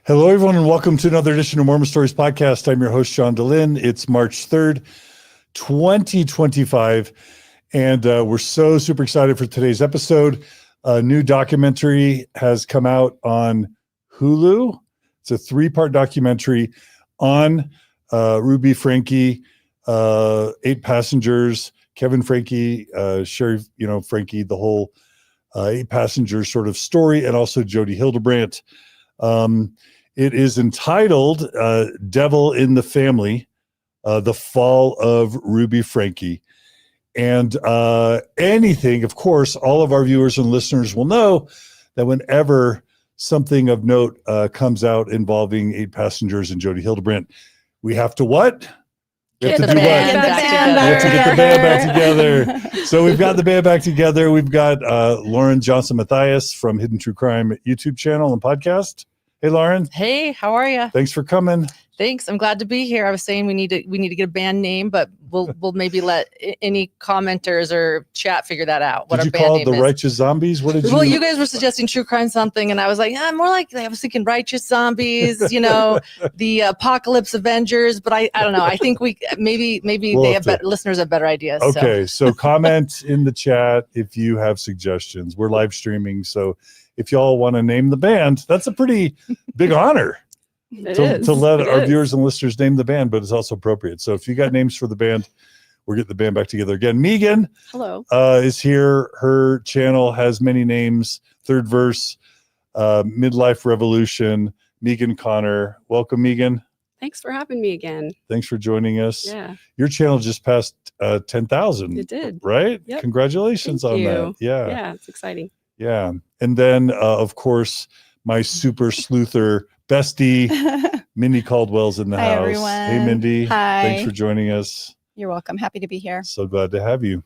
Hello, everyone, and welcome to another edition of Mormon Stories Podcast. I'm your host, John DeLynn. It's March 3rd, 2025, and we're so super excited for today's episode. A new documentary has come out on Hulu. It's a 3-part documentary on Ruby Franke, 8 passengers, Kevin Franke, Shari, Franke, the whole 8 passengers sort of story, and also Jodi Hildebrant. It is entitled Devil in the Family, The Fall of Ruby Franke. And anything, of course, all of our viewers and listeners will know that whenever something of note comes out involving 8 passengers and Jodi Hildebrant, we have to what? We have to do what? We have to get the band back together. So we've got the band back together. We've got Lauren Johnson Matthias from Hidden True Crime YouTube channel and podcast. Hey, Lauren. Hey, how are you? Thanks for coming. Thanks. I'm glad to be here. I was saying we need to get a band name, but we'll maybe let any commenters or chat figure that out. What Did our you band call name it the is. Righteous Zombies? What did you? Well, you guys were suggesting true crime something, and I was like, more like I was thinking Righteous Zombies. The Apocalypse Avengers. But I don't know. I think we maybe they have listeners have better ideas. Okay, so comment in the chat if you have suggestions. We're live streaming, so if y'all want to name the band, that's a pretty big honor. To let our viewers and listeners name the band, but it's also appropriate. So if you got names for the band, we're getting the band back together again. Megan, hello, is here. Her channel has many names. Third Verse, Midlife Revolution, Megan Connor. Welcome, Megan. Thanks for having me again. Thanks for joining us. Yeah. Your channel just passed 10,000. It did. Right? Yep. Congratulations on that. Yeah. Yeah, it's exciting. Yeah. And then, of course, my super sleuther bestie, Mindy Caldwell's in the Hi, house. everyone. Hey, Mindy. Hi. Thanks for joining us. You're welcome. Happy to be here. So glad to have you.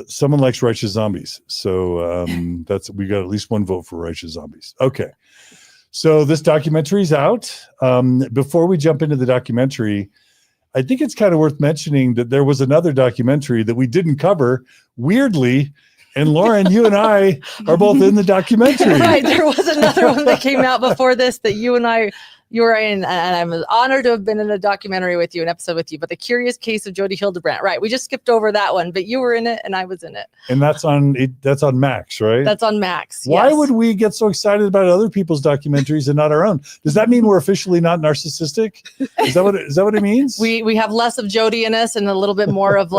Someone likes Righteous Zombies. So we got at least one vote for Righteous Zombies. Okay. So this documentary is out. Before we jump into the documentary, I think it's kind of worth mentioning that there was another documentary that we didn't cover, weirdly. And Lauren, you and I are both in the documentary. Right. There was another one that came out before this that you were in, and I'm honored to have been in a documentary with you, an episode with you. But The Curious Case of Jodi Hildebrant. Right. We just skipped over that one, but you were in it and I was in it. And that's on Max, right? That's on Max. Why yes. would we get so excited about other people's documentaries and not our own? Does that mean we're officially not narcissistic? Is that what it means? We have less of Jodi in us and a little bit more of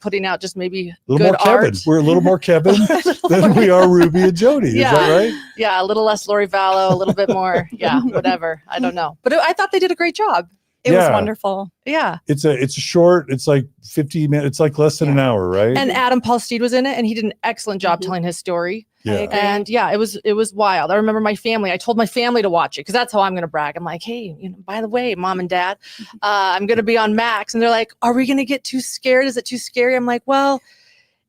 putting out just maybe a little good more art. Kevin. We're a little more Kevin than we are Ruby and Jodi. Yeah. Is that right? Yeah, a little less Lori Vallow, a little bit more. Yeah, whatever. I don't know. But I thought they did a great job. It was wonderful. Yeah. It's a short, it's like 50 minutes, it's like less than an hour, right? And Adam Paul Steed was in it and he did an excellent job telling his story. Yeah. And yeah, it was wild. I remember I told my family to watch it because that's how I'm going to brag. I'm like, hey, by the way, Mom and Dad, I'm going to be on Max. And they're like, are we going to get too scared? Is it too scary? I'm like, well,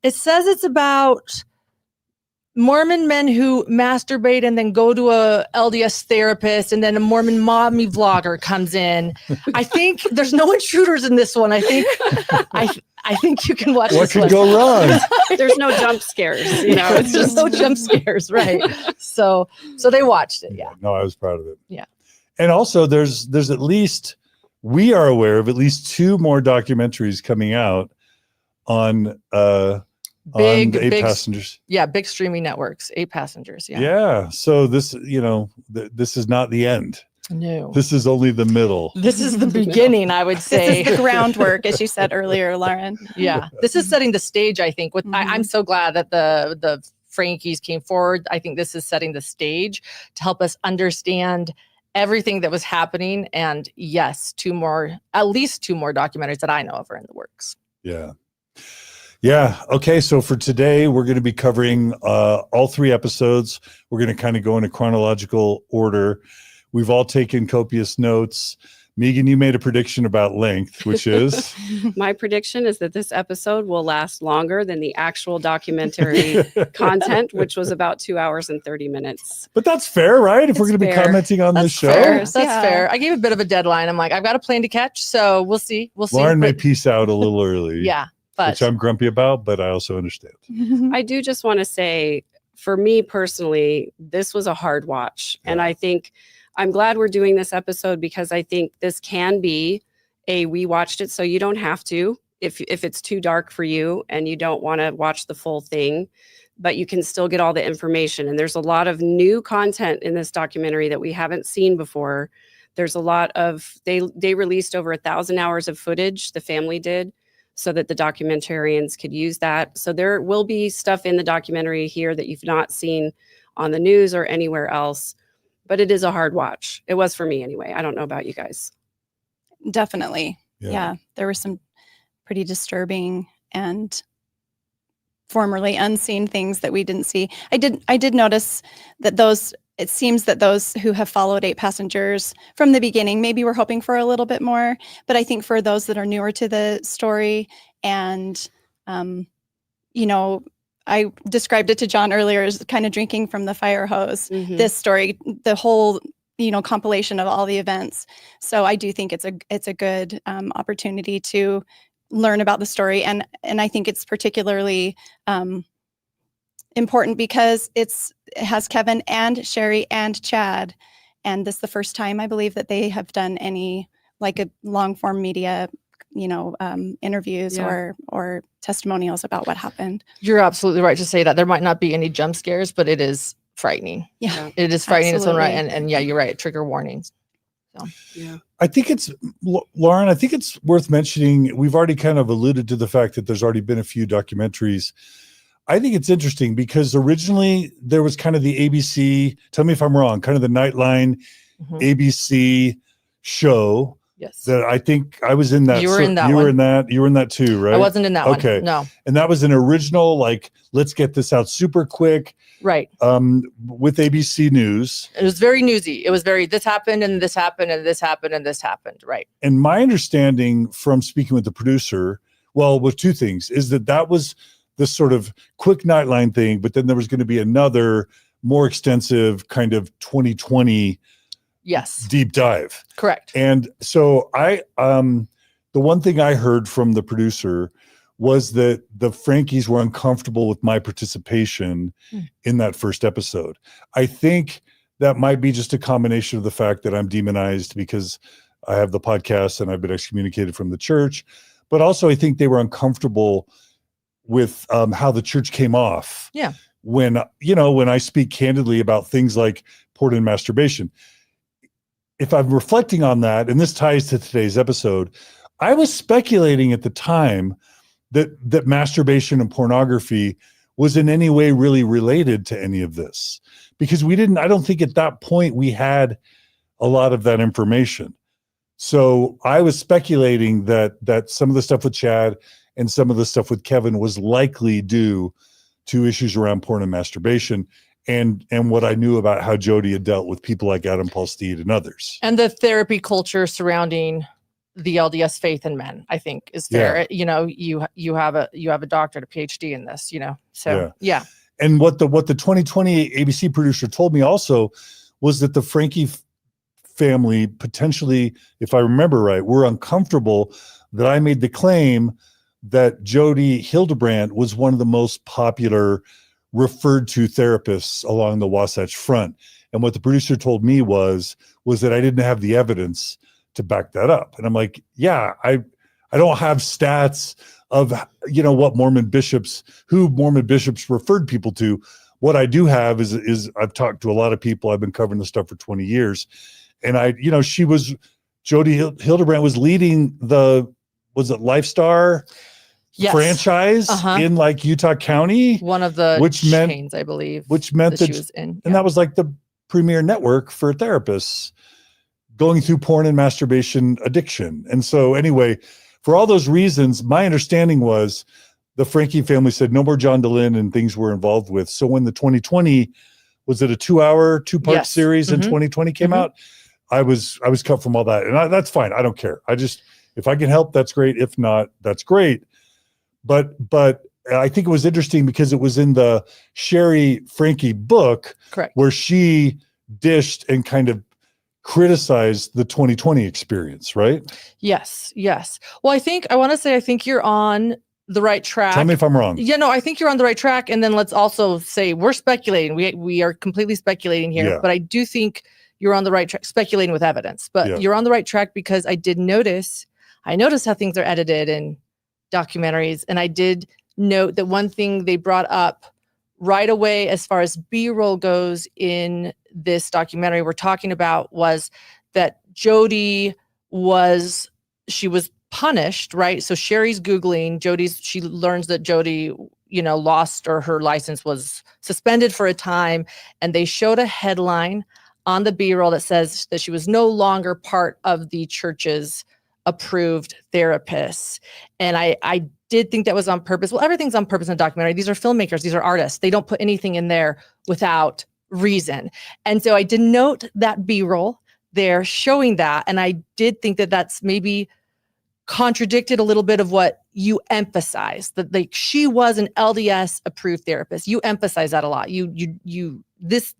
it says it's about Mormon men who masturbate and then go to a LDS therapist, and then a Mormon mommy vlogger comes in. I think there's no intruders in this one. I think you can watch What this could one. go wrong? There's no jump scares. It's just no jump scares, right? So they watched it. Yeah. No, I was proud of it. Yeah. And also there's at least, we are aware of at least 2 more documentaries coming out on Big passengers. Yeah, big streaming networks, 8 passengers. Yeah. Yeah. So this, this is not the end. No. This is only the middle. This is the beginning, I would say. This is the groundwork, as you said earlier, Lauren. Yeah. This is setting the stage, I think. I'm so glad that the Frankes came forward. I think this is setting the stage to help us understand everything that was happening. And yes, at least two more documentaries that I know of are in the works. Yeah. Yeah. Okay. So for today, we're going to be covering all 3 episodes. We're going to kind of go in a chronological order. We've all taken copious notes. Megan, you made a prediction about length, which is? My prediction is that this episode will last longer than the actual documentary content, which was about 2 hours and 30 minutes. But that's fair, right? If we're going to be commenting on this show. Fair. That's fair. I gave a bit of a deadline. I'm like, I've got a plane to catch, so we'll see. Lauren may peace out a little early. Yeah. Which I'm grumpy about, but I also understand. I do just want to say, for me personally, this was a hard watch. And I think I'm glad we're doing this episode because I think this can be we watched it so you don't have to if it's too dark for you and you don't want to watch the full thing, but you can still get all the information. And there's a lot of new content in this documentary that we haven't seen before. There's a lot of, they released over 1,000 hours of footage, the family did, so that the documentarians could use that. So there will be stuff in the documentary here that you've not seen on the news or anywhere else, but it is a hard watch. It was for me anyway. I don't know about you guys. Definitely. Yeah. There were some pretty disturbing and formerly unseen things that we didn't see. I did notice that it seems that those who have followed 8 passengers from the beginning, maybe we're hoping for a little bit more, but I think for those that are newer to the story and, I described it to John earlier as kind of drinking from the fire hose, this story, the whole, compilation of all the events. So I do think it's a good opportunity to learn about the story. And I think it's particularly important because it has Kevin and Shari and Chad. And this is the first time I believe that they have done any like a long form media, interviews or testimonials about what happened. You're absolutely right to say that. There might not be any jump scares, but it is frightening. Yeah. It is frightening in its own right. Absolutely. And yeah, you're right. Trigger warnings. So. Yeah. I think Lauren, I think it's worth mentioning, we've already kind of alluded to the fact that there's already been a few documentaries. I think it's interesting because originally there was kind of the ABC, tell me if I'm wrong, kind of the Nightline ABC show. Yes. That I think I was in that. You were in that You one. were in that. You were in that too, right? I wasn't in that one. Okay. No. And that was an original, like, let's get this out super quick. Right. With ABC News. It was very newsy. It was very, this happened and this happened and this happened and this happened. Right. And my understanding from speaking with the producer, with 2 things, is that was this sort of quick Nightline thing, but then there was going to be another more extensive kind of 2020 deep dive. Correct. And so the one thing I heard from the producer was that the Frankies were uncomfortable with my participation in that first episode. I think that might be just a combination of the fact that I'm demonized because I have the podcast and I've been excommunicated from the church, but also I think they were uncomfortable with how the church came off. Yeah. When I speak candidly about things like porn and masturbation. If I'm reflecting on that, and this ties to today's episode, I was speculating at the time that masturbation and pornography was in any way really related to any of this, because I don't think at that point we had a lot of that information. So I was speculating that some of the stuff with Chad and some of the stuff with Kevin was likely due to issues around porn and masturbation. And what I knew about how Jodi had dealt with people like Adam Paul Steed and others. And the therapy culture surrounding the LDS faith in men, I think, is fair. Yeah. You have a doctorate, a PhD in this, So yeah. And what the 2020 ABC producer told me also was that the Franke family potentially, if I remember right, were uncomfortable that I made the claim that Jodi Hildebrant was one of the most popular referred to therapists along the Wasatch Front. And what the producer told me was that I didn't have the evidence to back that up. And I'm like, yeah, I don't have stats of, what who Mormon bishops referred people to. What I do have is I've talked to a lot of people. I've been covering this stuff for 20 years. And Jodi Hildebrant was leading was it Lifestar? Yes. Franchise in like Utah County, one of the chains, I believe, which meant that she was in, and that was like the premier network for therapists going through porn and masturbation addiction. And so anyway, for all those reasons, my understanding was the Franke family said no more John DeLynn and things we're involved with. So when the 2020, was it a 2-part series in 2020 came out, I was cut from all that. And that's fine. I don't care. If I can help, that's great. If not, that's great. But I think it was interesting because it was in the Shari Franke book, correct, where she dished and kind of criticized the 2020 experience, right? Yes. Well, I think you're on the right track. Tell me if I'm wrong. Yeah, no, I think you're on the right track. And then let's also say we're speculating. We are completely speculating here, Yeah. but I do think you're on the right track, speculating with evidence. But you're on the right track because I noticed how things are edited in documentaries. And I did note that one thing they brought up right away as far as B-roll goes in this documentary we're talking about was that Jodi was punished, right? So Shari's Googling, she learns that Jodi, lost, or her license was suspended for a time. And they showed a headline on the B-roll that says that she was no longer part of the church's approved therapists. And I did think that was on purpose. Well, everything's on purpose in a documentary. These are filmmakers. These are artists. They don't put anything in there without reason. And so I did note that B-roll there showing that. And I did think that that's maybe contradicted a little bit of what you emphasize, that like she was an LDS approved therapist. You emphasize that a lot. You this,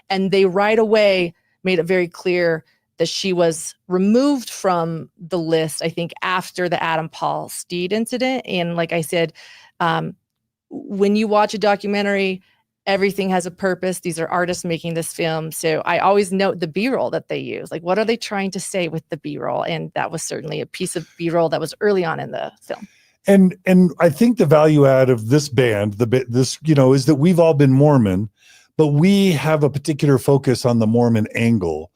and they right away made it very clear that she was removed from the list, I think, after the Adam Paul Steed incident. And like I said, when you watch a documentary, everything has a purpose. These are artists making this film. So I always note the B-roll that they use. Like, what are they trying to say with the B-roll? And that was certainly a piece of B-roll that was early on in the film. And I think the value add of this band, is that we've all been Mormon, but we have a particular focus on the Mormon angle.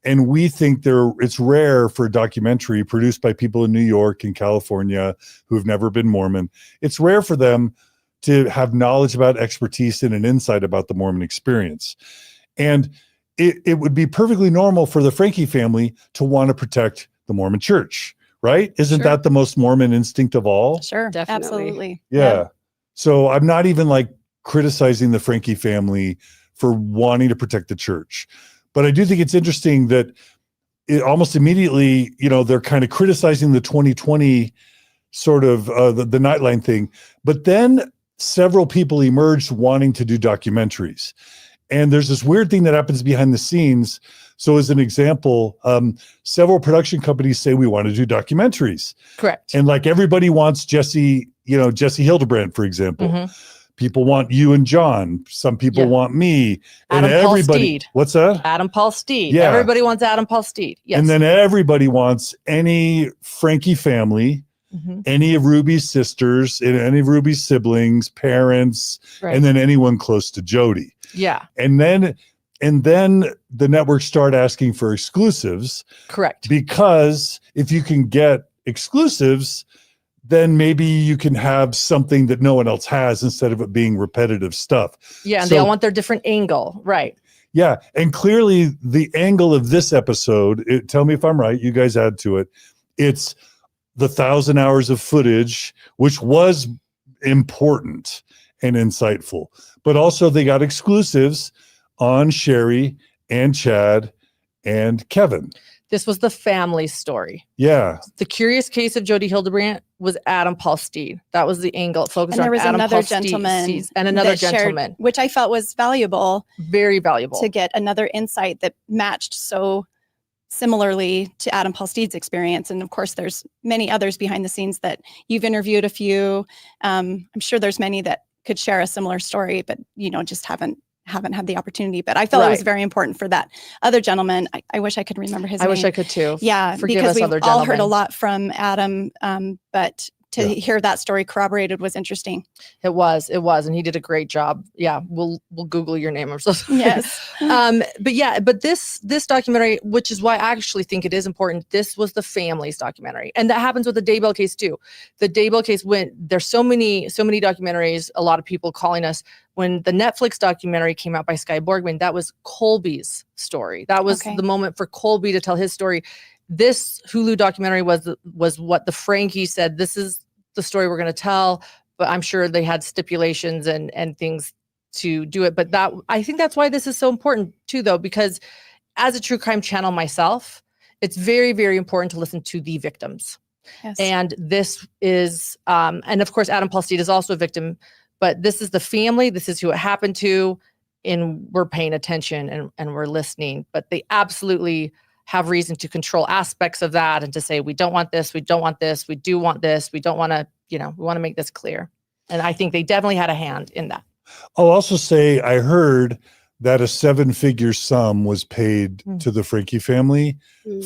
And we think it's rare for a documentary produced by people in New York and California who have never been Mormon. It's rare for them to have knowledge about, expertise, and an insight about the Mormon experience. And it would be perfectly normal for the Franke family to want to protect the Mormon church, right? Isn't that the most Mormon instinct of all? Sure, Definitely. absolutely. Yeah. So I'm not even like criticizing the Franke family for wanting to protect the church. But I do think it's interesting that it almost immediately, they're kind of criticizing the 2020 sort of the Nightline thing. But then several people emerged wanting to do documentaries. And there's this weird thing that happens behind the scenes. So as an example, several production companies say we want to do documentaries. Correct. And like everybody wants Jesse Hildebrant, for example. Mm-hmm. People want you and John. Some people want me. Adam and Paul everybody. Steed. What's that? Adam Paul Steed. Yeah. Everybody wants Adam Paul Steed. Yes. And then everybody wants any Franke family, any of Ruby's sisters, and any of Ruby's siblings, parents, and then anyone close to Jodi. Yeah. And then the networks start asking for exclusives. Correct. Because if you can get exclusives, then maybe you can have something that no one else has instead of it being repetitive stuff. Yeah, and they all want their different angle. Right. Yeah, and clearly the angle of this episode, tell me if I'm right, you guys add to it, it's the 1,000 hours of footage, which was important and insightful. But also they got exclusives on Shari and Chad and Kevin. This was the family story. Yeah. The Curious Case of Jodi Hildebrant was Adam Paul Steed. That was the angle. It focused on Adam Paul Steed and another gentleman. Which I felt was valuable. Very valuable. To get another insight that matched so similarly to Adam Paul Steed's experience. And of course, there's many others behind the scenes that you've interviewed a few. I'm sure there's many that could share a similar story, but just haven't had the opportunity. But I felt it was very important for that other gentleman. I wish I could remember his name. I wish I could too. Yeah, because we've all heard a lot from Adam, but to hear that story corroborated was interesting. It was, and he did a great job. Yeah, we'll Google your name. I'm so sorry. Yes. But this documentary, which is why I actually think it is important, this was the family's documentary, and that happens with the Daybell case too. The Daybell case there's so many documentaries. A lot of people calling us when the Netflix documentary came out by Sky Borgman. That was Colby's story. That was the moment for Colby to tell his story. This Hulu documentary was what the Franke said, this is the story we're going to tell, but I'm sure they had stipulations and things to do it. But I think that's why this is so important too, though, because as a true crime channel myself, it's very, very important to listen to the victims. Yes. And this is, and of course, Adam Paul Steed is also a victim, but this is the family. This is who it happened to, and we're paying attention and we're listening. But they absolutely have reason to control aspects of that and to say, we don't want this, we don't want this, we do want this, we don't want to, we want to make this clear. And I think they definitely had a hand in that. I'll also say I heard that a 7-figure sum was paid to the Franke family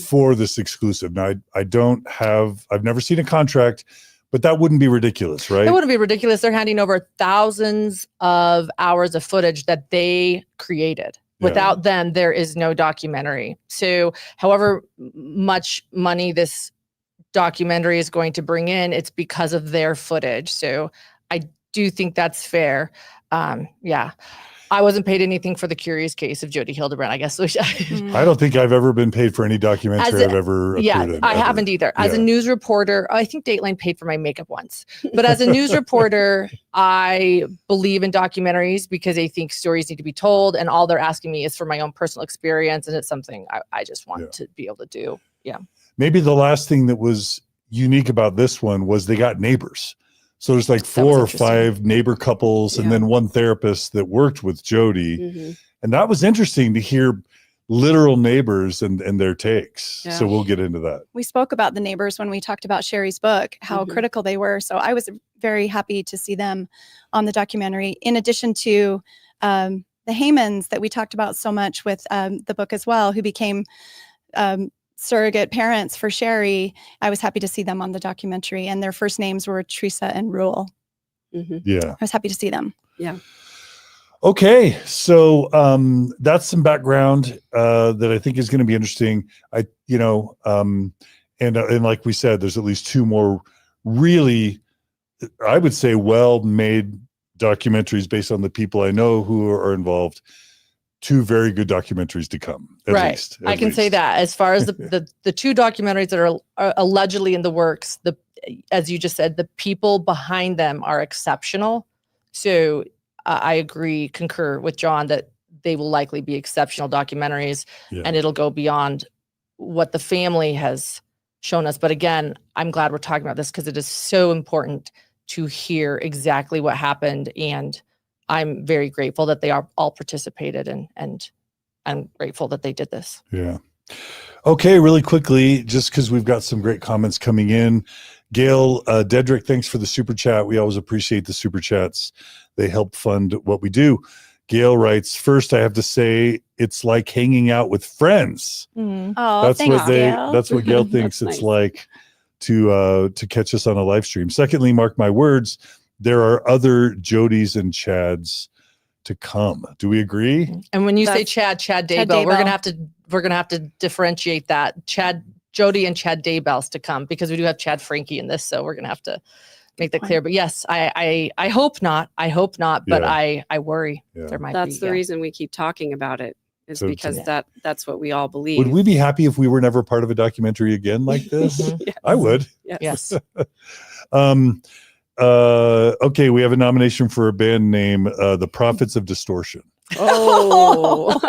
for this exclusive. Now, I've never seen a contract, but that wouldn't be ridiculous, right? It wouldn't be ridiculous. They're handing over thousands of hours of footage that they created. Without them, there is no documentary. So however much money this documentary is going to bring in, it's because of their footage. So I do think that's fair. I wasn't paid anything for the Curious Case of Jodi Hildebrant, I guess. I don't think I've ever been paid for any documentary I've ever appeared in. I haven't either. As a news reporter, I think Dateline paid for my makeup once. But as a news reporter, I believe in documentaries because I think stories need to be told, and all they're asking me is for my own personal experience, and it's something I just want to be able to do. Yeah. Maybe the last thing that was unique about this one was they got neighbors. So there's like 4 or 5 neighbor couples and then one therapist that worked with Jodi. And that was interesting to hear literal neighbors and their takes. Yeah. So we'll get into that. We spoke about the neighbors when we talked about Shari's book, how critical they were. So I was very happy to see them on the documentary, in addition to the Haymans that we talked about so much with the book as well, who became surrogate parents for Shari. I was happy to see them on the documentary, and their first names were Teresa and Rule. Yeah. I was happy to see them. Yeah. Okay. So that's some background that I think is going to be interesting. And like we said, there's at least 2 more really, I would say, well-made documentaries based on the people I know who are involved. 2 very good documentaries to come. At least. I can say that as far as the 2 documentaries that are allegedly in the works, as you just said, the people behind them are exceptional. So I concur with John that they will likely be exceptional documentaries, and it'll go beyond what the family has shown us. But again, I'm glad we're talking about this because it is so important to hear exactly what happened, and I'm very grateful that they all participated, and I'm grateful that they did this. Yeah. Okay, really quickly, just because we've got some great comments coming in. Gail Dedrick, thanks for the super chat. We always appreciate the super chats. They help fund what we do. Gail writes, first, I have to say it's like hanging out with friends. Oh, thanks, Gail. That's what Gail thinks it's like to catch us on a live stream. Secondly, mark my words, there are other Jodis and Chads to come. Do we agree? And when you say Chad Daybell, we're gonna have to differentiate that. Jodi and Chad Daybell's to come, because we do have Chad Franke in this, so we're gonna have to make that clear. But yes, I hope not. But I worry there might be. That's the reason we keep talking about it, is because that's what we all believe. Would we be happy if we were never part of a documentary again like this? Yes. I would. Yes. Okay, we have a nomination for a band name, The Prophets of Distortion. Oh,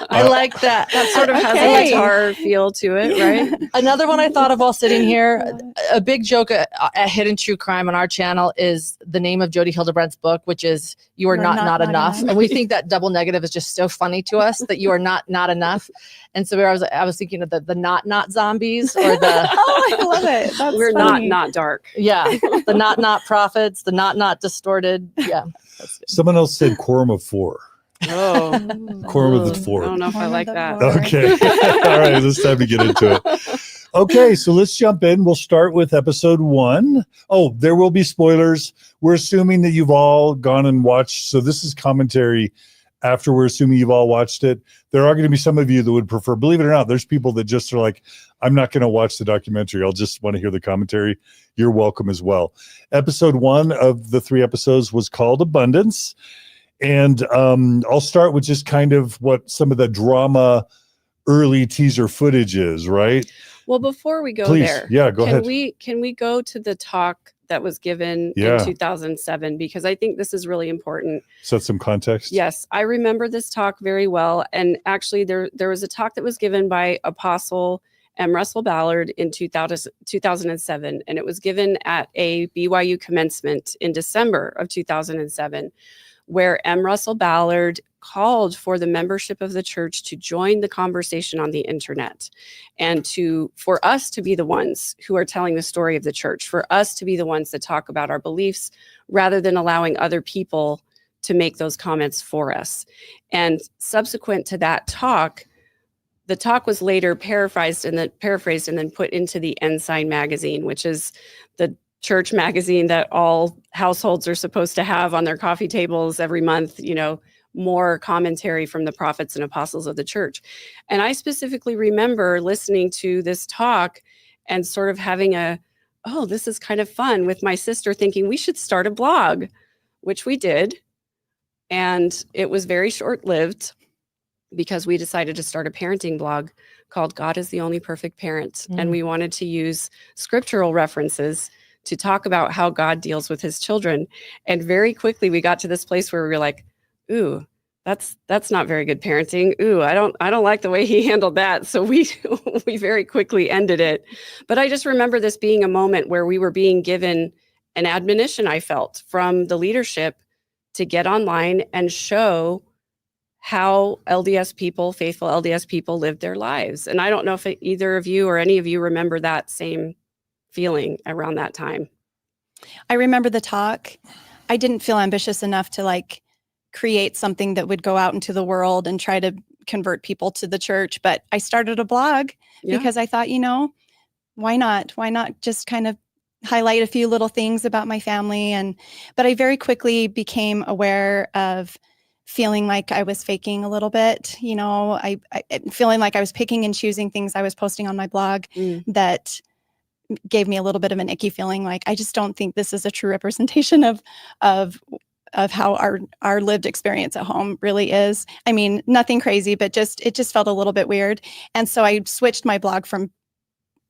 I like that. That sort of has a guitar feel to it, right? Another one I thought of while sitting here, a big joke at Hidden True Crime on our channel is the name of Jodi Hildebrandt's book, which is You Are Not Enough. And we think that double negative is just so funny to us, that you are not enough. And so I was thinking of the not zombies, or the I love it. That's we're funny. not dark. Yeah, the not prophets, the not distorted. Yeah. Someone else said Quorum of 4. Oh, Quorum of the 4. I don't know if I like that. Okay. All right, it's time to get into it. Okay, so let's jump in. We'll start with episode 1. Oh, there will be spoilers. We're assuming that you've all gone and watched. So this is commentary after we're assuming you've all watched it. There are going to be some of you that would prefer, believe it or not, there's people that just are like, I'm not going to watch the documentary. I'll just want to hear the commentary. You're welcome as well. Episode 1 of the 3 episodes was called Abundance. And I'll start with just kind of what some of the drama early teaser footage is, right? Well, before we go there, go ahead. Can we go to the talk that was given in 2007? Because I think this is really important. Set some context. Yes, I remember this talk very well. And actually, there was a talk that was given by Apostle M. Russell Ballard in 2007, and it was given at a BYU commencement in December of 2007, where M. Russell Ballard called for the membership of the church to join the conversation on the internet, and for us to be the ones who are telling the story of the church, for us to be the ones that talk about our beliefs rather than allowing other people to make those comments for us. And subsequent to that talk, the talk was later paraphrased and then put into the Ensign magazine, which is the church magazine that all households are supposed to have on their coffee tables every month, more commentary from the prophets and apostles of the church. And I specifically remember listening to this talk and sort of having this is kind of fun with my sister, thinking we should start a blog, which we did. And it was very short-lived because we decided to start a parenting blog called God is the Only Perfect Parent. And we wanted to use scriptural references to talk about how God deals with his children. And very quickly we got to this place where we were like, ooh, that's not very good parenting. Ooh, I don't like the way he handled that. So we very quickly ended it. But I just remember this being a moment where we were being given an admonition, I felt, from the leadership to get online and show how LDS people, faithful LDS people, lived their lives. And I don't know if either of you or any of you remember that same feeling around that time. I remember the talk. I didn't feel ambitious enough to create something that would go out into the world and try to convert people to the church. But I started a blog because I thought, why not? Why not just kind of highlight a few little things about my family? But I very quickly became aware of feeling like I was faking a little bit, I feeling like I was picking and choosing things I was posting on my blog that gave me a little bit of an icky feeling. Like, I just don't think this is a true representation of how our lived experience at home really is. I mean, nothing crazy, but it just felt a little bit weird. And so I switched my blog from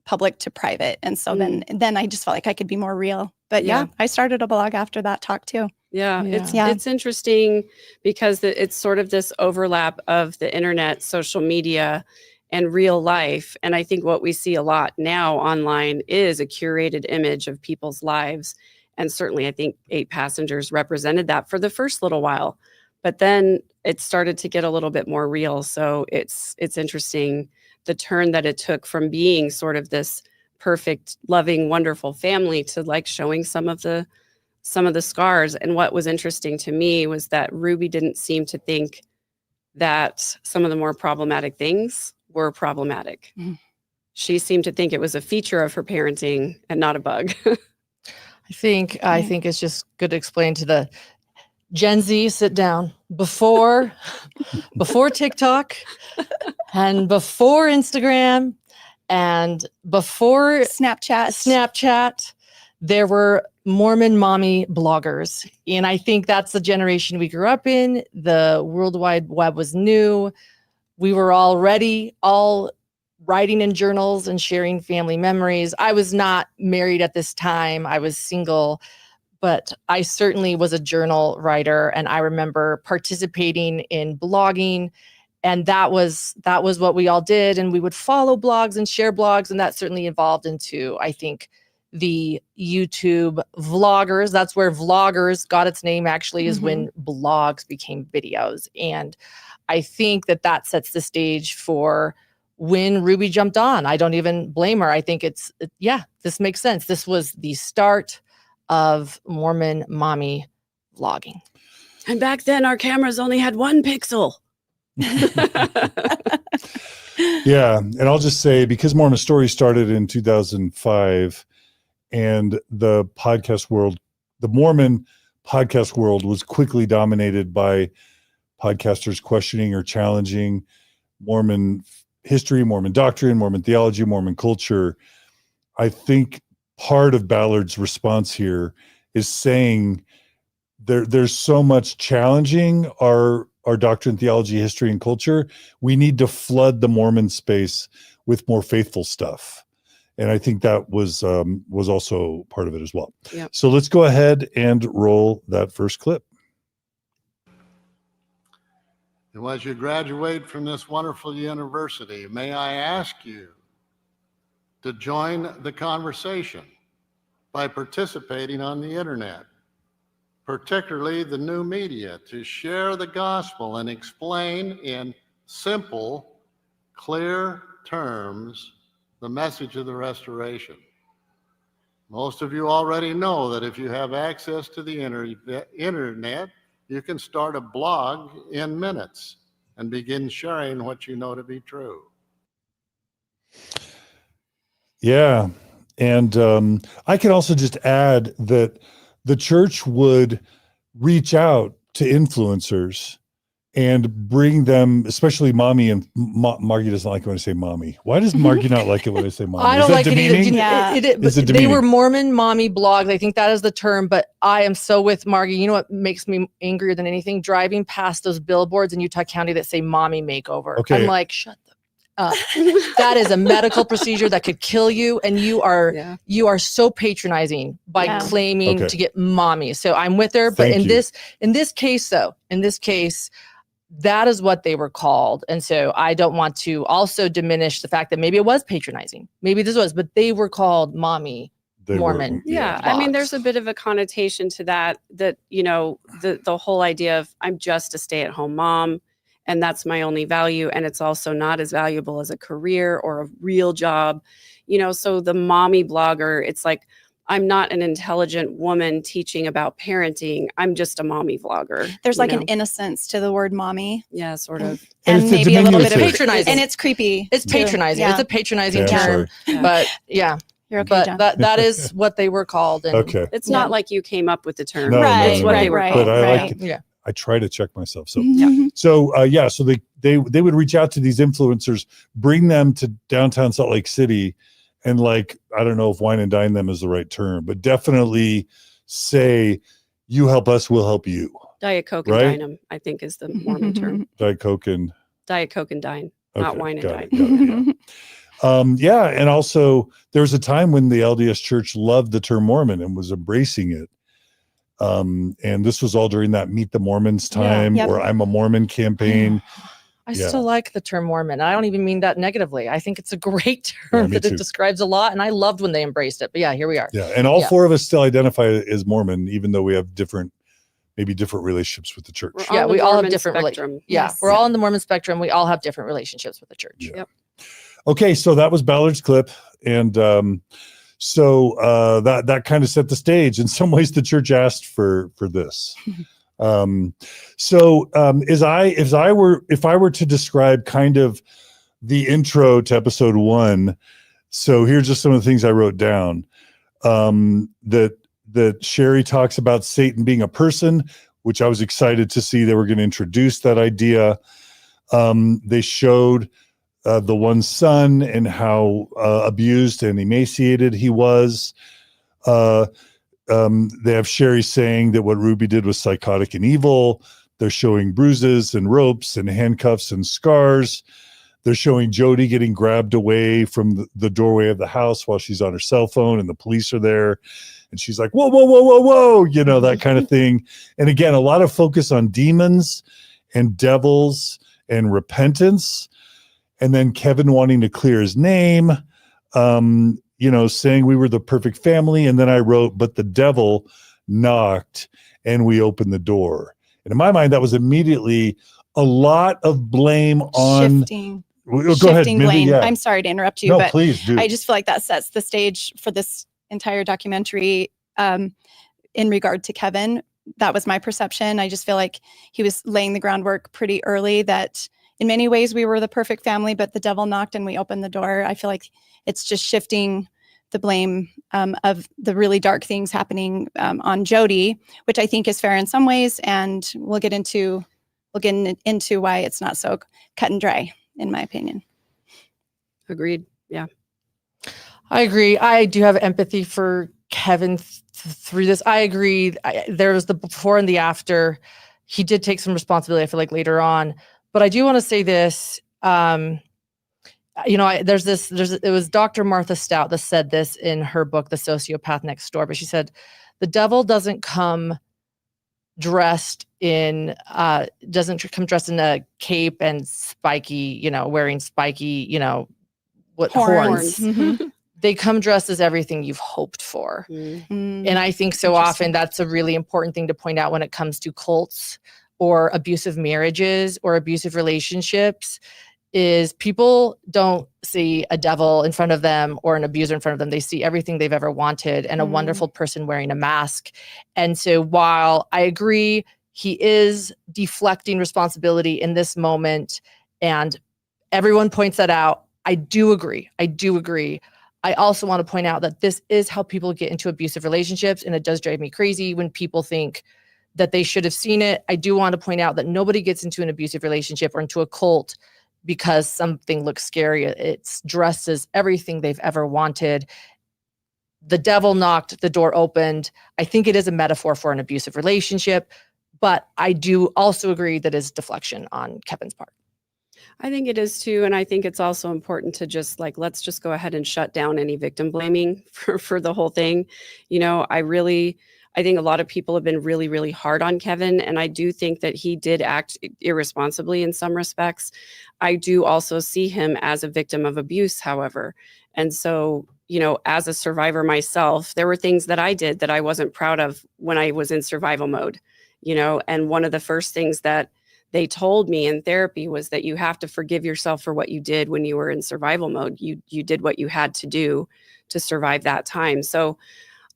public to private. And so then I just felt like I could be more real. But I started a blog after that talk too. It's interesting because it's sort of this overlap of the internet, social media, and real life. And I think what we see a lot now online is a curated image of people's lives. And certainly I think 8 Passengers represented that for the first little while. But then it started to get a little bit more real. So it's interesting the turn that it took from being sort of this perfect, loving, wonderful family to showing some of the scars. And what was interesting to me was that Ruby didn't seem to think that some of the more problematic things were problematic. She seemed to think it was a feature of her parenting and not a bug. I think it's just good to explain to the Gen Z, sit down. Before TikTok and before Instagram and before Snapchat, there were Mormon mommy bloggers. And I think that's the generation we grew up in. The World Wide Web was new. We were already all writing in journals and sharing family memories. I was not married at this time. I was single, but I certainly was a journal writer. And I remember participating in blogging. And that was what we all did. And we would follow blogs and share blogs. And that certainly evolved into, I think, the YouTube vloggers. That's where vloggers got its name, actually, is when blogs became videos. And I think that sets the stage for when Ruby jumped on. I don't even blame her. I think this makes sense. This was the start of Mormon mommy vlogging. And back then our cameras only had 1 pixel. Yeah. And I'll just say, because Mormon Story started in 2005, and the Mormon podcast world was quickly dominated by podcasters questioning or challenging Mormon history, Mormon doctrine, Mormon theology, Mormon culture. I think part of Ballard's response here is saying there's so much challenging our doctrine, theology, history, and culture. We need to flood the Mormon space with more faithful stuff. And I think that was also part of it as well. Yep. So let's go ahead and roll that first clip. And as you graduate from this wonderful university, may I ask you to join the conversation by participating on the internet. particularly the new media, to share the gospel and explain in simple, clear terms the message of the restoration. Most of you already know that if you have access to the internet, you can start a blog in minutes and begin sharing what you know to be true. Yeah. And I can also just add that the church would reach out to influencers and bring them, especially mommy, and Margie doesn't like it when I say mommy. Why does Margie not like it when I say mommy? I don't like it either. Yeah. Is it They demeaning? were Mormon mommy blogs. I think that is the term, but I am so with Margie. You know what makes me angrier than anything? Driving past those billboards in Utah County that say mommy makeover. Okay. I'm like, shut the up. That is a medical procedure that could kill you. And you are so patronizing by Yeah. claiming Okay. to get mommy. So I'm with her. But Thank you. in this case, that is what they were called. And so I don't want to also diminish the fact that maybe it was patronizing. Maybe this was, but they were called mommy. They Mormon. Yeah, I mean, blogs. there's a bit of a connotation to that, you know, the whole idea of I'm just a stay-at-home mom and that's my only value. And it's also not as valuable as a career or a real job, you know, so the mommy blogger, it's like, I'm not an intelligent woman teaching about parenting. I'm just a mommy vlogger. There's like you an know? innocence to the word mommy. Yeah, sort of. And And it's maybe a little bit of diminutive. Patronizing. and it's creepy. It's too. patronizing. Yeah. It's a patronizing Okay, I'm term. sorry. Yeah. But yeah, You're okay, but John. that is what they were called. And Okay. It's Yeah. not like you came up with the term. No, Right, It's what they were right, called. But I right. like yeah. I try to check myself. So Mhm. So they would reach out to these influencers, bring them to downtown Salt Lake City, and like, I don't know if wine and dine them is the right term, but definitely say, you help us, we'll help you. Diet Coke Right? and dine 'em, I think is the Mormon term. Diet Coke and Diet Coke and dine, not okay, wine and got dine. it, yeah. And also there was a time when the LDS Church loved the term Mormon and was embracing it. And this was all during that Meet the Mormons time, Yep. or I'm a Mormon campaign. I Yeah. still like the term Mormon. I don't even mean that negatively. I think it's a great term me that too. it describes a lot. And I loved when they embraced it. But yeah, here we are. Yeah. And all Yeah. four of us still identify as Mormon, even though we have maybe different relationships with the church. We're Yeah, on the we all have Mormon different spectrum. Yeah, Yes. we're all in the Mormon spectrum. We all have different relationships with the church. Yeah. Yep. Okay, so that was Ballard's clip, and so that kind of set the stage. In some ways, the church asked for this. If I were to describe kind of the intro to episode 1, so here's just some of the things I wrote down. That Shari talks about Satan being a person, which I was excited to see they were going to introduce that idea. They showed the one son and how abused and emaciated he was. They have Shari saying that what Ruby did was psychotic and evil. They're showing bruises and ropes and handcuffs and scars. They're showing Jodi getting grabbed away from the doorway of the house while she's on her cell phone and the police are there. And she's like, whoa, whoa, whoa, whoa, whoa, you know, that kind of thing. And again, a lot of focus on demons and devils and repentance. And then Kevin wanting to clear his name, saying we were the perfect family. And then I wrote, but the devil knocked and we opened the door. And in my mind, that was immediately a lot of blame on. Shifting Go ahead, Mindy, blame. yeah. I'm sorry to interrupt you, No, but please do. I just feel like that sets the stage for this entire documentary. In regard to Kevin, that was my perception. I just feel like he was laying the groundwork pretty early that in many ways we were the perfect family, but the devil knocked and we opened the door. I feel like it's just shifting the blame of the really dark things happening on Jodi, which I think is fair in some ways. And we'll get into why it's not so cut and dry, in my opinion. Agreed. Yeah. I agree. I do have empathy for Kevin through this. I agree. There was the before and the after. He did take some responsibility, I feel like, later on. But I do want to say this. It was Dr. Martha Stout that said this in her book, The Sociopath Next Door. But she said, the devil doesn't come dressed in a cape and spiky, wearing spiky, horns. Mhm. they come dressed as everything you've hoped for. Mm. And I think so often that's a really important thing to point out when it comes to cults or abusive marriages or abusive relationships, is people don't see a devil in front of them or an abuser in front of them. They see everything they've ever wanted and a wonderful person wearing a mask. And so while I agree he is deflecting responsibility in this moment, and everyone points that out, I do agree. I also want to point out that this is how people get into abusive relationships, and it does drive me crazy when people think that they should have seen it. I do want to point out that nobody gets into an abusive relationship or into a cult because something looks scary. It's dressed as everything they've ever wanted. The devil knocked, the door opened. I think it is a metaphor for an abusive relationship, but I do also agree that is deflection on Kevin's part. I think it is too. And I think it's also important to just let's just go ahead and shut down any victim blaming for the whole thing. I think a lot of people have been really, really hard on Kevin. And I do think that he did act irresponsibly in some respects. I do also see him as a victim of abuse, however. And so, as a survivor myself, there were things that I did that I wasn't proud of when I was in survival mode, and one of the first things that they told me in therapy was that you have to forgive yourself for what you did when you were in survival mode. You did what you had to do to survive that time. So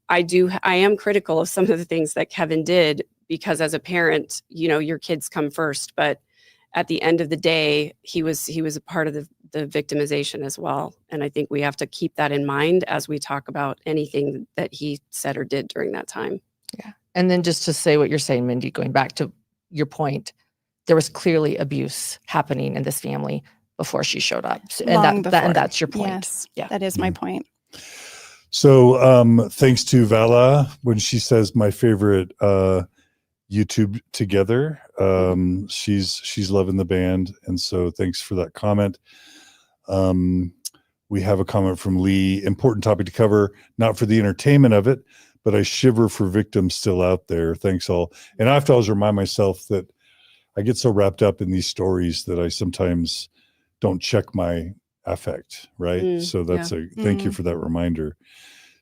I am critical of some of the things that Kevin did, because as a parent, your kids come first. But at the end of the day, he was a part of the victimization as well. And I think we have to keep that in mind as we talk about anything that he said or did during that time. Yeah. And then just to say what you're saying, Mindy, going back to your point, there was clearly abuse happening in this family before she showed up. And that's your point. Yes, yeah. That is my point. So thanks to Vala when she says my favorite YouTube together. She's loving the band, and so thanks for that comment. We have a comment from Lee. Important topic to cover, not for the entertainment of it, but I shiver for victims still out there. Thanks all. And I have to always remind myself that I get so wrapped up in these stories that I sometimes don't check my affect, right? So that's thank you for that reminder.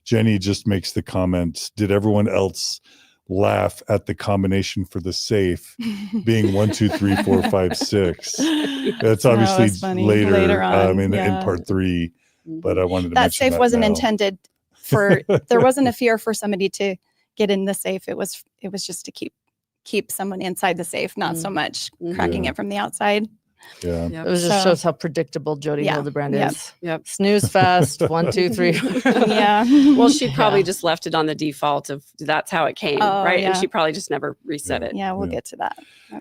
Jenny just makes the comment, did everyone else laugh at the combination for the safe being 1, 2, 3, 4, 5, 6? That's obviously later on in part 3, but I wanted to that mention safe wasn't now. intended for, there wasn't a fear for somebody to get in the safe. It was just to keep someone inside the safe, not so much cracking it from the outside. Yeah. It was just shows how predictable Jodi Hildebrand is. Yep. Snooze fest, 1, 2, 3. Yeah. Well, she probably just left it on the default of that's how it came, right? Yeah. And she probably just never reset it. Yeah, we'll get to that.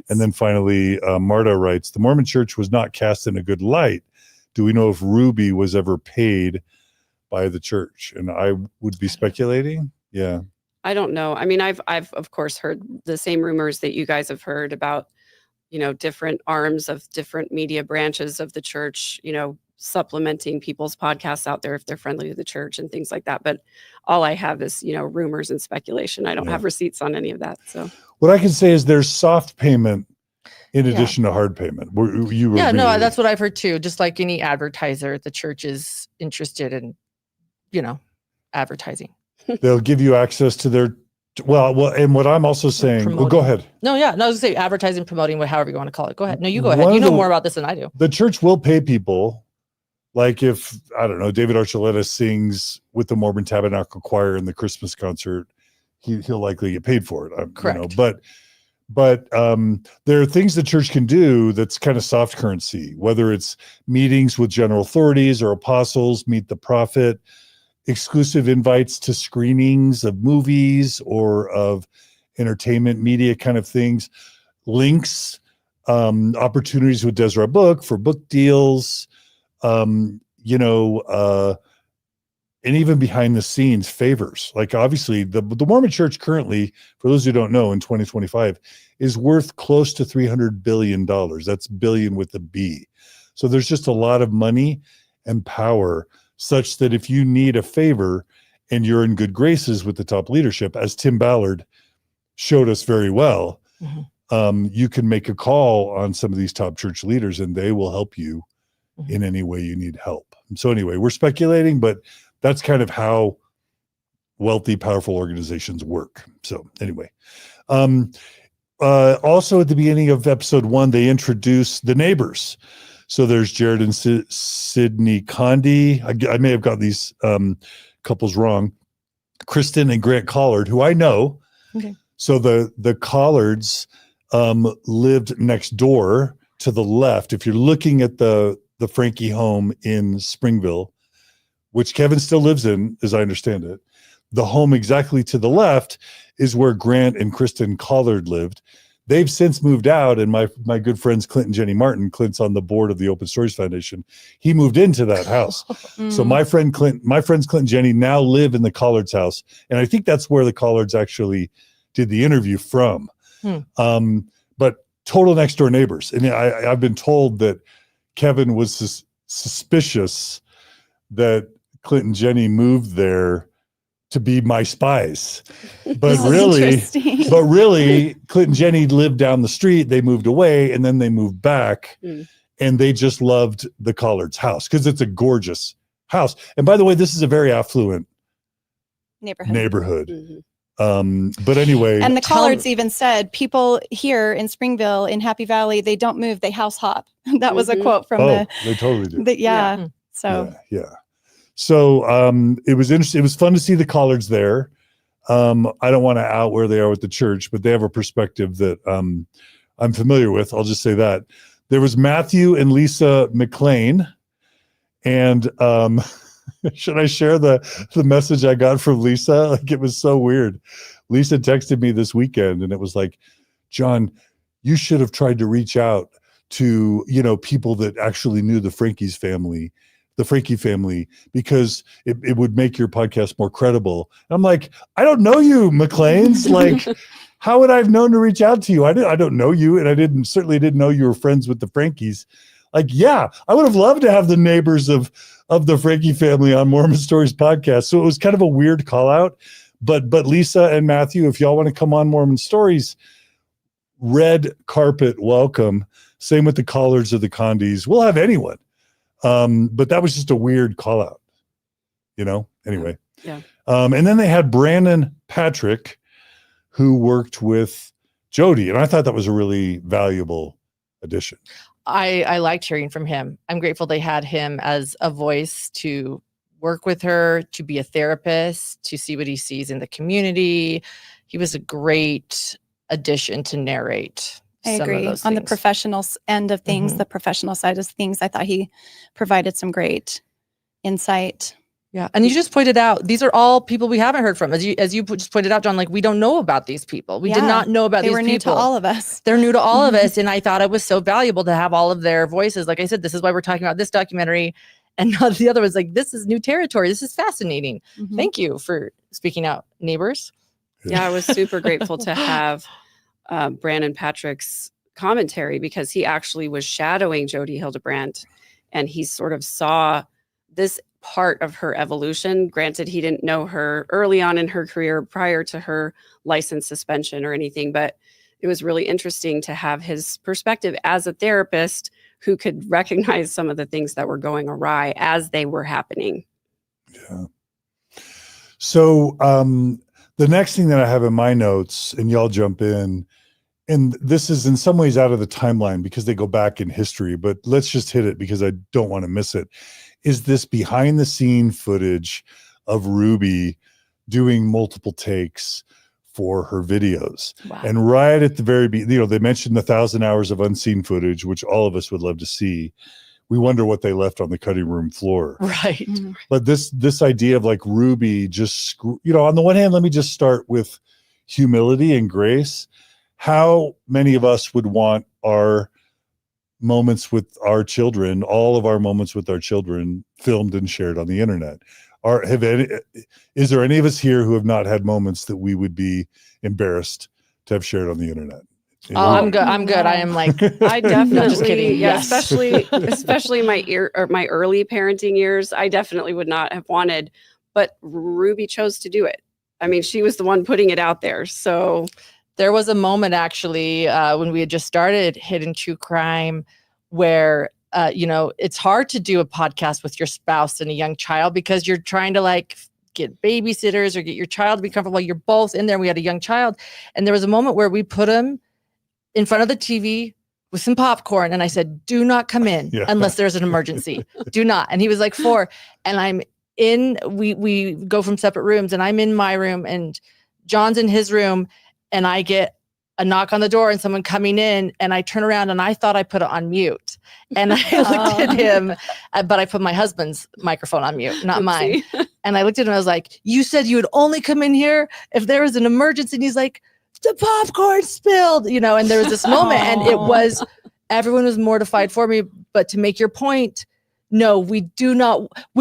And then finally, Marta writes, the Mormon church was not cast in a good light. Do we know if Ruby was ever paid by the church? And I would be speculating. Yeah. I don't know. I mean, I've of course heard the same rumors that you guys have heard about, different arms of different media branches of the church, supplementing people's podcasts out there if they're friendly to the church and things like that. But all I have is, rumors and speculation. I don't have receipts on any of that. So what I can say is there's soft payment in addition to hard payment. That's what I've heard too. Just like any advertiser, the church is interested in, advertising. They'll give you access to their well, and what I'm also saying, go ahead. No, I was gonna say advertising, promoting, however you want to call it. Go ahead. No, you go ahead. You know more about this than I do. The church will pay people. Like if, I don't know, David Archuleta sings with the Mormon Tabernacle Choir in the Christmas concert, he'll likely get paid for it. Correct. But there are things the church can do that's kind of soft currency, whether it's meetings with general authorities or apostles, meet the prophet, exclusive invites to screenings of movies or of entertainment media kind of things, links, opportunities with Deseret Book for book deals, and even behind the scenes favors. Like obviously the Mormon church currently, for those who don't know, in 2025 is worth close to $300 billion. That's billion with a B. So there's just a lot of money and power such that if you need a favor and you're in good graces with the top leadership, as Tim Ballard showed us very well, you can make a call on some of these top church leaders and they will help you in any way you need help. So anyway, we're speculating, but that's kind of how wealthy, powerful organizations work. So anyway, also at the beginning of episode 1, they introduce the neighbors. So there's Jared and Sydney Condi. I may have got these couples wrong. Kristen and Grant Collard, who I know. Okay. So the Collards lived next door to the left. If you're looking at the Franke home in Springville, which Kevin still lives in, as I understand it, the home exactly to the left is where Grant and Kristen Collard lived. They've since moved out, and my good friends Clint and Jenny Martin, Clint's on the board of the Open Stories Foundation. He moved into that house. So my friends Clint and Jenny now live in the Collards' house, and I think that's where the Collards actually did the interview from. But total next door neighbors. And I've been told that Kevin was suspicious that Clint and Jenny moved there to be my spies, but really, Clint and Jenny lived down the street. They moved away, and then they moved back, and they just loved the Collards' house because it's a gorgeous house. And by the way, this is a very affluent neighborhood. But anyway, and the Collards even said people here in Springville, in Happy Valley, they don't move; they house hop. That was a quote from they totally do. So So it was interesting. It was fun to see the Collards there. I don't want to out where they are with the church, but they have a perspective that I'm familiar with. I'll just say that. There was Matthew and Lisa McLean. And should I share the message I got from Lisa? Like, it was so weird. Lisa texted me this weekend, and it was like, John, you should have tried to reach out to, people that actually knew the Franke family, because it would make your podcast more credible. And I'm like, I don't know you, McLean's. Like, how would I have known to reach out to you? I don't know you, and I certainly didn't know you were friends with the Frankes. Like, yeah, I would have loved to have the neighbors of the Franke family on Mormon Stories podcast. So it was kind of a weird call out. But Lisa and Matthew, if y'all want to come on Mormon Stories, red carpet welcome. Same with the Collards or the Condis. We'll have anyone. But that was just a weird call out, anyway. Yeah. And then they had Brandon Patrick, who worked with Jodi. And I thought that was a really valuable addition. I liked hearing from him. I'm grateful they had him as a voice to work with her, to be a therapist, to see what he sees in the community. He was a great addition to narrate. I agree. On the professional end of things, the professional side of things, I thought he provided some great insight. Yeah. And you just pointed out, these are all people we haven't heard from. As you just pointed out, John, like, we don't know about these people. We did not know about these people. They were new to all of us. They're new to all of us. And I thought it was so valuable to have all of their voices. Like I said, this is why we're talking about this documentary. And not the other was like, this is new territory. This is fascinating. Thank you for speaking out, neighbors. Yeah, I was super grateful to have Brandon Patrick's commentary, because he actually was shadowing Jodi Hildebrant, and he sort of saw this part of her evolution. Granted, he didn't know her early on in her career prior to her license suspension or anything, but it was really interesting to have his perspective as a therapist who could recognize some of the things that were going awry as they were happening. Yeah. So the next thing that I have in my notes, and y'all jump in, and this is in some ways out of the timeline because they go back in history, but let's just hit it because I don't want to miss it, is this behind the scene footage of Ruby doing multiple takes for her videos. Wow. And right at the very beginning, they mentioned the 1,000 hours of unseen footage, which all of us would love to see. We wonder what they left on the cutting room floor. Right. Mm-hmm. But this idea of like Ruby just, on the one hand, let me just start with humility and grace. How many of us would want our moments with our children, all of our moments with our children, filmed and shared on the internet? Is there any of us here who have not had moments that we would be embarrassed to have shared on the internet? I'm good. I am like, I definitely, no, just kidding. Yeah, Yes. especially my early parenting years, I definitely would not have wanted, but Ruby chose to do it. I mean, she was the one putting it out there. So there was a moment actually when we had just started Hidden True Crime where it's hard to do a podcast with your spouse and a young child because you're trying to like get babysitters or get your child to be comfortable. You're both in there. We had a young child. And there was a moment where we put him in front of the TV with some popcorn. And I said, do not come in unless there's an emergency. Do not. And he was like 4. And we go from separate rooms and I'm in my room and John's in his room. And I get a knock on the door and someone coming in and I turn around and I thought I put it on mute. And I looked at him, but I put my husband's microphone on mute, not mine. And I looked at him, I was like, you said you would only come in here if there was an emergency. And he's like, the popcorn spilled, and there was this moment and everyone was mortified for me. But to make your point, no, we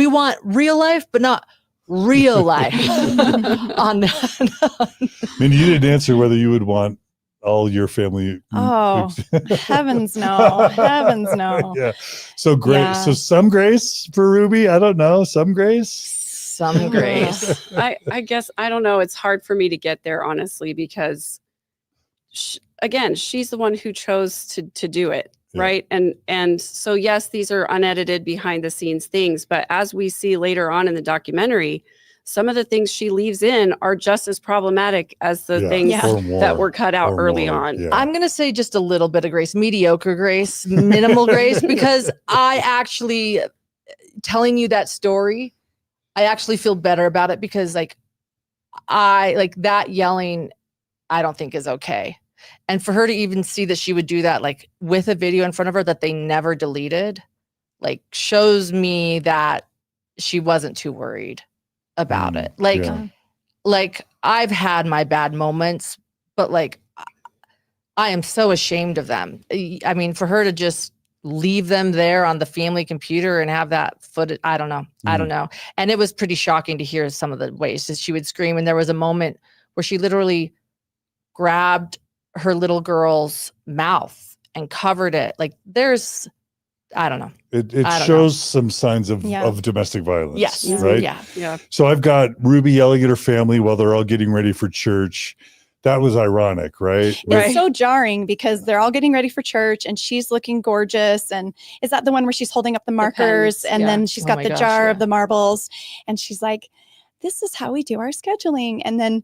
want real life, but not real life. I mean, you didn't answer whether you would want all your family. Oh, heavens no. Heavens no. Yeah. So grace. Yeah. So some grace for Ruby. I don't know. Some grace. Some grace. I guess, I don't know. It's hard for me to get there, honestly, because she's the one who chose to do it. Yeah. Right. And so, yes, these are unedited behind the scenes things. But as we see later on in the documentary, some of the things she leaves in are just as problematic as the things that were cut out early on. Yeah. I'm going to say just a little bit of grace, mediocre grace, minimal grace, because I actually, telling you that story, I actually feel better about it because that yelling, I don't think is okay. And for her to even see that she would do that, like with a video in front of her that they never deleted, like shows me that she wasn't too worried about it. Like I've had my bad moments, but like I am so ashamed of them. I mean, for her to just leave them there on the family computer and have that footage, I don't know. And it was pretty shocking to hear some of the ways that she would scream. And there was a moment where she literally grabbed her little girl's mouth and covered it. Like there's, I don't know. It shows some signs of domestic violence. Yes. Right? Yeah. So I've got Ruby yelling at her family while they're all getting ready for church. That was ironic, right? It's so jarring because they're all getting ready for church and she's looking gorgeous. And is that the one where she's holding up the markers and then she's got the jar of the marbles and she's like, this is how we do our scheduling. And then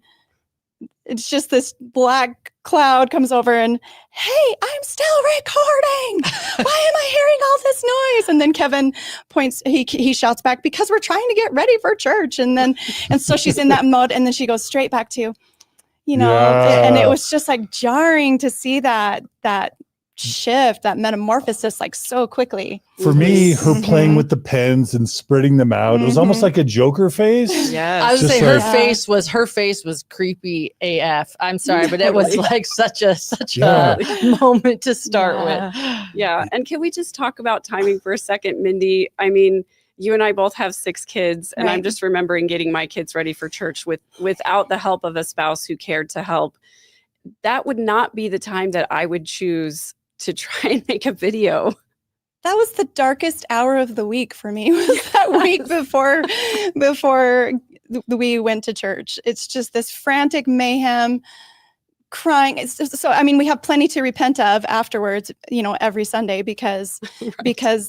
it's just this black cloud comes over and, hey, I'm still recording. Why am I hearing all this noise? And then Kevin points, he shouts back, because we're trying to get ready for church. And so she's in that mode. And then she goes straight back to, and it was just like jarring to see that shift, that metamorphosis, like so quickly. For me, her playing with the pens and spreading them out, it was almost like a Joker face. Yeah, I would say her face was creepy AF. I'm sorry, but it was like such a moment to start with. Yeah, and can we just talk about timing for a second, Mindy? I mean, you and I both have 6 kids, and I'm just remembering getting my kids ready for church without the help of a spouse who cared to help. That would not be the time that I would choose to try and make a video. That was the darkest hour of the week for me, was that week before we went to church. It's just this frantic mayhem, crying. So, I mean, we have plenty to repent of afterwards, every Sunday because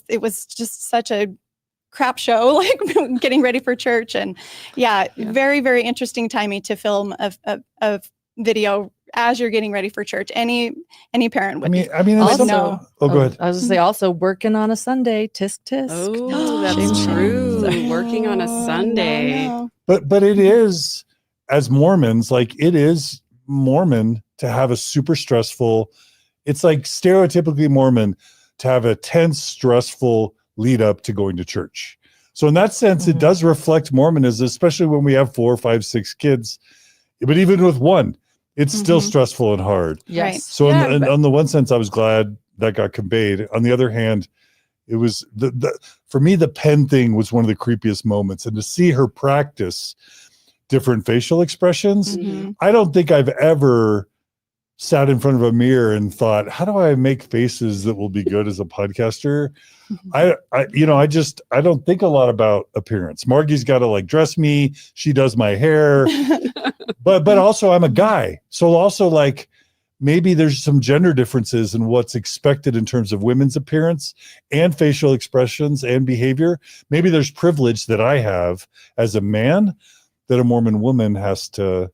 it was just such a crap show, like getting ready for church. And very, very interesting timing to film a video as you're getting ready for church. Any parent would. I mean, also, know. Oh, go ahead. I was gonna say also working on a Sunday, tisk tisk. Oh, that's true. Working on a Sunday. No. But it is, as Mormons, like it is Mormon to have a super stressful. It's like stereotypically Mormon to have a tense, stressful lead up to going to church. So in that sense, it does reflect Mormonism, especially when we have 4, 5, 6 kids. But even with one, it's still stressful and hard. Yes. So on the one sense, I was glad that got conveyed. On the other hand, it was for me, the pen thing was one of the creepiest moments. And to see her practice different facial expressions, I don't think I've ever sat in front of a mirror and thought, how do I make faces that will be good as a podcaster? I don't think a lot about appearance. Margie's got to like dress me. She does my hair, but also I'm a guy. So also like maybe there's some gender differences in what's expected in terms of women's appearance and facial expressions and behavior. Maybe there's privilege that I have as a man that a Mormon woman has to.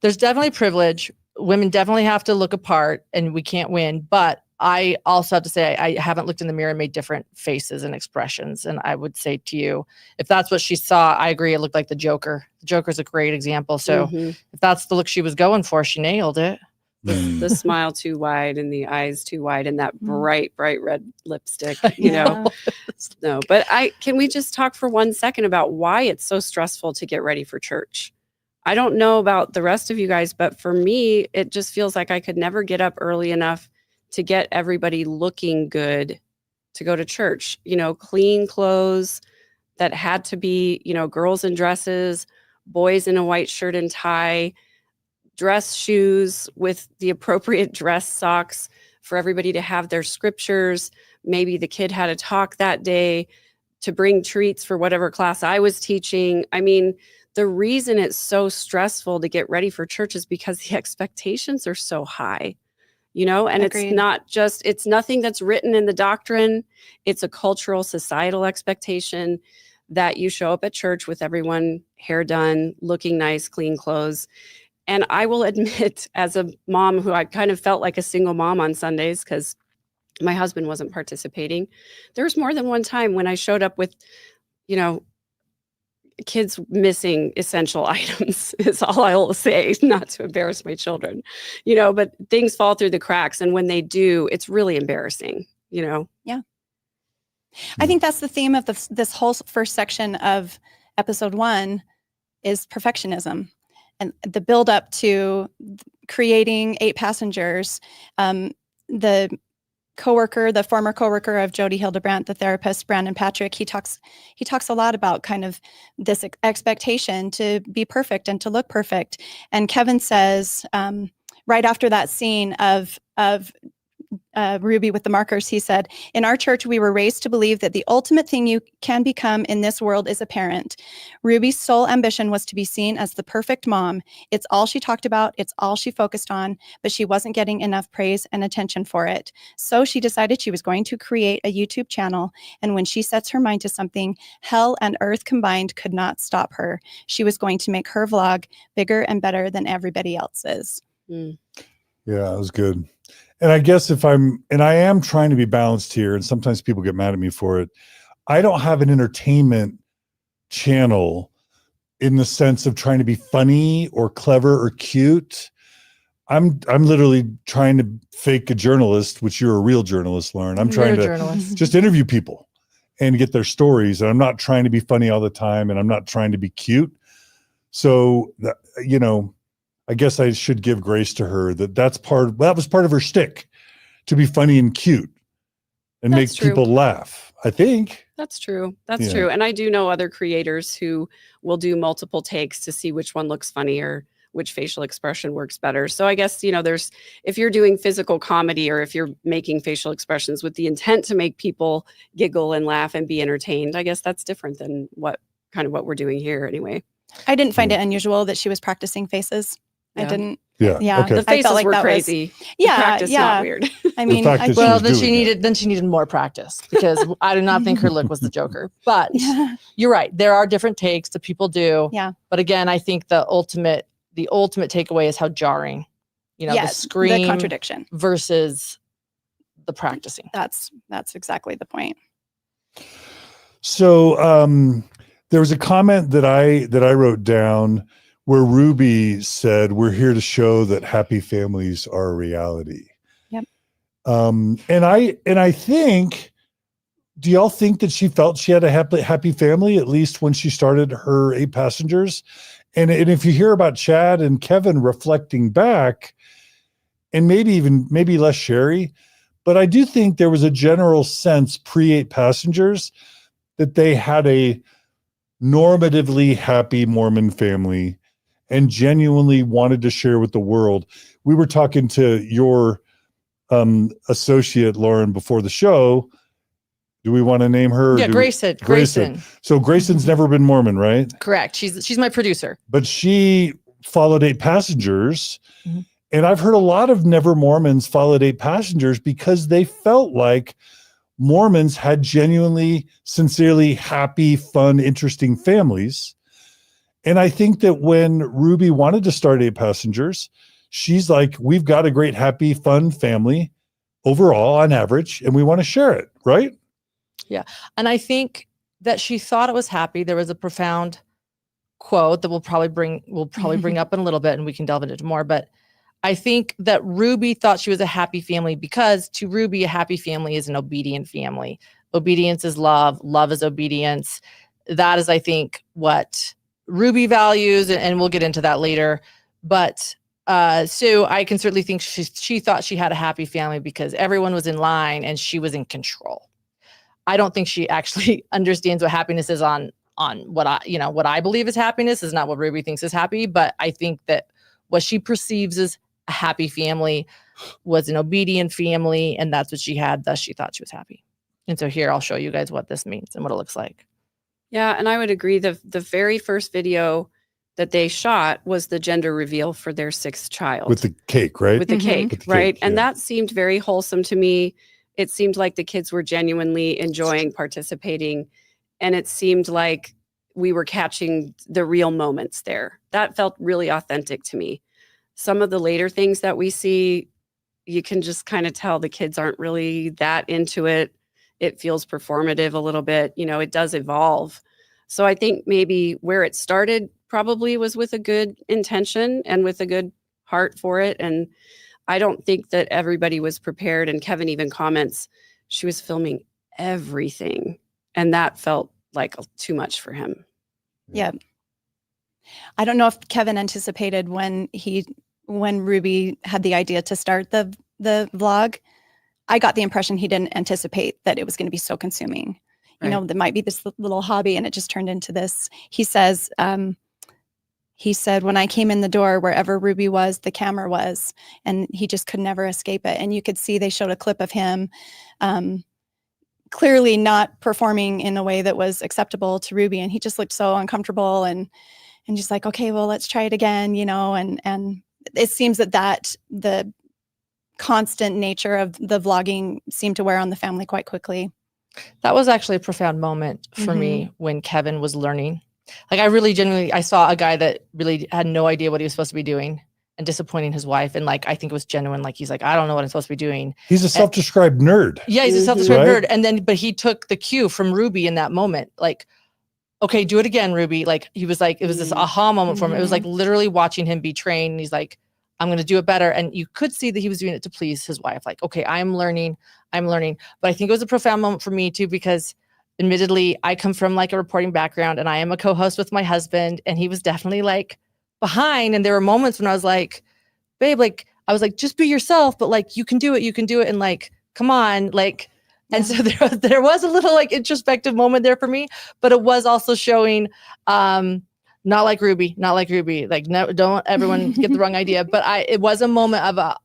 There's definitely privilege. Women definitely have to look apart and we can't win. But I also have to say, I haven't looked in the mirror and made different faces and expressions. And I would say to you, if that's what she saw, I agree. It looked like the Joker. The Joker's a great example. So if that's the look she was going for, she nailed it. The smile too wide and the eyes too wide and that bright red lipstick, you know. No, but can we just talk for 1 second about why it's so stressful to get ready for church? I don't know about the rest of you guys, but for me, it just feels like I could never get up early enough to get everybody looking good to go to church. You know, clean clothes that had to be, you know, girls in dresses, boys in a white shirt and tie, dress shoes with the appropriate dress socks for everybody to have their scriptures. Maybe the kid had a talk that day, to bring treats for whatever class I was teaching. I mean, the reason it's so stressful to get ready for church is because the expectations are so high, you know, and Agreed. It's not just, it's nothing that's written in the doctrine. It's a cultural, societal expectation that you show up at church with everyone hair done, looking nice, clean clothes. And I will admit, as a mom who I kind of felt like a single mom on Sundays because my husband wasn't participating, there was more than one time when I showed up with, you know, kids missing essential items is all I will say, not to embarrass my children, you know, but things fall through the cracks. And when they do, it's really embarrassing, you know? Yeah. I think that's the theme of this whole first section of episode 1 is perfectionism. And the build up to creating 8 passengers. The former coworker of Jodi, Hildebrant, the therapist, Brandon Patrick, he talks a lot about kind of this expectation to be perfect and to look perfect. And Kevin says, right after that scene of Ruby with the markers, he said, "In our church, we were raised to believe that the ultimate thing you can become in this world is a parent. Ruby's sole ambition was to be seen as the perfect mom. It's all she talked about. It's all she focused on, but she wasn't getting enough praise and attention for it. So she decided she was going to create a YouTube channel. And when she sets her mind to something, hell and earth combined could not stop her. She was going to make her vlog bigger and better than everybody else's." Yeah, it was good. And I guess I am trying to be balanced here, and sometimes people get mad at me for it. I don't have an entertainment channel in the sense of trying to be funny or clever or cute. I'm literally trying to fake a journalist, which you're a real journalist, Lauren. I'm trying to just interview people and get their stories. And I'm not trying to be funny all the time, and I'm not trying to be cute. So, you know, I guess I should give grace to her that was part of her shtick, to be funny and cute and make people laugh. I think that's true. That's true. And I do know other creators who will do multiple takes to see which one looks funnier, which facial expression works better. So I guess, you know, if you're doing physical comedy or if you're making facial expressions with the intent to make people giggle and laugh and be entertained, I guess that's different than what we're doing here anyway. I didn't find it unusual that she was practicing faces. Yeah. I didn't. Yeah. Okay. The faces like were that crazy. Yeah. The practice, not weird. I mean, then she needed more practice, because I do not think her look was the Joker. But you're right. There are different takes that people do. Yeah. But again, I think the ultimate takeaway is how jarring, you know, the scream, the contradiction versus the practicing. That's exactly the point. So there was a comment that I wrote down where Ruby said, "We're here to show that happy families are a reality." Yep. And I think, do y'all think that she felt she had a happy family, at least when she started her 8 passengers? And if you hear about Chad and Kevin reflecting back, and maybe less Shari, but I do think there was a general sense pre-8 passengers that they had a normatively happy Mormon family and genuinely wanted to share with the world. We were talking to your associate, Lauren, before the show. Do we want to name her? Yeah, Grayson. So Grayson's never been Mormon, right? Correct. She's my producer. But she followed 8 passengers. Mm-hmm. And I've heard a lot of never Mormons followed 8 Passengers because they felt like Mormons had genuinely, sincerely happy, fun, interesting families. And I think that when Ruby wanted to start 8 Passengers, she's like, we've got a great, happy, fun family overall on average, and we want to share it, right? Yeah. And I think that she thought it was happy. There was a profound quote that we'll probably bring up in a little bit, and we can delve into it more. But I think that Ruby thought she was a happy family because to Ruby, a happy family is an obedient family. Obedience is love. Love is obedience. That is, I think, what Ruby values, and we'll get into that later. But so I can certainly think she thought she had a happy family because everyone was in line and she was in control. I don't think she actually understands what happiness is on what I believe is happiness is not what Ruby thinks is happy. But I think that what she perceives as a happy family was an obedient family, and that's what she had. Thus, she thought she was happy. And so here, I'll show you guys what this means and what it looks like. Yeah, and I would agree. The very first video that they shot was the gender reveal for their 6th child. With the cake, right? With the cake, With the right? cake, And yeah. that seemed very wholesome to me. It seemed like the kids were genuinely enjoying participating. And it seemed like we were catching the real moments there. That felt really authentic to me. Some of the later things that we see, you can just kind of tell the kids aren't really that into it. It feels performative a little bit. You know, it does evolve. So I think maybe where it started probably was with a good intention and with a good heart for it. And I don't think that everybody was prepared. And Kevin even comments, she was filming everything. And that felt like too much for him. Yeah. I don't know if Kevin anticipated when Ruby had the idea to start the vlog. I got the impression he didn't anticipate that it was going to be so consuming. You know, there might be this little hobby and it just turned into this. He said, when I came in the door, wherever Ruby was, the camera was, and he just could never escape it. And you could see they showed a clip of him clearly not performing in a way that was acceptable to Ruby. And he just looked so uncomfortable and just like, okay, well, let's try it again, you know, and it seems that the constant nature of the vlogging seemed to wear on the family quite quickly. That was actually a profound moment for me when Kevin was learning. Like I really genuinely, I saw a guy that really had no idea what he was supposed to be doing and disappointing his wife. And like, I think it was genuine. Like, he's like, I don't know what I'm supposed to be doing. He's a self-described nerd. Yeah, he's a self-described Right? nerd. And then, but he took the cue from Ruby in that moment. Like, okay, do it again, Ruby. Like, he was like, it was this aha moment for him. It was like literally watching him be trained. And he's like, I'm going to do it better. And you could see that he was doing it to please his wife. Like, okay, I'm learning. But I think it was a profound moment for me too, because admittedly, I come from like a reporting background and I am a co-host with my husband, and he was definitely like behind. And there were moments when I was like, babe, like, I was like, just be yourself, but like, you can do it. And like, come on, like, and so there was a little like introspective moment there for me, but it was also showing, not like Ruby, like, no, don't everyone get the wrong idea. But it was a moment of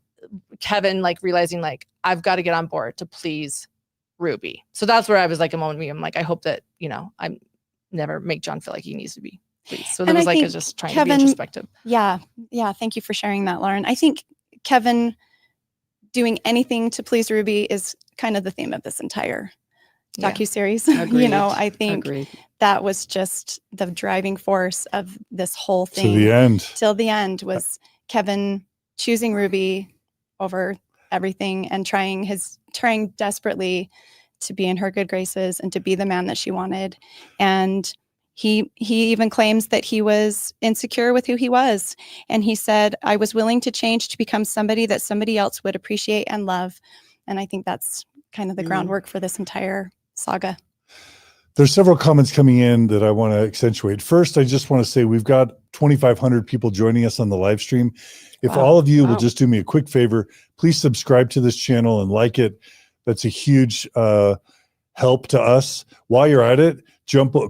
Kevin like realizing like, I've got to get on board to please Ruby. So that's where I was like a moment. I'm like, I hope that, you know, I never make John feel like he needs to be pleased. So there was like just trying to be introspective. Yeah. Thank you for sharing that, Lauren. I think Kevin doing anything to please Ruby is kind of the theme of this entire docuseries. You know, I think that was just the driving force of this whole thing. Till the end was Kevin choosing Ruby over everything and trying desperately to be in her good graces and to be the man that she wanted. And he even claims that he was insecure with who he was. And he said, I was willing to change to become somebody that somebody else would appreciate and love. And I think that's kind of the groundwork for this entire saga. There's several comments coming in that I want to accentuate. First, I just want to say we've got 2,500 people joining us on the live stream. If all of you will just do me a quick favor, please subscribe to this channel and like it. That's a huge help to us. While you're at it,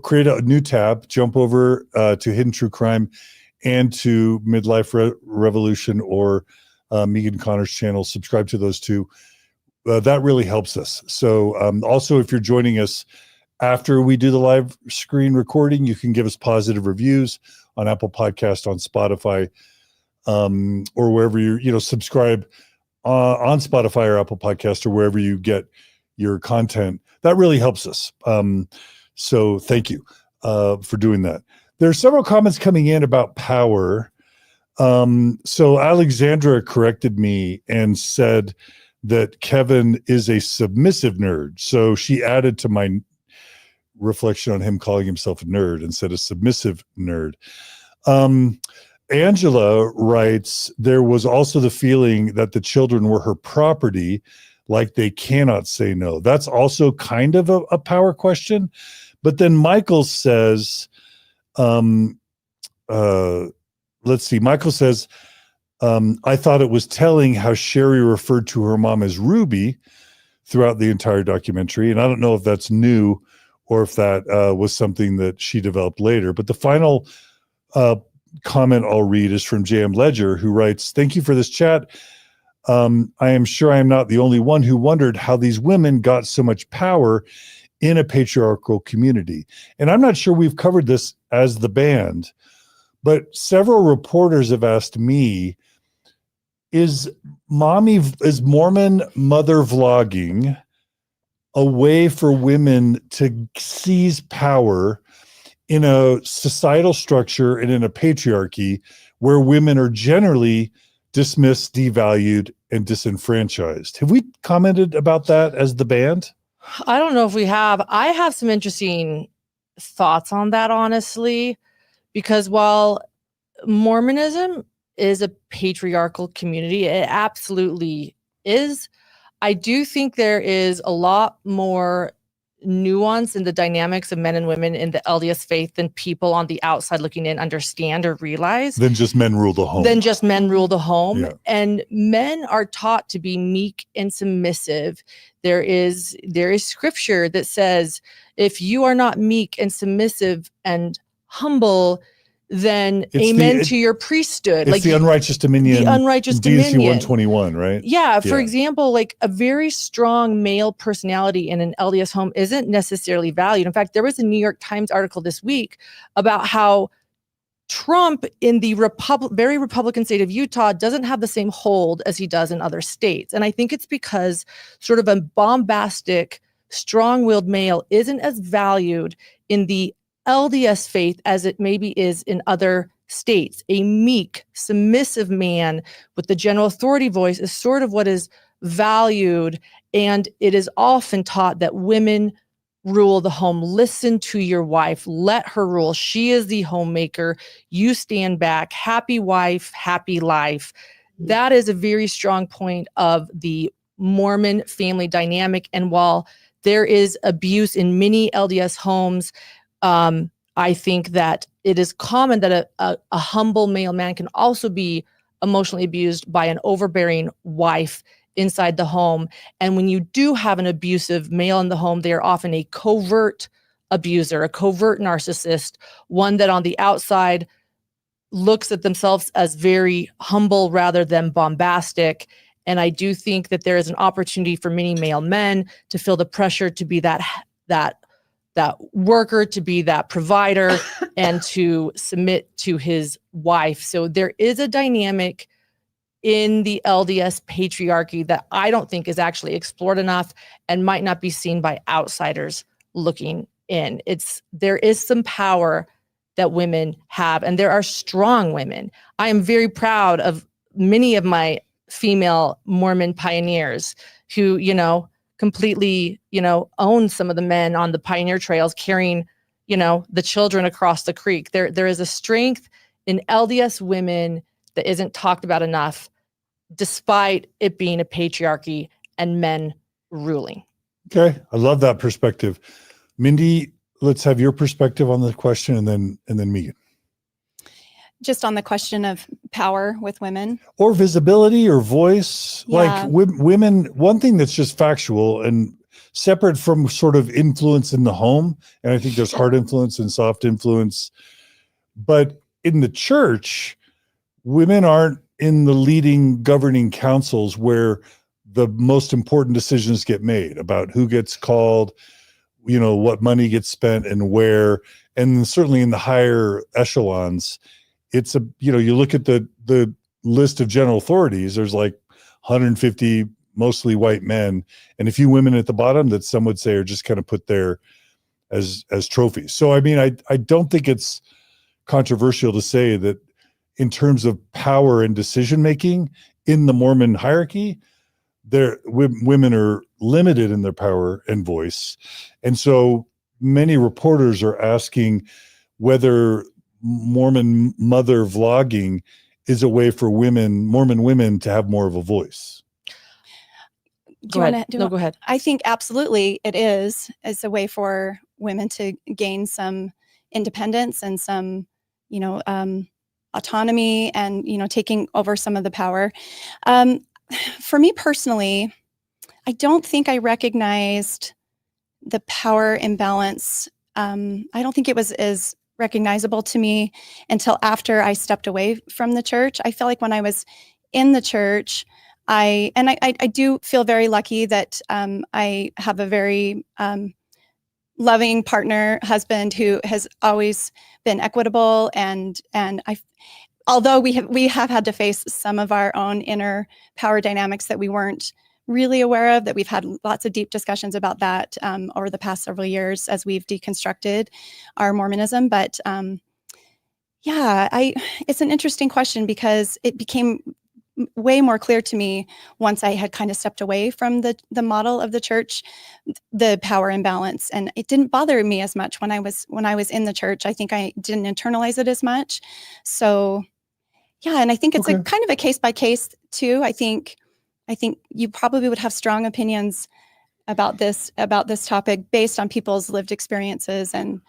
create a new tab, jump over to Hidden True Crime and to Midlife Revolution or Megan Connor's channel. Subscribe to those two. That really helps us. So also, if you're joining us after we do the live screen recording, you can give us positive reviews on Apple Podcast, on Spotify, or wherever you subscribe on Spotify or Apple Podcast or wherever you get your content. That really helps us. So thank you for doing that. There are several comments coming in about power. So Alexandra corrected me and said that Kevin is a submissive nerd. So she added to my reflection on him calling himself a nerd and said a submissive nerd. Angela writes, there was also the feeling that the children were her property, like they cannot say no. That's also kind of a power question. But then Michael says, let's see, Michael says, I thought it was telling how Shari referred to her mom as Ruby throughout the entire documentary. And I don't know if that's new or if that was something that she developed later. But the final comment I'll read is from J.M. Ledger, who writes, thank you for this chat. I am sure I am not the only one who wondered how these women got so much power in a patriarchal community. And I'm not sure we've covered this as the band, but several reporters have asked me, is Mormon mother vlogging a way for women to seize power in a societal structure and in a patriarchy where women are generally dismissed, devalued, and disenfranchised? Have we commented about that as the band? I don't know if we have. I have some interesting thoughts on that, honestly, because while Mormonism is a patriarchal community, it absolutely is. I do think there is a lot more nuance in the dynamics of men and women in the LDS faith than people on the outside looking in understand or realize. Then just men rule the home. Yeah. And men are taught to be meek and submissive. There is scripture that says, if you are not meek and submissive and humble, then amen to your priesthood. It's like the unrighteous dominion. The unrighteous dominion. 121, right? Yeah. For example, like a very strong male personality in an LDS home isn't necessarily valued. In fact, there was a New York Times article this week about how Trump in the very Republican state of Utah doesn't have the same hold as he does in other states. And I think it's because sort of a bombastic, strong-willed male isn't as valued in the LDS faith as it maybe is in other states. A meek, submissive man with the general authority voice is sort of what is valued, and it is often taught that women rule the home. Listen to your wife. Let her rule. She is the homemaker. You stand back. Happy wife, happy life. That is a very strong point of the Mormon family dynamic. And while there is abuse in many LDS homes, I think that it is common that a humble male man can also be emotionally abused by an overbearing wife inside the home. And when you do have an abusive male in the home, they are often a covert abuser, a covert narcissist, one that on the outside looks at themselves as very humble rather than bombastic. And I do think that there is an opportunity for many male men to feel the pressure to be that worker, to be that provider, and to submit to his wife. So there is a dynamic in the LDS patriarchy that I don't think is actually explored enough and might not be seen by outsiders looking in. There is some power that women have, and there are strong women. I am very proud of many of my female Mormon pioneers who, completely, own some of the men on the pioneer trails carrying, the children across the creek. There is a strength in LDS women that isn't talked about enough, despite it being a patriarchy and men ruling. Okay. I love that perspective. Mindy, let's have your perspective on the question and then Megan. Just on the question of power with women. Or visibility or voice. Yeah. Like women, one thing that's just factual and separate from sort of influence in the home, and I think there's hard influence and soft influence, but in the church, women aren't in the leading governing councils where the most important decisions get made about who gets called, what money gets spent and where, and certainly in the higher echelons. It's you look at the list of general authorities, there's like 150 mostly white men and a few women at the bottom that some would say are just kind of put there as trophies. So I mean, I don't think it's controversial to say that in terms of power and decision making in the Mormon hierarchy, women are limited in their power and voice. And so many reporters are asking whether Mormon mother vlogging is a way for Mormon women to have more of a voice. Go ahead. Go ahead. I think absolutely it is as a way for women to gain some independence and some, autonomy and, taking over some of the power. For me personally, I don't think I recognized the power imbalance. I don't think it was as recognizable to me until after I stepped away from the church. I feel like when I was in the church, I do feel very lucky that I have a very loving partner, husband who has always been equitable, and although we have had to face some of our own inner power dynamics that we weren't really aware of, that we've had lots of deep discussions about that over the past several years as we've deconstructed our Mormonism. But it's an interesting question because it became way more clear to me once I had kind of stepped away from the model of the church, the power imbalance, and it didn't bother me as much when I was in the church. I think I didn't internalize it as much. So, yeah, and I think it's a kind of a case by case too. I think you probably would have strong opinions about this topic based on people's lived experiences, and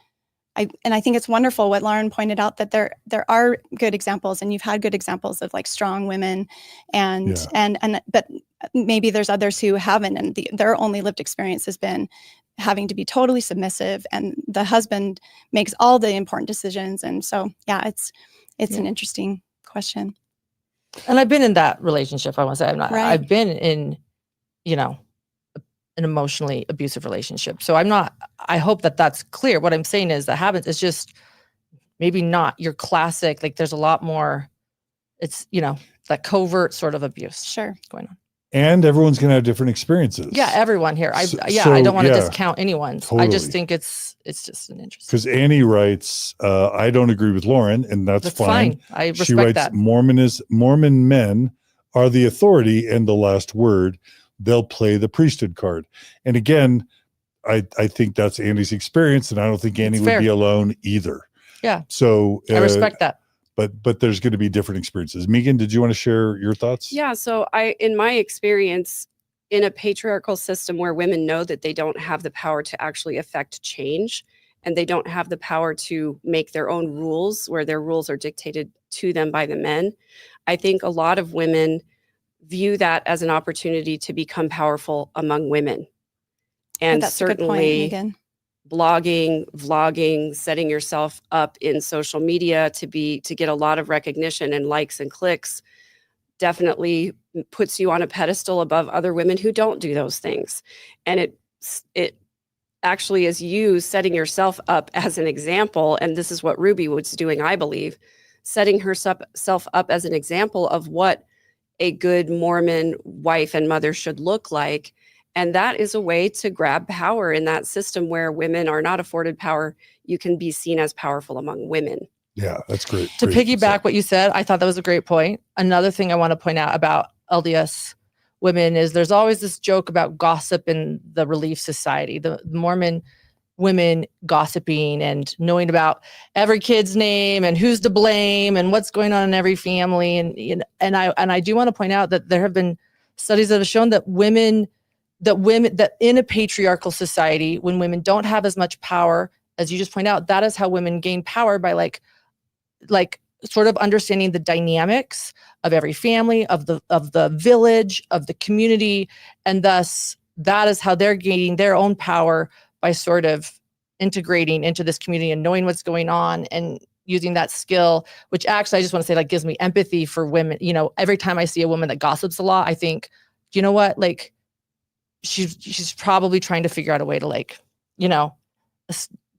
I think it's wonderful what Lauren pointed out, that there are good examples, and you've had good examples of like strong women, but maybe there's others who haven't, and their only lived experience has been having to be totally submissive, and the husband makes all the important decisions. And so, it's an interesting question. And I've been in that relationship. I want to say I've been in, an emotionally abusive relationship. So I hope that that's clear. What I'm saying is that happens. It's just maybe not your classic, like there's a lot more, it's, that covert sort of abuse going on. And everyone's going to have different experiences. Yeah, everyone here. I don't want to discount anyone's. Totally. I just think it's just an interesting. Because Annie writes, I don't agree with Lauren, and that's fine. I respect she writes, that. Mormon men are the authority and the last word. They'll play the priesthood card. And again, I think that's Annie's experience, and I don't think Annie would be alone either. Yeah. So I respect that. But there's going to be different experiences. Megan, did you want to share your thoughts? Yeah. So in my experience, in a patriarchal system where women know that they don't have the power to actually affect change, and they don't have the power to make their own rules, where their rules are dictated to them by the men, I think a lot of women view that as an opportunity to become powerful among women. And that's certainly a good point, Megan. Blogging, vlogging, setting yourself up in social media to get a lot of recognition and likes and clicks definitely puts you on a pedestal above other women who don't do those things. And it actually is you setting yourself up as an example. And this is what Ruby was doing, I believe, setting herself up as an example of what a good Mormon wife and mother should look like. And that is a way to grab power in that system where women are not afforded power. You can be seen as powerful among women. Yeah, that's great. To piggyback what you said, I thought that was a great point. Another thing I want to point out about LDS women is there's always this joke about gossip in the Relief Society, the Mormon women gossiping and knowing about every kid's name and who's to blame and what's going on in every family. And I do want to point out that there have been studies that have shown that that in a patriarchal society, when women don't have as much power, as you just point out, that is how women gain power, by like sort of understanding the dynamics of every family, of the village, of the community. And thus that is how they're gaining their own power, by sort of integrating into this community and knowing what's going on and using that skill, which actually I just want to say, like, gives me empathy for women. Every time I see a woman that gossips a lot, I think, you know what, like she's probably trying to figure out a way to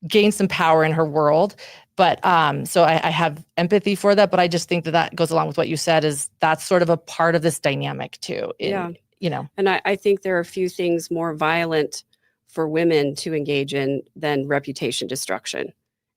gain some power in her world. But so I have empathy for that, but I just think that goes along with what you said, is that's sort of a part of this dynamic too. Yeah. You know. And I think there are a few things more violent for women to engage in than reputation destruction.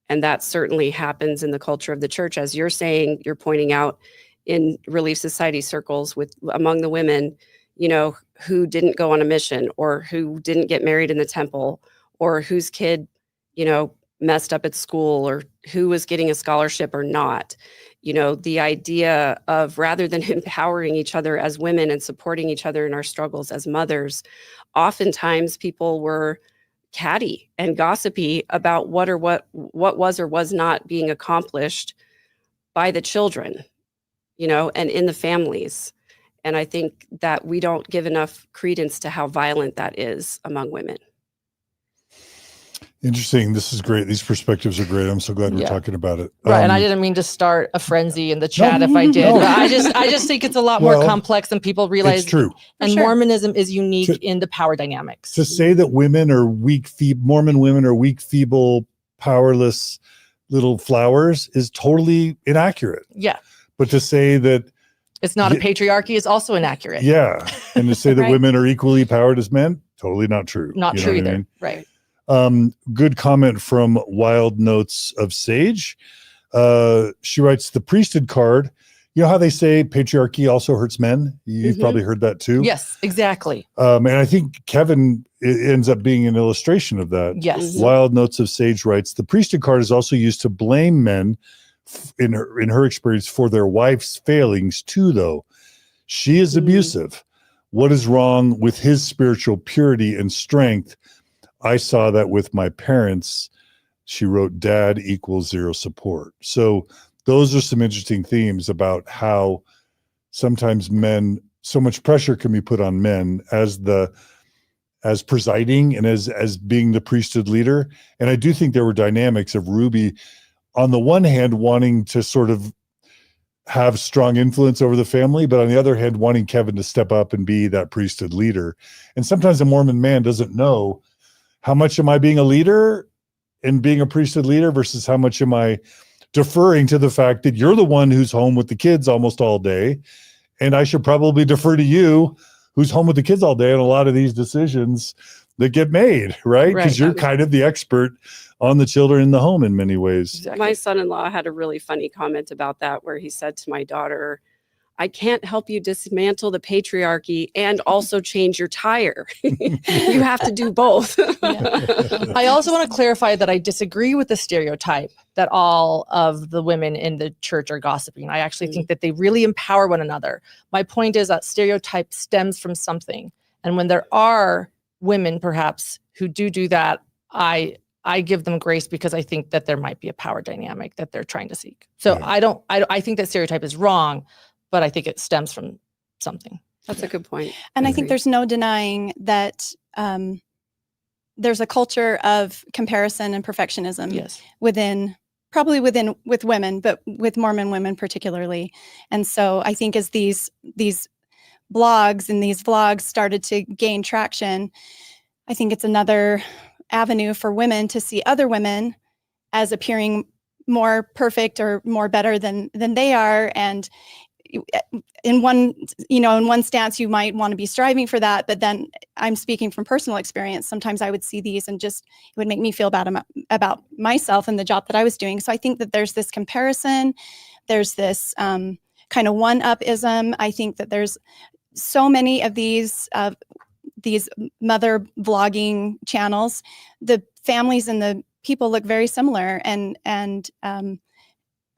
And that certainly happens in the culture of the church, as you're saying, you're pointing out, in Relief Society circles among the women, you know, who didn't go on a mission, or who didn't get married in the temple, or whose kid, you know, messed up at school, or who was getting a scholarship or not. You know, the idea of, rather than empowering each other as women and supporting each other in our struggles as mothers, oftentimes people were catty and gossipy about what was or was not being accomplished by the children, you know, and in the families. And I think that we don't give enough credence to how violent that is among women. Interesting. This is great. These perspectives are great. I'm so glad we're talking about it. Right. And I didn't mean to start a frenzy in the chat if I did. No. But I just think it's a lot more complex than people realize. It's true. And Mormonism is unique in the power dynamics. To say that women are weak, Mormon women are weak, feeble, powerless little flowers is totally inaccurate. Yeah. But to say that it's not a patriarchy is also inaccurate. Yeah. And to say that women are equally powered as men, totally not true. Not true either. I mean? Right. Good comment from Wild Notes of Sage. She writes, the priesthood card. You know how they say patriarchy also hurts men? You've probably heard that too. Yes, exactly. And I think Kevin ends up being an illustration of that. Yes. Wild Notes of Sage writes, the priesthood card is also used to blame men in her experience for their wife's failings too, though. She is abusive. What is wrong with his spiritual purity and strength? I saw that with my parents. She wrote, dad equals zero support. So those are some interesting themes about how sometimes men, so much pressure can be put on men as presiding and as being the priesthood leader. And I do think there were dynamics of Ruby, on the one hand, wanting to sort of have strong influence over the family, but on the other hand, wanting Kevin to step up and be that priesthood leader. And sometimes a Mormon man doesn't know, how much am I being a leader and being a priesthood leader versus how much am I deferring to the fact that you're the one who's home with the kids almost all day, and I should probably defer to you who's home with the kids all day on a lot of these decisions that get made, right? Because you're kind of the expert on the children in the home in many ways. Exactly. My son-in-law had a really funny comment about that, where he said to my daughter, I can't help you dismantle the patriarchy and also change your tire. You have to do both. I also want to clarify that I disagree with the stereotype that all of the women in the church are gossiping. I actually think that they really empower one another. My point is that stereotype stems from something. And when there are women, perhaps, who do that, I give them grace, because I think that there might be a power dynamic that they're trying to seek. So I think that stereotype is wrong, but I think it stems from something. That's a good point. And I think there's no denying that there's a culture of comparison and perfectionism with women, but with Mormon women particularly. And so I think as these blogs and these vlogs started to gain traction, I think it's another avenue for women to see other women as appearing more perfect or more better than they are. And in one stance, you might want to be striving for that, but then I'm speaking from personal experience. Sometimes I would see these and just, it would make me feel bad about myself and the job that I was doing. So I think that there's this comparison, there's this kind of one-up-ism. I think that there's so many of these mother vlogging channels. The families and the people look very similar, and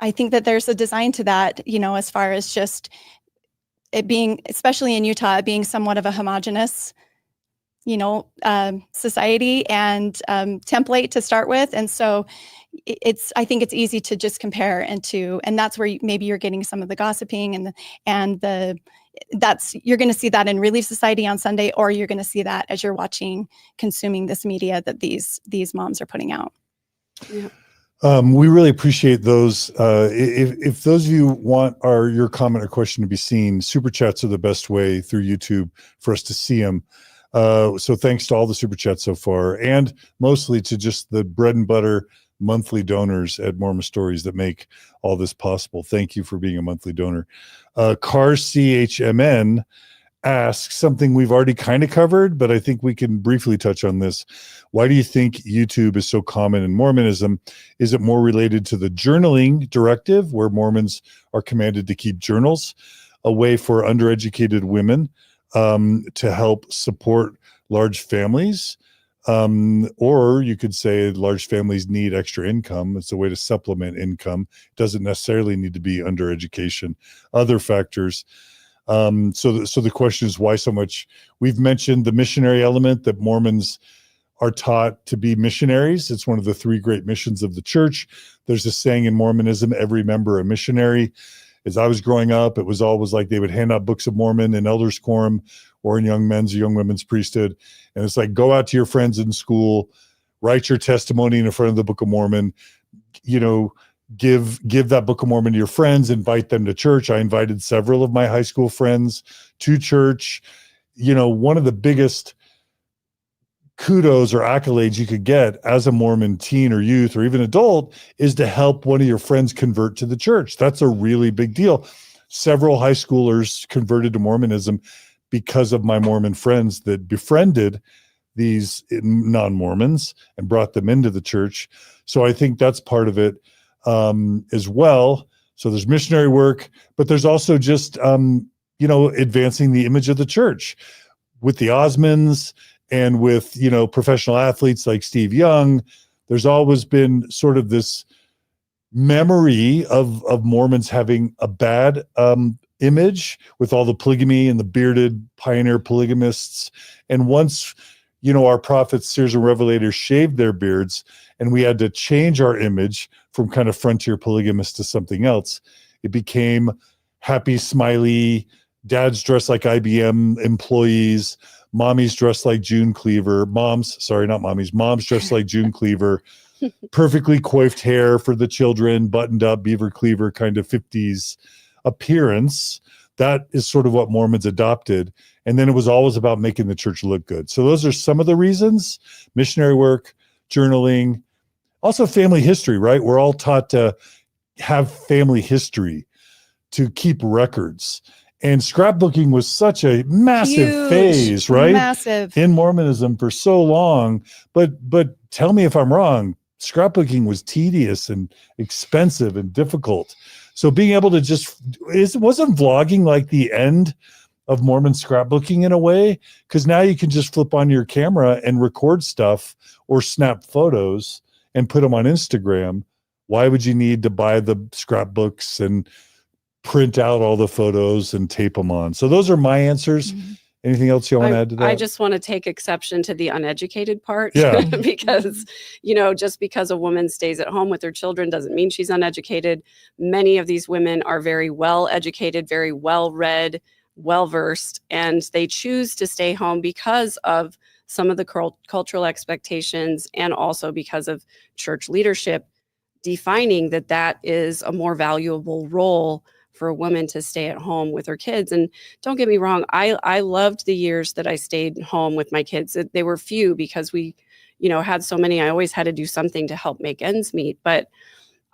I think that there's a design to that, as far as just it being, especially in Utah, being somewhat of a homogenous, society and template to start with. And so I think it's easy to just compare and that's where maybe you're getting some of the gossiping you're going to see that in Relief Society on Sunday, or you're going to see that as you're consuming this media that these moms are putting out. Yeah. We really appreciate those. If those of you want your comment or question to be seen, super chats are the best way through YouTube for us to see them. So thanks to all the super chats so far, and mostly to just the bread and butter monthly donors at Mormon Stories that make all this possible. Thank you for being a monthly donor. Cars CHMN asks something we've already kind of covered, but I think we can briefly touch on this. Why do you think YouTube is so common in Mormonism? Is it more related to the journaling directive, where Mormons are commanded to keep journals, a way for undereducated women to help support large families? Or you could say large families need extra income. It's a way to supplement income. It doesn't necessarily need to be undereducation. Other factors. So the question is, why so much? We've mentioned the missionary element, that Mormons are taught to be missionaries. It's one of the 3 great missions of the church. There's a saying in Mormonism, every member a missionary. As I was growing up, it was always like they would hand out books of Mormon in elders quorum or in young men's or young women's priesthood. And it's like, go out to your friends in school, write your testimony in front of the Book of Mormon, give that Book of Mormon to your friends, invite them to church. I invited several of my high school friends to church. One of the biggest kudos or accolades you could get as a Mormon teen or youth or even adult is to help one of your friends convert to the church. That's a really big deal. Several high schoolers converted to Mormonism because of my Mormon friends that befriended these non-Mormons and brought them into the church. So I think that's part of it as well. So there's missionary work, but there's also just, advancing the image of the church with the Osmonds and with, professional athletes like Steve Young. There's always been sort of this memory of Mormons having a bad image with all the polygamy and the bearded pioneer polygamists. And once, our prophets, seers, and revelators shaved their beards, and we had to change our image from kind of frontier polygamists to something else, it became happy, smiley, dads dressed like IBM employees, mommies dressed like June Cleaver, moms dressed like June Cleaver, perfectly coiffed hair for the children, buttoned up, beaver cleaver kind of 50s appearance. That is sort of what Mormons adopted. And then it was always about making the church look good. So those are some of the reasons: missionary work, journaling, also family history, right? We're all taught to have family history, to keep records. And scrapbooking was such a massive phase, right? Massive. In Mormonism for so long. But tell me if I'm wrong, scrapbooking was tedious and expensive and difficult. So being able to wasn't vlogging like the end of Mormon scrapbooking in a way? Because now you can just flip on your camera and record stuff or snap photos and put them on Instagram. Why would you need to buy the scrapbooks and print out all the photos and tape them on? So those are my answers. Mm-hmm. Anything else you want to add to that? I just want to take exception to the uneducated part. Yeah. Because, just because a woman stays at home with her children doesn't mean she's uneducated. Many of these women are very well educated, very well read, well versed, and they choose to stay home because of some of the cultural expectations, and also because of church leadership defining that is a more valuable role for a woman to stay at home with her kids. And don't get me wrong, I loved the years that I stayed home with my kids. They were few because we, had so many. I always had to do something to help make ends meet. But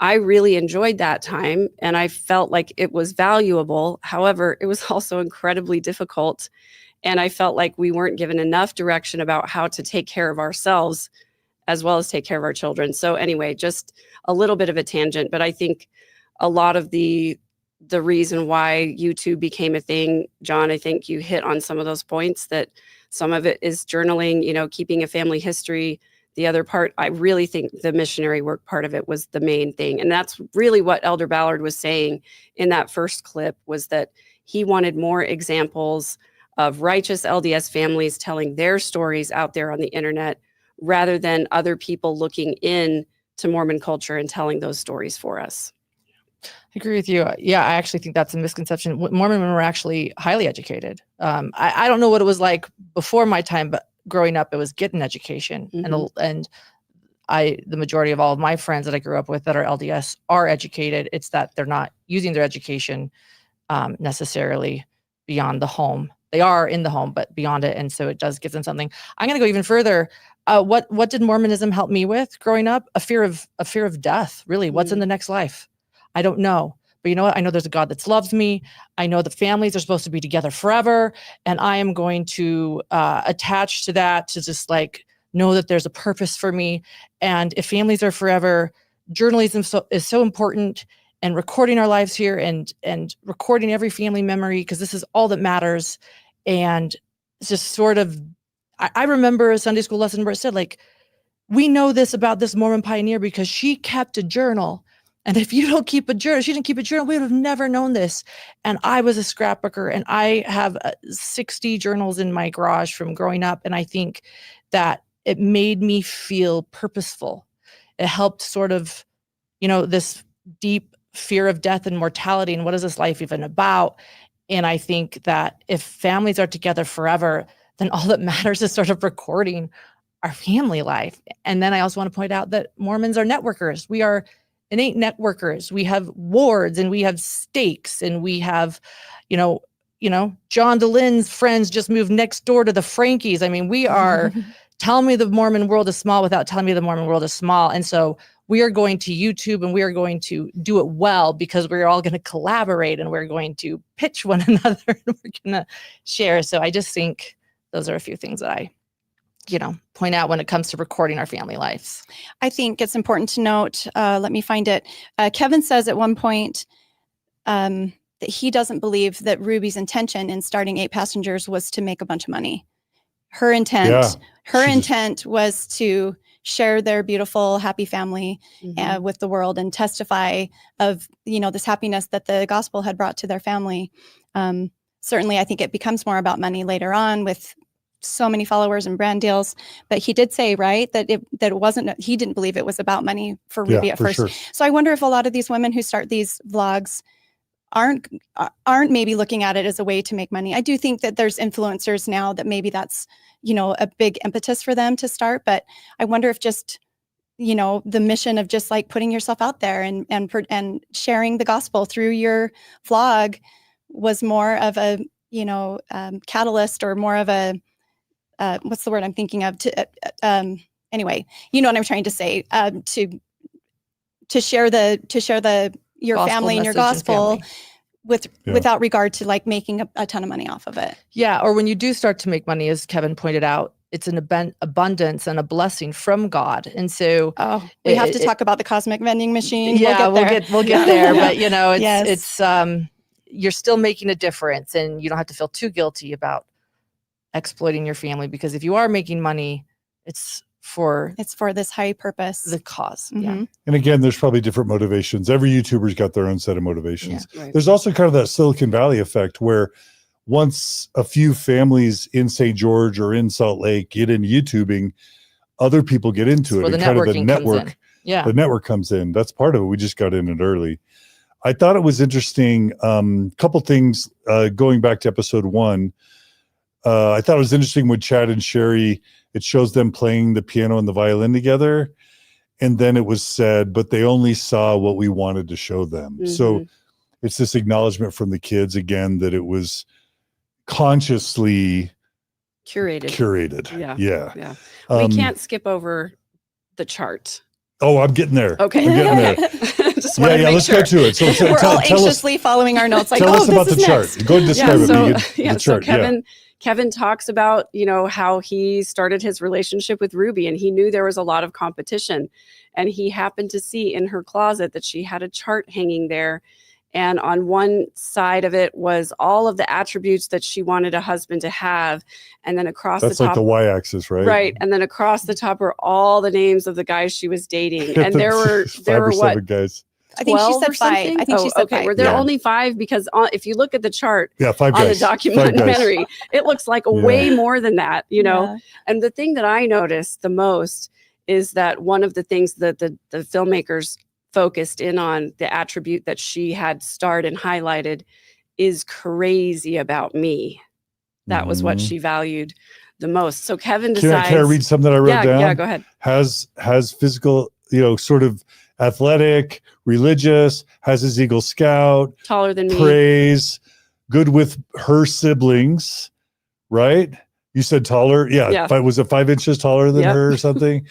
I really enjoyed that time, and I felt like it was valuable. However, it was also incredibly difficult. And I felt like we weren't given enough direction about how to take care of ourselves as well as take care of our children. So anyway, just a little bit of a tangent, but I think a lot of the reason why YouTube became a thing, John, I think you hit on some of those points, that some of it is journaling, keeping a family history. The other part, I really think the missionary work part of it was the main thing. And that's really what Elder Ballard was saying in that first clip, was that he wanted more examples of righteous LDS families telling their stories out there on the internet, rather than other people looking in to Mormon culture and telling those stories for us. I agree with you. Yeah, I actually think that's a misconception. Mormon women were actually highly educated. I don't know what it was like before my time, but growing up, it was get an education. Mm-hmm. And the majority of all of my friends that I grew up with that are LDS are educated. It's that they're not using their education necessarily beyond the home. they are in the home, but beyond it. And so it does give them something. I'm going to go even further. What did Mormonism help me with growing up? A fear of death. Really, what's in the next life? I don't know. But you know what? I know there's a God that loves me. I know the families are supposed to be together forever. And I am going to attach to that, to just like know that there's a purpose for me. And if families are forever, journalism is so important, and recording our lives here and recording every family memory, because this is all that matters. And it's just sort of, I remember a Sunday school lesson where it said, like, we know this about this Mormon pioneer because she kept a journal. And if you don't keep a journal, she didn't keep a journal, we would have never known this. And I was a scrapbooker, and I have 60 journals in my garage from growing up. And I think that it made me feel purposeful. It helped sort of, this deep fear of death and mortality. And what is this life even about? And I think that if families are together forever, then all that matters is sort of recording our family life. And then I also want to point out that Mormons are networkers. We are innate networkers. We have wards, and we have stakes, and we have, John DeLynne's friends just moved next door to the Frankes. I mean, we are telling me the Mormon world is small without telling me the Mormon world is small. And so we are going to YouTube, and we are going to do it well, because we're all going to collaborate, and we're going to pitch one another, and we're going to share. So I just think those are a few things that I point out when it comes to recording our family lives. I think it's important to note, let me find it. Kevin says at one point that he doesn't believe that Ruby's intention in starting 8 Passengers was to make a bunch of money. Her intent was to share their beautiful, happy family with the world, and testify of, this happiness that the gospel had brought to their family. Certainly, I think it becomes more about money later on with so many followers and brand deals, but he did say, right, that it wasn't, he didn't believe it was about money for Ruby at first. Sure. So I wonder if a lot of these women who start these vlogs aren't maybe looking at it as a way to make money. I do think that there's influencers now that maybe that's, a big impetus for them to start, but I wonder if just, the mission of just like putting yourself out there and sharing the gospel through your vlog was more of a, catalyst, or more of a, what's the word I'm thinking of? Anyway, you know what I'm trying to say. To share your gospel family and your gospel without regard to like making a ton of money off of it. Yeah, or when you do start to make money, as Kevin pointed out, it's an abundance and a blessing from God. And so we have to talk about the cosmic vending machine. Yeah, we'll get there. But it's you're still making a difference, and you don't have to feel too guilty about exploiting your family, because if you are making money, it's for this high purpose, the cause. Mm-hmm. And again, there's probably different motivations. Every YouTuber's got their own set of motivations. Yeah, right. There's also kind of that Silicon Valley effect, where once a few families in St. George or in Salt Lake get into YouTubing, other people get into it, and kind of the network. Yeah, the network comes in. That's part of it. We just got in it early. I thought it was interesting. Couple things going back to episode 1. I thought it was interesting with Chad and Shari. It shows them playing the piano and the violin together. And then it was said, but they only saw what we wanted to show them. Mm-hmm. So it's this acknowledgement from the kids again, that it was consciously curated. Yeah. We can't skip over the chart. Oh, I'm getting there. Okay. I'm getting there. Let's go to it. So we're all anxiously following our notes. Like, tell us about the chart. Next. Go and describe it. So Kevin talks about, how he started his relationship with Ruby, and he knew there was a lot of competition, and he happened to see in her closet that she had a chart hanging there. And on one side of it was all of the attributes that she wanted a husband to have. And then across That's the top. That's like the y-axis, right? Right. And then across the top were all the names of the guys she was dating. And there were 7 guys. I think she said 5. I think she said 5. Were there only 5? Because if you look at the chart 5 on guys. the documentary, it looks like way more than that, Yeah. And the thing that I noticed the most is that one of the things that the filmmakers focused in on, the attribute that she had starred and highlighted, is crazy about me. That was what she valued the most. So Kevin decides. Can I read something that I wrote down? Yeah, go ahead. Has physical, sort of athletic, religious, has his Eagle Scout, taller than me, praise, good with her siblings, right? You said taller. Yeah. Yeah. Was it 5 inches taller than Yep. her or something?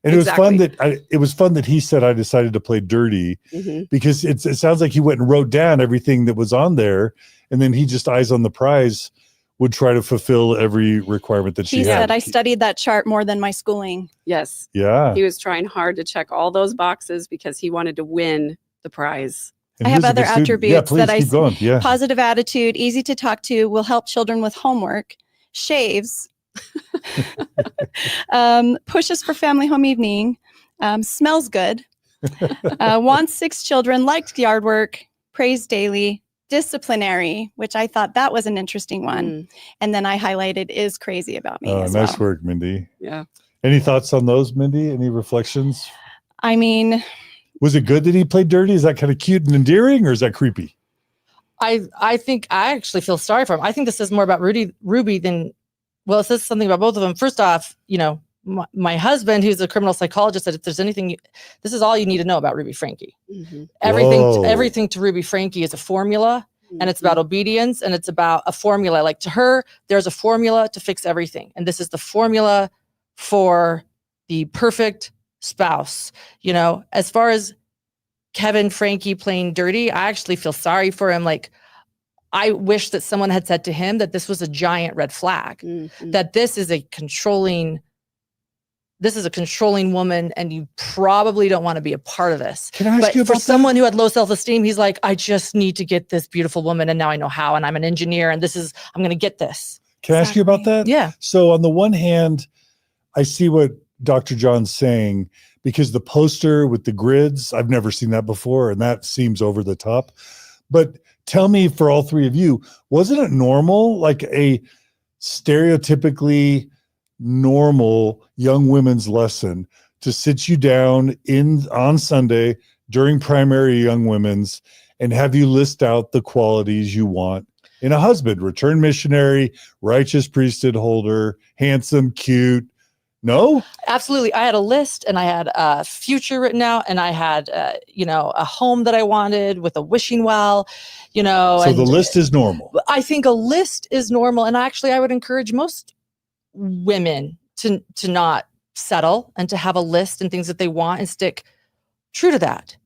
And Exactly. it was fun that he said, I decided to play dirty Mhm. because it sounds like he went and wrote down everything that was on there. And then he just eyes on the prize would try to fulfill every requirement that she He had. said, I studied that chart more than my schooling. Yes. Yeah. He was trying hard to check all those boxes because he wanted to win the prize. And I he have was a other good student. attributes Yeah, please that I keep going. Yeah. Positive attitude, easy to talk to, will help children with homework, shaves, pushes for family home evening, smells good, wants 6 children, liked yard work, prays daily, disciplinary, which I thought that was an interesting one. Mm, And then I highlighted is crazy about me Oh, as nice well. work, Mindy. yeah. Any thoughts on those, Mindy? Any reflections? I mean, Was it good that he played dirty? Is that kind of cute and endearing, or is that creepy? I think I actually feel sorry for him. I think this is more about Ruby than, well, it says something about both of them. First off, you know, my husband, who's a criminal psychologist, said if there's anything, this is all you need to know about Ruby Franke. Mhm. Whoa. Everything to Ruby Franke is a formula, and it's about obedience, and it's about a formula. Like to her, there's a formula to fix everything, and this is the formula for the perfect spouse. You know, as far as Kevin Franke playing dirty, I actually feel sorry for him. Like, I wish that someone had said to him that this was a giant red flag, Mhm. that this is a controlling woman, and you probably don't want to be a part of this. Can I ask But you for about someone who had low self-esteem, he's like, I just need to get this beautiful woman, and now I know how, and I'm an engineer, and I'm going to get this. that? Can I ask you about that? Yeah. So on the one hand, I see what Dr. John's saying, because the poster with the grids, I've never seen that before, and that seems over the top. But tell me, for all three of you, wasn't it normal, like a stereotypically normal young women's lesson, to sit you down on Sunday during primary young women's and have you list out the qualities you want in a husband? Returned missionary, righteous priesthood holder, handsome, cute. No? Absolutely. I had a list, and I had a future written out, and I had, a home that I wanted with a wishing well, So and the list is normal. I think a list is normal. And actually, I would encourage most women to not settle and to have a list and things that they want and stick true to that.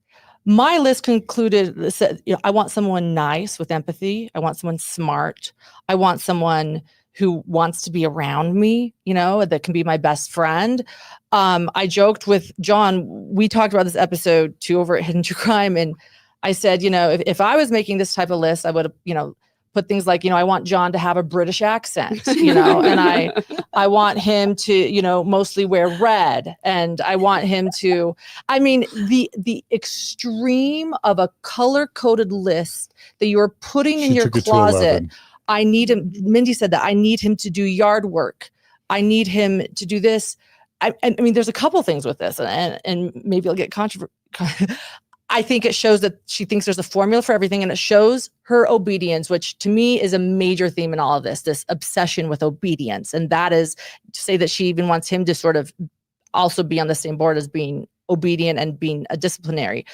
My list concluded, said, I want someone nice with empathy. I want someone smart. I want someone who wants to be around me, that can be my best friend. I joked with John, we talked about this episode 2 over at Hidden True Crime. And I said, if I was making this type of list, I would have, put things like, I want John to have a British accent, and I want him to, mostly wear red. And I want him to, the extreme of a color-coded llist that you're putting in your closet. I need him. Mindy said that I need him to do yard work. I need him to do this. I mean, there's a couple things with this, and maybe I'll get controversial. I think it shows that she thinks there's a formula for everything, and it shows her obedience, which to me is a major theme in all of this obsession with obedience. And that is to say that she even wants him to sort of also be on the same board as being obedient and being a disciplinary.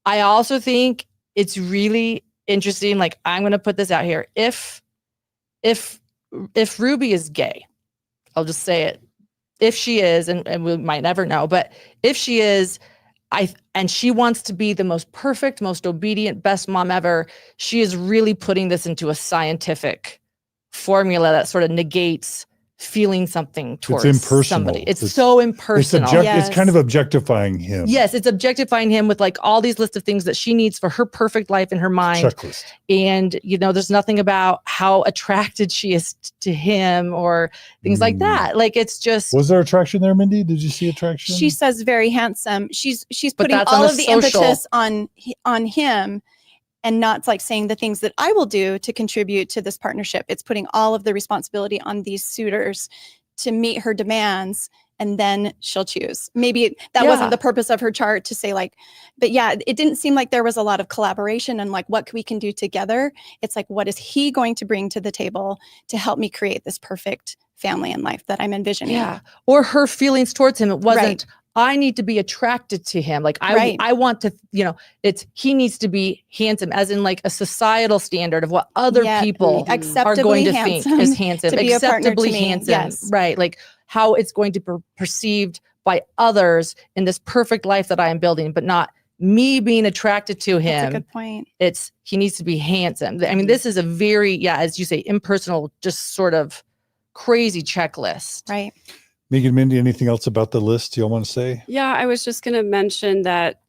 I also think it's really interesting. Like, I'm going to put this out here. If Ruby is gay, I'll just say it. If she is, and we might never know, but if she is, and she wants to be the most perfect, most obedient, best mom ever, she is really putting this into a scientific formula that sort of negates feeling something towards somebody. It's so impersonal. It's kind of objectifying him. Yes, it's objectifying him with like all these lists of things that she needs for her perfect life in her mind. Checklist. And, there's nothing about how attracted she is to him or things like that. Like, it's just. Was there attraction there, Mindy? Did you see attraction? She says very handsome. She's But putting all of the impetus on him, and not like saying the things that I will do to contribute to this partnership. It's putting all of the responsibility on these suitors to meet her demands, and then she'll choose. Maybe that wasn't the purpose of her chart to say like, but yeah, it didn't seem like there was a lot of collaboration and like what we can do together. It's like, what is he going to bring to the table to help me create this perfect family and life that I'm envisioning? Yeah. Or her feelings towards him. It wasn't, I need to be attracted to him. Like Right. I want to, he needs to be handsome, as in like a societal standard of what other Yeah, people are acceptably going to handsome think is handsome, to be a partner to acceptably me. handsome, Yes. right? Like how it's going to be perceived by others in this perfect life that I am building, but not me being attracted to him. That's a good point. He needs to be handsome. I mean, this is a very, as you say, impersonal, just sort of crazy checklist. Right. Megan, Mindy, anything else about the list you want to say? Yeah, I was just going to mention that,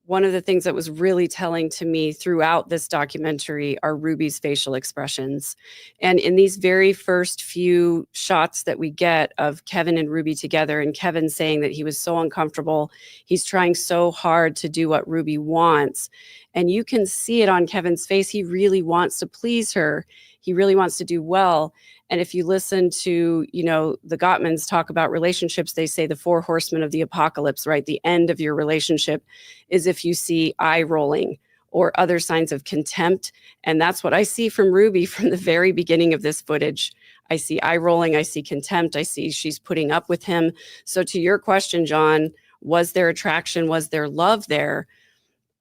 one of the things that was really telling to me throughout this documentary are Ruby's facial expressions. And in these very first few shots that we get of Kevin and Ruby together, and Kevin saying that he was so uncomfortable, he's trying so hard to do what Ruby wants. And you can see it on Kevin's face. He really wants to please her. He really wants to do well. And if you listen to, the Gottmans talk about relationships, they say the 4 horsemen of the apocalypse, right? The end of your relationship is if you see eye rolling or other signs of contempt. And that's what I see from Ruby from the very beginning of this footage. I see eye rolling, I see contempt, I see she's putting up with him. So to your question, John, was there attraction? Was there love there?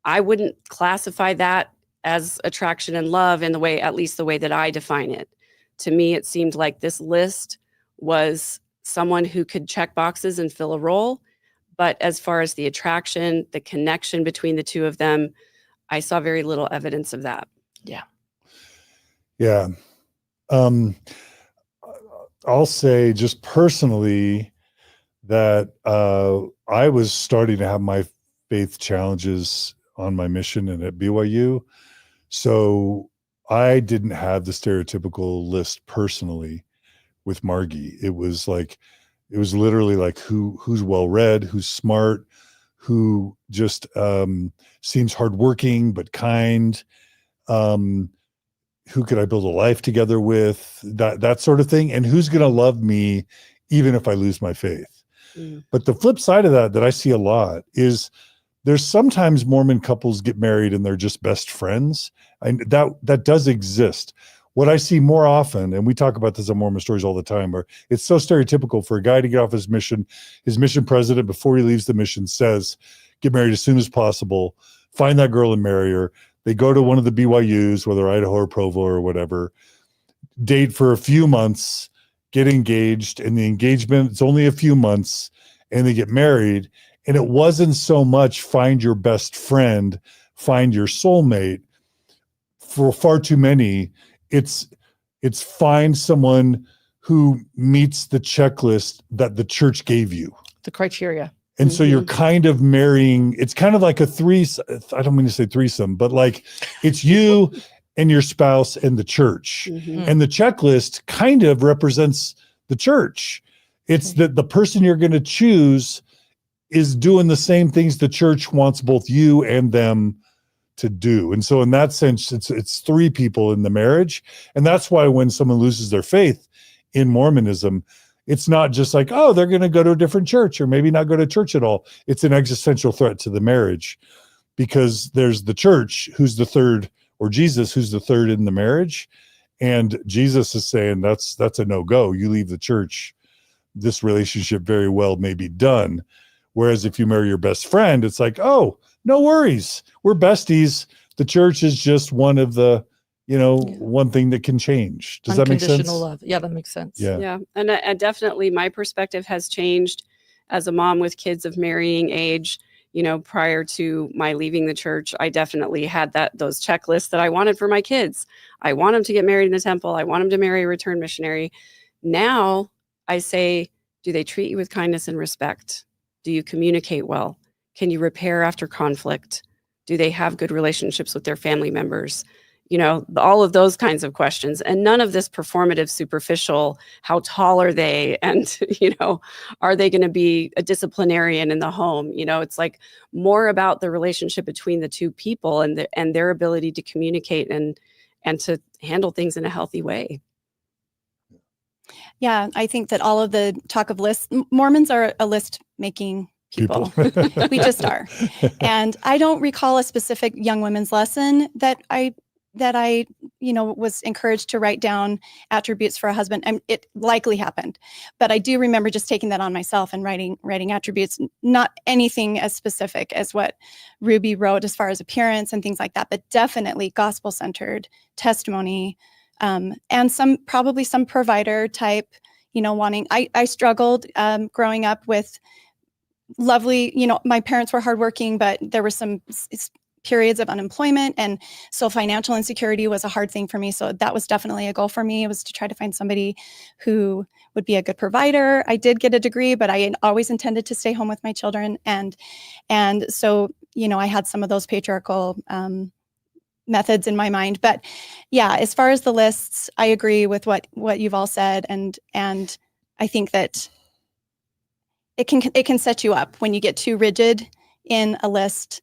I wouldn't classify that as attraction and love in the way, at least the way that I define it. To me, it seemed like this list was someone who could check boxes and fill a role. But as far as the attraction, the connection between the two of them, I saw very little evidence of that. Yeah. Yeah. I'll say just personally that I was starting to have my faith challenges on my mission and at BYU. So I didn't have the stereotypical list personally with Margie. It was literally like who's well-read, who's smart, who just seems hardworking but kind, who could I build a life together with, that sort of thing, and who's going to love me even if I lose my faith. But the flip side of that I see a lot is there's sometimes Mormon couples get married and they're just best friends. And that does exist. What I see more often, and we talk about this on Mormon Stories all the time, are it's so stereotypical for a guy to get off his mission president before he leaves the mission says, get married as soon as possible, find that girl and marry her. They go to one of the BYUs, whether Idaho or Provo or whatever, date for a few months, get engaged, and the engagement, it's only a few months, and they get married. And it wasn't so much find your best friend, find your soulmate. For far too many, it's find someone who meets the checklist that the church gave you. The criteria. And so you're kind of marrying, it's kind of like a I don't mean to say threesome, but like it's you and your spouse and the church. And the checklist kind of represents the church. It's that the person you're going to choose is doing the same things the church wants both you and them to do. And so in that sense, it's 3 people in the marriage. And that's why when someone loses their faith in Mormonism, it's not just like, oh, they're going to go to a different church or maybe not go to church at all. It's an existential threat to the marriage because there's the church who's the third, or Jesus who's the third in the marriage. And Jesus is saying that's a no-go. You leave the church, this relationship very well may be done. Whereas if you marry your best friend, it's like, oh, no worries. We're besties. The church is just one of the, one thing that can change. Does that make sense? Unconditional love. Yeah, that makes sense. Yeah. And definitely my perspective has changed as a mom with kids of marrying age. Prior to my leaving the church, I definitely had those checklists that I wanted for my kids. I want them to get married in the temple. I want them to marry a returned missionary. Now I say, do they treat you with kindness and respect? Do you communicate well? Can you repair after conflict? Do they have good relationships with their family members? All of those kinds of questions. And none of this performative, superficial, how tall are they? And, are they going to be a disciplinarian in the home? It's like more about the relationship between the two people and their ability to communicate and to handle things in a healthy way. Yeah, I think that all of the talk of lists, Mormons are a list-making people. We just are. And I don't recall a specific young women's lesson that I was encouraged to write down attributes for a husband. And it likely happened, but I do remember just taking that on myself and writing attributes, not anything as specific as what Ruby wrote as far as appearance and things like that, but definitely gospel-centered testimony, and probably some provider type, wanting. I struggled growing up with lovely, my parents were hardworking, but there were some periods of unemployment. And so financial insecurity was a hard thing for me. So that was definitely a goal for me. It was to try to find somebody who would be a good provider. I did get a degree, but I always intended to stay home with my children. And so, I had some of those patriarchal methods in my mind. But yeah, as far as the lists, I agree with what you've all said. And I think that it can set you up when you get too rigid in a list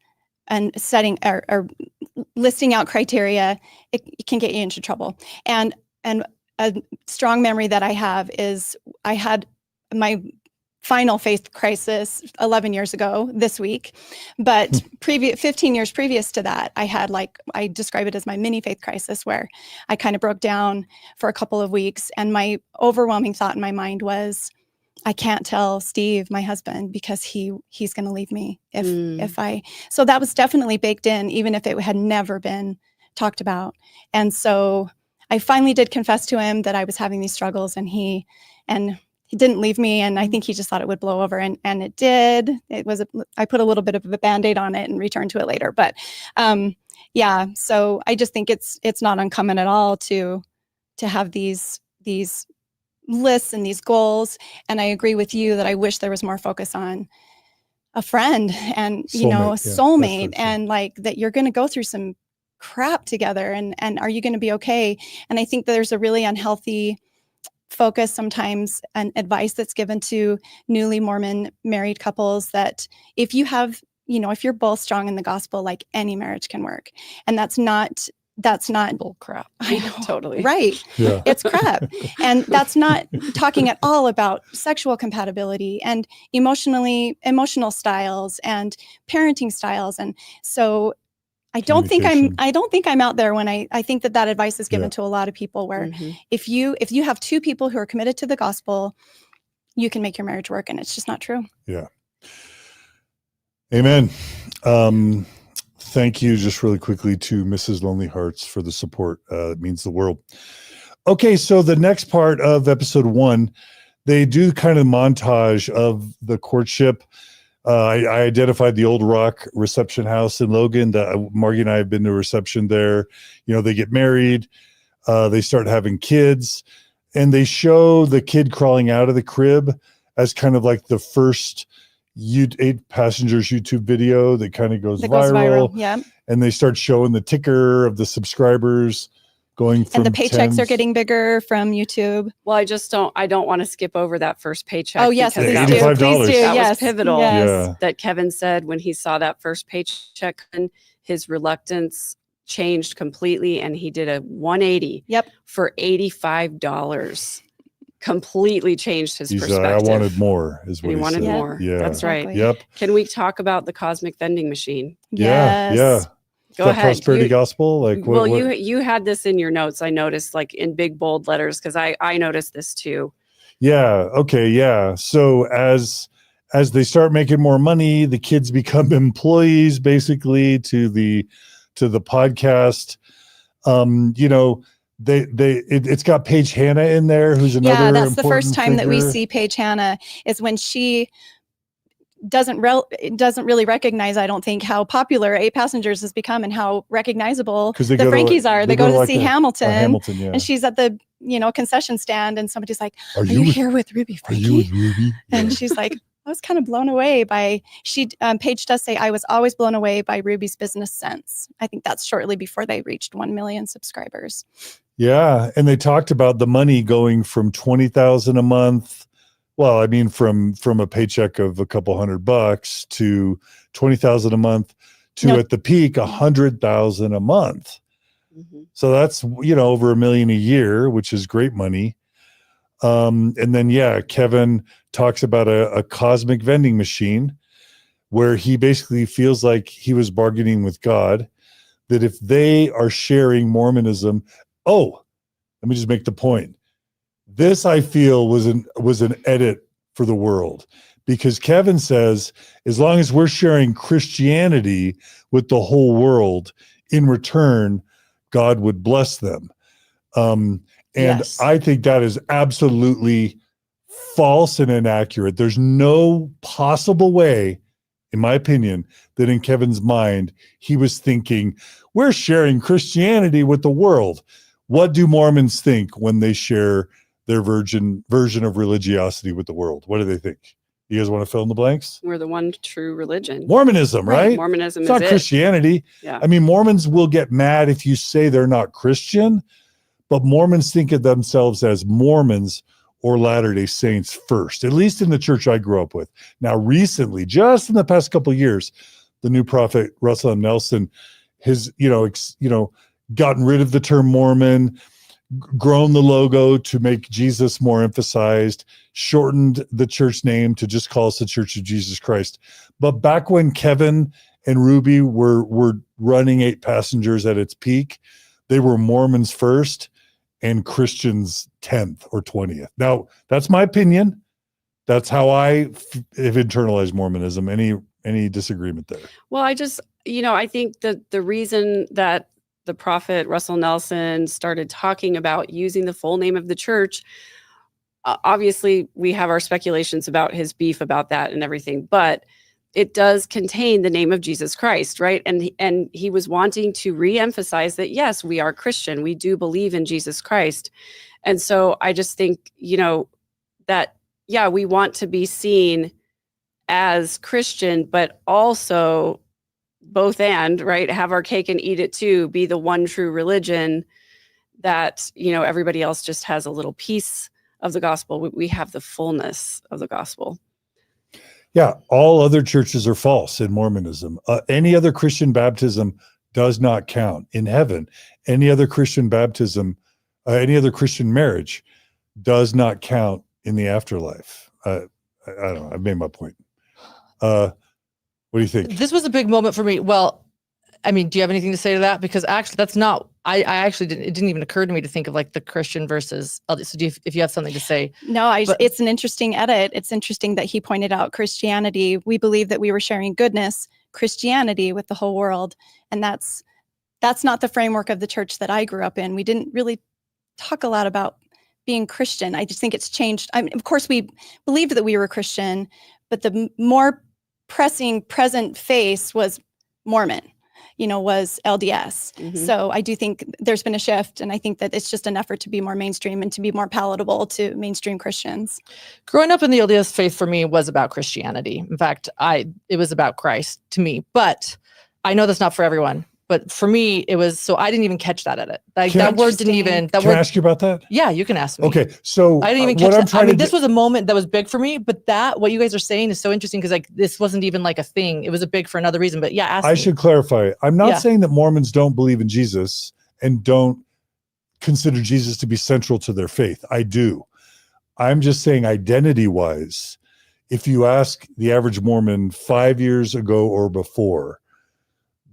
and setting or listing out criteria. It can get you into trouble. And a strong memory that I have is I had my final faith crisis 11 years ago this week, but 15 years previous to that, I had I describe it as my mini faith crisis, where I kind of broke down for a couple of weeks. And my overwhelming thought in my mind was, I can't tell Steve, my husband, because he's going to leave me so that was definitely baked in, even if it had never been talked about. And so I finally did confess to him that I was having these struggles, and he didn't leave me. And I think he just thought it would blow over, and it did. I put a little bit of a Band-Aid on it and returned to it later. But so I just think it's not uncommon at all to have these lists and these goals. And I agree with you that I wish there was more focus on a friend and soulmate, and that you're going to go through some crap together, and are you going to be okay? And I think there's a really unhealthy focus sometimes and advice that's given to newly Mormon married couples that if you have, if you're both strong in the gospel, any marriage can work. And that's not bull crap. I know. Totally. Right. Yeah. It's crap. And that's not talking at all about sexual compatibility and emotional styles and parenting styles. And so I don't think I'm out there when I think that advice is given to a lot of people, where if you have two people who are committed to the gospel, you can make your marriage work. And it's just not true. Yeah. Amen. Thank you just really quickly to Mrs. Lonely Hearts for the support. It means the world. Okay, so the next part of episode 1, they do kind of montage of the courtship. I identified the Old Rock reception house in Logan. Margie and I have been to a reception there. They get married. They start having kids. And they show the kid crawling out of the crib as kind of like the first 8 Passengers YouTube video that kind of goes viral. Yeah. And they start showing the ticker of the subscribers going from, and the paychecks are getting bigger from YouTube. Well, I don't want to skip over that first paycheck. Oh yes, because please $85. do. Please do. That Yes. was pivotal. Yes. Yeah. That Kevin said when he saw that first paycheck, and his reluctance changed completely, and he did a 180 for $85. Completely changed his perspective. I wanted more, is what he wanted said. more. Yeah. That's right. Exactly. Yep. Can we talk about the cosmic vending machine? Yes. Yeah. Go the ahead. prosperity gospel. You had this in your notes. I noticed, in big bold letters, because I noticed this too. Yeah. Okay. Yeah. So as they start making more money, the kids become employees basically to the podcast. It's got Paige Hannah in there, who's another. Yeah, that's the first important time that we figure. see Paige Hannah, is when she doesn't really recognize, I don't think, how popular 8 Passengers has become and how recognizable the Frankies are. They go to see Hamilton, yeah. and she's at the concession stand, and somebody's like, "Are you here with Ruby Franke?" Are you with Ruby? And she's like, I was kind of blown away by, Paige does say, I was always blown away by Ruby's business sense. I think that's shortly before they reached 1 million subscribers. Yeah. And they talked about the money going from $20,000 a month. Well, I mean, from a paycheck of a couple $100 to $20,000 a month to at the peak, $100,000 a month. Mm-hmm. So that's, over $1 million a year, which is great money. And then, Kevin talks about a cosmic vending machine where he basically feels like he was bargaining with God, that if they are sharing Mormonism, let me just make the point. This, I feel, was an edit for the world, because Kevin says, as long as we're sharing Christianity with the whole world, in return, God would bless them. And Yes. I think that is absolutely false and inaccurate. There's no possible way, in my opinion, that in Kevin's mind, he was thinking, we're sharing Christianity with the world. What do Mormons think when they share their version of religiosity with the world? What do they think? You guys want to fill in the blanks? We're the one true religion. Mormonism, right? Mormonism It's is not Christianity. Yeah. I mean, Mormons will get mad if you say they're not Christian, but Mormons think of themselves as Mormons or Latter-day Saints first, at least in the church I grew up with. Now, recently, just in the past couple of years, the new prophet Russell M. Nelson has, gotten rid of the term Mormon, grown the logo to make Jesus more emphasized, shortened the church name to just call us the Church of Jesus Christ. But back when Kevin and Ruby were running 8 Passengers at its peak, they were Mormons first and Christians 10th or 20th. Now, that's my opinion. That's how I have internalized Mormonism. Any disagreement there? Well, I just, I think that the reason that the prophet Russell Nelson started talking about using the full name of the church, obviously we have our speculations about his beef about that and everything, but it does contain the name of Jesus Christ, right? And he was wanting to reemphasize that, yes, we are Christian. We do believe in Jesus Christ. And so I just think, that, yeah, we want to be seen as Christian, but also both and, right, have our cake and eat it too, be the one true religion that, everybody else just has a little piece of the gospel. We have the fullness of the gospel. Yeah, all other churches are false in Mormonism. Any other Christian baptism does not count in heaven. Any other Christian baptism, any other Christian marriage does not count in the afterlife. I don't know. I've made my point. What do you think? This was a big moment for me. Well, I mean, do you have anything to say to that? Because actually, that's not. I actually didn't. It didn't even occur to me to think of like the Christian versus. So, if you have something to say? No, it's an interesting edit. It's interesting that he pointed out Christianity. We believe that we were sharing goodness, Christianity, with the whole world, and that's not the framework of the church that I grew up in. We didn't really talk a lot about being Christian. I just think it's changed. I mean, of course, we believed that we were Christian, but the more pressing present face was Mormon, was LDS. Mm-hmm. So I do think there's been a shift, and I think that it's just an effort to be more mainstream and to be more palatable to mainstream Christians. Growing up in the LDS faith for me was about Christianity. In fact, it was about Christ to me, but I know that's not for everyone. But for me, it was, so I didn't even catch that edit. Like that word didn't even, Can I ask you about that? Yeah, you can ask me. Okay, so I didn't even catch that. I mean, this was a moment that was big for me, but what you guys are saying is so interesting because like this wasn't even like a thing. It was a big for another reason, but yeah, ask me. I should clarify. I'm not saying that Mormons don't believe in Jesus and don't consider Jesus to be central to their faith. I do. I'm just saying identity-wise, if you ask the average Mormon 5 years ago or before,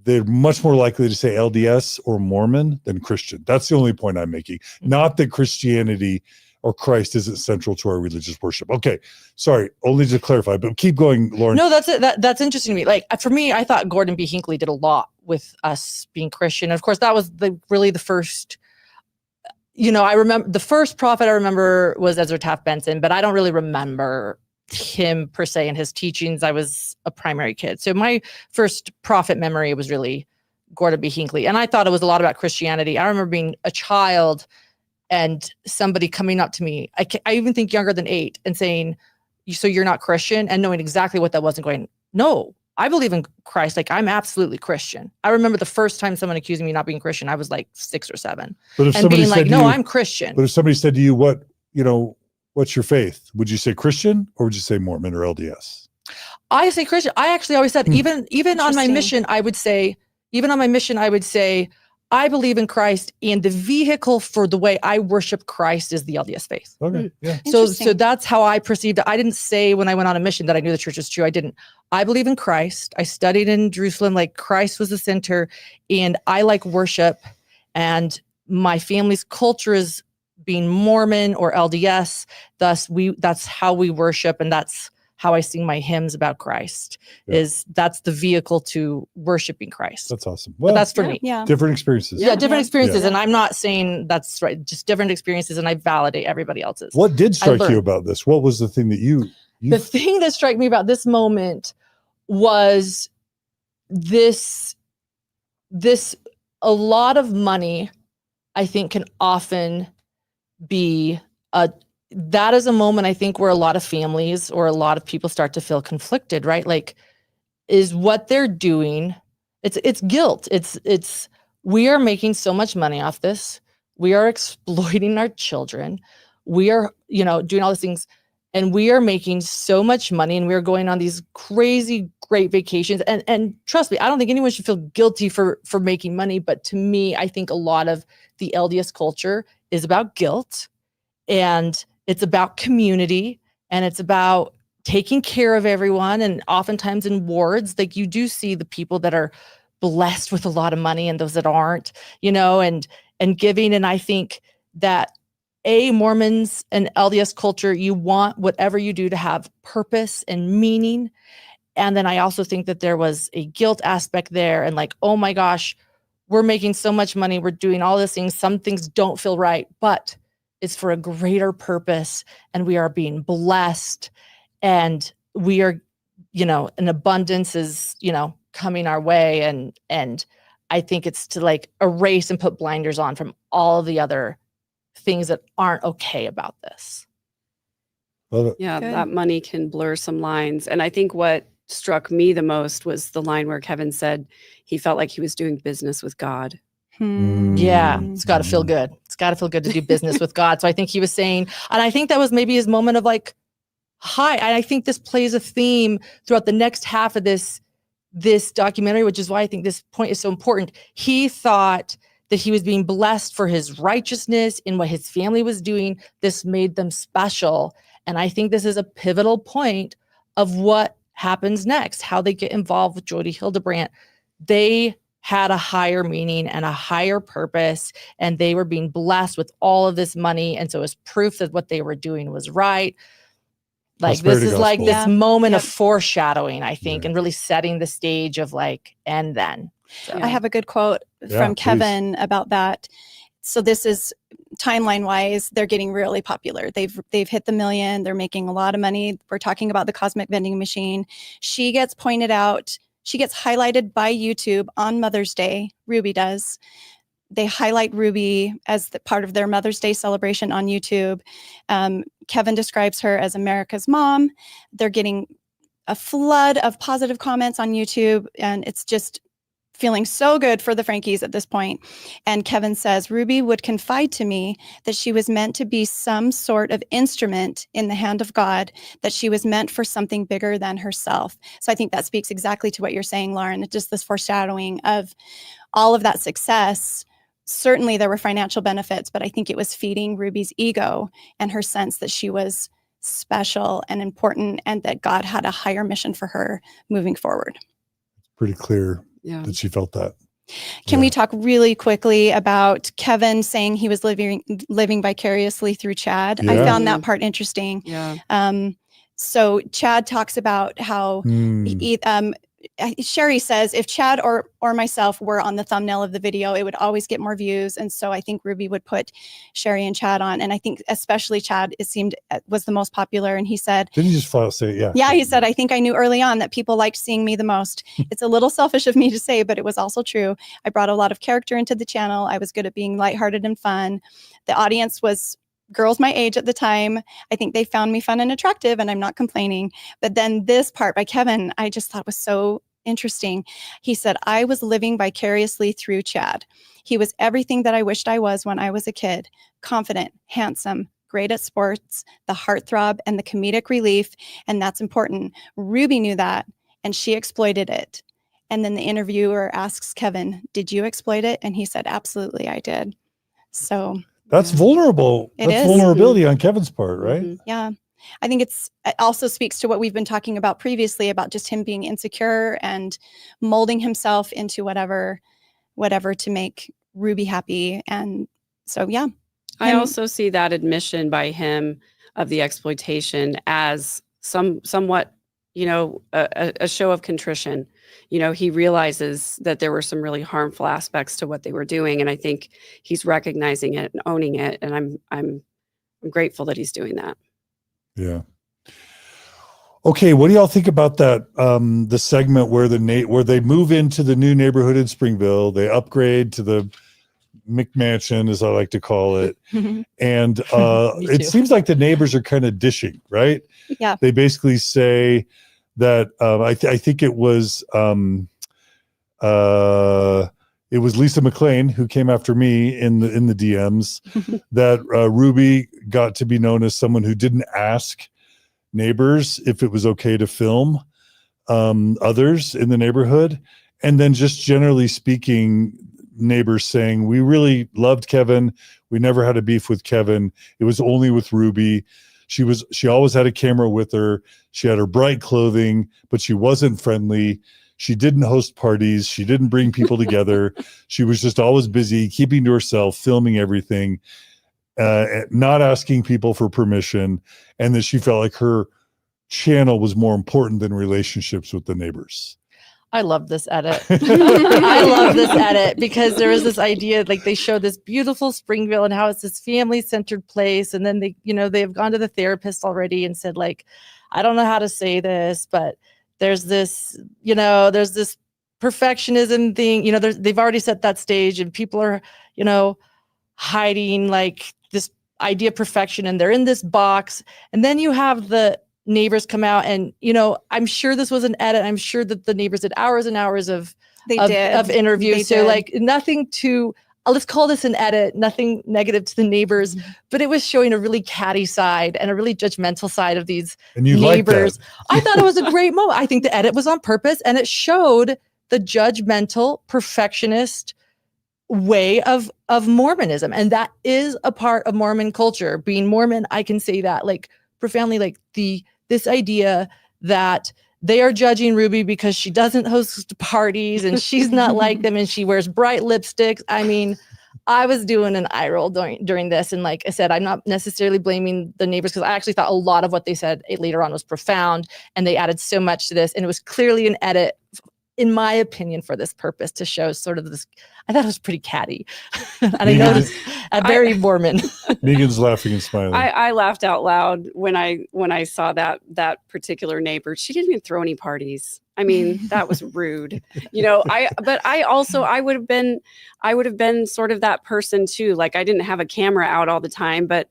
they're much more likely to say LDS or Mormon than Christian. That's the only point I'm making. Not that Christianity or Christ isn't central to our religious worship. Okay, sorry, only to clarify, but keep going, Lauren. No, that's it. That's interesting to me. Like for me, I thought Gordon B. Hinckley did a lot with us being Christian. Of course, that was really the first. I remember the first prophet I remember was Ezra Taft Benson, but I don't really remember him per se and his teachings. I was a primary kid. So my first prophet memory was really Gordon B. Hinckley. And I thought it was a lot about Christianity. I remember being a child and somebody coming up to me, I even think younger than 8, and saying, so you're not Christian? And knowing exactly what that was and going, no, I believe in Christ. Like I'm absolutely Christian. I remember the first time someone accused me of not being Christian, I was like 6 or 7. But if and being like, no, you, I'm Christian. But if somebody said to you, what's your faith? Would you say Christian or would you say Mormon or LDS? I say Christian. I actually always said, even on my mission, I would say, I believe in Christ, and the vehicle for the way I worship Christ is the LDS faith. Okay. Yeah. So Interesting. that's how I perceived it. I didn't say when I went on a mission that I knew the church was true. I didn't. I believe in Christ. I studied in Jerusalem, like Christ was the center, and I like worship. And my family's culture is being Mormon or LDS. Thus, that's how we worship, and that's how I sing my hymns about Christ. Yeah. That's the vehicle to worshiping Christ. That's awesome. But Well, that's for me. Yeah. different experiences. Yeah, different Yeah. experiences. Yeah. And I'm not saying that's right, just different experiences, and I validate everybody else's. What did strike you learned. about this? What was the thing that you The thing that struck me about this moment was this a lot of money, I think, can often be that is a moment, I think, where a lot of families or a lot of people start to feel conflicted, right? Like, is what they're doing, it's guilt. It's we are making so much money off this. We are exploiting our children. We are, doing all these things, and we are making so much money, and we're going on these crazy great vacations. And trust me, I don't think anyone should feel guilty for making money. But to me, I think a lot of the LDS culture is about guilt, and it's about community, and it's about taking care of everyone. And oftentimes in wards, like, you do see the people that are blessed with a lot of money and those that aren't, and giving. And I think that Mormons and LDS culture, you want whatever you do to have purpose and meaning. And then I also think that there was a guilt aspect there, and like, oh my gosh, we're making so much money. We're doing all these things. Some things don't feel right, but it's for a greater purpose, and we are being blessed, and we are, an abundance is, coming our way. And I think it's to like erase and put blinders on from all of the other things that aren't okay about this. Love it. Yeah, Good. that money can blur some lines. And I think what struck me the most was the line where Kevin said he felt like he was doing business with God. Yeah, it's got to feel good. It's got to feel good to do business with God. So I think he was saying, and I think that was maybe his moment of like, hi. And I think this plays a theme throughout the next half of this documentary, which is why I think this point is so important. He thought that he was being blessed for his righteousness in what his family was doing. This made them special. And I think this is a pivotal point of what happens next, how they get involved with Jodi Hildebrant. They had a higher meaning and a higher purpose, and they were being blessed with all of this money. And so it was proof that what they were doing was right. Like, Prosperity this is like gospel. this Yeah. moment Yep. of foreshadowing, I think, Yeah. and really setting the stage of like, and then. So. I have a good quote Yeah, from please. Kevin about that. So this is timeline wise, they're getting really popular. They've hit the million. They're making a lot of money. We're talking about the cosmic vending machine. She gets pointed out. She gets highlighted by YouTube on Mother's Day. Ruby does. They highlight Ruby as the part of their Mother's Day celebration on YouTube. Kevin describes her as America's mom. They're getting a flood of positive comments on YouTube, and it's just feeling so good for the Frankies at this point. And Kevin says, Ruby would confide to me that she was meant to be some sort of instrument in the hand of God, that she was meant for something bigger than herself. So I think that speaks exactly to what you're saying, Lauren. It's just this foreshadowing of all of that success. Certainly there were financial benefits, but I think it was feeding Ruby's ego and her sense that she was special and important, and that God had a higher mission for her moving forward. Pretty clear Yeah. that she felt that. Can Yeah. we talk really quickly about Kevin saying he was living vicariously through Chad? I Yeah. found that part interesting. Yeah. So Chad talks about how Shari says if Chad or myself were on the thumbnail of the video, it would always get more views. And so I think Ruby would put Shari and Chad on. And I think especially Chad, it seemed, was the most popular. And he said, Didn't you just flat out say, yeah? yeah, he said, I think I knew early on that people liked seeing me the most. It's a little selfish of me to say, but it was also true. I brought a lot of character into the channel. I was good at being lighthearted and fun. The audience was girls my age at the time. I think they found me fun and attractive, and I'm not complaining. But then this part by Kevin, I just thought was so interesting. He said, I was living vicariously through Chad. He was everything that I wished I was when I was a kid. Confident, handsome, great at sports, the heartthrob, and the comedic relief. And that's important. Ruby knew that, and she exploited it. And then the interviewer asks Kevin, did you exploit it? And he said, absolutely, I did. So That's vulnerable. It That's is. vulnerability on Kevin's part, right? Mhm. yeah, I think it also speaks to what we've been talking about previously about just him being insecure and molding himself into whatever to make Ruby happy. And so, yeah. I Him- also see that admission by him of the exploitation as somewhat, a show of contrition. He realizes that there were some really harmful aspects to what they were doing, and I think he's recognizing it and owning it. And I'm grateful that he's doing that. Yeah. Okay, what do y'all think about that? The segment where where they move into the new neighborhood in Springville, they upgrade to the McMansion, as I like to call it, and it seems like the neighbors are kind of dishing, right? Yeah. They basically say that I think it was Lisa McLean who came after me in the DMs that Ruby got to be known as someone who didn't ask neighbors if it was okay to film others in the neighborhood. And then just generally speaking, neighbors saying, we really loved Kevin. We never had a beef with Kevin. It was only with Ruby. She always had a camera with her. She had her bright clothing, but she wasn't friendly. She didn't host parties. She didn't bring people together. She was just always busy, keeping to herself, filming everything, not asking people for permission. And that she felt like her channel was more important than relationships with the neighbors. I love this edit. I love this edit because there was this idea, like they show this beautiful Springville and how it's this family-centered place. And then they've gone to the therapist already and said, like, I don't know how to say this, but there's this perfectionism thing, they've already set that stage and people are, hiding like this idea of perfection and they're in this box. And then you have the neighbors come out and, I'm sure this was an edit. I'm sure that the neighbors did hours and hours of interviews. So like nothing to, let's call this an edit, nothing negative to the neighbors, but it was showing a really catty side and a really judgmental side of these neighbors. I thought it was a great moment. I think the edit was on purpose and it showed the judgmental, perfectionist way of Mormonism. And that is a part of Mormon culture. Being Mormon, I can say that like profoundly, like this idea that they are judging Ruby because she doesn't host parties and she's not like them and she wears bright lipsticks. I mean, I was doing an eye roll during this. And like I said, I'm not necessarily blaming the neighbors because I actually thought a lot of what they said later on was profound and they added so much to this. And it was clearly an edit, in my opinion, for this purpose to show sort of this. I thought it was pretty catty. And I noticed very Mormon. Megan's laughing and smiling. I laughed out loud when I saw that particular neighbor. She didn't even throw any parties. I mean, that was rude. I would have been sort of that person too. Like I didn't have a camera out all the time, but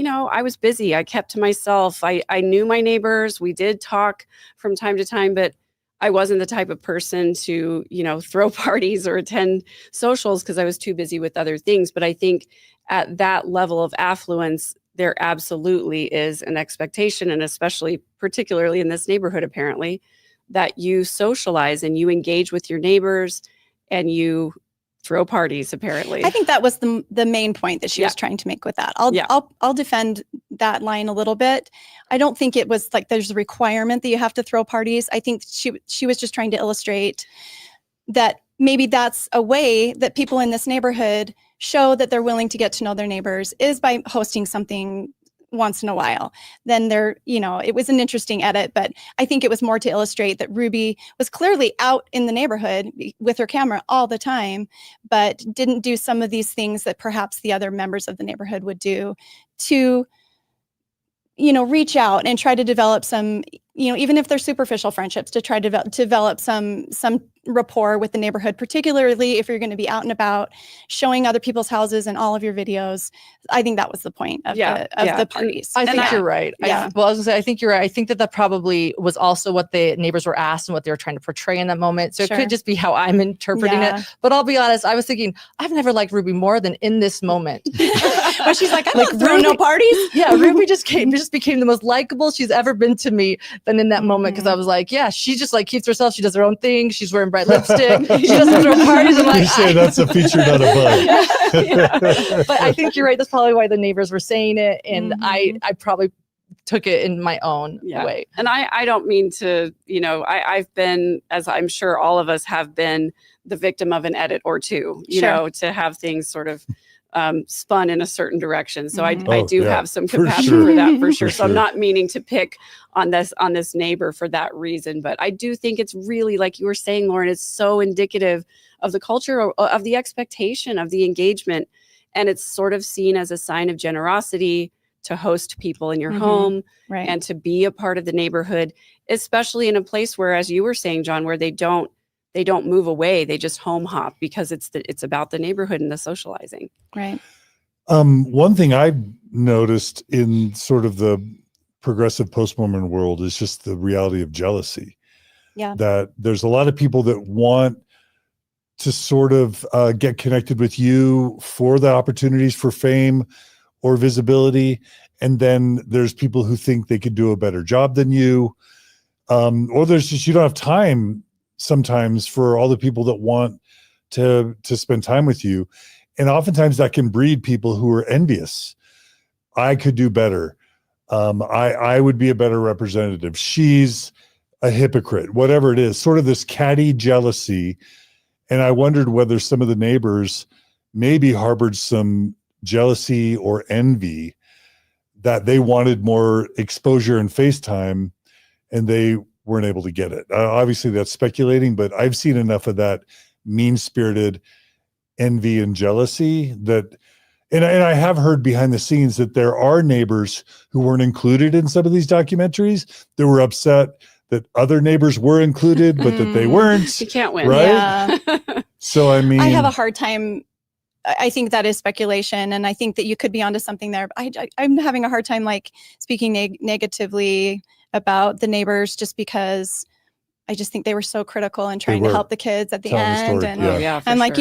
I was busy. I kept to myself. I knew my neighbors. We did talk from time to time, but I wasn't the type of person to, throw parties or attend socials because I was too busy with other things. But I think at that level of affluence, there absolutely is an expectation, and particularly in this neighborhood, apparently, that you socialize and you engage with your neighbors and you throw parties, apparently. I think that was the main point that she was trying to make with that. I'll defend that line a little bit. I don't think it was like there's a requirement that you have to throw parties. I think she was just trying to illustrate that maybe that's a way that people in this neighborhood show that they're willing to get to know their neighbors is by hosting something once in a while. Then it was an interesting edit, but I think it was more to illustrate that Ruby was clearly out in the neighborhood with her camera all the time, but didn't do some of these things that perhaps the other members of the neighborhood would do to, reach out and try to develop some, even if they're superficial friendships, to try to develop some rapport with the neighborhood, particularly if you're going to be out and about showing other people's houses and all of your videos. I think that was the point of the parties. I think you're right. Yeah. I think you're right. I think that probably was also what the neighbors were asked and what they were trying to portray in that moment. So it could just be how I'm interpreting it. But I'll be honest, I was thinking, I've never liked Ruby more than in this moment. But she's like, I'm Like, not throwing no Ruby- parties. Yeah, Ruby just became the most likable she's ever been to me. Then in that moment, because I was like, yeah, she just like keeps herself. She does her own thing. She's wearing bright lipstick. She doesn't throw parties. I'm like, You say that's a feature, not a bug. Yeah. But I think you're right. That's probably why the neighbors were saying it, and Mhm. I probably took it in my own way. And I don't mean to, I've been, as I'm sure all of us have been, the victim of an edit or two, to have things sort of spun in a certain direction. So I do have some compassion for that for sure. So I'm not meaning to pick on this neighbor for that reason, but I do think it's really, like you were saying, Lauren, it's so indicative of the culture, of the expectation, of the engagement. And it's sort of seen as a sign of generosity to host people in your home and to be a part of the neighborhood, especially in a place where, as you were saying, John, where they don't move away, they just home hop because it's about the neighborhood and the socializing. Right. One thing I've noticed in sort of the progressive post-Mormon world is just the reality of jealousy. Yeah. That there's a lot of people that want to sort of get connected with you for the opportunities for fame or visibility. And then there's people who think they could do a better job than you. Or there's just, you don't have time sometimes for all the people that want to spend time with you. And oftentimes that can breed people who are envious. I could do better. I would be a better representative. She's a hypocrite, whatever it is, sort of this catty jealousy. And I wondered whether some of the neighbors maybe harbored some jealousy or envy that they wanted more exposure and face time and they weren't able to get it. Obviously that's speculating, but I've seen enough of that mean-spirited envy and jealousy that, and I have heard behind the scenes that there are neighbors who weren't included in some of these documentaries that were upset that other neighbors were included, but that they weren't. You can't win. Right? Yeah. So, I mean, I have a hard time. I think that is speculation. And I think that you could be onto something there. I'm having a hard time like speaking negatively about the neighbors just because I just think they were so critical and trying to help the kids at the end. Story, And I'm like,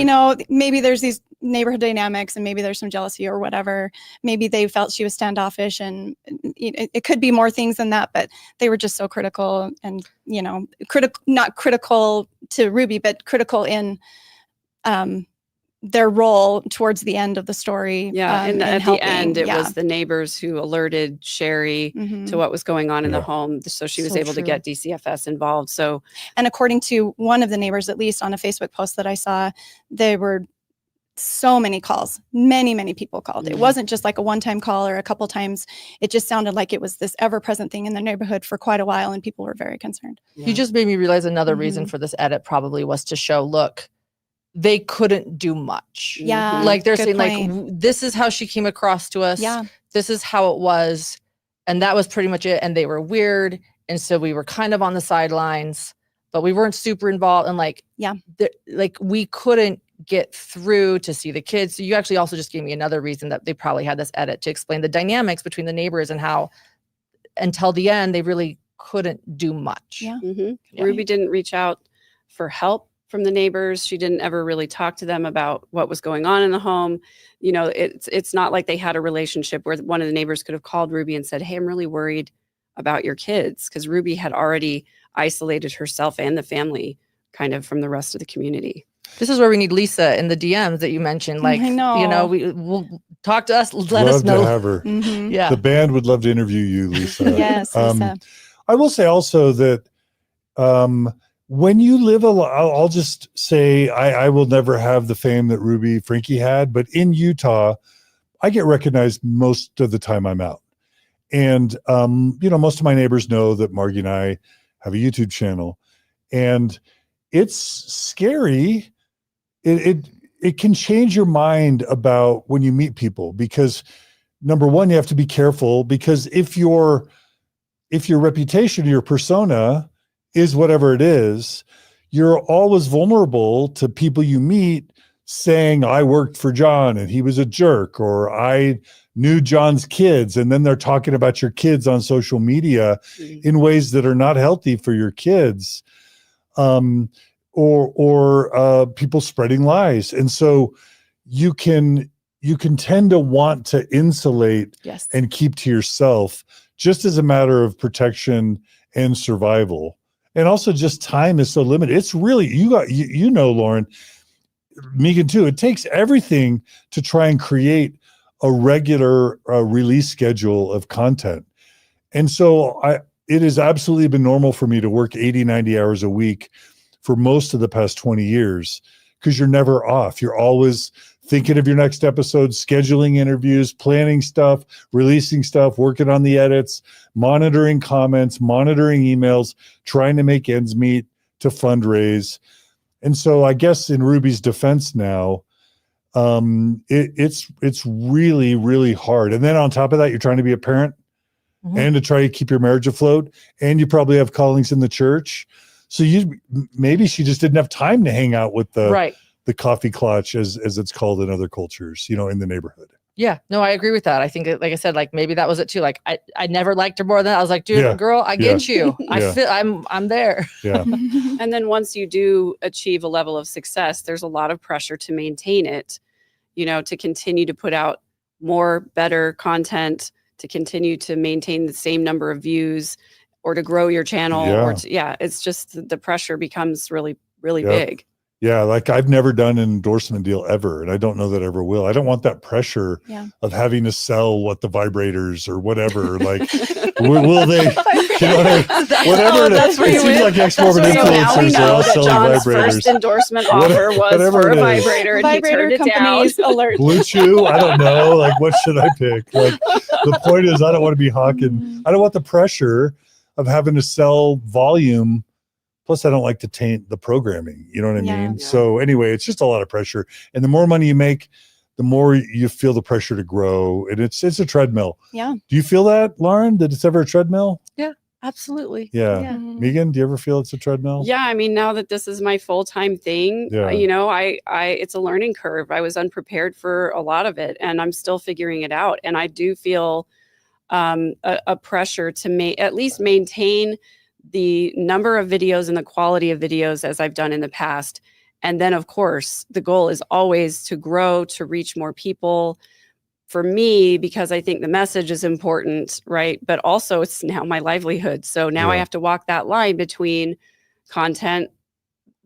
maybe there's these neighborhood dynamics and maybe there's some jealousy or whatever. Maybe they felt she was standoffish and it could be more things than that, but they were just so critical and, not critical to Ruby, but critical in their role towards the end of the story. Yeah. And at the end, it was the neighbors who alerted Shari to what was going on in the home. So she was able to get DCFS involved. So, and according to one of the neighbors, at least on a Facebook post that I saw, there were so many calls, many people called. It wasn't just like a one-time call or a couple times. It just sounded like it was this ever-present thing in the neighborhood for quite a while and people were very concerned. You just made me realize another reason for this edit probably was to show, look, they couldn't do much. Yeah. Like they're saying like, this is how she came across to us. Yeah. This is how it was. And that was pretty much it. And they were weird. And so we were kind of on the sidelines, but we weren't super involved. And like, we couldn't get through to see the kids. So you actually also just gave me another reason that they probably had this edit to explain the dynamics between the neighbors and how until the end, they really couldn't do much. Yeah. Ruby didn't reach out for help from the neighbors. She didn't ever really talk to them about what was going on in the home. It's not like they had a relationship where one of the neighbors could have called Ruby and said, hey, I'm really worried about your kids, because Ruby had already isolated herself and the family kind of from the rest of the community. This is where we need Lisa in the DMs that you mentioned. Like, I know. We'll talk to us. Let love us know. to have her. Yeah. The band would love to interview you, Lisa. Yes, Lisa. I will say also that when you live I'll just say I will never have the fame that Ruby Franke had, but in Utah, I get recognized most of the time I'm out. And, most of my neighbors know that Margie and I have a YouTube channel, and it's scary. It can change your mind about when you meet people, because number one, you have to be careful, because if your reputation, your persona is whatever it is, you're always vulnerable to people you meet saying, I worked for John and he was a jerk, or I knew John's kids. And then they're talking about your kids on social media in ways that are not healthy for your kids, or people spreading lies. And so you can you can tend to want to insulate Yes. and keep to yourself just as a matter of protection and survival. And also just time is so limited. It's really, you know, Lauren, Megan too, it takes everything to try and create a regular release schedule of content. And so it has absolutely been normal for me to work 80, 90 hours a week for most of the past 20 years, because you're never off. You're always thinking of your next episode, scheduling interviews, planning stuff, releasing stuff, working on the edits, monitoring comments, monitoring emails, trying to make ends meet to fundraise. And so I guess in Ruby's defense now, it's really, really hard. And then on top of that, you're trying to be a parent and to try to keep your marriage afloat. And you probably have callings in the church. So maybe she just didn't have time to hang out with the coffee clutch, as it's called in other cultures, you know, in the neighborhood. Yeah, no, I agree with that. I think, like I said, like maybe that was it too. Like I never liked her more than that. I was like, dude, girl, I get you. I feel I'm there. Yeah. And then once you do achieve a level of success, there's a lot of pressure to maintain it, you know, to continue to put out more, better content, to continue to maintain the same number of views, or to grow your channel. It's just the pressure becomes really, really big. Yeah, like I've never done an endorsement deal ever, and I don't know that I ever will. I don't want that pressure of having to sell the vibrators or whatever. Like, will they? You know, whatever. It seems like ex-Mormon influencers are all selling John's vibrators. First endorsement offer was for a vibrator, and he turned it down. Alert. Blue Chew? I don't know. Like, what should I pick? Like, the point is, I don't want to be hawking. I don't want the pressure of having to sell volume. Plus, I don't like to taint the programming. You know what I mean? Yeah. So anyway, it's just a lot of pressure. And the more money you make, the more you feel the pressure to grow. And it's a treadmill. Yeah. Do you feel that, Lauren, that it's ever a treadmill? Yeah, absolutely. Yeah. Megan, do you ever feel it's a treadmill? Yeah. I mean, now that this is my full-time thing, you know, it's a learning curve. I was unprepared for a lot of it, and I'm still figuring it out. And I do feel a pressure to at least maintain the number of videos and the quality of videos as I've done in the past. And then, of course, the goal is always to grow, to reach more people. For me, because I think the message is important, right? But also it's now my livelihood. So now I have to walk that line between content,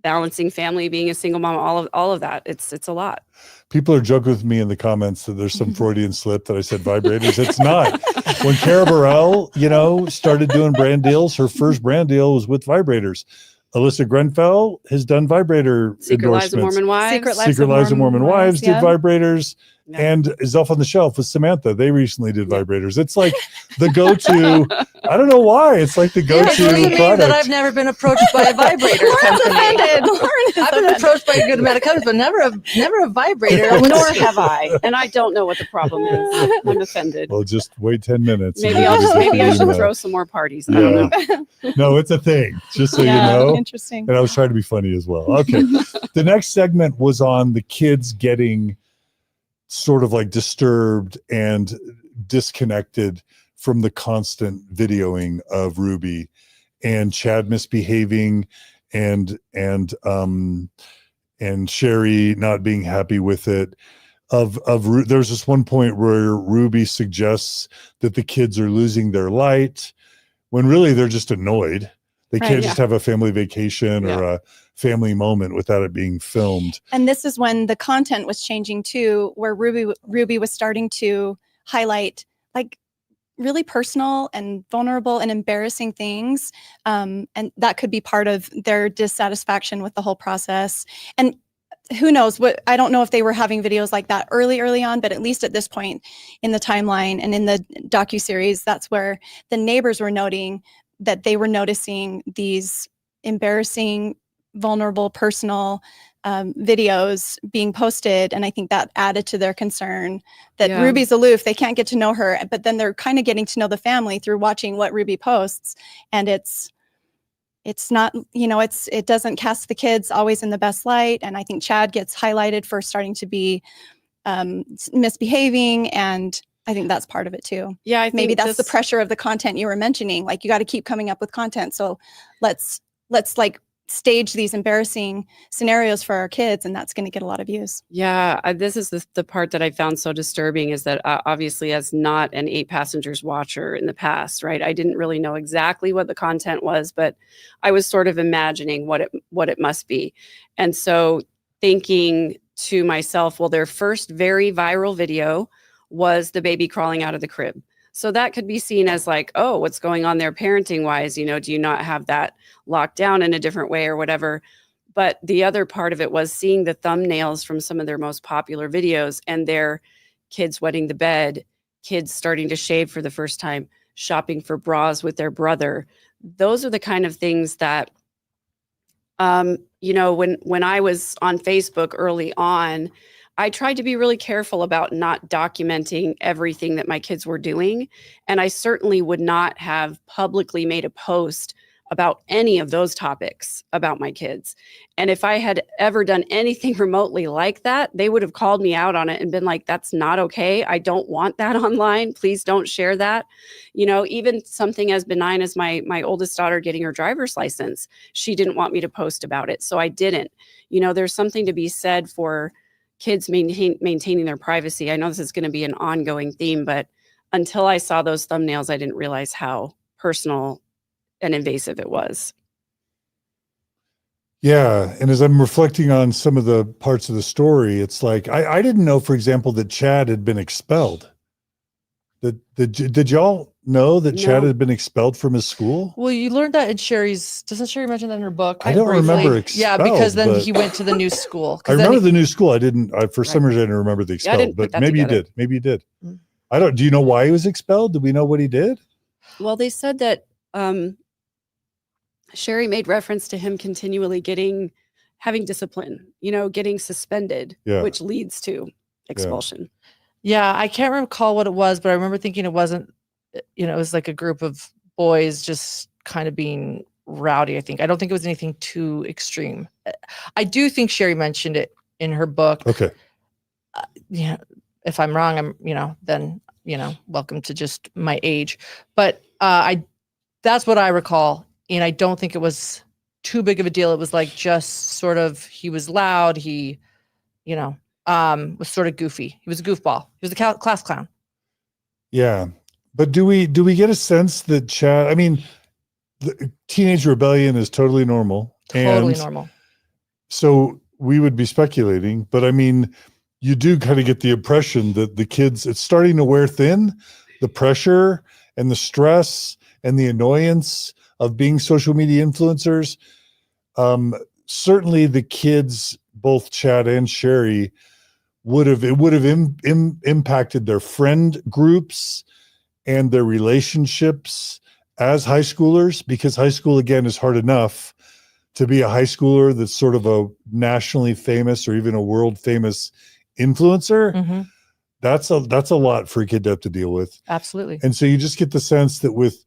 balancing family, being a single mom, all of that. It's a lot. People are joking with me in the comments that there's some Freudian slip that I said vibrators. It's not. When Cara Burrell, you know, started doing brand deals, her first brand deal was with vibrators. Alyssa Grenfell has done vibrator Secret Lives of Mormon Wives. Secret Lives of Mormon Wives did vibrators. And is Elf on the Shelf with Samantha. They recently did vibrators. It's like the go-to. I don't know why. It's like the go-to product. That I've never been approached by a vibrator company. I've been approached by a good amount of companies, but never a vibrator. Nor have I. And I don't know what the problem is. I'm offended. Well, just wait 10 minutes. Maybe I should throw some more parties. I don't know. No, it's a thing. Just so you know. Interesting. And I was trying to be funny as well. Okay. The next segment was on the kids getting sort of like disturbed and disconnected from the constant videoing of Ruby, and Chad misbehaving, and Shari not being happy with it. There's this one point where Ruby suggests that the kids are losing their light, when really they're just annoyed. They can't just have a family vacation or a family moment without it being filmed. And this is when the content was changing too, where Ruby was starting to highlight like really personal and vulnerable and embarrassing things. And that could be part of their dissatisfaction with the whole process. And who knows what, I don't know if they were having videos like that early on, but at least at this point in the timeline and in the docuseries, that's where the neighbors were noting that they were noticing these embarrassing, vulnerable, personal videos being posted. And I think that added to their concern that Ruby's aloof, they can't get to know her, but then they're kind of getting to know the family through watching what Ruby posts. And it's not, you know, it doesn't cast the kids always in the best light. And I think Chad gets highlighted for starting to be misbehaving, and I think that's part of it too. Yeah, I think maybe that's the pressure of the content you were mentioning. Like, you got to keep coming up with content. So let's like stage these embarrassing scenarios for our kids, and that's going to get a lot of views. Yeah, this is the part that I found so disturbing is that obviously as not an 8 Passengers watcher in the past, right? I didn't really know exactly what the content was, but I was sort of imagining what it must be. And so thinking to myself, well, their first very viral video was the baby crawling out of the crib. So that could be seen as like, oh, what's going on there parenting wise? You know, do you not have that locked down in a different way or whatever? But the other part of it was seeing the thumbnails from some of their most popular videos and their kids wetting the bed, kids starting to shave for the first time, shopping for bras with their brother. Those are the kind of things that, you know, when I was on Facebook early on, I tried to be really careful about not documenting everything that my kids were doing. And I certainly would not have publicly made a post about any of those topics about my kids. And if I had ever done anything remotely like that, they would have called me out on it and been like, that's not okay. I don't want that online. Please don't share that. You know, even something as benign as my oldest daughter getting her driver's license, she didn't want me to post about it. So I didn't. You know, there's something to be said for kids maintaining their privacy. I know this is going to be an ongoing theme, but until I saw those thumbnails, I didn't realize how personal and invasive it was. Yeah. And as I'm reflecting on some of the parts of the story, it's like, I didn't know, for example, that Chad had been expelled. Did y'all know that Chad No. had been expelled from his school? Well, you learned that in Sherry's. Doesn't Sherry mention that in her book? I don't remember expelled. Yeah, because then but he went to the new school. I remember the new school. I didn't, for some reason, I didn't remember the Yeah, I expelled, didn't put but that maybe together. you did. Maybe you did. Mm. Do you know why he was expelled? Do we know what he did? Well, they said that Shari made reference to him continually having discipline, you know, getting suspended, Yeah. which leads to expulsion. Yeah, I can't recall what it was, but I remember thinking it wasn't, you know, it was like a group of boys just kind of being rowdy, I think. I don't think it was anything too extreme. I do think Shari mentioned it in her book. Okay. Yeah, if I'm wrong, then, welcome to just my age. But that's what I recall. And I don't think it was too big of a deal. It was like just sort of, he was loud. He, was sort of goofy. He was a goofball. He was a class clown. Yeah. But do we get a sense that Chad, I mean, the teenage rebellion is totally normal. Totally normal. So we would be speculating, but I mean, you do kind of get the impression that the kids, it's starting to wear thin, the pressure and the stress and the annoyance of being social media influencers. Certainly the kids, both Chad and Shari, would have impacted their friend groups and their relationships as high schoolers, because high school, again, is hard enough. To be a high schooler that's sort of a nationally famous or even a world famous influencer, Mm-hmm. that's a lot for a kid to have to deal with. Absolutely. And so you just get the sense that with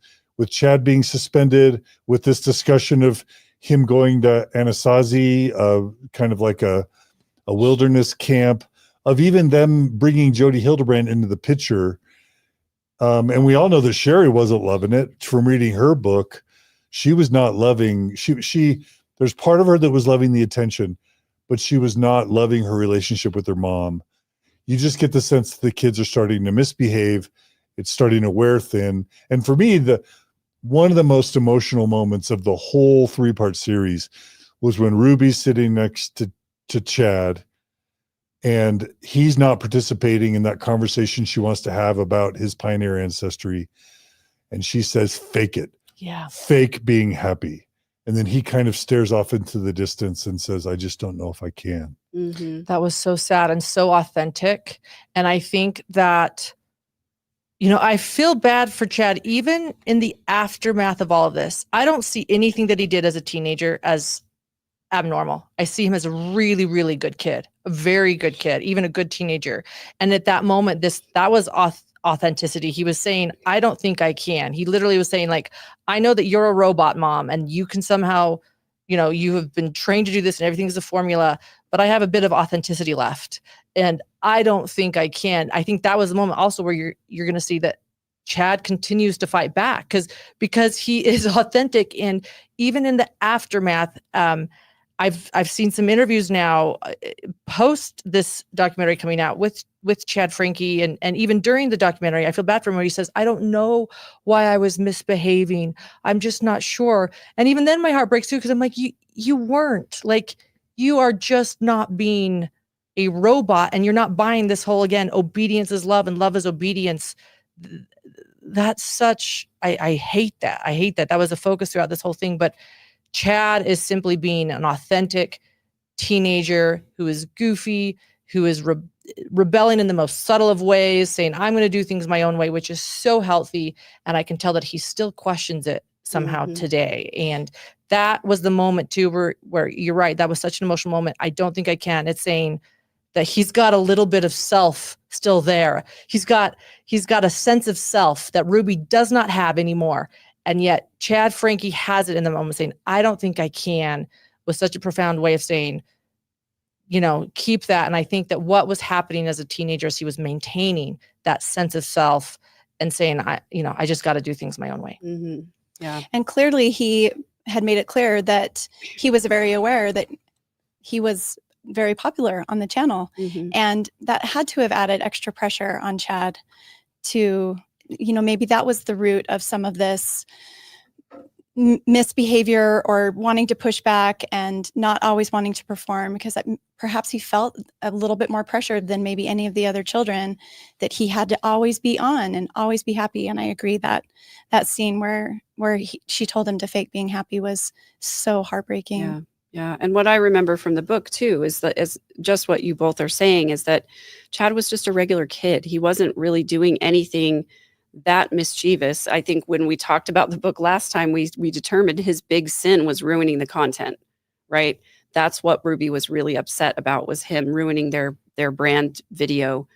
Chad being suspended, with this discussion of him going to Anasazi, kind of like a wilderness camp, of even them bringing Jodi Hildebrant into the picture. And we all know that Shari wasn't loving it from reading her book. She was not loving, there's part of her that was loving the attention, but she was not loving her relationship with her mom. You just get the sense that the kids are starting to misbehave. It's starting to wear thin. And for me, one of the most emotional moments of the whole 3-part series was when Ruby's sitting next to Chad, and he's not participating in that conversation she wants to have about his pioneer ancestry. And she says, fake it. Yeah. Fake being happy. And then he kind of stares off into the distance and says, I just don't know if I can. Mm-hmm. That was so sad and so authentic. And I think that, I feel bad for Chad, even in the aftermath of all of this. I don't see anything that he did as a teenager as abnormal. I see him as a really, really good kid, a very good kid, even a good teenager. And at that moment, that was authenticity. He was saying, I don't think I can. He literally was saying, like, I know that you're a robot, mom, and you can somehow, you have been trained to do this and everything's a formula, but I have a bit of authenticity left. And I don't think I can. I think that was the moment also where you're going to see that Chad continues to fight back because he is authentic. And even in the aftermath, I've seen some interviews now post this documentary coming out with Chad Franke, and even during the documentary, I feel bad for him where he says, I don't know why I was misbehaving. I'm just not sure. And even then my heart breaks too, because I'm like, you weren't. Like, you are just not being a robot, and you're not buying this whole, again, obedience is love and love is obedience. That's such, I hate that. I hate that. That was a focus throughout this whole thing. But Chad is simply being an authentic teenager who is goofy, who is rebelling in the most subtle of ways, saying, I'm going to do things my own way, which is so healthy. And I can tell that he still questions it somehow today. And that was the moment too, where you're right. That was such an emotional moment. I don't think I can. It's saying that he's got a little bit of self still there. He's got a sense of self that Ruby does not have anymore. And yet Chad Franke has it in the moment, saying, I don't think I can, was such a profound way of saying, keep that. And I think that what was happening as a teenager is he was maintaining that sense of self and saying, I just got to do things my own way. Mm-hmm. Yeah. And clearly he had made it clear that he was very aware that he was very popular on the channel. Mm-hmm. And that had to have added extra pressure on Chad to, maybe that was the root of some of this misbehavior or wanting to push back and not always wanting to perform, because perhaps he felt a little bit more pressured than maybe any of the other children, that he had to always be on and always be happy. And I agree that scene where she told him to fake being happy was so heartbreaking. Yeah. Yeah. And what I remember from the book too is just what you both are saying, is that Chad was just a regular kid. He wasn't really doing anything that mischievous. I think when we talked about the book last time, we determined his big sin was ruining the content, right? That's what Ruby was really upset about, was him ruining their brand video.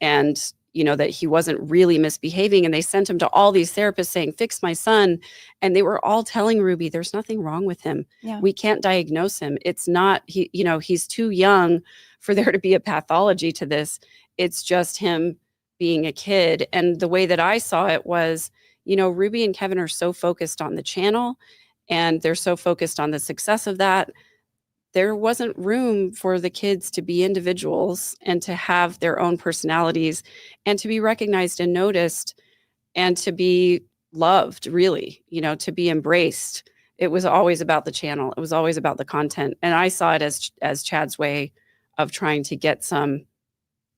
And that he wasn't really misbehaving. And they sent him to all these therapists saying, fix my son. And they were all telling Ruby, there's nothing wrong with him. Yeah. We can't diagnose him. It's not, he's too young for there to be a pathology to this. It's just him being a kid. And the way that I saw it was, Ruby and Kevin are so focused on the channel and they're so focused on the success of that. There wasn't room for the kids to be individuals and to have their own personalities and to be recognized and noticed and to be loved, really, to be embraced. It was always about the channel. It was always about the content. And I saw it as Chad's way of trying to get some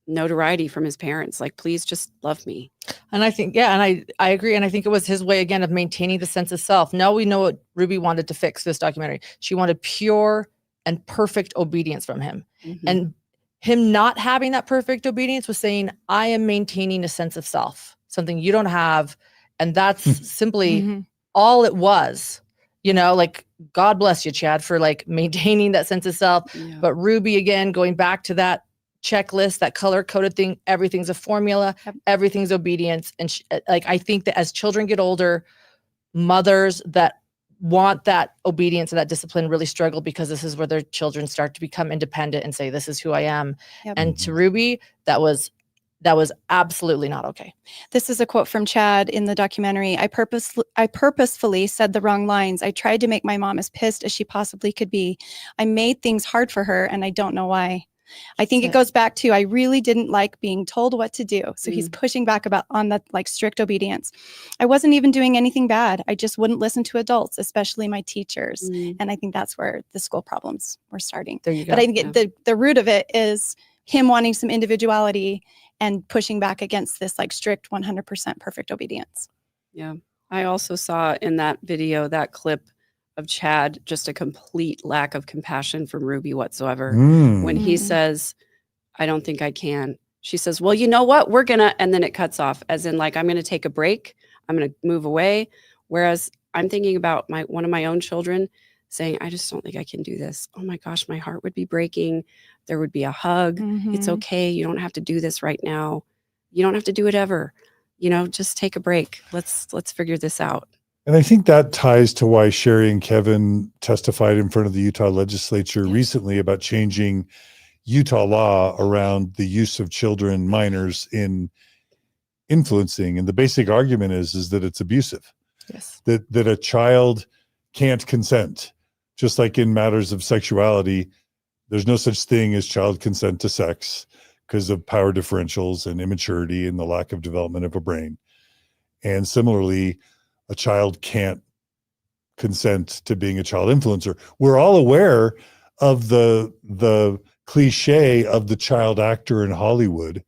notoriety from his parents. Like, please just love me. And I think, and I agree. And I think it was his way, again, of maintaining the sense of self. Now we know what Ruby wanted to fix this documentary. She wanted pure and perfect obedience from him. Mm-hmm. And him not having that perfect obedience was saying, I am maintaining a sense of self, something you don't have. And that's simply all it was, like, God bless you, Chad, for like maintaining that sense of self. Yeah. But Ruby, again, going back to that checklist, that color coded thing, everything's a formula, everything's obedience. And I think that as children get older, mothers that want that obedience and that discipline really struggle, because this is where their children start to become independent and say, this is who I am. Yep. And to Ruby, that was absolutely not okay. This is a quote from Chad in the documentary. I purposefully said the wrong lines. I tried to make my mom as pissed as she possibly could be. I made things hard for her, and I don't know why. I think it goes back to, I really didn't like being told what to do. So he's pushing back on that, like, strict obedience. I wasn't even doing anything bad. I just wouldn't listen to adults, especially my teachers. And I think that's where the school problems were starting. There you go. But I think the root of it is him wanting some individuality and pushing back against this, like, strict 100% perfect obedience. Yeah. I also saw in that video, that clip of Chad, just a complete lack of compassion from Ruby whatsoever. When he says, I don't think I can. She says, well, you know what? And then it cuts off, as in, like, I'm going to take a break. I'm going to move away. Whereas I'm thinking about one of my own children saying, I just don't think I can do this. Oh my gosh, my heart would be breaking. There would be a hug. It's okay. You don't have to do this right now. You don't have to do it ever. Just take a break. Let's figure this out. And I think that ties to why Shari and Kevin testified in front of the Utah legislature recently about changing Utah law around the use of children, minors, in influencing. And the basic argument is that it's abusive, Yes. that a child can't consent. Just like in matters of sexuality, there's no such thing as child consent to sex because of power differentials and immaturity and the lack of development of a brain. And similarly, a child can't consent to being a child influencer. We're all aware of the cliche of the child actor in Hollywood,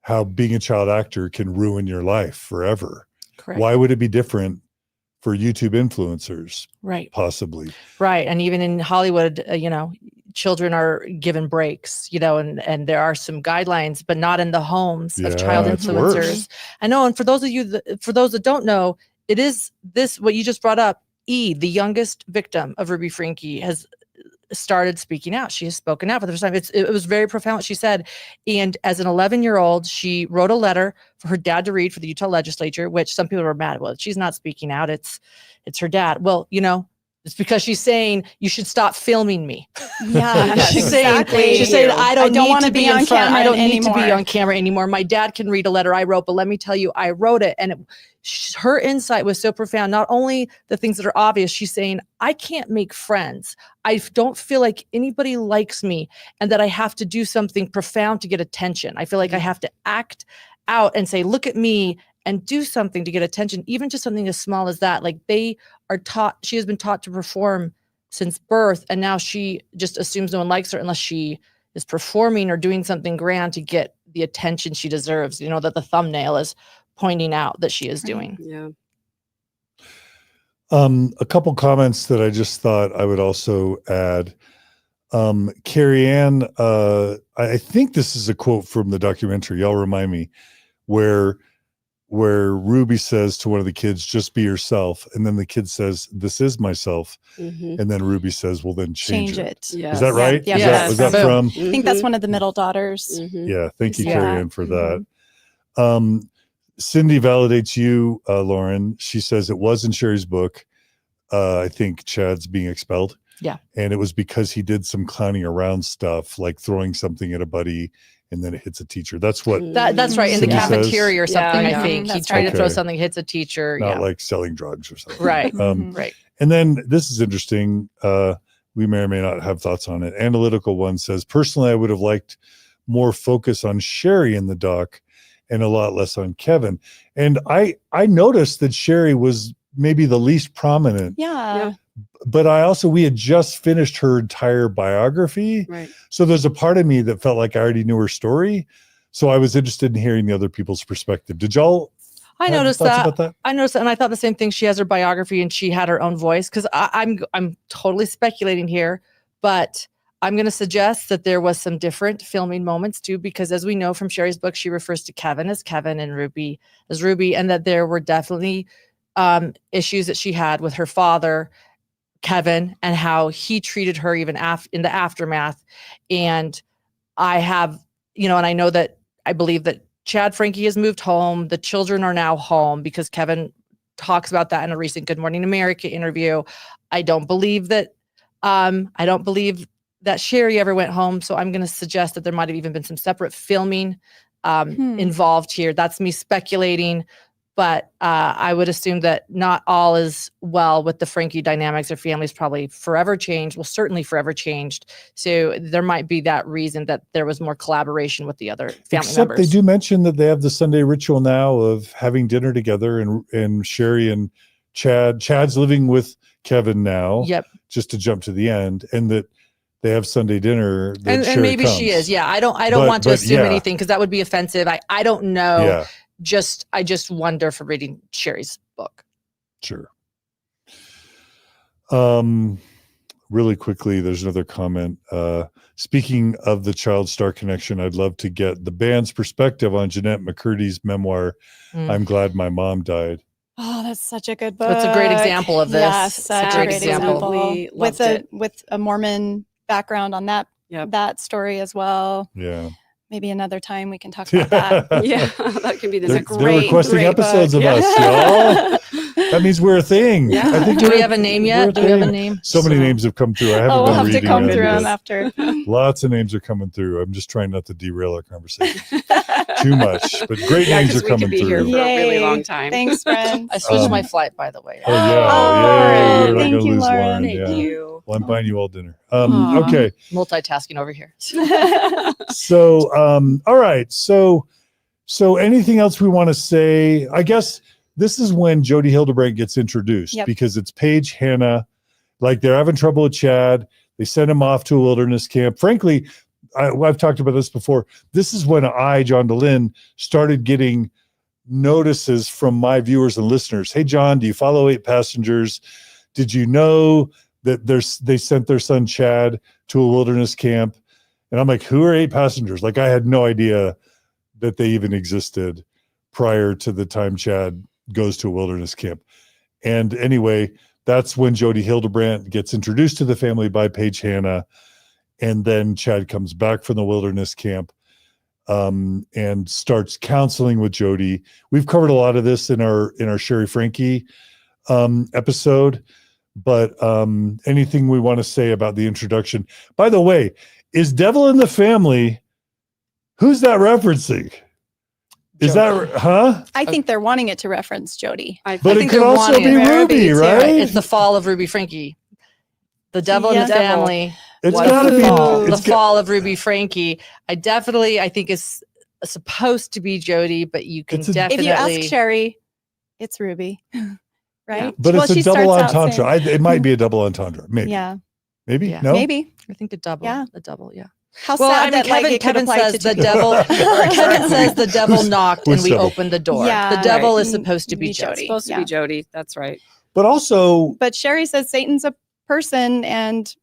how being a child actor can ruin your life forever. Correct. Why would it be different for YouTube influencers? Right. Possibly. Right. And even in Hollywood, children are given breaks, and there are some guidelines, but not in the homes of child it's influencers. worse. I know. And for those that don't know, it is this, what you just brought up, the youngest victim of Ruby Franke, has started speaking out. She has spoken out for the first time. It was very profound what she said. And as an 11-year-old, she wrote a letter for her dad to read for the Utah legislature, which some people were mad. Well, she's not speaking out. It's her dad. Well, it's because she's saying you should stop filming me. Yeah, she's exactly. saying I don't want need to be on camera. I don't need to be anymore. on camera anymore. My dad can read a letter I wrote, but let me tell you, I wrote it, and her insight was so profound. Not only the things that are obvious, she's saying I can't make friends. I don't feel like anybody likes me, and that I have to do something profound to get attention. I feel like I have to act out and say, look at me, and do something to get attention, even just something as small as that. Like she has been taught to perform since birth, and now she just assumes no one likes her unless she is performing or doing something grand to get the attention she deserves, that the thumbnail is pointing out that she is doing. Yeah. A couple comments that I just thought I would also add. Carrie Ann, I think this is a quote from the documentary, y'all remind me, where Ruby says to one of the kids, just be yourself. And then the kid says, this is myself. Mm-hmm. And then Ruby says, well, then change it. Yes. Is that right? Yeah. Was that Boom. from? I think that's one of the middle daughters. Mm-hmm. Yeah. Thank you, Yeah. Carrie Ann, for that. Cindy validates you, Lauren. She says it was in Shari's book. I think Chad's being expelled. Yeah. And it was because he did some clowning around stuff, like throwing something at a buddy, and then it hits a teacher. That's what, That's right. In the Cindy says. cafeteria or something, Yeah, I think. He that's tried to throw Okay. something, hits a teacher. not Yeah. like selling drugs or something. Right. Mhm. Right. And then this is interesting. We may or may not have thoughts on it. Analytical One says, personally, I would have liked more focus on Shari in the doc and a lot less on Kevin. And I noticed that Shari was maybe the least prominent, Yeah. but we had just finished her entire biography. Right. So there's a part of me that felt like I already knew her story. So I was interested in hearing the other people's perspective. Did y'all I have noticed thoughts that. about that? I noticed that, and I thought the same thing. She has her biography, and she had her own voice. Because I'm totally speculating here, but I'm going to suggest that there was some different filming moments too. Because as we know from Shari's book, she refers to Kevin as Kevin and Ruby as Ruby, and that there were definitely issues that she had with her father, Kevin, and how he treated her even in the aftermath. And I have, and I know that I believe that Chad Franke has moved home. The children are now home because Kevin talks about that in a recent Good Morning America interview. I don't believe that Shari ever went home. So I'm going to suggest that there might have even been some separate filming involved here. That's me speculating, but I would assume that not all is well with the Franke dynamics. Their family's probably forever changed. Well, certainly forever changed. So there might be that reason that there was more collaboration with the other family Except members. they do mention that they have the Sunday ritual now of having dinner together, and Shari and Chad's living with Kevin now. Yep. Just to jump to the end, and that they have Sunday dinner. that And Shari maybe comes. she is. Yeah. I don't But- want to but assume yeah. anything because that would be offensive. I don't know. Yeah, I just wonder from reading Shari's book. sure. Really quickly, there's another comment. Speaking of the child star connection, I'd love to get the band's perspective on Jeanette McCurdy's memoir, Mm. I'm Glad My Mom Died. Oh, that's such a good book. That's a great example of this. Yeah, It's such a a great great example. Absolutely With loved with a Mormon background on that Yep. that story as well. Yeah. Maybe another time we can talk about that. Yeah, that can be this They're great. requesting great episodes book. of us, y'all. That means we're a thing. Yeah. I think Do we we're- have a name we're yet? Do we have a thing. name? So many names have come through. I haven't Oh, we'll been have to reading comb them through yet. them after. Lots of names are coming through. I'm just trying not to derail our conversation too much, but great Yeah, names 'cause are we could coming be here through. for a really Yay. long time. Thanks, friends. I switched Um, my flight, by the way. Oh yeah, Oh, yay! We're not thank gonna you, lose Lauren. Lauren. Thank Yeah. you. Well, I'm buying you all dinner. Aw. Okay, Multitasking over here. so all right, so anything else we want to say? I guess this is when Jodi Hildebrant gets introduced Yep. because it's Paige, Hannah, like they're having trouble with Chad. They send him off to a wilderness camp. Frankly, I've talked about this before. This is when I, John DeLynn, started getting notices from my viewers and listeners. Hey, John, do you follow 8 Passengers? Did you know that they sent their son Chad to a wilderness camp? And I'm like, who are 8 Passengers? Like, I had no idea that they even existed prior to the time Chad goes to a wilderness camp. And anyway, that's when Jodi Hildebrant gets introduced to the family by Paige Hannah. And then Chad comes back from the wilderness camp and starts counseling with Jodi. We've covered a lot of this in our Shari Franke episode, but anything we want to say about the introduction? By the way, is Devil in the Family? Who's that referencing? Is Jodi. that, huh? I think they're wanting it to reference Jodi. I But it think could they're also wanting be it. Ruby, Ruby, too. right? It's the fall of Ruby Franke. The devil in Yes. the family. It's was gotta the be. fall. It's The fall of Ruby Franke. I think is supposed to be Jodi, but you can It's a- If definitely. you ask Shari, it's Ruby, right? But Well, it's a she double starts out entendre. saying- it might be a double entendre. Maybe. Yeah, Maybe. Yeah. No. maybe. I think a double. Yeah. A double. Yeah. How Well, sad I mean, that like, it could Kevin apply says to the two devil. Kevin says the devil knocked and Who's we devil? opened the door. Yeah, the devil right. is supposed to be Be Jodi. It's supposed to Yeah. be Jodi. That's right. But also, But Shari says Satan's a person, and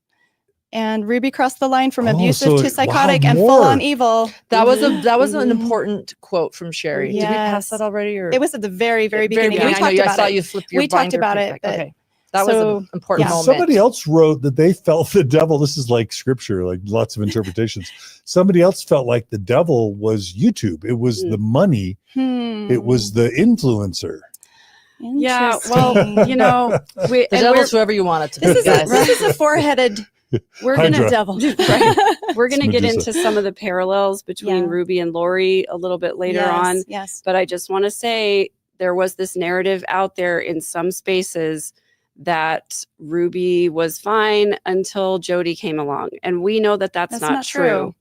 Ruby crossed the line from Oh, abusive so to it- psychotic wow, and more. full on evil. That was an Mhm. important quote from Shari. Did we pass Yes. that already? Or It was at the very, very beginning. I We know talked you. I about saw it. you flip your We talked binder about pretty it, quick. but- Okay. That was so, an important yeah. moment. somebody else wrote that they felt the devil. This is like scripture, like lots of interpretations. Somebody else felt like the devil was YouTube. It was the money. It was the influencer. Yeah. Well, Interesting. you know, the devil's whoever you want it to be, This is guys. this is a four-headed we're Hydra. gonna devil. we're gonna It's get Medusa. into some of the parallels between Yeah. Ruby and Lori a little bit later on. Yes. But I just want to say there was this narrative out there in some spaces that Ruby was fine until Jodi came along. And we know that that's not true.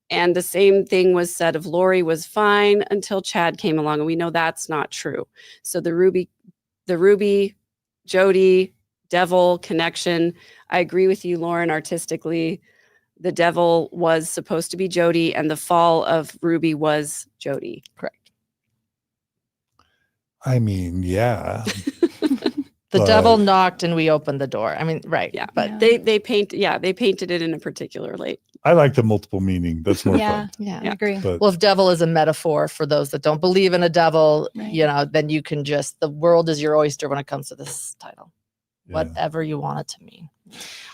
And the same thing was said of Lori was fine until Chad came along. And we know that's not true. So the Ruby, Jodi, devil connection. I agree with you, Lauren, artistically. The devil was supposed to be Jodi and the fall of Ruby was Jodi. Correct. I mean, yeah. The But- devil knocked and we opened the door. I mean, right. Yeah. But Yeah. They painted it in a particular light. I like the multiple meaning. That's more Yeah. fun. yeah. I agree. But Well, if devil is a metaphor for those that don't believe in a devil, Right. then you can just, the world is your oyster when it comes to this title, yeah. whatever you want it to mean.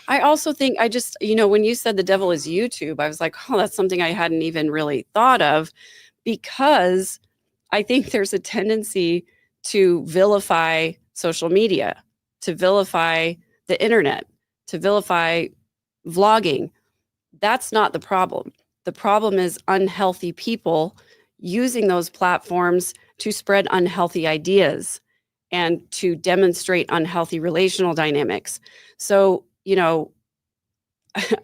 I also think when you said the devil is YouTube, I was like, oh, that's something I hadn't even really thought of, because I think there's a tendency to vilify social media, to vilify the internet, to vilify vlogging. That's not the problem. The problem is unhealthy people using those platforms to spread unhealthy ideas and to demonstrate unhealthy relational dynamics. So,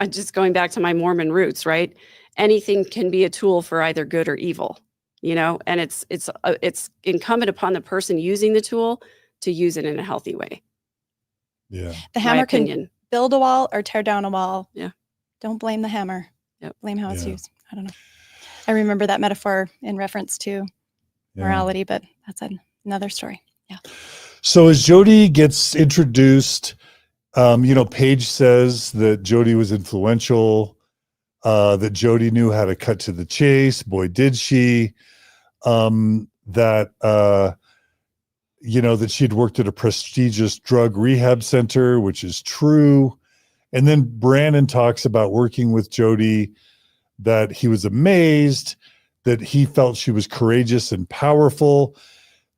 just going back to my Mormon roots, right? Anything can be a tool for either good or evil, and it's incumbent upon the person using the tool to use it in a healthy way. Yeah. The My hammer can opinion. build a wall or tear down a wall. Yeah. Don't blame the hammer. Yep. Blame how it's Yeah. used. I don't know. I remember that metaphor in reference to Yeah. morality, but that's another story. Yeah. So as Jodi gets introduced, Paige says that Jodi was influential, that Jodi knew how to cut to the chase. Boy, did she. That she'd worked at a prestigious drug rehab center, which is true. And then Brandon talks about working with Jodi, that he was amazed, that he felt she was courageous and powerful,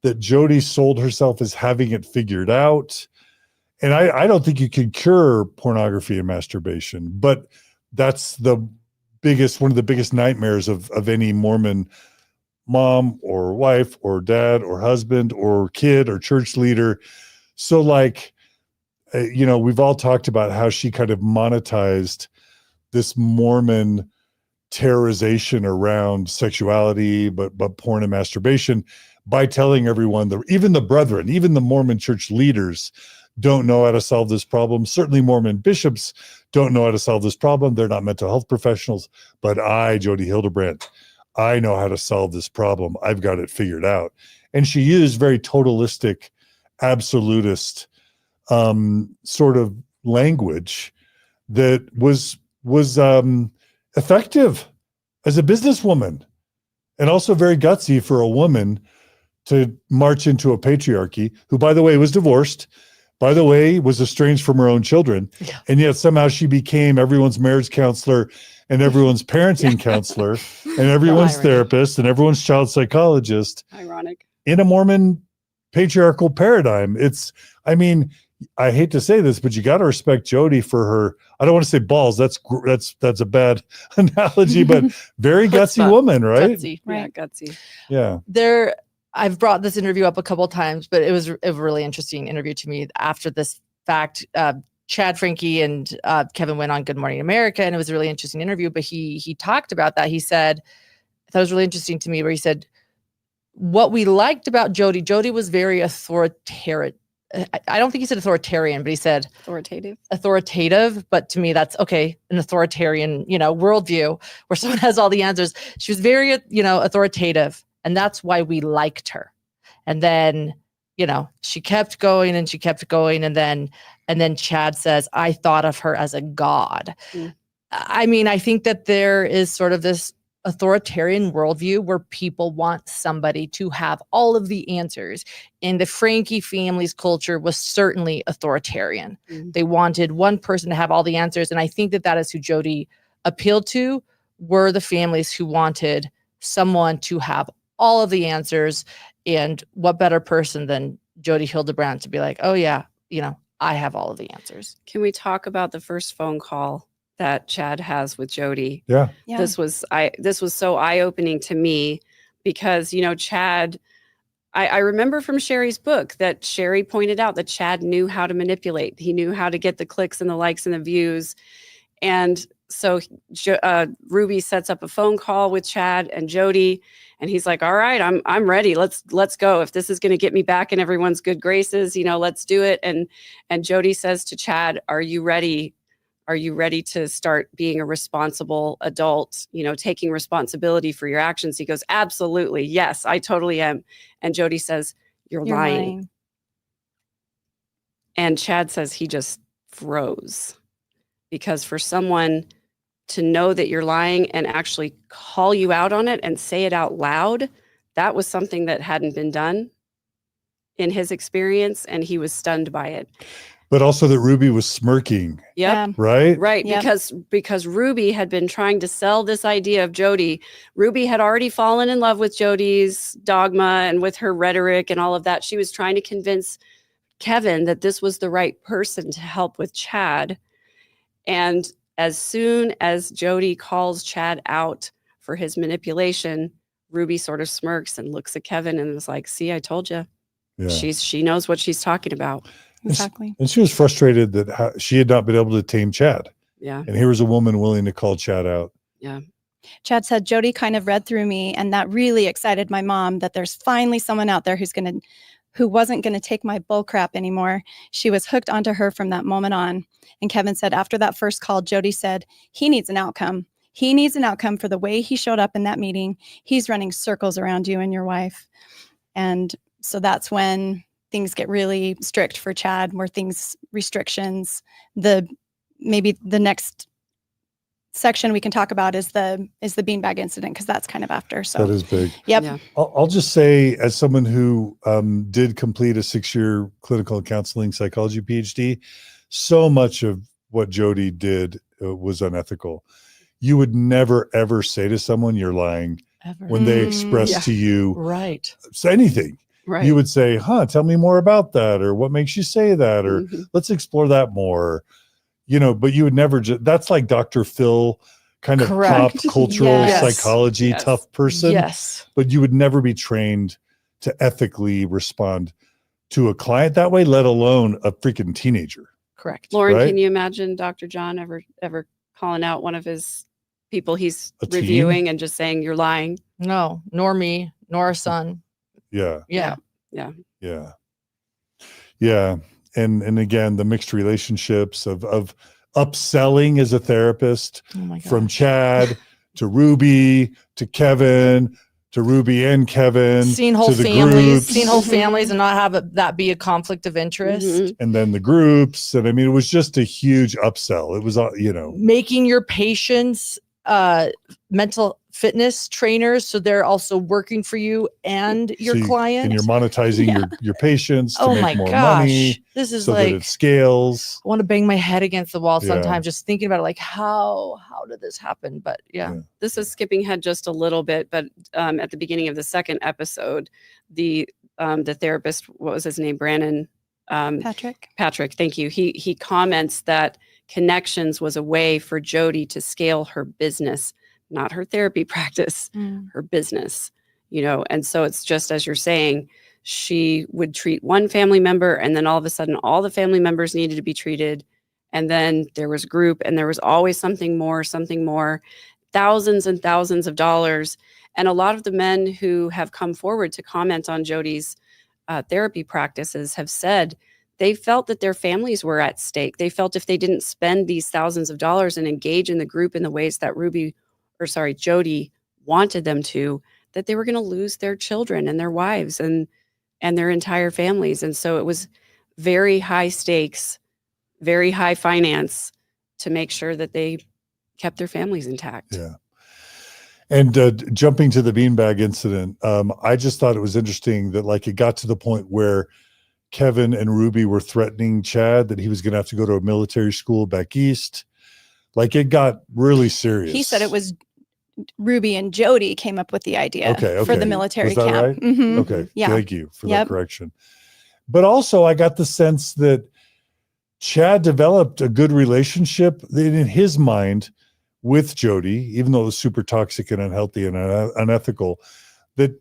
that Jodi sold herself as having it figured out. And I don't think you can cure pornography and masturbation, but that's one of the biggest nightmares of any Mormon mom or wife or dad or husband or kid or church leader. So like, we've all talked about how she kind of monetized this Mormon terrorization around sexuality, but porn and masturbation by telling everyone even the brethren, even the Mormon church leaders don't know how to solve this problem. Certainly Mormon bishops don't know how to solve this problem. They're not mental health professionals, but I, Jodi Hildebrant, I know how to solve this problem. I've got it figured out. And she used very totalistic, absolutist sort of language that was effective as a businesswoman, and also very gutsy for a woman to march into a patriarchy who, by the way, was divorced, by the way, was estranged from her own children. Yeah. And yet somehow she became everyone's marriage counselor and everyone's parenting counselor and everyone's irony. therapist and everyone's child psychologist Ironic. in a Mormon patriarchal paradigm. I hate to say this, but you got to respect Jodi for her. I don't want to say balls. That's a bad analogy, but very gutsy Chutzpah. woman, right? Gutsy. Right. Yeah, gutsy. Yeah. I've brought this interview up a couple of times, but it was a really interesting interview to me after this fact. Chad, Franke, and Kevin went on Good Morning America, and it was a really interesting interview, but he talked about that. He said, that was really interesting to me, where he said, what we liked about Jodi was very authoritarian. I don't think he said authoritarian, but he said authoritative. But to me, that's okay. An authoritarian, worldview where someone has all the answers. She was very, authoritative. And that's why we liked her. And then, she kept going and she kept going. And then Chad says, I thought of her as a god. Mm. I think that there is sort of this authoritarian worldview where people want somebody to have all of the answers. And the Franke family's culture was certainly authoritarian. Mm. They wanted one person to have all the answers. And I think that is who Jodi appealed to, were the families who wanted someone to have all of the answers. And what better person than Jodi Hildebrant to be like, oh yeah, I have all of the answers. Can we talk about the first phone call that Chad has with Jodi? Yeah. This was so eye-opening to me because, Chad, I remember from Shari's book that Shari pointed out that Chad knew how to manipulate. He knew how to get the clicks and the likes and the views. And so Ruby sets up a phone call with Chad and Jodi, and he's like, all right, I'm ready. Let's go. If this is going to get me back in everyone's good graces, let's do it. And Jodi says to Chad, are you ready? Are you ready to start being a responsible adult, taking responsibility for your actions? He goes, absolutely. Yes, I totally am. And Jodi says, you're lying. And Chad says he just froze, because for someone to know that you're lying and actually call you out on it and say it out loud, that was something that hadn't been done in his experience, and he was stunned by it. But also that Ruby was smirking, Yep. right? Right. Yep. Because Ruby had been trying to sell this idea of Jodi. Ruby had already fallen in love with Jodi's dogma and with her rhetoric and all of that. She was trying to convince Kevin that this was the right person to help with Chad. And as soon as Jodi calls Chad out for his manipulation, Ruby sort of smirks and looks at Kevin and is like, see, I told you. Yeah. She knows what she's talking about. Exactly. And she was frustrated that she had not been able to tame Chad. Yeah. And here was a woman willing to call Chad out. Yeah. Chad said, Jodi kind of read through me, and that really excited my mom that there's finally someone out there who wasn't going to take my bull crap anymore. She was hooked onto her from that moment on. And Kevin said, after that first call, Jodi said, he needs an outcome. He needs an outcome for the way he showed up in that meeting. He's running circles around you and your wife. And so that's when things get really strict for Chad, where restrictions, maybe the next section we can talk about is the beanbag incident, because that's kind of after. So That is big. Yep. Yeah. I'll just say, as someone who did complete a 6-year clinical counseling psychology PhD, so much of what Jodi did was unethical. You would never, ever say to someone you're lying Ever. when they express Yeah. to you Right. anything. Right. you would say, tell me more about that, or what makes you say that, or Mhm. let's explore that more, but you would never that's like Dr. Phil, kind of Correct. pop cultural Yes. psychology, Yes. tough person, Yes. but you would never be trained to ethically respond to a client that way, let alone a freaking teenager. Correct. Lauren, Right? can you imagine Dr. John ever calling out one of his people he's A teen? reviewing and just saying you're lying? No, nor me, nor our son. Yeah. Yeah. Yeah. Yeah. And again, the mixed relationships of upselling as a therapist, Oh my from gosh. Chad to Ruby to Kevin to Ruby and Kevin Seeing whole to the families, groups, seeing whole Mhm. families, and not have that be a conflict of interest. Mhm. and then the groups. And I mean, it was just a huge upsell. It was, Making your patients mental fitness trainers, so they're also working for you and your client. and you're monetizing Yeah. your patients to Oh make my more gosh, money this is so that it like, scales. I want to bang my head against the wall Yeah. sometimes just thinking about it, like how did this happen? But yeah. This is skipping ahead just a little bit, but at the beginning of the second episode, the therapist, what was his name, Brandon Patrick, thank you. He comments that ConneXtions was a way for Jodi to scale her business, not her therapy practice, her business, and so it's just as you're saying, she would treat one family member, and then all of a sudden all the family members needed to be treated, and then there was group, and there was always something more, thousands and thousands of dollars. And a lot of the men who have come forward to comment on Jodi's therapy practices have said they felt that their families were at stake. They felt if they didn't spend these thousands of dollars and engage in the group in the ways that Jodi wanted them to, that they were going to lose their children and their wives and their entire families. And so it was very high stakes, very high finance to make sure that they kept their families intact. Yeah. And jumping to the beanbag incident, I just thought it was interesting that it got to the point where Kevin and Ruby were threatening Chad that he was going to have to go to a military school back east. It got really serious. He said it was Ruby and Jodi came up with the idea for the military Was that camp. right? Mhm. Okay. Yeah. Thank you for that correction. But also I got the sense that Chad developed a good relationship in his mind with Jodi, even though it was super toxic and unhealthy and unethical, that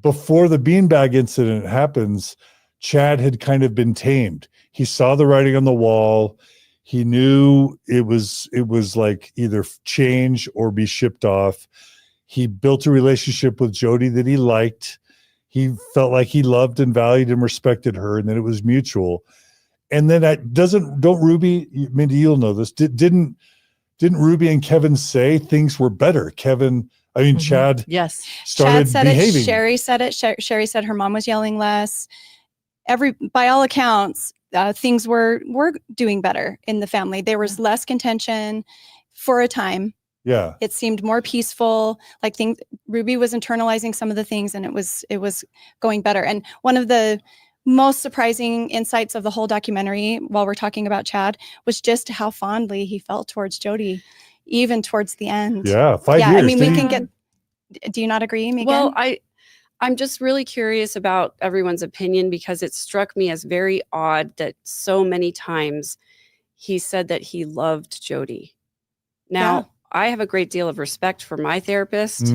before the beanbag incident happens, Chad had kind of been tamed. He saw the writing on the wall. He knew it was like either change or be shipped off. He built a relationship with Jodi that he liked. He felt like he loved and valued and respected her, and that it was mutual. And then don't Ruby, Mindy, you'll know this. Didn't Ruby and Kevin say things were better? Chad Yes. started Chad said behaving. it. Sherry said it. Sherry said her mom was yelling less. By all accounts, things were doing better in the family. There was less contention for a time. Yeah. It seemed more peaceful. Ruby was internalizing some of the things, and it was going better. And one of the most surprising insights of the whole documentary, while we're talking about Chad, was just how fondly he felt towards Jodi, even towards the end. Yeah. 5 years. I mean, we can get. Do you not agree, Megan? Well, I'm just really curious about everyone's opinion, because it struck me as very odd that so many times he said that he loved Jodi. Now, I have a great deal of respect for my therapist,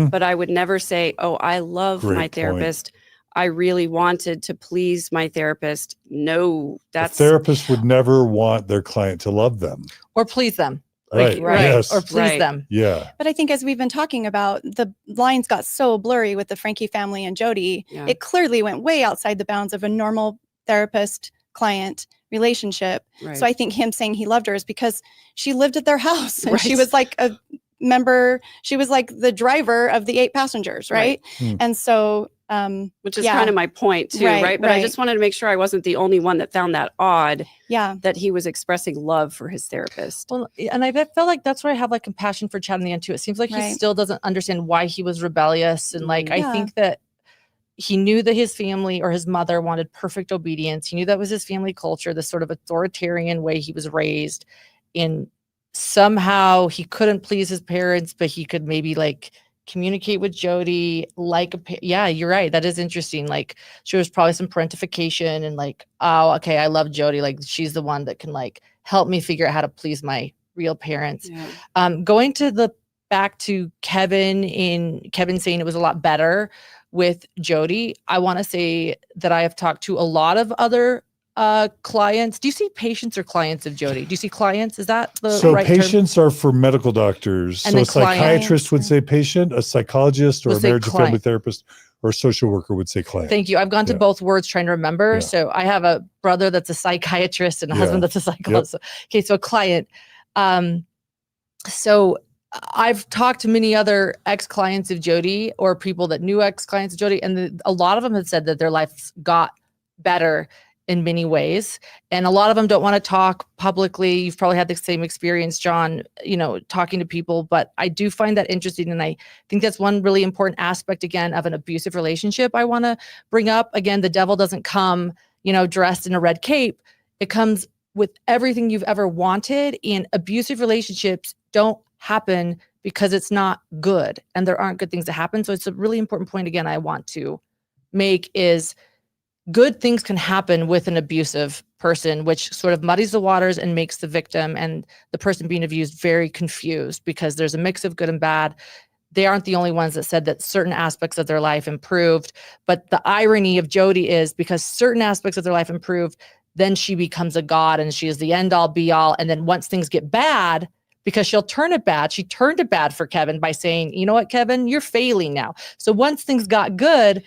but I would never say, oh, I love my therapist. I really wanted to please my therapist. No, The therapist would never want their client to love them or please them. Right. Yes. Or please them. Yeah. But I think, as we've been talking about, the lines got so blurry with the Franke family and Jodi. Yeah. It clearly went way outside the bounds of a normal therapist-client relationship. Right. So I think him saying he loved her is because she lived at their house, and she Right. was like a member. She was like the driver of the 8 passengers, right? And so, which is kind of my point too, right? But I just wanted to make sure I wasn't the only one that found that odd. Yeah. That he was expressing love for his therapist. Well, and I felt like that's where I have compassion for Chad in the end too. It seems like he still doesn't understand why he was rebellious, and I think that he knew that his family or his mother wanted perfect obedience. He knew that was his family culture, this sort of authoritarian way he was raised. In somehow he couldn't please his parents, but he could maybe communicate with Jodi like yeah, you're right. That is interesting. Like she was probably some parentification and like, oh, okay, I love Jodi. Like she's the one that can like help me figure out how to please my real parents. Yeah. Going to the back to Kevin saying it was a lot better with Jodi. I want to say that I have talked to a lot of other clients. Do you see patients or clients of Jodi? Do you see clients? Is that the so right term? patients are for medical doctors. And So then a psychiatrist would say patient, a psychologist or Would a say marriage and family client. therapist or a social worker would say client. Thank you. I've gone to Yeah. both words trying to remember. Yeah. So I have a brother that's a psychiatrist and a husband Yeah. that's a psychologist. Okay, so a client. So I've talked to many other ex-clients of Jodi or people that knew ex-clients of Jodi, and a lot of them have said that their lives got better in many ways. And a lot of them don't want to talk publicly. You've probably had the same experience, John, talking to people, but I do find that interesting. And I think that's one really important aspect, again, of an abusive relationship I want to bring up. Again, the devil doesn't come, dressed in a red cape. It comes with everything you've ever wanted, and abusive relationships don't happen because it's not good and there aren't good things that happen. So it's a really important point, again, I want to make is good things can happen with an abusive person, which sort of muddies the waters and makes the victim and the person being abused very confused because there's a mix of good and bad. They aren't the only ones that said that certain aspects of their life improved. But the irony of Jodi is because certain aspects of their life improved, then she becomes a god and she is the end all be all. And then once things get bad, because she'll turn it bad, she turned it bad for Kevin by saying, you know what, Kevin, you're failing now. So once things got good,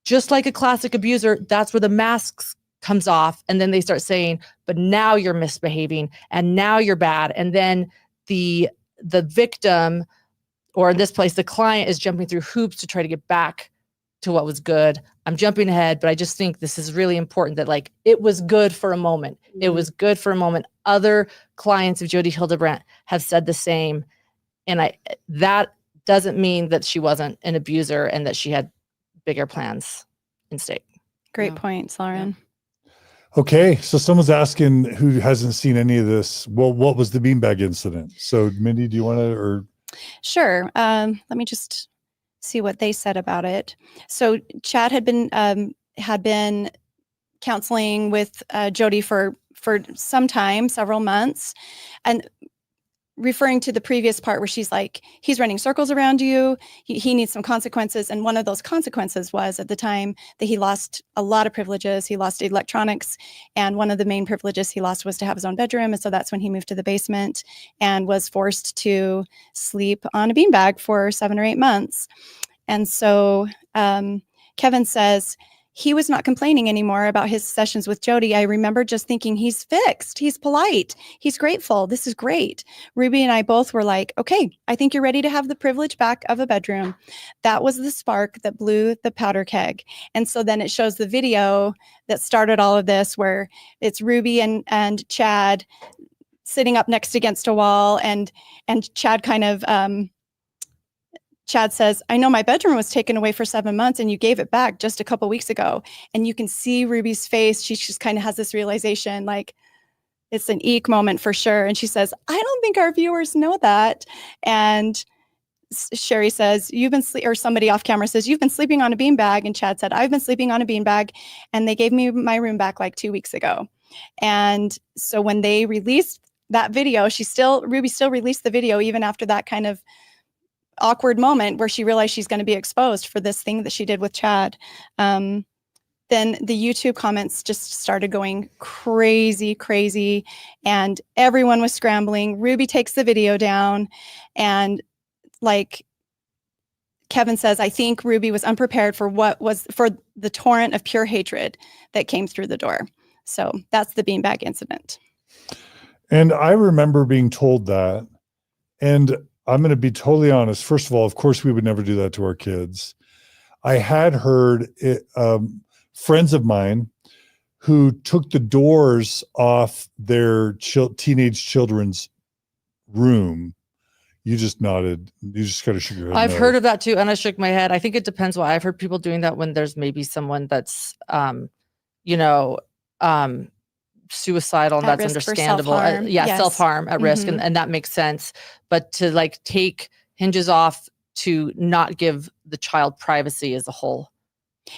just like a classic abuser, that's where the masks comes off. And then they start saying, but now you're misbehaving and now you're bad. And then the victim, or in this place, the client is jumping through hoops to try to get back to what was good. I'm jumping ahead, but I just think this is really important that like, it was good for a moment. Mm-hmm. It was good for a moment. Other clients of Jodi Hildebrant have said the same. And that doesn't mean that she wasn't an abuser and that she had bigger plans in stake. Great points, Lauren. Yeah. Okay, so someone's asking who hasn't seen any of this. Well, what was the beanbag incident? So, Mindy, do you want to? Or sure. Let me just see what they said about it. So, Chad had been counseling with Jodi for some time, several months, and referring to the previous part where she's like, he's running circles around you. He needs some consequences. And one of those consequences was at the time that he lost a lot of privileges. He lost electronics. And one of the main privileges he lost was to have his own bedroom. And so that's when he moved to the basement and was forced to sleep on a beanbag for 7 or 8 months. And so Kevin says, he was not complaining anymore about his sessions with Jodi. I remember just thinking, he's fixed. He's polite. He's grateful. This is great. Ruby and I both were like, okay, I think you're ready to have the privilege back of a bedroom. That was the spark that blew the powder keg. And so then it shows the video that started all of this where it's Ruby and Chad sitting up next against a wall and Chad kind of, Chad says, I know my bedroom was taken away for 7 months and you gave it back just a couple weeks ago. And you can see Ruby's face. She just kind of has this realization, like it's an eek moment for sure. And she says, I don't think our viewers know that. And Shari says, or somebody off camera says, you've been sleeping on a beanbag. And Chad said, I've been sleeping on a beanbag and they gave me my room back like 2 weeks ago. And so when they released that video, Ruby still released the video even after that kind of awkward moment where she realized she's going to be exposed for this thing that she did with Chad. Then the YouTube comments just started going crazy, and everyone was scrambling. Ruby takes the video down, and like Kevin says, I think Ruby was unprepared for the torrent of pure hatred that came through the door. So that's the beanbag incident. And I remember being told that, and I'm going to be totally honest. First of all, of course, we would never do that to our kids. I had heard friends of mine who took the doors off their teenage children's room. You just nodded. You just kind of shook your head. I've heard of that too, and I shook my head. I think it depends why. I've heard people doing that when there's maybe someone that's, suicidal, and that's understandable. Self-harm. Yes. Self-harm at risk, Mm-hmm. and that makes sense. But to like take hinges off to not give the child privacy as a whole.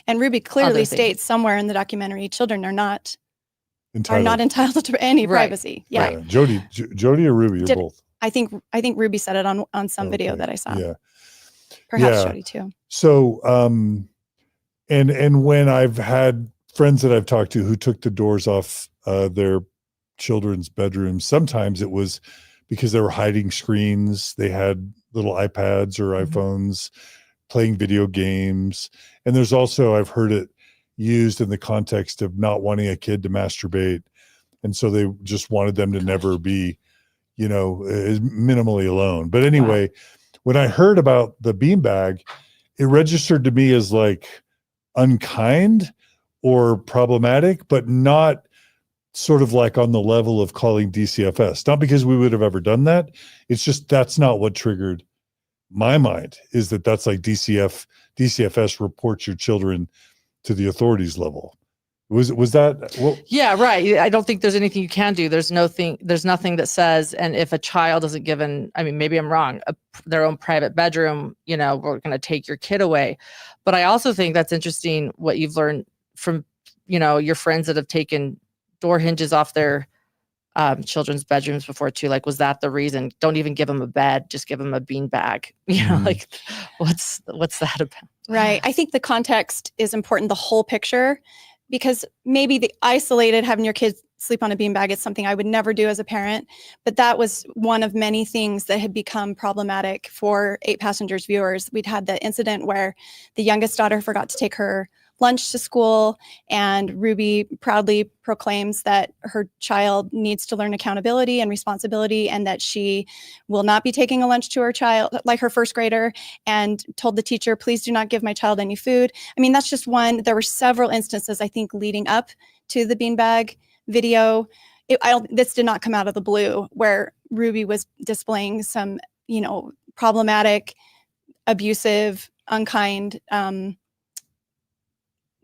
And Ruby clearly Other thing. states somewhere in the documentary, children are not Entitled. entitled to any Right. privacy. Yeah. Yeah. Jodi or Ruby or Did- both? I think Ruby said it on some video Okay. that I saw. Yeah. Perhaps Yeah. Jodi too. So, and when I've had friends that I've talked to who took the doors off their children's bedrooms, sometimes it was because they were hiding screens. They had little iPads or iPhones, playing video games. And there's also, I've heard it used in the context of not wanting a kid to masturbate. And so they just wanted them to never be, minimally alone. But anyway, when I heard about the beanbag, it registered to me as like unkind or problematic, but not sort of like on the level of calling DCFS. Not because we would have ever done that. It's just that's not what triggered my mind, is that's like DCFS reports your children to the authorities level. Was that? Well, Yeah, right. I don't think there's anything you can do. There's nothing that says, and if a child isn't given, I mean, maybe I'm wrong, their own private bedroom, we're going to take your kid away. But I also think that's interesting what you've learned from, your friends that have taken door hinges off their children's bedrooms before too. Like, was that the reason? Don't even give them a bed, just give them a beanbag. Like what's that about? Right. I think the context is important, the whole picture, because maybe the isolated having your kids sleep on a beanbag is something I would never do as a parent. But that was one of many things that had become problematic for 8 Passengers viewers. We'd had the incident where the youngest daughter forgot to take her lunch to school, and Ruby proudly proclaims that her child needs to learn accountability and responsibility, and that she will not be taking a lunch to her child, like her first grader, and told the teacher, please do not give my child any food. I mean, that's just one. There were several instances, I think, leading up to the beanbag video. This did not come out of the blue, where Ruby was displaying some, problematic, abusive, unkind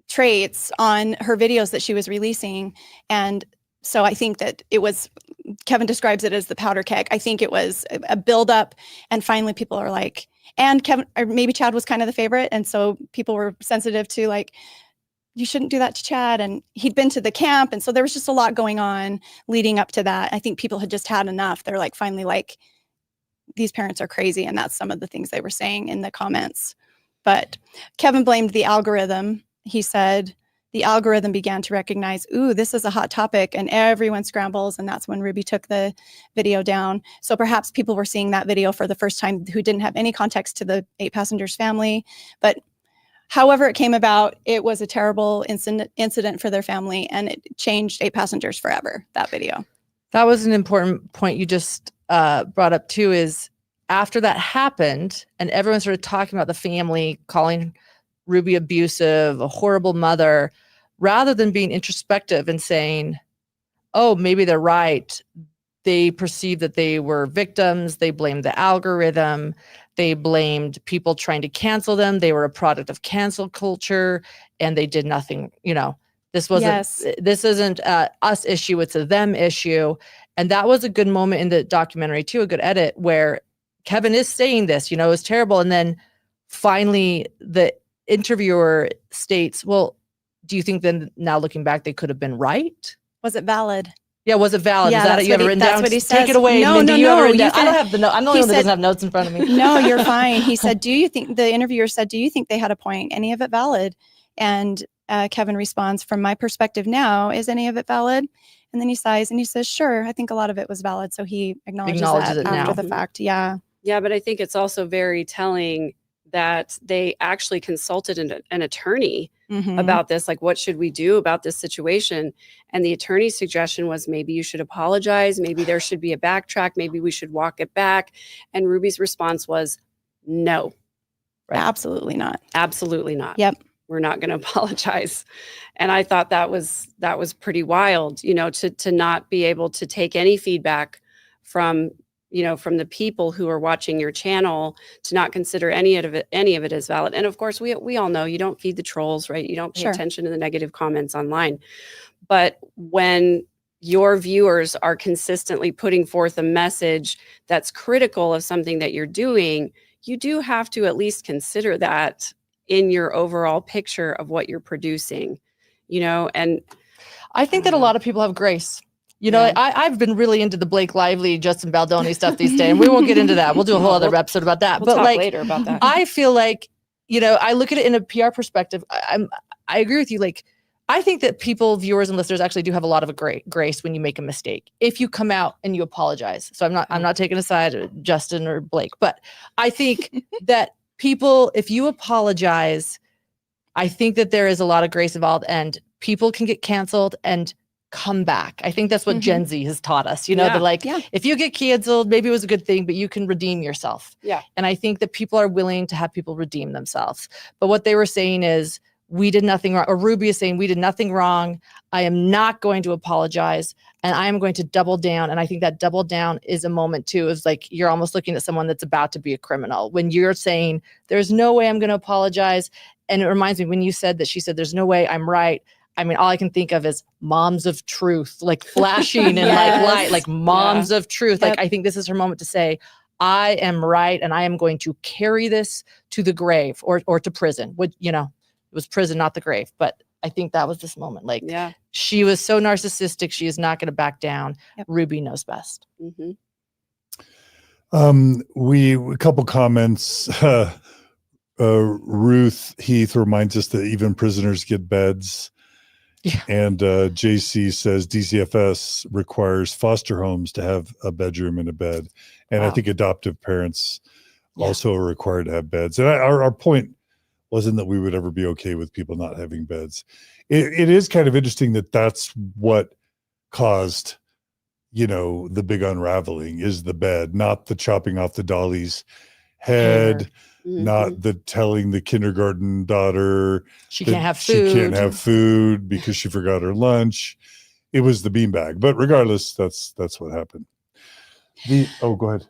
traits on her videos that she was releasing. And so I think that Kevin describes it as the powder keg. I think it was a buildup, and finally people are like, and Kevin, or maybe Chad was kind of the favorite. And so people were sensitive to like, you shouldn't do that to Chad. And he'd been to the camp. And so there was just a lot going on leading up to that. I think people had just had enough. They're like, finally, like, these parents are crazy. And that's some of the things they were saying in the comments. But Kevin blamed the algorithm. He said the algorithm began to recognize, ooh, this is a hot topic, and everyone scrambles. And that's when Ruby took the video down. So perhaps people were seeing that video for the first time who didn't have any context to the 8 Passengers family. But however it came about, it was a terrible incident for their family, and it changed 8 Passengers forever, that video. That was an important point you just brought up too, is after that happened and everyone started talking about the family, calling Ruby abusive, a horrible mother, rather than being introspective and saying, oh, maybe they're right. They perceived that they were victims. They blamed the algorithm. They blamed people trying to cancel them. They were a product of cancel culture, and they did nothing. This isn't us issue. It's a them issue. And that was a good moment in the documentary too, a good edit where Kevin is saying this, it was terrible. And then finally the interviewer states, well, do you think then now looking back, they could have been right? Was it valid? Yeah, was it valid? Yeah, Is that it? You have it written that's down? what he says. Take it away. No, Mindy, no, you have it no, written you down. I don't have the note. I'm the only one that said- doesn't have notes in front of me. No, you're fine. He said, the interviewer said, do you think they had a point? Any of it valid? And Kevin responds, from my perspective now, is any of it valid? And then he sighs and he says, sure, I think a lot of it was valid. So he acknowledges Acknowledges that it after now. the fact. Yeah. Yeah, but I think it's also very telling that they actually consulted an attorney Mhm. about this, like, what should we do about this situation? And the attorney's suggestion was, maybe you should apologize, maybe there should be a backtrack, maybe we should walk it back. And Ruby's response was, no, Right. Absolutely not. absolutely not. Yep. We're not going to apologize. And I thought that was pretty wild, to not be able to take any feedback from the people who are watching your channel, to not consider any of it as valid. And of course, we all know you don't feed the trolls, right? You don't pay Sure. attention to the negative comments online. But when your viewers are consistently putting forth a message that's critical of something that you're doing, you do have to at least consider that in your overall picture of what you're producing, and I think that a lot of people have grace. Like I've been really into the Blake Lively, Justin Baldoni stuff these days, and we won't get into that. We'll do a whole other episode about that. We'll but talk like later about that. I feel like, I look at it in a PR perspective. I agree with you. Like, I think that people, viewers and listeners actually do have a lot of grace when you make a mistake, if you come out and you apologize. So I'm not taking a side of Justin or Blake, but I think that people, if you apologize, I think that there is a lot of grace involved, and people can get canceled and come back. I think that's what Gen Z has taught us, that if you get canceled, maybe it was a good thing, but you can redeem yourself. Yeah. And I think that people are willing to have people redeem themselves. But what they were saying is, we did nothing wrong, or Ruby is saying, we did nothing wrong. I am not going to apologize, and I am going to double down. And I think that double down is a moment too. It's like, you're almost looking at someone that's about to be a criminal when you're saying, there's no way I'm going to apologize. And it reminds me, when you said that, she said, there's no way, I'm right. I mean, all I can think of is moms of truth, like flashing and like light, like moms of truth. Like, I think this is her moment to say, I am right, and I am going to carry this to the grave or to prison. It was prison, not the grave. But I think that was this moment. Like, she was so narcissistic, she is not going to back down. Ruby knows best. A couple comments. Ruth Heath reminds us that even prisoners get beds. Yeah. And JC says DCFS requires foster homes to have a bedroom and a bed. And I think adoptive parents also are required to have beds. And our point wasn't that we would ever be okay with people not having beds. It is kind of interesting that that's what caused, the big unraveling is the bed, not the chopping off the dolly's head, not the telling the kindergarten daughter she can't have food because she forgot her lunch. It was the beanbag. But regardless, that's what happened. Go ahead.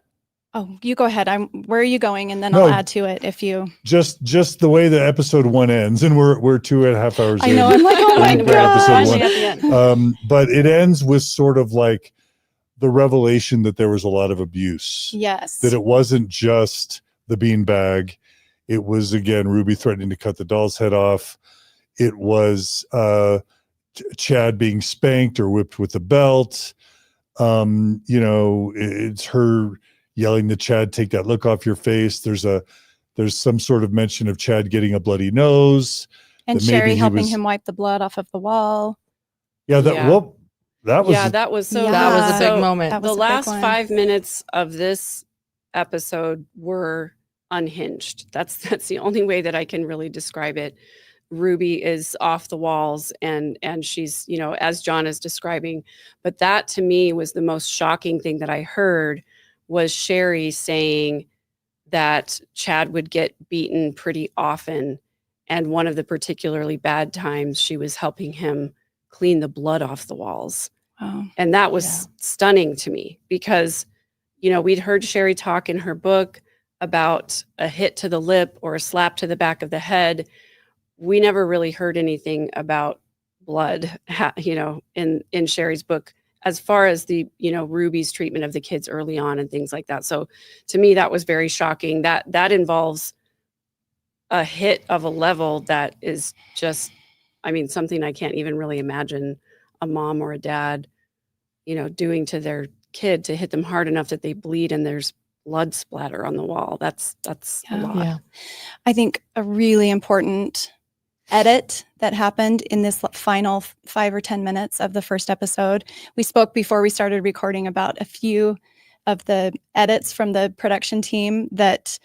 Oh, you go ahead. Where are you going? And then I'll add to it if you just the way the episode 1 ends, and we're 2.5 hours. I know. I'm like, oh my gosh. But it ends with sort of like the revelation that there was a lot of abuse. Yes. That it wasn't just the beanbag. It was, again, Ruby threatening to cut the doll's head off. It was Chad being spanked or whipped with a belt. It's her yelling to Chad, take that look off your face. There's some sort of mention of Chad getting a bloody nose. And Shari helping him wipe the blood off of the wall. That was that was a big moment. The last 5 minutes of this episode were unhinged. That's the only way that I can really describe it. Ruby is off the walls, and she's, as John is describing, but that to me was the most shocking thing that I heard was Shari saying that Chad would get beaten pretty often. And one of the particularly bad times, she was helping him clean the blood off the walls. Wow. And that was stunning to me because, we'd heard Shari talk in her book about a hit to the lip or a slap to the back of the head. We never really heard anything about blood, in Shari's book, as far as the, Ruby's treatment of the kids early on and things like that. So to me, that was very shocking. That involves a hit of a level that is just, something I can't even really imagine a mom or a dad, doing to their kid to hit them hard enough that they bleed and there's blood splatter on the wall. That's a lot. Yeah. I think a really important edit that happened in this final 5 or 10 minutes of the first episode. We spoke before we started recording about a few of the edits from the production team that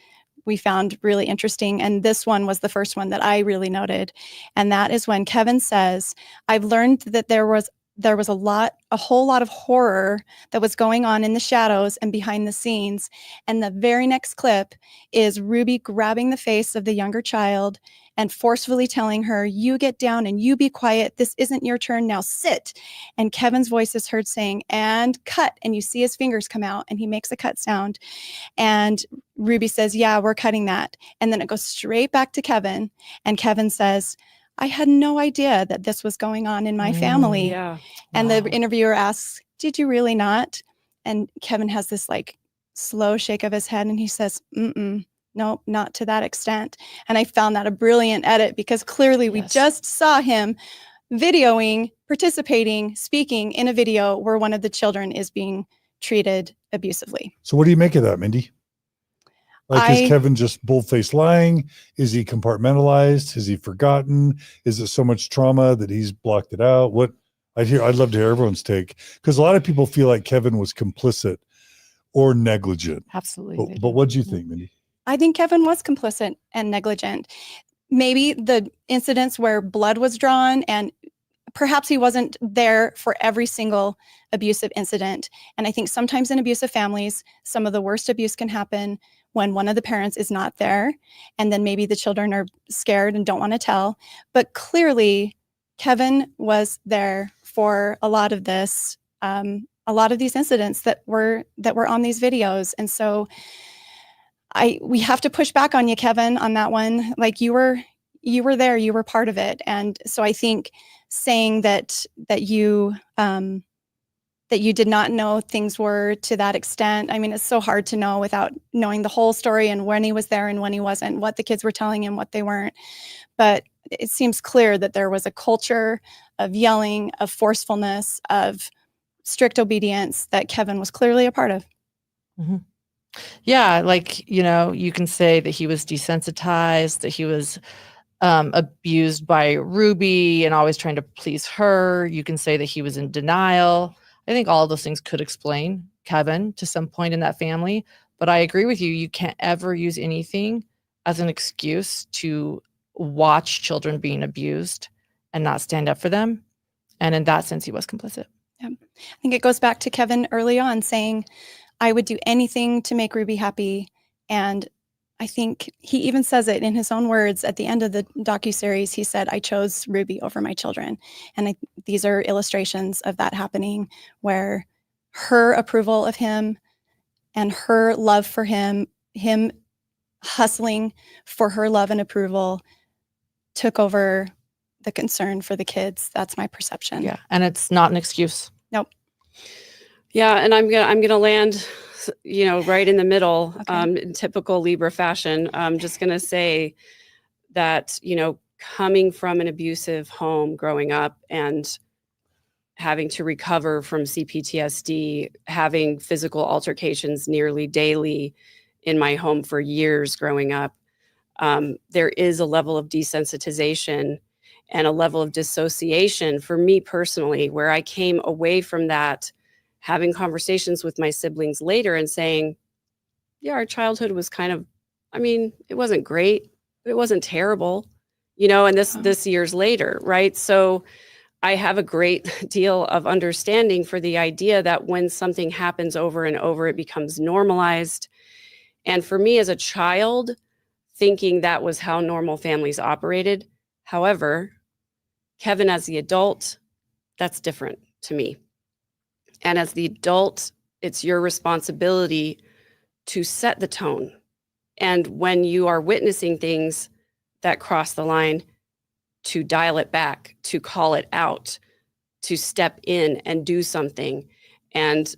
we found really interesting. And this one was the first one that I really noted. And that is when Kevin says, I've learned that there was a whole lot of horror that was going on in the shadows and behind the scenes. And the very next clip is Ruby grabbing the face of the younger child and forcefully telling her, you get down and you be quiet. This isn't your turn. Now sit. And Kevin's voice is heard saying, and cut. And you see his fingers come out and he makes a cut sound. And Ruby says, yeah, we're cutting that. And then it goes straight back to Kevin. And Kevin says, I had no idea that this was going on in my family. Yeah. And the interviewer asks, did you really not? And Kevin has this like slow shake of his head and he says, nope, not to that extent. And I found that a brilliant edit because clearly we just saw him videoing, participating, speaking in a video where one of the children is being treated abusively. So what do you make of that, Mindy? Like, is Kevin just bold-faced lying? Is he compartmentalized? Has he forgotten? Is it so much trauma that he's blocked it out? I'd love to hear everyone's take, because a lot of people feel like Kevin was complicit or negligent. Absolutely. But what do you think, Mindy? I think Kevin was complicit and negligent. Maybe the incidents where blood was drawn, and perhaps he wasn't there for every single abusive incident. And I think sometimes in abusive families, some of the worst abuse can happen when one of the parents is not there. And then maybe the children are scared and don't want to tell. But clearly, Kevin was there for a lot of this, a lot of these incidents that were on these videos. And so we have to push back on you, Kevin, on that one. Like, you were there, you were part of it. And so I think saying that you did not know things were to that extent. I mean, it's so hard to know without knowing the whole story and when he was there and when he wasn't, what the kids were telling him, what they weren't. But it seems clear that there was a culture of yelling, of forcefulness, of strict obedience that Kevin was clearly a part of. Mm-hmm. Yeah, like, you can say that he was desensitized, that he was abused by Ruby and always trying to please her. You can say that he was in denial. I think all of those things could explain Kevin to some point in that family. But I agree with you. You can't ever use anything as an excuse to watch children being abused and not stand up for them. And in that sense, he was complicit. Yeah. I think it goes back to Kevin early on saying, I would do anything to make Ruby happy. And I think he even says it in his own words at the end of the docuseries. He said, I chose Ruby over my children. And these are illustrations of that happening, where her approval of him and her love for him hustling for her love and approval took over the concern for the kids. That's my perception. Yeah. And it's not an excuse. Nope. Yeah. And I'm gonna land, right in the middle, in typical Libra fashion. I'm just going to say that, coming from an abusive home growing up and having to recover from CPTSD, having physical altercations nearly daily in my home for years growing up, there is a level of desensitization and a level of dissociation for me personally, where I came away from that, having conversations with my siblings later and saying, yeah, our childhood was kind of, it wasn't great, but it wasn't terrible, and this years later, right? So I have a great deal of understanding for the idea that when something happens over and over, it becomes normalized. And for me as a child, thinking that was how normal families operated. However, Kevin as the adult, that's different to me. And as the adult, it's your responsibility to set the tone. And when you are witnessing things that cross the line, to dial it back, to call it out, to step in and do something. And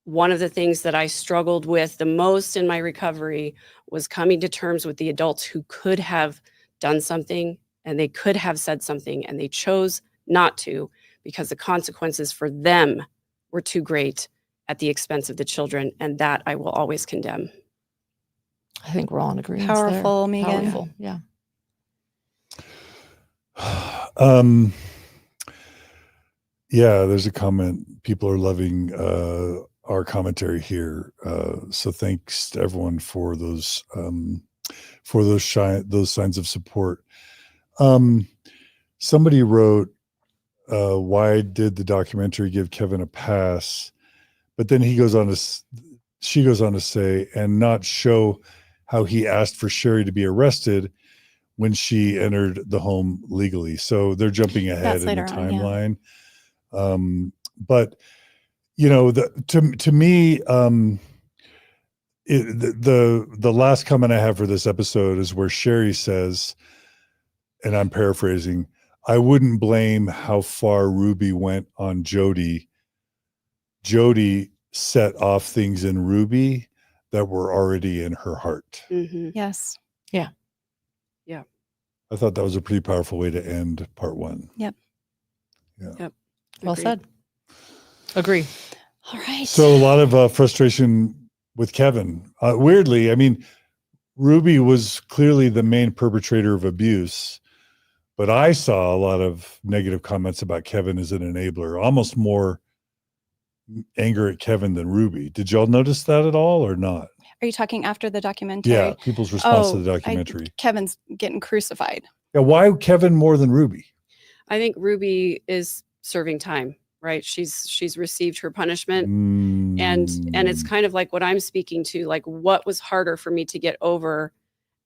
one of the things that I struggled with the most in my recovery was coming to terms with the adults who could have done something and they could have said something and they chose not to because the consequences for them were too great at the expense of the children. And that I will always condemn. I think we're all in agreement. Powerful, Megan. Powerful, yeah. Yeah, there's a comment. People are loving our commentary here. So thanks to everyone for those signs of support. Somebody wrote, why did the documentary give Kevin a pass? But then she goes on to say, and not show how he asked for Shari to be arrested when she entered the home legally. So they're jumping ahead in the timeline. Yeah. But to me, the last comment I have for this episode is where Shari says, and I'm paraphrasing, I wouldn't blame how far Ruby went on Jodi. Jodi set off things in Ruby that were already in her heart. Mm-hmm. Yes. I thought that was a pretty powerful way to end part one. Yep. Yeah. Yep. Well Agreed. said. Agree. All right. So a lot of frustration with Kevin. Weirdly, I mean, Ruby was clearly the main perpetrator of abuse, but I saw a lot of negative comments about Kevin as an enabler, almost more anger at Kevin than Ruby. Did y'all notice that at all or not? Are you talking after the documentary? Yeah, people's response to the documentary. Kevin's getting crucified. Yeah, why Kevin more than Ruby? I think Ruby is serving time, right? She's received her punishment. And it's kind of like what I'm speaking to, like what was harder for me to get over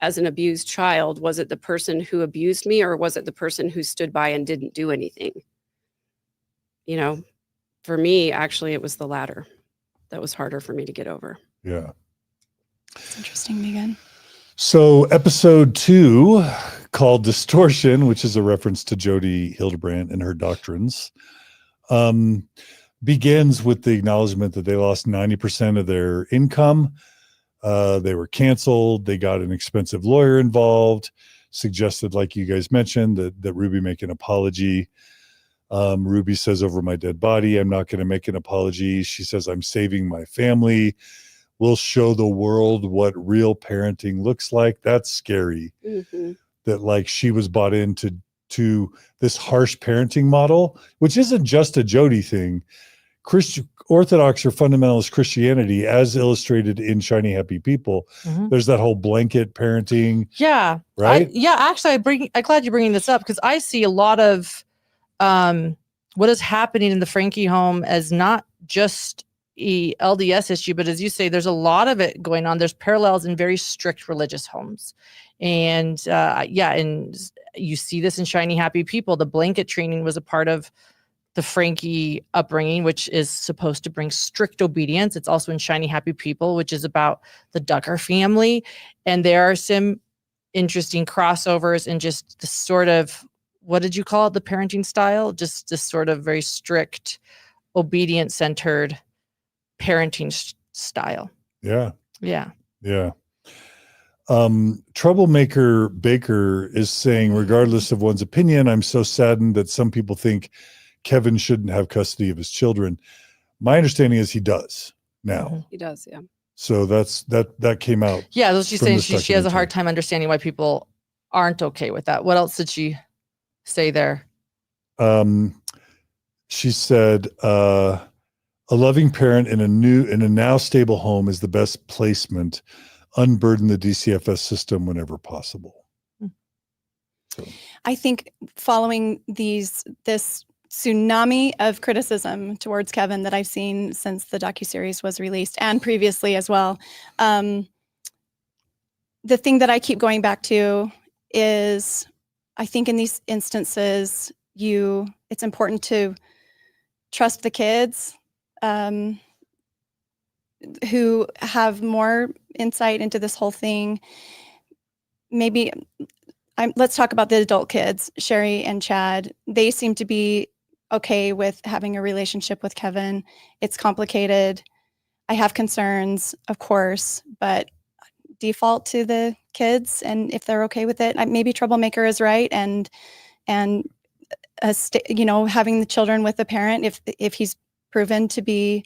as an abused child? Was it the person who abused me, or was it the person who stood by and didn't do anything? You know, for me, actually, it was the latter that was harder for me to get over. Yeah. It's interesting, Megan. So episode 2, called Distortion, which is a reference to Jodi Hildebrant and her doctrines, begins with the acknowledgement that they lost 90% of their income. They were canceled. They got an expensive lawyer involved, suggested, like you guys mentioned, that Ruby make an apology. Ruby says, over my dead body, I'm not going to make an apology. She says, I'm saving my family. We'll show the world what real parenting looks like. That's scary. Mm-hmm. That like she was bought into this harsh parenting model, which isn't just a Jodi thing. Orthodox or fundamentalist Christianity, as illustrated in Shiny Happy People, there's that whole blanket parenting. Yeah. Right? Actually, I'm glad you're bringing this up, because I see a lot of what is happening in the Franke home as not just a LDS issue, but as you say, there's a lot of it going on. There's parallels in very strict religious homes. And and you see this in Shiny Happy People. The blanket training was a part of the Franke upbringing, which is supposed to bring strict obedience. It's also in Shiny Happy People, which is about the Ducker family. And there are some interesting crossovers in just the sort of, what did you call it, the parenting style? Just this sort of very strict, obedience-centered parenting style. Yeah. Yeah. Yeah. Troublemaker Baker is saying, regardless of one's opinion, I'm so saddened that some people think Kevin shouldn't have custody of his children. My understanding is he does now. He does, yeah. So that came out. Yeah, that's what she's from saying. this She has a hard documentary. time understanding why people aren't okay with that. What else did she say there? She said, a loving parent in a now stable home is the best placement. Unburden the DCFS system whenever possible. So. I think following this tsunami of criticism towards Kevin that I've seen since the docuseries was released and previously as well, the thing that I keep going back to is, I think in these instances, it's important to trust the kids who have more insight into this whole thing. Maybe let's talk about the adult kids, Shari and Chad. They seem to be okay with having a relationship with Kevin. It's complicated. I have concerns, of course, but default to the kids, and if they're okay with it, maybe Troublemaker is right, and having the children with the parent, if he's proven to be,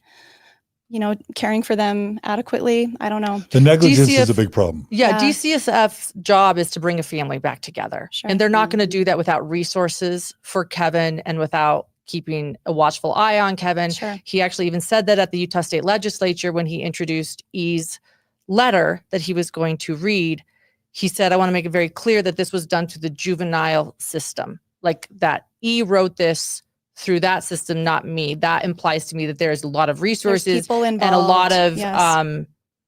caring for them adequately. I don't know. The negligence is a big problem. Yeah, DCSF's job is to bring a family back together. Sure. And they're not going to do that without resources for Kevin and without keeping a watchful eye on Kevin. Sure. He actually even said that at the Utah State Legislature when he introduced E's letter that he was going to read. He said, I want to make it very clear that this was done through the juvenile system. Like that E wrote this through that system, not me. That implies to me that there's a lot of resources and a lot of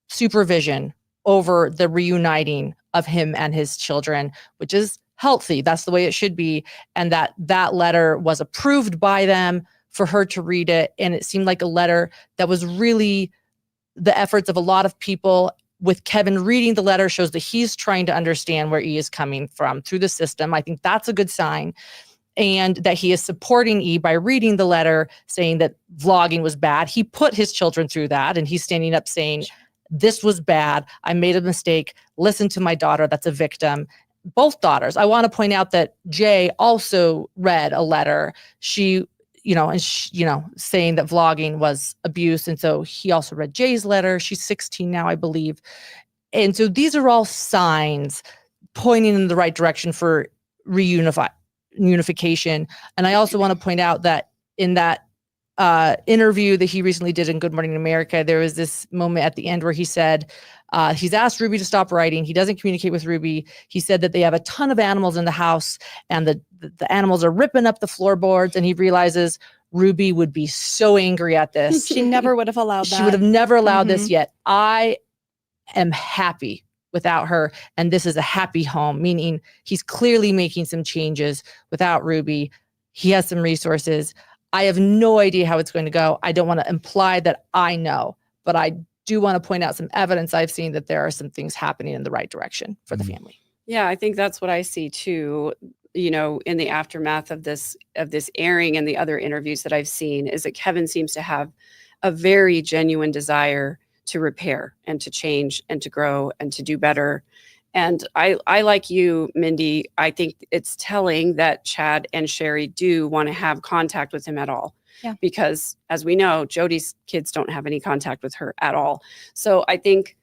supervision over the reuniting of him and his children, which is healthy. That's the way it should be. And that letter was approved by them for her to read it. And it seemed like a letter that was really the efforts of a lot of people. With Kevin reading the letter shows that he's trying to understand where E is coming from through the system. I think that's a good sign. And that he is supporting E by reading the letter saying that vlogging was bad. He put his children through that, and he's standing up saying this was bad. I made a mistake. Listen to my daughter. That's a victim. Both daughters. I want to point out that Jay also read a letter. She, saying that vlogging was abuse. And so he also read Jay's letter. She's 16 now, I believe. And so these are all signs pointing in the right direction for reunification. And I also want to point out that in that interview that he recently did in Good Morning America, there was this moment at the end where he said, he's asked Ruby to stop writing. He doesn't communicate with Ruby. He said that they have a ton of animals in the house and the animals are ripping up the floorboards, and he realizes Ruby would be so angry at this. She never would have allowed that. She would have never allowed this yet. I am happy without her, and this is a happy home, meaning he's clearly making some changes without Ruby. He has some resources. I have no idea how it's going to go. I don't want to imply that I know, but I do want to point out some evidence I've seen that there are some things happening in the right direction for the family. Yeah, I think that's what I see too. In the aftermath of this airing and the other interviews that I've seen, is that Kevin seems to have a very genuine desire to repair and to change and to grow and to do better. And I like you, Mindy, I think it's telling that Chad and Shari do want to have contact with him at all. Yeah. Because as we know, Jodi's kids don't have any contact with her at all. So I think,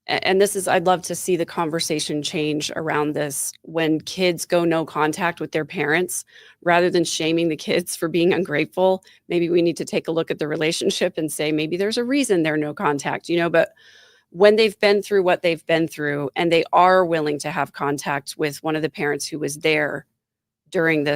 and I'd love to see the conversation change around this when kids go no contact with their parents, rather than shaming the kids for being ungrateful. Maybe we need to take a look at the relationship and say, maybe there's a reason they're no contact, but when they've been through what they've been through and they are willing to have contact with one of the parents who was there during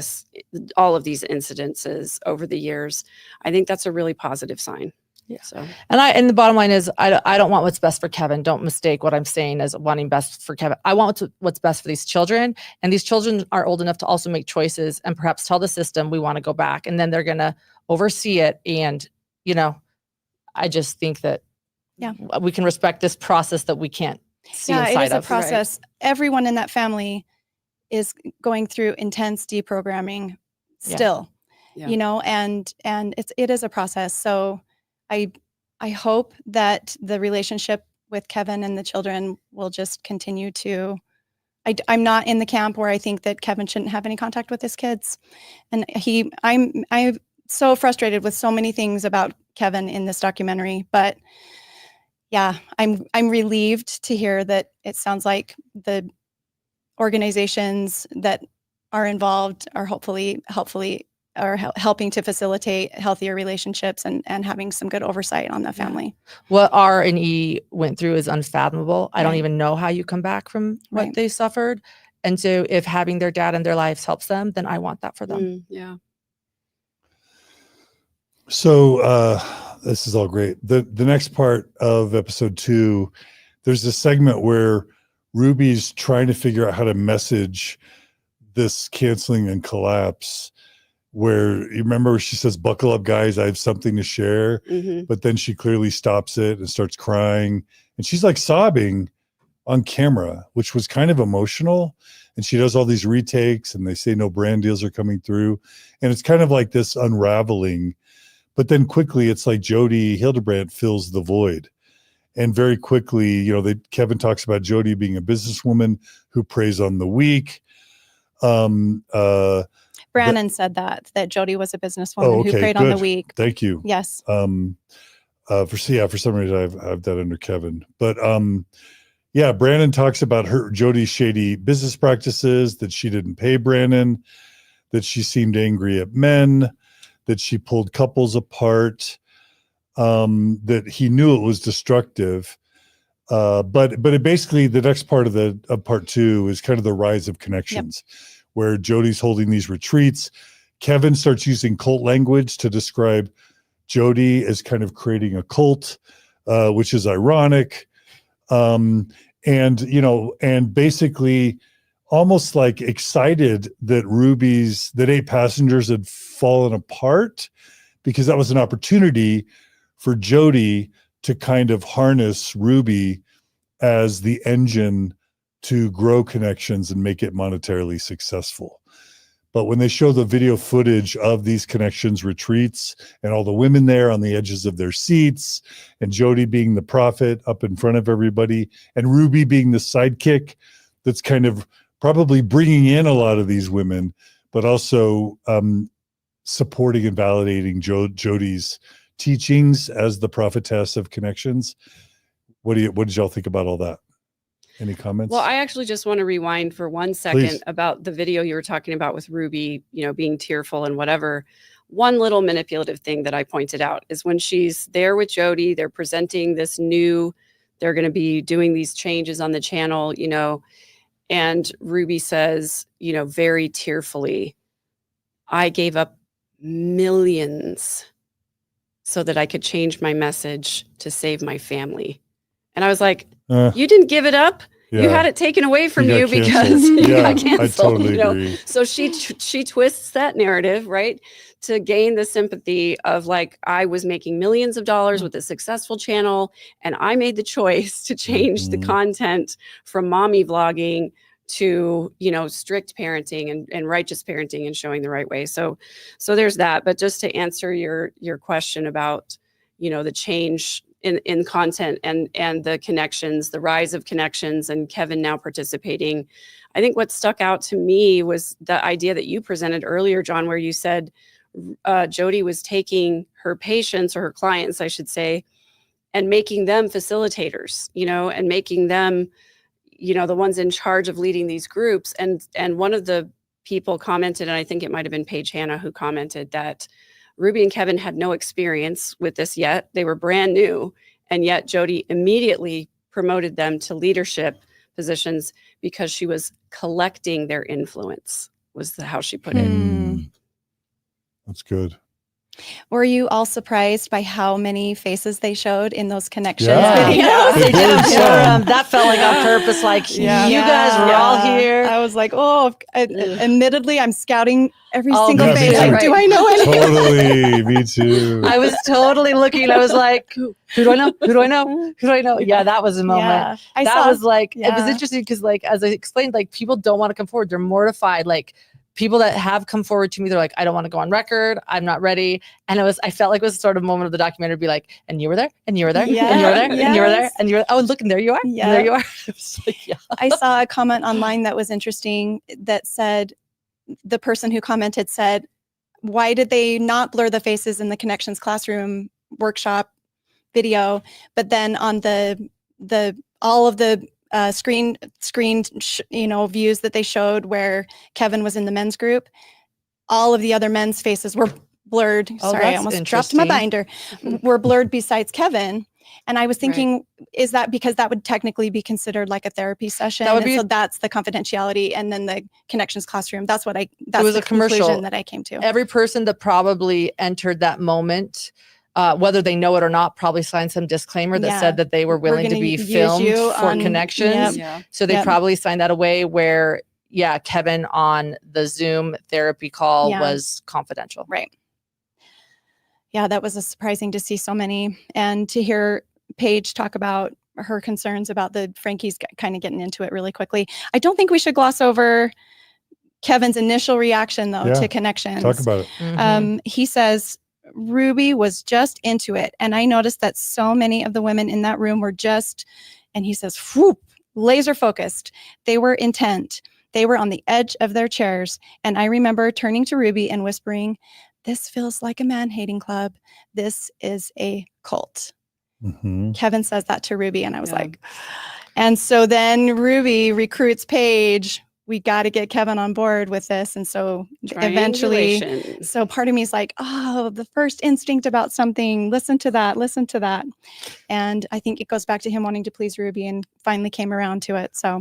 all of these incidences over the years, I think that's a really positive sign. Yeah. So, and the bottom line is, I don't want what's best for Kevin. Don't mistake what I'm saying as wanting best for Kevin. I want what's best for these children, and these children are old enough to also make choices and perhaps tell the system we want to go back, and then they're going to oversee it. And I just think that we can respect this process that we can't see inside of. Yeah, it is a process. Right? Everyone in that family is going through intense deprogramming still, and it is a process. So I hope that the relationship with Kevin and the children will just continue to. I'm not in the camp where I think that Kevin shouldn't have any contact with his kids, and I'm so frustrated with so many things about Kevin in this documentary. But yeah, I'm relieved to hear that it sounds like the organizations that are involved are hopefully are helping to facilitate healthier relationships and having some good oversight on the family. What R&E went through is unfathomable. I don't even know how you come back from what they suffered. And so if having their dad in their lives helps them, then I want that for them. Yeah. So this is all great. The next part of episode 2, there's a segment where Ruby's trying to figure out how to message this canceling and collapse, where you remember she says, "Buckle up, guys, I have something to share." But then she clearly stops it and starts crying, and she's like sobbing on camera, which was kind of emotional. And she does all these retakes, and they say no brand deals are coming through, and it's kind of like this unraveling. But then quickly, it's like Jodi Hildebrant fills the void. And very quickly, Kevin talks about Jodi being a businesswoman who preys on the weak. Brannon said that Jodi was a businesswoman who preyed on the weak. Thank you. Yes. For some reason I have that under Kevin. But Brannon talks about Jodi's shady business practices, that she didn't pay Brannon, that she seemed angry at men, that she pulled couples apart, that he knew it was destructive. But it basically, the next part of part 2 is kind of the rise of ConneXtions, where Jodi's holding these retreats. Kevin starts using cult language to describe Jodi as kind of creating a cult, which is ironic. And basically almost like excited that 8 passengers had fallen apart, because that was an opportunity for Jodi to kind of harness Ruby as the engine to grow ConneXtions and make it monetarily successful. But when they show the video footage of these ConneXtions retreats and all the women there on the edges of their seats, and Jodi being the prophet up in front of everybody, and Ruby being the sidekick that's kind of probably bringing in a lot of these women, but also supporting and validating Jodi's teachings as the prophetess of ConneXtions. What did y'all think about all that? Any comments? Well, I actually just want to rewind for 1 second Please. about the video you were talking about with Ruby, being tearful and whatever. One little manipulative thing that I pointed out is when she's there with Jodi, they're presenting this they're going to be doing these changes on the channel, and Ruby says, very tearfully, I gave up millions so that I could change my message to save my family. And I was like, you didn't give it up. Yeah. You had it taken away from You you got because canceled. you Yeah, got canceled. I totally agree. So she twists that narrative, right, to gain the sympathy of like, I was making millions of dollars with a successful channel, and I made the choice to change the content from mommy vlogging to strict parenting and righteous parenting and showing the right way. So there's that. But just to answer your question about the change in content and the ConneXtions, the rise of ConneXtions, and Kevin now participating. I think what stuck out to me was the idea that you presented earlier, John, where you said Jodi was taking her patients, or her clients, I should say, and making them facilitators, and making them, the ones in charge of leading these groups. And one of the people commented, and I think it might have been Paige Hannah who commented, that Ruby and Kevin had no experience with this yet. They were brand new. And yet Jodi immediately promoted them to leadership positions because she was collecting their influence, was how she put it. That's good. Were you all surprised by how many faces they showed in those ConneXtions Yeah. videos? They did them for Yeah. that felt like on purpose. Like you guys were all here. I was like, admittedly, I'm scouting every Oh, single me face. too. Like, do I know any? Totally. Me too. I was totally looking. I was like, who do I know? Who do I know? Who do I know? Yeah, that was a moment. Yeah. I That saw, was like, it was yeah. interesting because, like, as I explained, like, people don't want to come forward. They're mortified. Like, people that have come forward to me, they're like, I don't want to go on record. I'm not ready. And I felt like it was sort of a moment of the documentary to be like, and you were there, and you were there, and you were there, and you were there, Yes. and you were, oh, look, and there you are, and there you are. It was like, yeah. I saw a comment online that was interesting that said, the person who commented said, why did they not blur the faces in the ConneXtions classroom workshop video, but then on all of the screen views that they showed where Kevin was in the men's group, all of the other men's faces were blurred. Oh, Sorry, I that's almost dropped my binder. Were blurred besides Kevin. And I was thinking, is that because that would technically be considered like a therapy session? That would be, so that's the confidentiality. And then the ConneXtions classroom, that's was the a commercial conclusion that I came to. Every person that probably entered that moment, whether they know it or not, probably signed some disclaimer that said that they were willing to be filmed for ConneXtions. So they probably signed that away where, Kevin on the Zoom therapy call was confidential. Right. Yeah, that was surprising to see so many, and to hear Paige talk about her concerns about the Franke's kind of getting into it really quickly. I don't think we should gloss over Kevin's initial reaction, though, to ConneXtions. Talk about it. He says, Ruby was just into it. And I noticed that so many of the women in that room were just, and he says, whoop, laser focused. They were intent. They were on the edge of their chairs. And I remember turning to Ruby and whispering, this feels like a man-hating club. This is a cult. Kevin says that to Ruby. And I was like, and so then Ruby recruits Paige. We got to get Kevin on board with this. And so eventually, so part of me is like, oh, the first instinct about something, listen to that. And I think it goes back to him wanting to please Ruby and finally came around to it. So.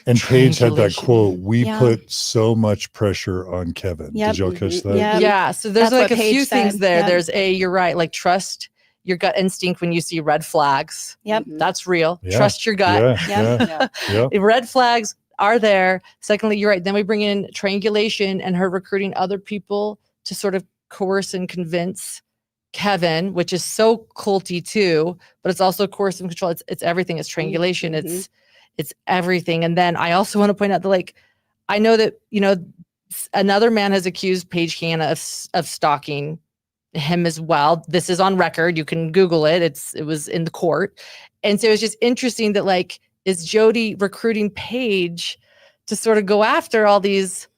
And Paige had that quote, we put so much pressure on Kevin. Did y'all catch that? Yeah. So there's That's like a what Paige few things said. there. There's you're right. Like, trust your gut instinct when you see red flags. That's real. Trust your gut. Red flags are there. Secondly, you're right. Then we bring in triangulation and her recruiting other people to sort of coerce and convince Kevin, which is so culty too, but it's also coercive and control. It's everything. It's triangulation. It's everything. And then I also want to point out that, like, I know that, Another man has accused Paige Hanna of stalking him as well. This is on record. You can Google it. It was in the court. And so it's just interesting that, like, is Jodi recruiting Paige to sort of go after all these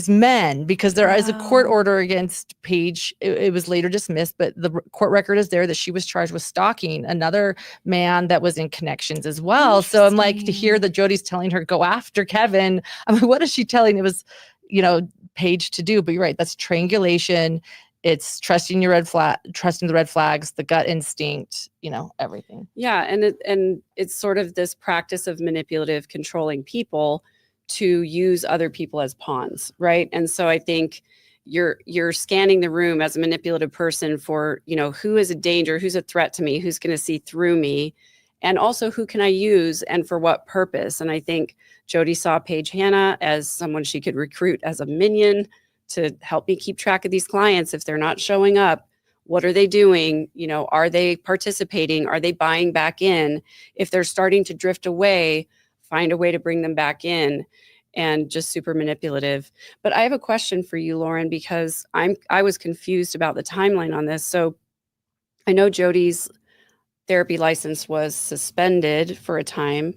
men, because there is a court order against Paige. It was later dismissed, but the court record is there that she was charged with stalking another man that was in ConneXtions as well. So I'm like, to hear that Jodi's telling her go after Kevin, I'm like, what is she telling Paige to do? But you're right, that's triangulation. It's trusting the red flags, the gut instinct, everything. Yeah, and it's sort of this practice of manipulative, controlling people to use other people as pawns, right? And so I think you're scanning the room as a manipulative person for, who is a danger, who's a threat to me, who's going to see through me, and also who can I use and for what purpose. And I think Jodi saw Paige Hanna as someone she could recruit as a minion to help me keep track of these clients. If they're not showing up, what are they doing? Are they participating? Are they buying back in? If they're starting to drift away, find a way to bring them back in, and just super manipulative. But I have a question for you, Lauren, because I was confused about the timeline on this. So I know Jodi's therapy license was suspended for a time,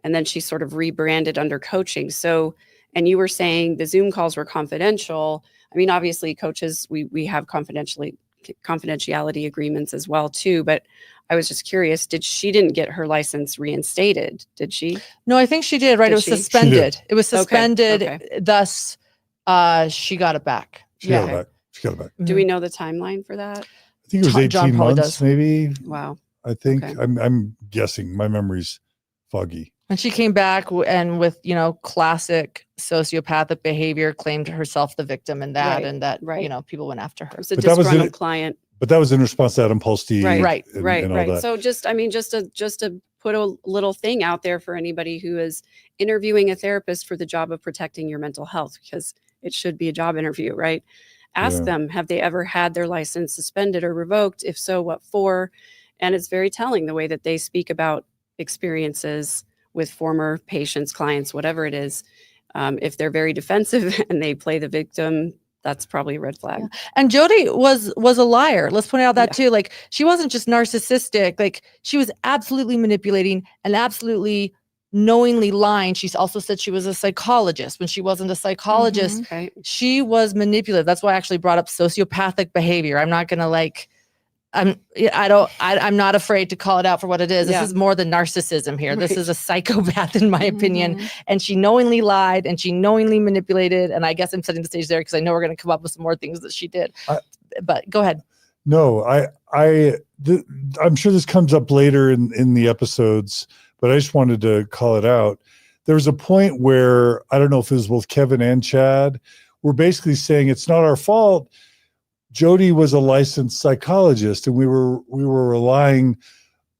and then she sort of rebranded under coaching. So, and you were saying the Zoom calls were confidential. I mean, obviously coaches, we have confidentiality agreements as well too, but I was just curious, she didn't get her license reinstated, did she? No, I think she did, right? It was suspended. It was suspended. Okay. Thus, she got it back. She got it back. Do we know the timeline for that? I think it was 18 months, maybe. Wow. I think. Okay. I'm guessing. My memory's foggy. And she came back and with, classic sociopathic behavior, claimed herself the victim in that, and that, people went after her. It was a disgruntled client. But that was in response to Adam Polstein. Right. And all that. So just to put a little thing out there for anybody who is interviewing a therapist for the job of protecting your mental health, because it should be a job interview, right? Ask them, have they ever had their license suspended or revoked? If so, what for? And it's very telling the way that they speak about experiences with former patients, clients, whatever it is. If they're very defensive and they play the victim, that's probably a red flag. Yeah. And Jodi was a liar. Let's point out that too. Like, she wasn't just narcissistic. Like, she was absolutely manipulating and absolutely knowingly lying. She also said she was a psychologist when she wasn't a psychologist. Okay. She was manipulative. That's why I actually brought up sociopathic behavior. I'm not going to I'm not afraid to call it out for what it is. This is more than narcissism here. This is a psychopath, in my opinion. And she knowingly lied and she knowingly manipulated. And I guess I'm setting the stage there because I know we're going to come up with some more things that she did. But go ahead. No, I'm sure this comes up later in the episodes, but I just wanted to call it out. There was a point where, I don't know if it was both Kevin and Chad, were basically saying it's not our fault. Jodi was a licensed psychologist, and we were relying,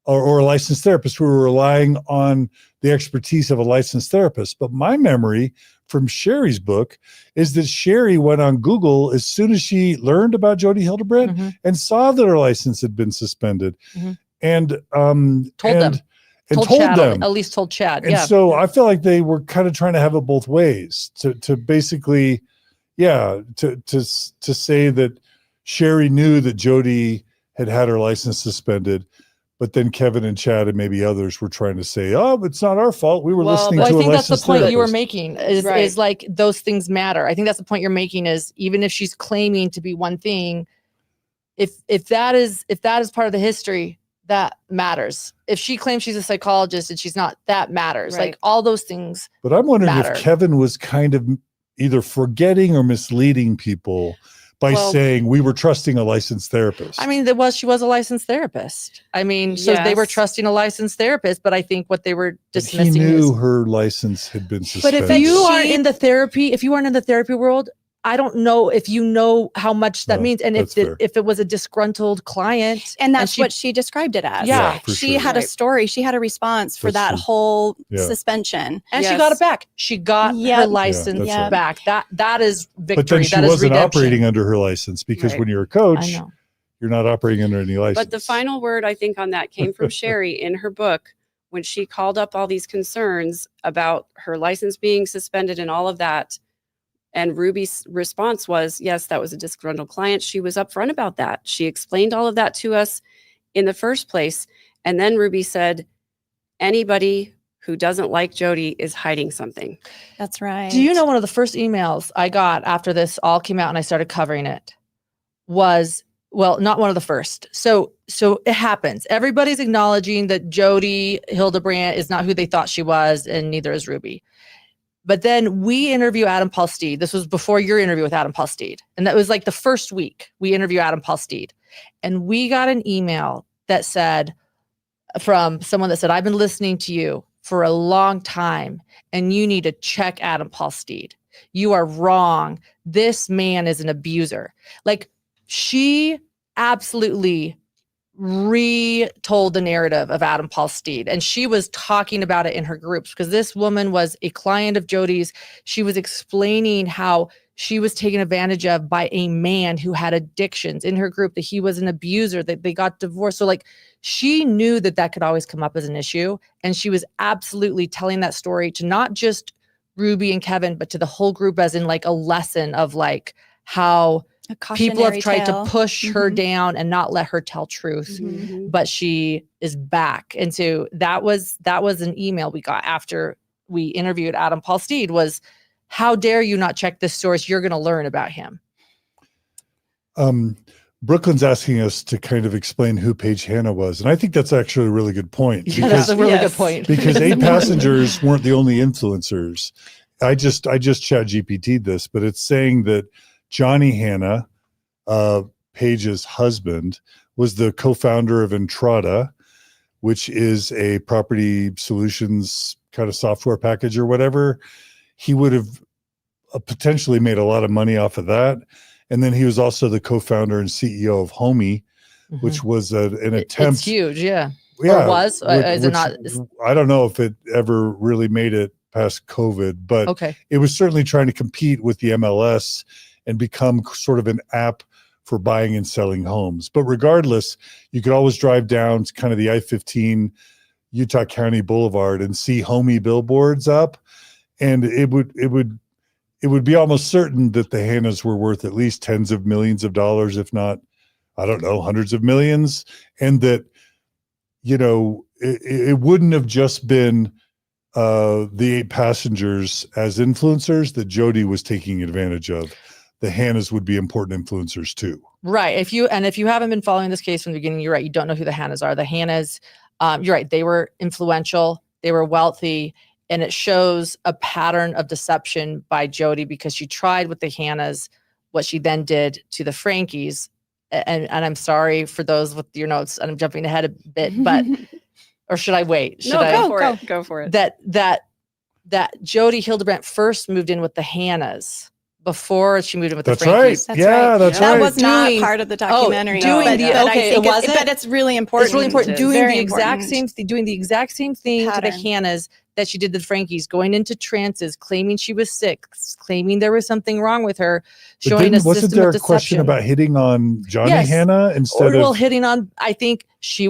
or a licensed therapist. We were relying on the expertise of a licensed therapist. But my memory from Shari's book is that Shari went on Google as soon as she learned about Jodi Hildebrant and saw that her license had been suspended, and told them, at least told Chad. And so I feel like they were kind of trying to have it both ways to basically, to say that Shari knew that Jodi had her license suspended, but then Kevin and Chad and maybe others were trying to say, "Oh, it's not our fault. We were listening to a licensed I think that's the point therapist." you were making is like those things matter. I think that's the point you're making is even if she's claiming to be one thing, if that is part of the history, that matters. If she claims she's a psychologist and she's not, that matters. Like all those things. But I'm wondering matter. if Kevin was kind of either forgetting or misleading people by saying we were trusting a licensed therapist. I mean, she was a licensed therapist. I mean, so they were trusting a licensed therapist, but I think what they were dismissing he knew her license had been suspended. But if you aren't in the therapy world, I don't know if you know how much that means. And if it was a disgruntled client. And that's what she described it as. Yeah. She had a story. She had a response for that whole suspension. And she got it back. She got her license back. That is victory. But then she wasn't operating under her license because when you're a coach, you're not operating under any license. But the final word, I think, on that came from Shari in her book when she called up all these concerns about her license being suspended and all of that. And Ruby's response was, yes, that was a disgruntled client. She was upfront about that. She explained all of that to us in the first place. And then Ruby said, anybody who doesn't like Jodi is hiding something. That's right. Do you know one of the first emails I got after this all came out and I started covering it was, well, not one of the first. So it happens. Everybody's acknowledging that Jodi Hildebrant is not who they thought she was, and neither is Ruby. But then we interview Adam Paul Steed. This was before your interview with Adam Paul Steed. And that was like the first week we interview Adam Paul Steed. And we got an email that said, from someone that said, I've been listening to you for a long time, and you need to check Adam Paul Steed. You are wrong. This man is an abuser. Like, she absolutely retold the narrative of Adam Paul Steed, and she was talking about it in her groups because this woman was a client of Jodi's. She was explaining how she was taken advantage of by a man who had addictions in her group, that he was an abuser, that they got divorced. So like, she knew that that could always come up as an issue. And she was absolutely telling that story to not just Ruby and Kevin, but to the whole group, as in like a lesson of like how people have tried to push her down and not let her tell truth, but she is back. And so that was an email we got after we interviewed Adam Paul Steed was, how dare you not check this source? You're going to learn about him. Brooklyn's asking us to kind of explain who Paige Hanna was. And I think that's actually a really good point. Yeah, that's a really good point. Because 8 passengers weren't the only influencers. I just chat GPT'd this, but it's saying that Johnny Hanna, Paige's husband, was the co-founder of Entrada, which is a property solutions kind of software package or whatever. He would have potentially made a lot of money off of that. And then he was also the co-founder and CEO of Homey, which was an attempt. It's huge, yeah. Yeah. Or was? Is it not? I don't know if it ever really made it past COVID, but it was certainly trying to compete with the MLS and become sort of an app for buying and selling homes. But regardless, you could always drive down to kind of the I-15 Utah County Boulevard and see Homey billboards up. And it would be almost certain that the Hannas were worth at least tens of millions of dollars, if not, I don't know, hundreds of millions. And that, you know, it wouldn't have just been the 8 passengers as influencers that Jodi was taking advantage of. The Hannas would be important influencers too. Right. If you haven't been following this case from the beginning, you're right. You don't know who the Hannas are. The Hannas, you're right. They were influential. They were wealthy. And it shows a pattern of deception by Jodi, because she tried with the Hannas what she then did to the Frankies. And I'm sorry for those with your notes, and I'm jumping ahead a bit, but or should I wait? Go for it. That Jodi Hildebrant first moved in with the Hannas before she moved in with the That's Frankies. right. That's right. That was not part of the documentary. It wasn't. But it's really important. It's really important. Doing Very the exact important. same thing to the Hannas that she did to the Frankies, going into trances, claiming she was sick, claiming there was something wrong with her, showing a system of deception. Wasn't there a question about hitting on Johnny Hanna instead of hitting on? I think she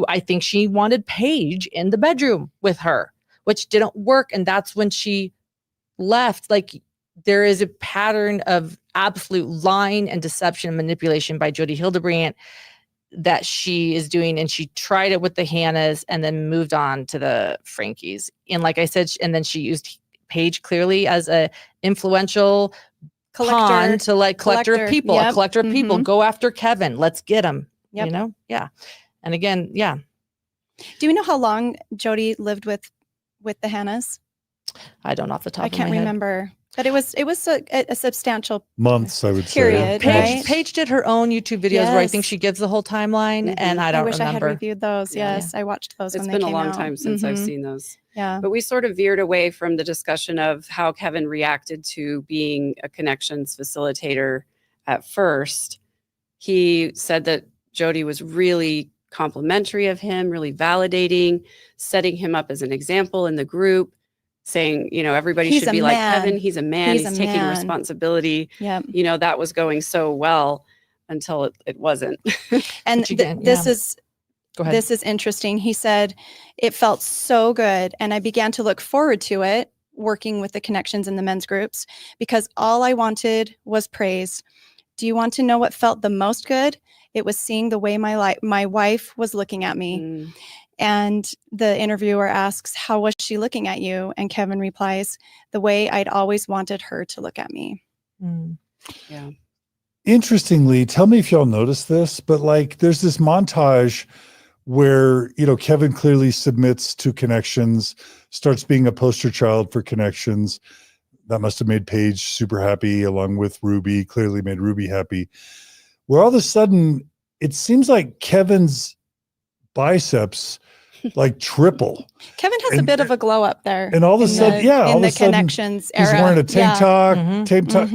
wanted Paige in the bedroom with her, which didn't work, and that's when she left. Like, there is a pattern of absolute lying and deception and manipulation by Jodi Hildebrant that she is doing, and she tried it with the Hannas and then moved on to the Frankies. And like I said, and then she used Paige clearly as a influential collector of people, a collector of people. Go after Kevin. Let's get him. You know? Yeah. And again, yeah. Do we know how long Jodi lived with the Hannas? I don't off the top of my head. I can't remember. But it was a substantial months, I would period, say. Right? Paige did her own YouTube videos where I think she gives the whole timeline, and I don't remember. I had reviewed those. Yes, I watched those. It's when been they a long out. time since I've seen those. Yeah, but we sort of veered away from the discussion of how Kevin reacted to being a ConneXtions facilitator at first. He said that Jodi was really complimentary of him, really validating, setting him up as an example in the group, saying, you know, everybody should be like Kevin. He's a man. He's taking responsibility. Yeah. You know, that was going so well until it wasn't. And this is interesting. He said, it felt so good. And I began to look forward to it working with the ConneXtions in the men's groups because all I wanted was praise. Do you want to know what felt the most good? It was seeing the way my wife was looking at me. And the interviewer asks, how was she looking at you? And Kevin replies, the way I'd always wanted her to look at me. Yeah. Interestingly, tell me if y'all noticed this, but like there's this montage where, you know, Kevin clearly submits to ConneXtions, starts being a poster child for ConneXtions. That must have made Paige super happy, along with Ruby, clearly made Ruby happy. Where all of a sudden, it seems like Kevin's biceps like triple. Kevin has a bit of a glow up there. And all of a sudden, all of a sudden, ConneXtions era. he's wearing a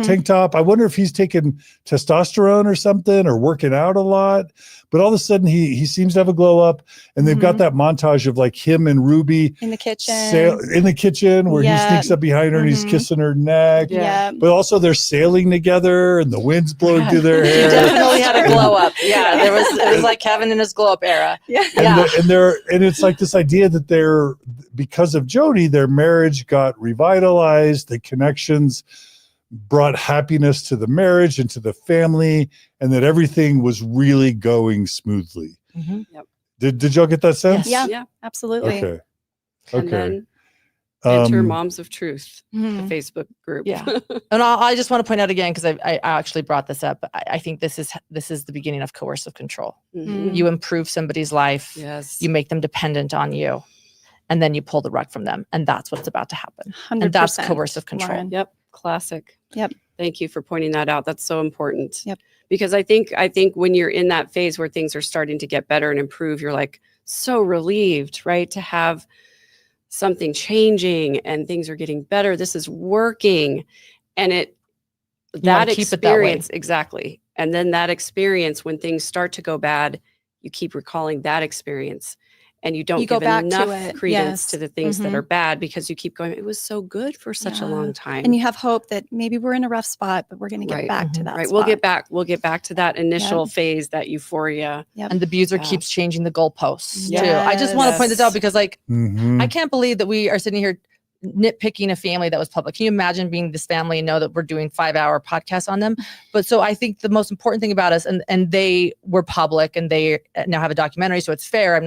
tank top. I wonder if he's taking testosterone or something or working out a lot. But all of a sudden, he seems to have a glow up. And they've got that montage of like him and Ruby in the kitchen, where he sneaks up behind her and he's kissing her neck. Yeah. But also they're sailing together and the wind's blowing through their He hair. definitely had a glow up. Yeah, it was like Kevin in his glow up era. And it's like this idea that because of Jodi, their marriage got revitalized. The ConneXtions brought happiness to the marriage and to the family, and that everything was really going smoothly. Did y'all get that sense? Yeah, absolutely. Okay. And then enter Moms of Truth, the Facebook group. Yeah. And I just want to point out again, because I actually brought this up. I think this is the beginning of coercive control. You improve somebody's life. Yes. You make them dependent on you. And then you pull the rug from them. And that's what's about to happen. 100%, and that's coercive control. Lauren. Yep. Classic. Yep. Thank you for pointing that out. That's so important. Yep. Because I think when you're in that phase where things are starting to get better and improve, you're like so relieved, right? To have something changing and things are getting better. This is working. And that experience, exactly. And then that experience, when things start to go bad, you keep recalling that experience. And you don't give enough credence to the things that are bad because you keep going, it was so good for such a long time. And you have hope that maybe we're in a rough spot, but we're going to get back to that spot. We'll get back to that initial phase, that euphoria. And the abuser keeps changing the goalposts too. I just want to point this out because I can't believe that we are sitting here nitpicking a family that was public. Can you imagine being this family and know that we're doing 5-hour podcasts on them? But so I think the most important thing about us, and they were public and they now have a documentary, so it's fair.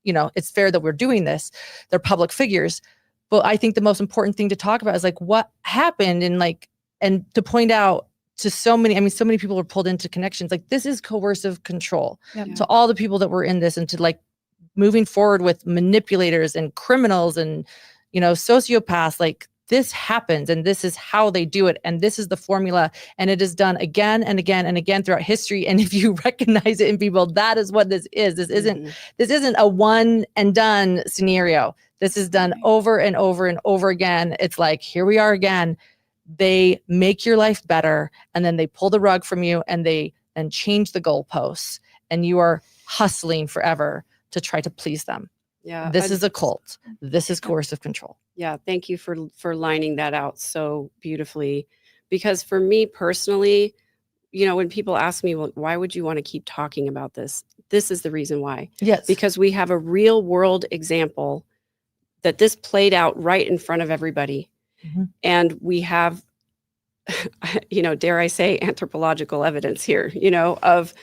It's fair that we're doing this. They're public figures. But I think the most important thing to talk about is like what happened and to point out to so many people were pulled into ConneXtions. Like this is coercive control to all the people that were in this, and to like moving forward with manipulators and criminals and, sociopaths. Like this happens and this is how they do it. And this is the formula. And it is done again and again and again throughout history. And if you recognize it in people, that is what this is. This isn't a one and done scenario. This is done over and over and over again. It's like, here we are again. They make your life better. And then they pull the rug from you and they then change the goalposts. And you are hustling forever to try to please them. Yeah. This is a cult. This is coercive control. Yeah. Thank you for lining that out so beautifully. Because for me personally, when people ask me, well, why would you want to keep talking about this? This is the reason why. Yes. Because we have a real world example that this played out right in front of everybody. And we have, dare I say, anthropological evidence here, of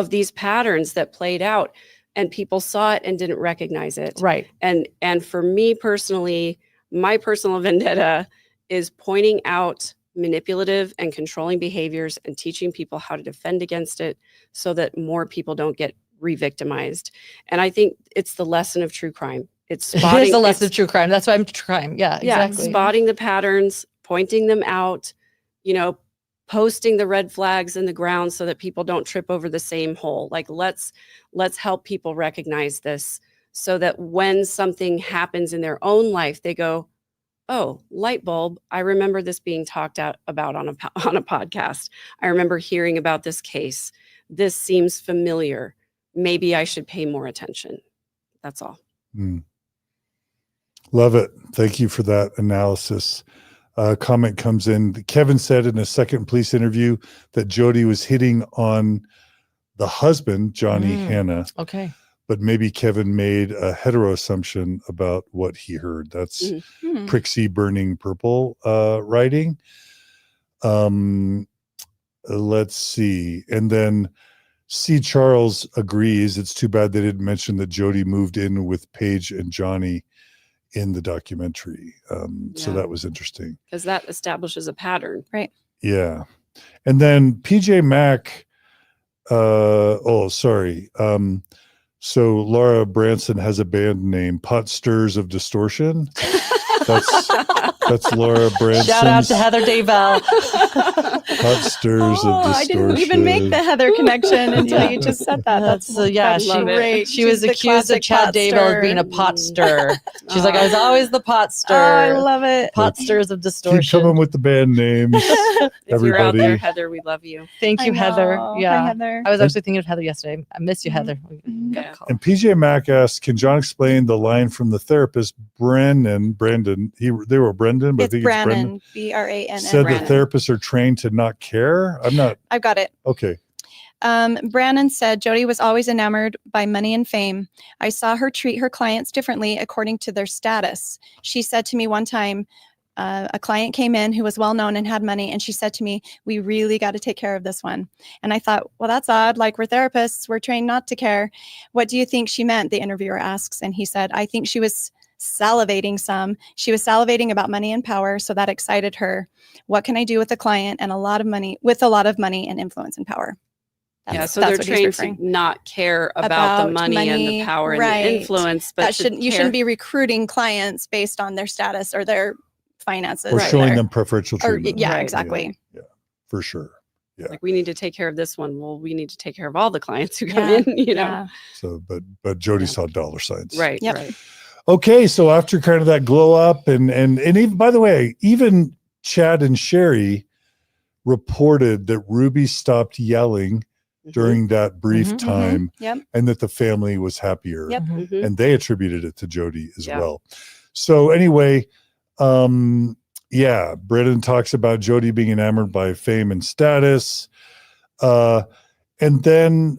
these patterns that played out. And people saw it and didn't recognize it. Right. And for me personally, my personal vendetta is pointing out manipulative and controlling behaviors and teaching people how to defend against it so that more people don't get re-victimized. And I think it's the lesson of true crime. It is the lesson of true crime. That's why I'm true crime. Yeah, exactly. Spotting the patterns, pointing them out, posting the red flags in the ground so that people don't trip over the same hole. Like let's help people recognize this so that when something happens in their own life, they go, oh, light bulb. I remember this being talked about on a podcast. I remember hearing about this case. This seems familiar. Maybe I should pay more attention. That's all. Love it. Thank you for that analysis. Comment comes in. Kevin said in a second police interview that Jodi was hitting on the husband, Johnny Hanna. Okay. but maybe Kevin made a hetero assumption about what he heard. That's Prixie Burning Purple writing. Let's see. And then C. Charles agrees. It's too bad they didn't mention that Jodi moved in with Paige and Johnny in the documentary. So that was interesting. Because that establishes a pattern. Right. Yeah. And then PJ Mack, sorry. So Laura Branson has a band name, Pot Stirs of Distortion. That's Laura Branson. Shout out to Heather Daybell. Pot Stirs of Distortion. I didn't even make the Heather connection until you just said that. That's great. She was She's the accused of classic Chad pot Daybell stir. of being a pot stirrer. She's like, I was always the pot Oh, stirrer. I love it. Pot Stirs of Keep Distortion. coming with the band names. If you're out there, Everybody. Heather, we love you. Thank you, I Heather. know. Yeah. Hi, Heather. I was actually thinking of Heather yesterday. I miss you, Heather. Yeah. And PJ Mack asked, can John explain the line from the therapist, Brandon, they were Brendan, but I It's think Brannon, it's Brannon. said the Brannon. therapists are trained to not care. I'm not, I've got it. okay. Brannon said Jodi was always enamored by money and fame. I saw her treat her clients differently according to their status. She said to me one time, a client came in who was well known and had money, and she said to me, we really got to take care of this one. And I thought, well, that's odd. Like, we're therapists, we're trained not to care. What do you think she meant? The interviewer asks. And he said, I think she was salivating some. She was salivating about money and power, so that excited her. What can I do with a client and a lot of money and influence and power? So they're what he's trained referring. to not care about the money and the power and the influence, but you shouldn't be recruiting clients based on their status or their finances. Or showing There. them preferential Or, treatment. yeah, Right. exactly. Yeah, for sure. Yeah. like, we need to take care of this one. Well, we need to take care of all the clients who come Yeah. in, you know? Yeah. So, but Jodi saw dollar signs. Right. Yep. Right. Okay. So after kind of that glow up and even, by the way, even Chad and Shari reported that Ruby stopped yelling during that brief Mhm. time Yep. and that the family was happier. Yep. Mhm. And they attributed it to Jodi as Yeah. well. So anyway, Brennan talks about Jodi being enamored by fame and status. And then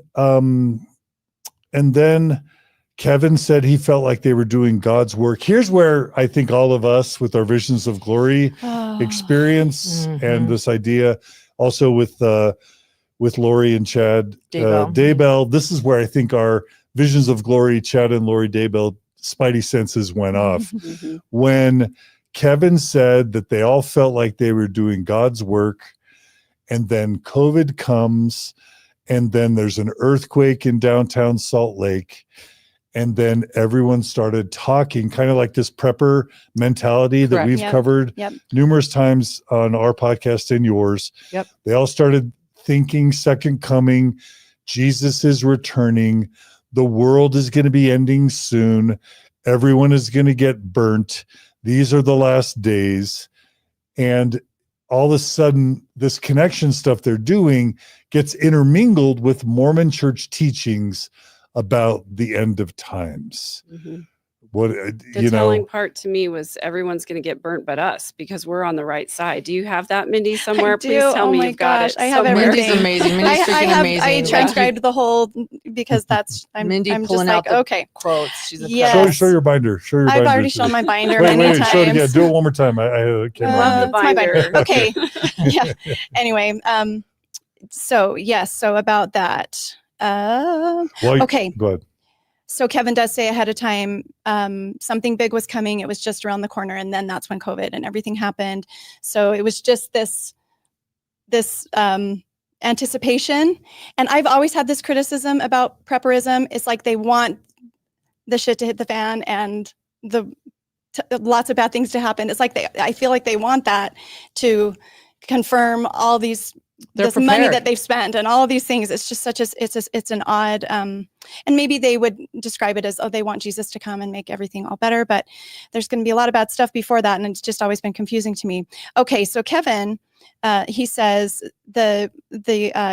Kevin said he felt like they were doing God's work. Here's where I think all of us with our visions of glory experience and this idea also with Lori and Chad Daybell. This is where I think our visions of glory, Chad and Lori Daybell, spidey senses went off. Mhm. When Kevin said that they all felt like they were doing God's work, and then COVID comes, and then there's an earthquake in downtown Salt Lake, and then everyone started talking, kind of like this prepper mentality that Correct. we've Yep. covered Yep. numerous times on our podcast and yours. Yep. They all started thinking second coming, Jesus is returning, the world is going to be ending soon, everyone is going to get burnt, these are the last days. And all of a sudden, this connection stuff they're doing gets intermingled with Mormon church teachings about the end of times. Mhm. What, The telling part to me was everyone's going to get burnt but us, because we're on the right side. Do you have that, Mindy, somewhere? Please do. tell Oh me my you've got gosh, it. I have somewhere. everything. Mindy's amazing. Mindy's freaking amazing. I Thank you. transcribed the whole because I'm Mindy just pulling like, out the okay. quotes. She's a Yes. show your binder. Show your I've binder. already shown my binder Wait, many show it again. times. Do it one more time. I can't Love the it's my binder. Okay. Yeah. Anyway, so about that. Okay. Go ahead. So Kevin does say ahead of time, something big was coming. It was just around the corner. And then that's when COVID and everything happened. So it was just this anticipation. And I've always had this criticism about prepperism. It's like they want the shit to hit the fan and lots of bad things to happen. It's like I feel like they want that to confirm all this money that they've spent and all of these things. It's just it's an odd, and maybe they would describe it as, oh, they want Jesus to come and make everything all better, but there's going to be a lot of bad stuff before that. And it's just always been confusing to me. Okay. So Kevin, he says, the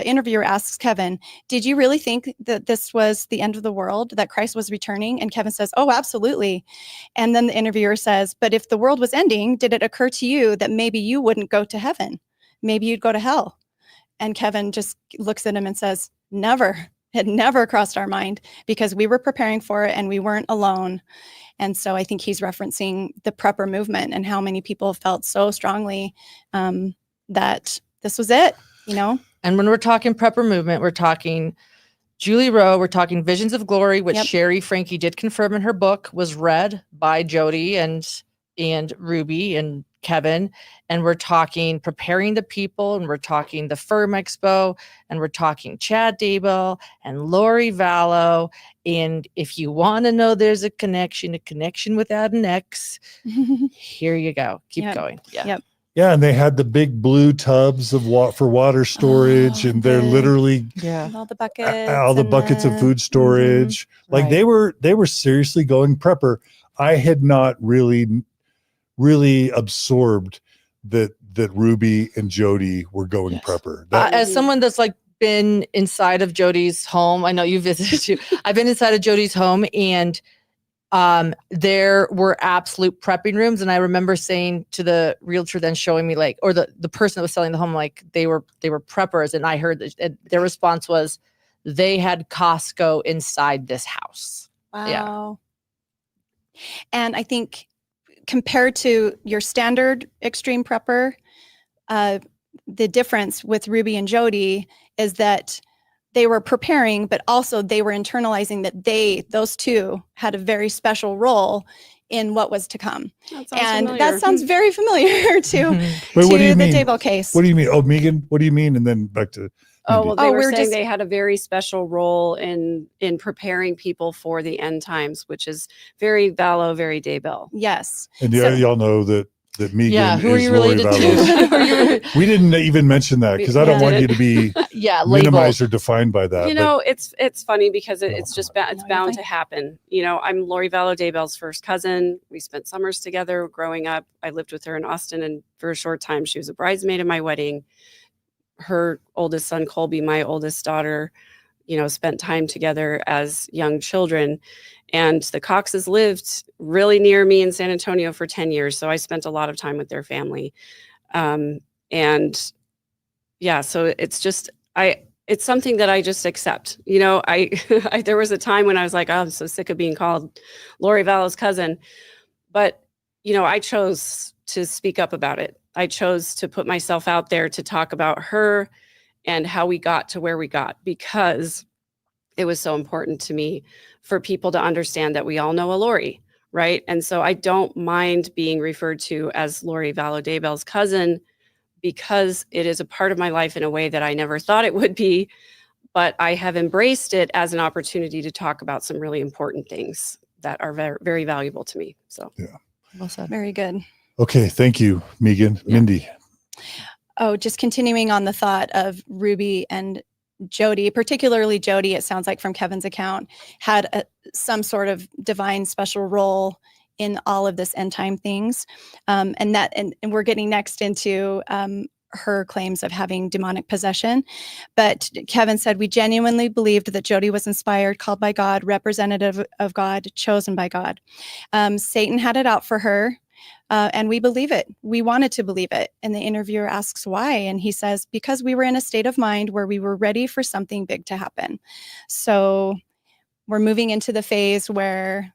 interviewer asks Kevin, did you really think that this was the end of the world, that Christ was returning? And Kevin says, oh, absolutely. And then the interviewer says, but if the world was ending, did it occur to you that maybe you wouldn't go to heaven? Maybe you'd go to hell. And Kevin just looks at him and says, never. had never crossed our mind because we were preparing for it and we weren't alone. And so I think he's referencing the prepper movement and how many people felt so strongly that this was it, you know? And when we're talking prepper movement, we're talking Julie Rowe, we're talking Visions of Glory, which Shari Franke did confirm in her book was read by Jodi and Ruby and Kevin. And we're talking Preparing the People, and we're talking the Firm Expo, and we're talking Chad Daybell and Lori Vallow. And if you want to know there's a connection without an X, here you go. Keep going. Yeah. Yep. Yeah, and they had the big blue tubs for water storage, and they're literally all the buckets, buckets of food storage. Like they were seriously going prepper. I had not really absorbed that Ruby and Jodi were going prepper. As someone that's like been inside of Jodi's home, I know you visited too. I've been inside of Jodi's home, and there were absolute prepping rooms. And I remember saying to the realtor then showing me like, or the person that was selling the home, like they were preppers. And I heard that their response was they had Costco inside this house. Wow. Yeah. And I think compared to your standard extreme prepper, the difference with Ruby and Jodi is that they were preparing, but also they were internalizing that those two had a very special role in what was to come. That sounds very familiar to Wait, what do you the mean? Daybell case. What do you mean? Oh, Megan, what do you mean? And then back to Oh, well, they were saying just they had a very special role in preparing people for the end times, which is very Vallow, very Daybell. Yes. And y'all know that Megan who are is you Lori related Vallow. to? We didn't even mention that because I don't want you to be minimized or defined by that. You know, it's funny because it's just it's No, bound to happen. You know, I'm Lori Vallow, Daybell's first cousin. We spent summers together growing up. I lived with her in Austin, and for a short time, she was a bridesmaid at my wedding. Her oldest son, Colby, my oldest daughter, you know, spent time together as young children. And the Coxes lived really near me in San Antonio for 10 years. So I spent a lot of time with their family. And yeah, so it's just, it's something that I just accept. You know, there was a time when I was like, oh, I'm so sick of being called Lori Vallow's cousin. But, you know, I chose to speak up about it. I chose to put myself out there to talk about her and how we got to where we got, because it was so important to me for people to understand that we all know a Lori, right? And so I don't mind being referred to as Lori Vallow Daybell's cousin, because it is a part of my life in a way that I never thought it would be, but I have embraced it as an opportunity to talk about some really important things that are very, very valuable to me. So yeah, well said. Very good. Okay, thank you, Megan. Yeah. Mindy. Oh, just continuing on the thought of Ruby and Jodi, particularly Jodi, it sounds like from Kevin's account, had some sort of divine special role in all of this end time things. And we're getting next into her claims of having demonic possession. But Kevin said, we genuinely believed that Jodi was inspired, called by God, representative of God, chosen by God. Satan had it out for her. And we believe it. We wanted to believe it. And the interviewer asks why. And he says, because we were in a state of mind where we were ready for something big to happen. So we're moving into the phase where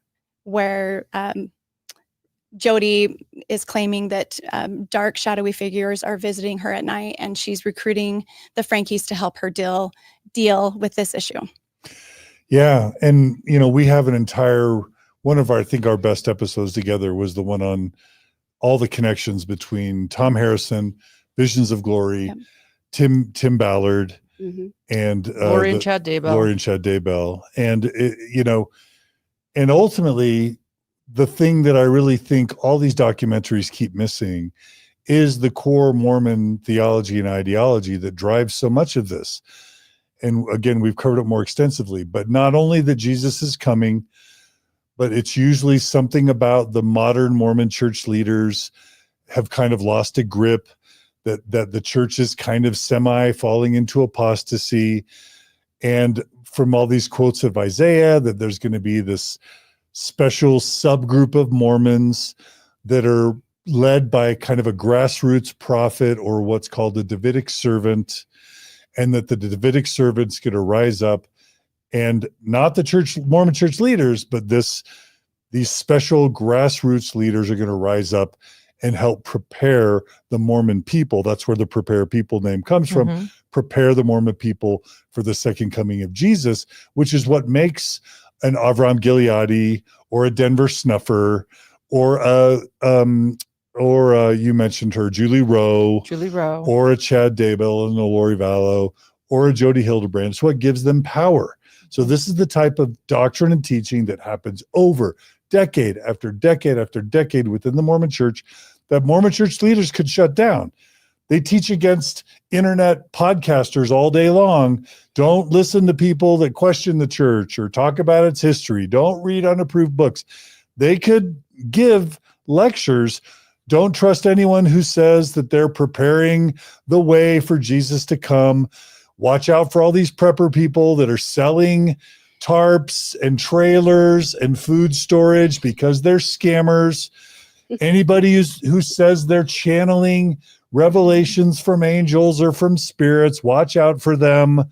Jodi is claiming that dark, shadowy figures are visiting her at night, and she's recruiting the Frankies to help her deal with this issue. Yeah. And, you know, we have one of our, I think our best episodes together was the one on all the connections between Tom Harrison, Visions of Glory, Tim Ballard, and Lori and Chad Daybell. And, you know, and ultimately, the thing that I really think all these documentaries keep missing is the core Mormon theology and ideology that drives so much of this. And again, we've covered it more extensively, but not only that Jesus is coming, but it's usually something about the modern Mormon church leaders have kind of lost a grip, that the church is kind of semi falling into apostasy. And from all these quotes of Isaiah, that there's going to be this special subgroup of Mormons that are led by kind of a grassroots prophet, or what's called a Davidic servant, and that the Davidic servant's going to rise up and not the Mormon church leaders, but these special grassroots leaders are going to rise up and help prepare the Mormon people. That's where the prepare people name comes from. Prepare the Mormon people for the second coming of Jesus, which is what makes an Avram Gileadi or a Denver Snuffer or you mentioned her, Julie Rowe, or a Chad Daybell and a Lori Vallow, or a Jodi Hildebrant. It's what gives them power. So this is the type of doctrine and teaching that happens over decade after decade after decade within the Mormon church that Mormon church leaders could shut down. They teach against internet podcasters all day long. Don't listen to people that question the church or talk about its history. Don't read unapproved books. They could give lectures. Don't trust anyone who says that they're preparing the way for Jesus to come. Watch out for all these prepper people that are selling tarps and trailers and food storage because they're scammers. Anybody who says they're channeling revelations from angels or from spirits, watch out for them.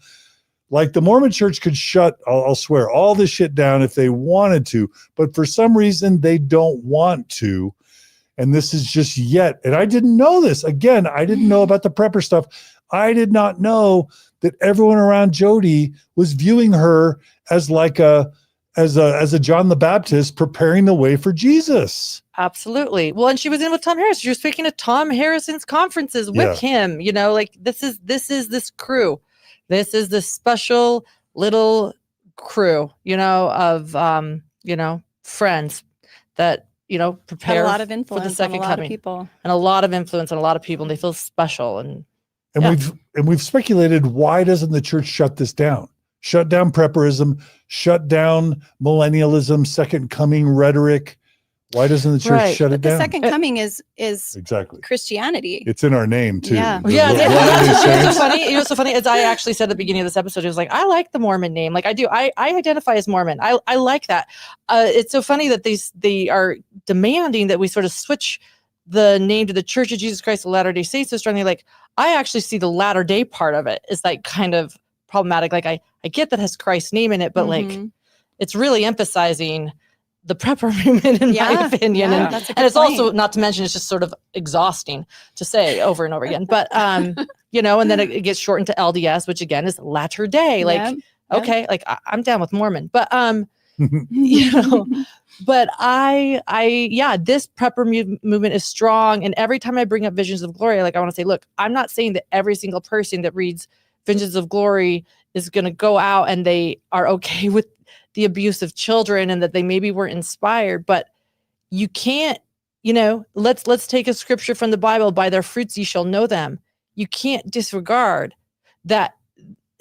Like the Mormon church could shut, I'll swear, all this shit down if they wanted to, but for some reason they don't want to. And this is just yet. And I didn't know this. Again, I didn't know about the prepper stuff. I did not know that everyone around Jodi was viewing her as like as a John the Baptist preparing the way for Jesus. Absolutely. Well, and she was in with Tom Harris. She was speaking at Tom Harrison's conferences with him. You know, like this is this crew. This is this special little crew, you know, of friends that, you know, prepare a lot of influence for the second on a lot coming. Of people. And a lot of influence on a lot of people, and they feel special. And we've speculated, why doesn't the church shut this down? Shut down prepperism, shut down millennialism, second coming rhetoric. Why doesn't the church shut it down? The second coming is exactly Christianity. It's in our name too. Yeah. That's funny. You know, so funny as I actually said at the beginning of this episode, it was like, I like the Mormon name. Like I do. I identify as Mormon. I like that. It's so funny that they are demanding that we sort of switch the name to the Church of Jesus Christ of Latter-day Saints so strongly. Like I actually see the latter day part of it is like kind of problematic. Like I get that has Christ's name in it, but like it's really emphasizing the prepper movement in my opinion. Yeah, and that's a good and it's point. also, not to mention, it's just sort of exhausting to say over and over again. But you know, and then it gets shortened to LDS, which again is latter day. Like, okay, like I'm down with Mormon, but you know, but this prepper movement is strong. And every time I bring up Visions of Glory, like I want to say, look, I'm not saying that every single person that reads Visions of Glory is going to go out and they are okay with the abuse of children and that they maybe weren't inspired, but you can't, you know, let's take a scripture from the Bible, by their fruits ye shall know them. You can't disregard that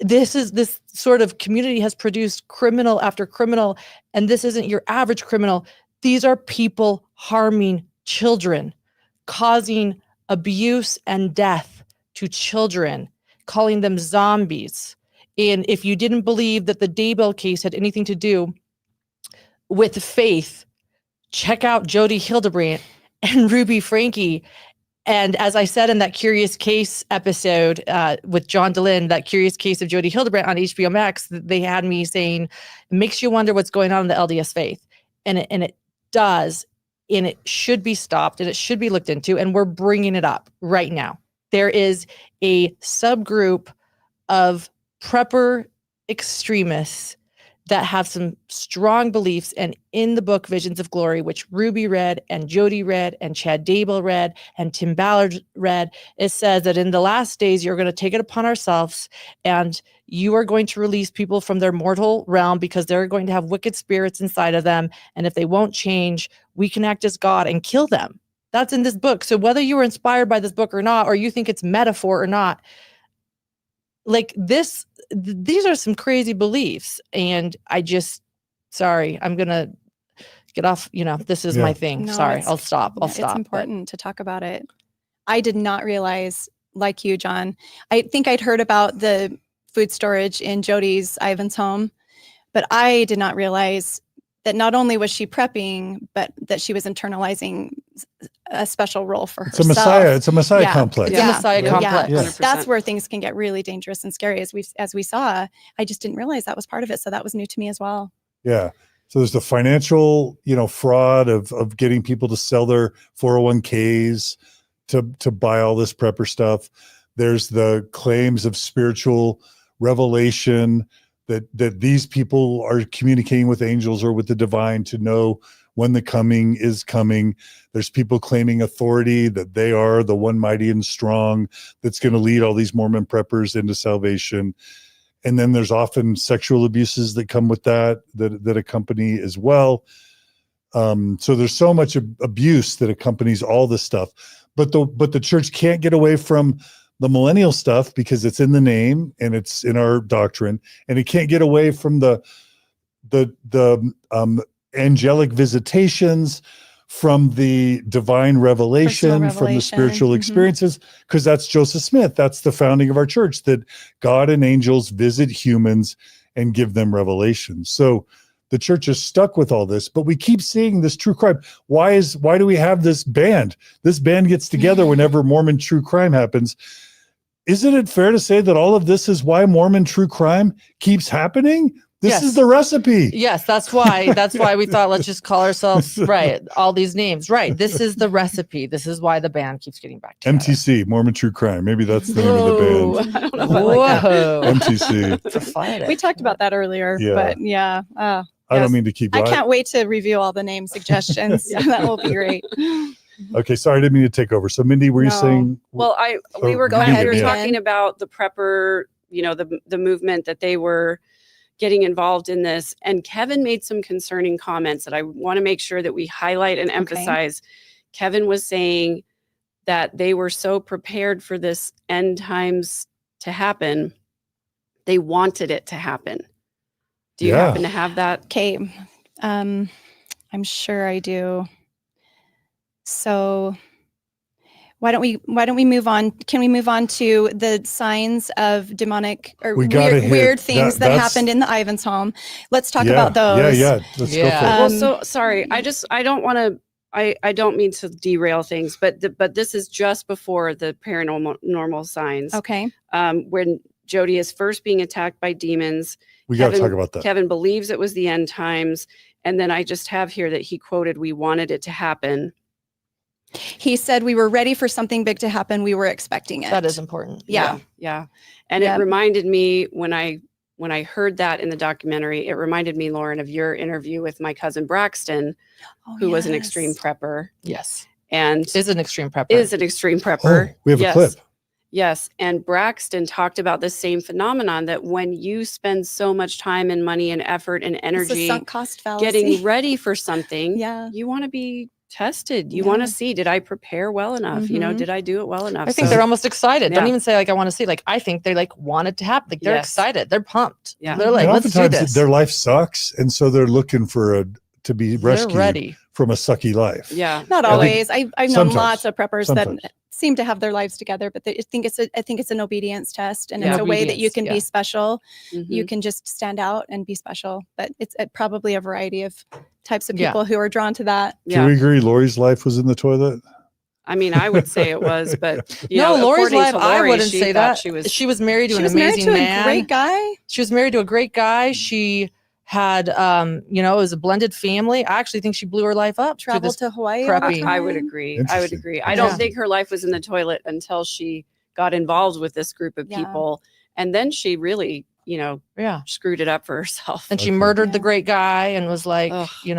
this sort of community has produced criminal after criminal, and this isn't your average criminal. These are people harming children, causing abuse and death to children, calling them zombies. And if you didn't believe that the Daybell case had anything to do with faith, check out Jodi Hildebrant and Ruby Franke. And as I said in that Curious Case episode with John DeLynn, that Curious Case of Jodi Hildebrant on HBO Max, they had me saying, it makes you wonder what's going on in the LDS faith. And it does. And it should be stopped and it should be looked into. And we're bringing it up right now. There is a subgroup of prepper extremists that have some strong beliefs. And in the book Visions of Glory, which Ruby read and Jodi read and Chad Daybell read and Tim Ballard read, it says that in the last days, you're going to take it upon ourselves and you are going to release people from their mortal realm because they're going to have wicked spirits inside of them. And if they won't change, we can act as God and kill them. That's in this book. So whether you were inspired by this book or not, or you think it's metaphor or not, like these are some crazy beliefs. And I'm going to get off, you know, this is my thing. No, Sorry, I'll stop. It's important to talk about it. I did not realize, like you, John, I think I'd heard about the food storage in Jodi's Ivan's home, but I did not realize that not only was she prepping, but that she was internalizing a special role for It's herself. a Messiah. It's a Messiah Yeah. complex. It's a Messiah Yeah. complex. Yeah. That's where things can get really dangerous and scary, as we saw. I just didn't realize that was part of it, so that was new to me as well. Yeah. So there's the financial, fraud of getting people to sell their 401ks to buy all this prepper stuff. There's the claims of spiritual revelation that these people are communicating with angels or with the divine to know when the coming is coming. There's people claiming authority, that they are the one mighty and strong that's going to lead all these Mormon preppers into salvation. And then there's often sexual abuses that come with that accompany as well. So there's so much abuse that accompanies all this stuff. But the church can't get away from the millennial stuff because it's in the name and it's in our doctrine, and it can't get away from the angelic visitations, from the divine revelation, from the spiritual experiences, because that's Joseph Smith. That's the founding of our church, that God and angels visit humans and give them revelations. So the church is stuck with all this, but we keep seeing this true crime. Why do we have this band? This band gets together whenever Mormon true crime happens. Isn't it fair to say that all of this is why Mormon true crime keeps happening? This is the recipe. Yes, that's why we thought, let's just call ourselves all these names. Right. This is the recipe. This is why the band keeps getting back together. MTC, Mormon True Crime. Maybe that's the name of the band. I don't know if I like that. MTC. We talked about that earlier, but I don't mean to keep going. I can't wait to review all the name suggestions. That will be great. Okay, sorry, I didn't mean to take over. So Mindy, were you saying? Well, we were talking about the prepper, the movement that they were getting involved in this. And Kevin made some concerning comments that I want to make sure that we highlight and emphasize. Kevin was saying that they were so prepared for this end times to happen. They wanted it to happen. Do you happen to have that? Okay. I'm sure I do. So why don't we move on? Can we move on to the signs of demonic or weird things that happened in the Ivan's home? Let's talk about those. Let's go for it. Well, so sorry. I don't want to, I don't mean to derail things, but this is just before the paranormal signs. Okay. When Jodi is first being attacked by demons. We got to talk about that. Kevin believes it was the end times. And then I just have here that he quoted, "We wanted it to happen." He said we were ready for something big to happen. We were expecting it. That is important. Yeah. And it reminded me when I heard that in the documentary, it reminded me, Lauren, of your interview with my cousin Braxton, who was an extreme prepper. Yes. And is an extreme prepper. Oh, we have a clip. Yes. And Braxton talked about the same phenomenon, that when you spend so much time and money and effort and energy it's a sunk cost fallacy. Getting ready for something, you want to be tested. You want to see, did I prepare well enough? Did I do it well enough? I think they're almost excited. Don't even say I want to see. I think they want it to happen. They're excited. They're pumped. Yeah. They're like, let's do this. Their life sucks, and so they're looking to be rescued from a sucky life. Yeah. Not always. I've known lots of preppers that seem to have their lives together, but I think it's an obedience test, and it's a way that you can be special. You can just stand out and be special, but it's probably a variety of types of people who are drawn to that. Can we agree Lori's life was in the toilet? I mean, I would say it was, but Lori's life, I wouldn't say that. She was married to an amazing man. A great guy. She was married to a great guy. She had, it was a blended family. I actually think she blew her life up. Traveled to Hawaii. I would agree. I don't think her life was in the toilet until she got involved with this group of people. And then she really, screwed it up for herself. And she murdered the great guy and was like, So you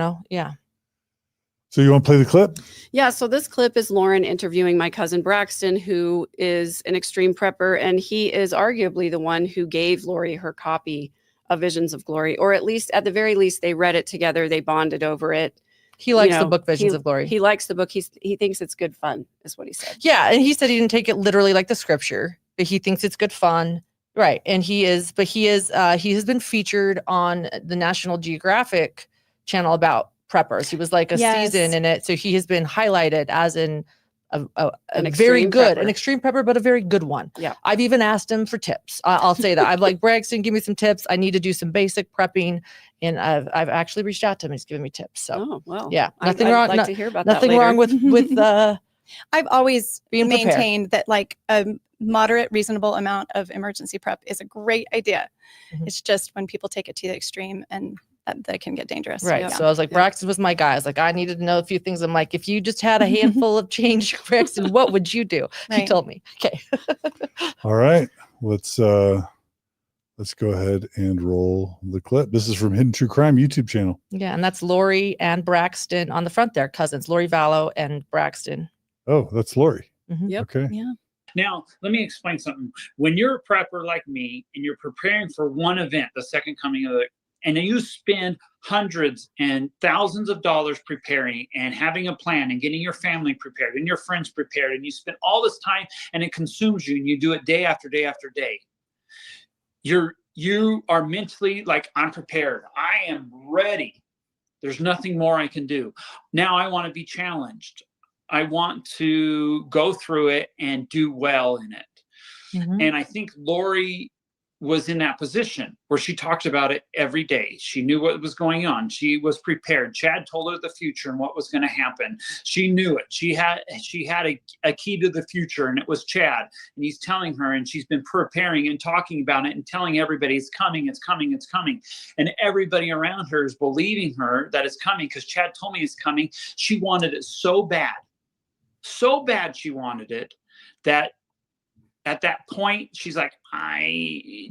want to play the clip? Yeah. So this clip is Lauren interviewing my cousin Braxton, who is an extreme prepper. And he is arguably the one who gave Lori her copy of Visions of Glory, or at the very least, they read it together. They bonded over it. He likes the book Visions of Glory. He likes the book. He thinks it's good fun, is what he said. Yeah. And he said he didn't take it literally like the scripture, but he thinks it's good fun. Right. And he has been featured on the National Geographic channel about preppers. He was like a season in it. So he has been highlighted as an An very extreme good, prepper. an extreme prepper, but a very good one. Yeah. I've even asked him for tips. I'll say that. I'm like, Braxton, give me some tips. I need to do some basic prepping. And I've actually reached out to him. He's giving me tips. So Oh, well. yeah, nothing I'd wrong. like to hear about nothing that later. wrong with I've always being prepared. maintained that like a moderate, reasonable amount of emergency prep is a great idea. Mhm. It's just when people take it to the extreme and that can get dangerous. Right. Yeah. So I was like, Yeah. Braxton was my guy. I was like, I needed to know a few things. I'm like, if you just had a handful of change, Braxton, what would you do? He Right. told me. Okay. All right. Let's go ahead and roll the clip. This is from Hidden True Crime YouTube channel. Yeah. And that's Lori and Braxton on the front there, cousins, Lori Vallow and Braxton. Oh, that's Lori. Mhm. Yep. Okay. Yeah. Now, let me explain something. When you're a prepper like me and you're preparing for one event, the second coming of the, and you spend hundreds and thousands of dollars preparing and having a plan and getting your family prepared and your friends prepared, and you spend all this time and it consumes you and you do it day after day after day. You are mentally like, I'm prepared. I am ready. There's nothing more I can do. Now I want to be challenged. I want to go through it and do well in it. Mhm. And I think Lori was in that position where she talked about it every day. She knew what was going on. She was prepared. Chad told her the future and what was going to happen. She knew it. She had a key to the future, and it was Chad. And he's telling her, and she's been preparing and talking about it and telling everybody it's coming, it's coming, it's coming. And everybody around her is believing her that it's coming because Chad told me it's coming. She wanted it so bad she wanted it that at that point, she's like,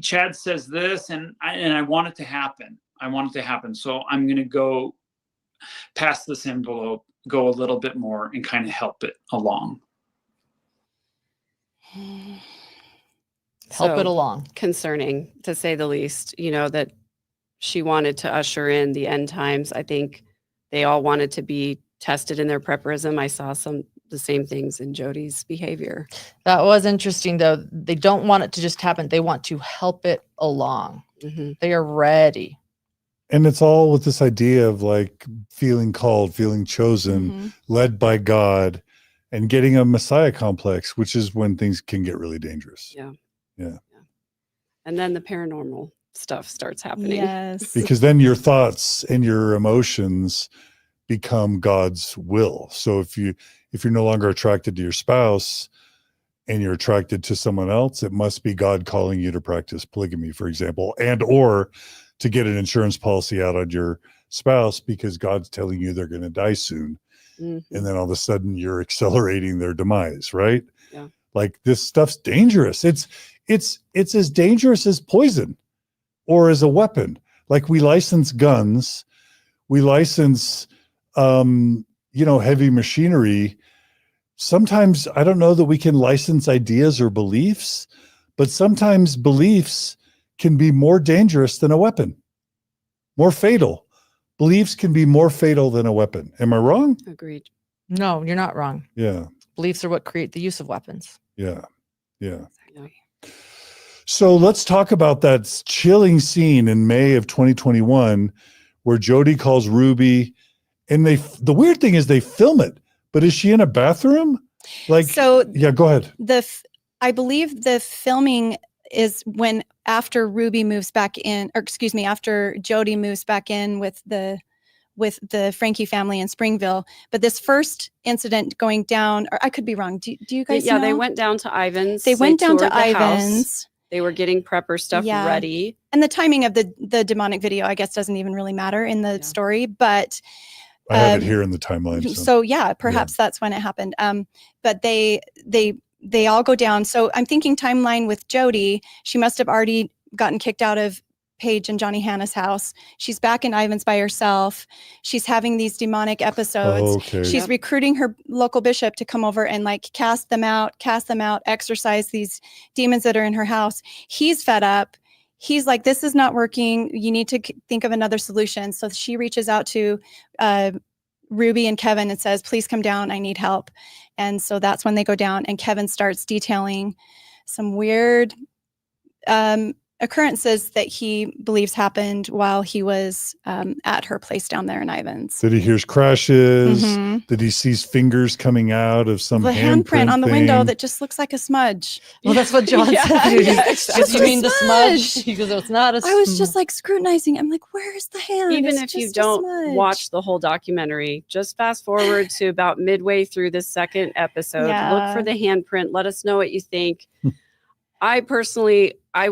Chad says this, and I want it to happen. I want it to happen. So I'm going to go past this envelope, go a little bit more, and kind of help it along. Help it So, along. concerning, to say the least, that she wanted to usher in the end times. I think they all wanted to be tested in their prepperism. I saw the same things in Jodi's behavior. That was interesting, though. They don't want it to just happen. They want to help it along. Mm-hmm. They are ready. And it's all with this idea of like feeling called, feeling chosen, Mhm. led by God, and getting a Messiah complex, which is when things can get really dangerous. Yeah. And then the paranormal stuff starts happening. Yes. Because then your thoughts and your emotions become God's will. So if you're no longer attracted to your spouse and you're attracted to someone else, it must be God calling you to practice polygamy, for example, and or to get an insurance policy out on your spouse because God's telling you they're going to die soon. Mm-hmm. And then all of a sudden you're accelerating their demise, right? Yeah. Like this stuff's dangerous. It's as dangerous as poison or as a weapon. Like we license guns, we license heavy machinery. Sometimes I don't know that we can license ideas or beliefs, but sometimes beliefs can be more dangerous than a weapon, more fatal. Beliefs can be more fatal than a weapon. Am I wrong? Agreed. No, you're not wrong. Yeah. Beliefs are what create the use of weapons. Yeah. Exactly. So let's talk about that chilling scene in May of 2021 where Jodi calls Ruby, and the weird thing is they film it, but is she in a bathroom? Like, So yeah, go ahead. I believe the filming is after Ruby moves back in, or excuse me, after Jodi moves back in with the Franke family in Springville. But this first incident going down, or I could be wrong. Do you guys know? They went down to Ivan's. They went down to toured the house. Ivan's. They were getting prepper stuff Yeah. ready. And the timing of the demonic video, I guess, doesn't even really matter in the story. But I have it here in the timeline. so yeah, perhaps that's when it happened. But they all go down. So I'm thinking timeline with Jodi. She must have already gotten kicked out of Paige and Johnny Hannah's house. She's back in Ivan's by herself. She's having these demonic episodes. Okay. She's recruiting her local bishop to come over and like cast them out, exorcise these demons that are in her house. He's fed up. He's like, this is not working. You need to think of another solution. So she reaches out to Ruby and Kevin and says, please come down. I need help. And so that's when they go down, and Kevin starts detailing some weird occurrences that he believes happened while he was at her place down there in Ivans. That he hears crashes, Mhm. that he sees fingers coming out of some The handprint on the thing. window that just looks like a smudge. Well, that's what John Yeah, said. He yeah, goes, exactly. you mean the smudge? Smudge. He goes, it's not a I was just like scrutinizing. I'm like, where's the hand? Even It's if you just a don't smudge. watch the whole documentary, just fast forward to about midway through the second episode. Yeah. Look for the handprint. Let us know what you think. I personally, I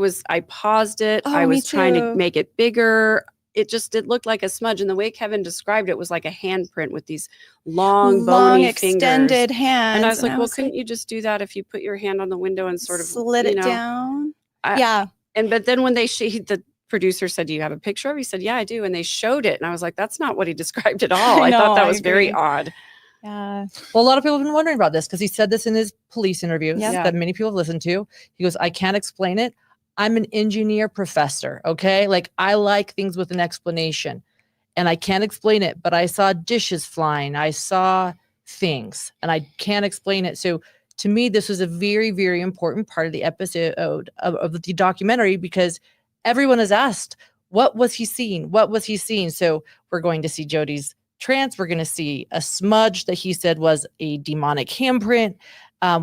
paused it. Oh, I me was trying to too. make it bigger. It looked like a smudge. And the way Kevin described it was like a handprint with these long bony extended fingers. hands. And I was like, well, couldn't you just do that if you put your hand on the window and sort of slid you it know, down? I- Yeah. But then when the producer said, do you have a picture of it? He said, yeah, I do. And they showed it. And I was like, that's not what he described at all. I know, thought that I was very agree. odd. Yeah. Well, a lot of people have been wondering about this because he said this in his police interviews Yep. Yeah. that many people have listened to. He goes, I can't explain it. I'm an engineer professor. Okay. Like I like things with an explanation and I can't explain it, but I saw dishes flying. I saw things and I can't explain it. So to me, this was a very, very important part of the episode of the documentary because everyone has asked, what was he seeing? What was he seeing? So we're going to see Jodi's trance. We're going to see a smudge that he said was a demonic handprint.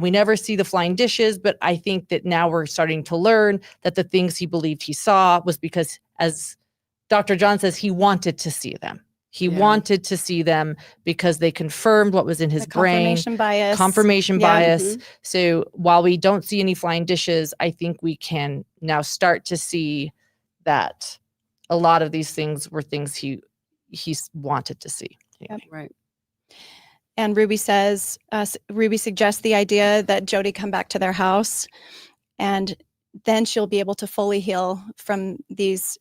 We never see the flying dishes, but I think that now we're starting to learn that the things he believed he saw was because, as Dr. John says, he wanted to see them. He Yeah. wanted to see them because they confirmed what was in his The brain. confirmation bias. Confirmation Yeah. bias. So while we don't see any flying dishes, I think we can now start to see that a lot of these things were things he wanted to see. Yep. Right. And Ruby says, Ruby suggests the idea that Jodi come back to their house and then she'll be able to fully heal from these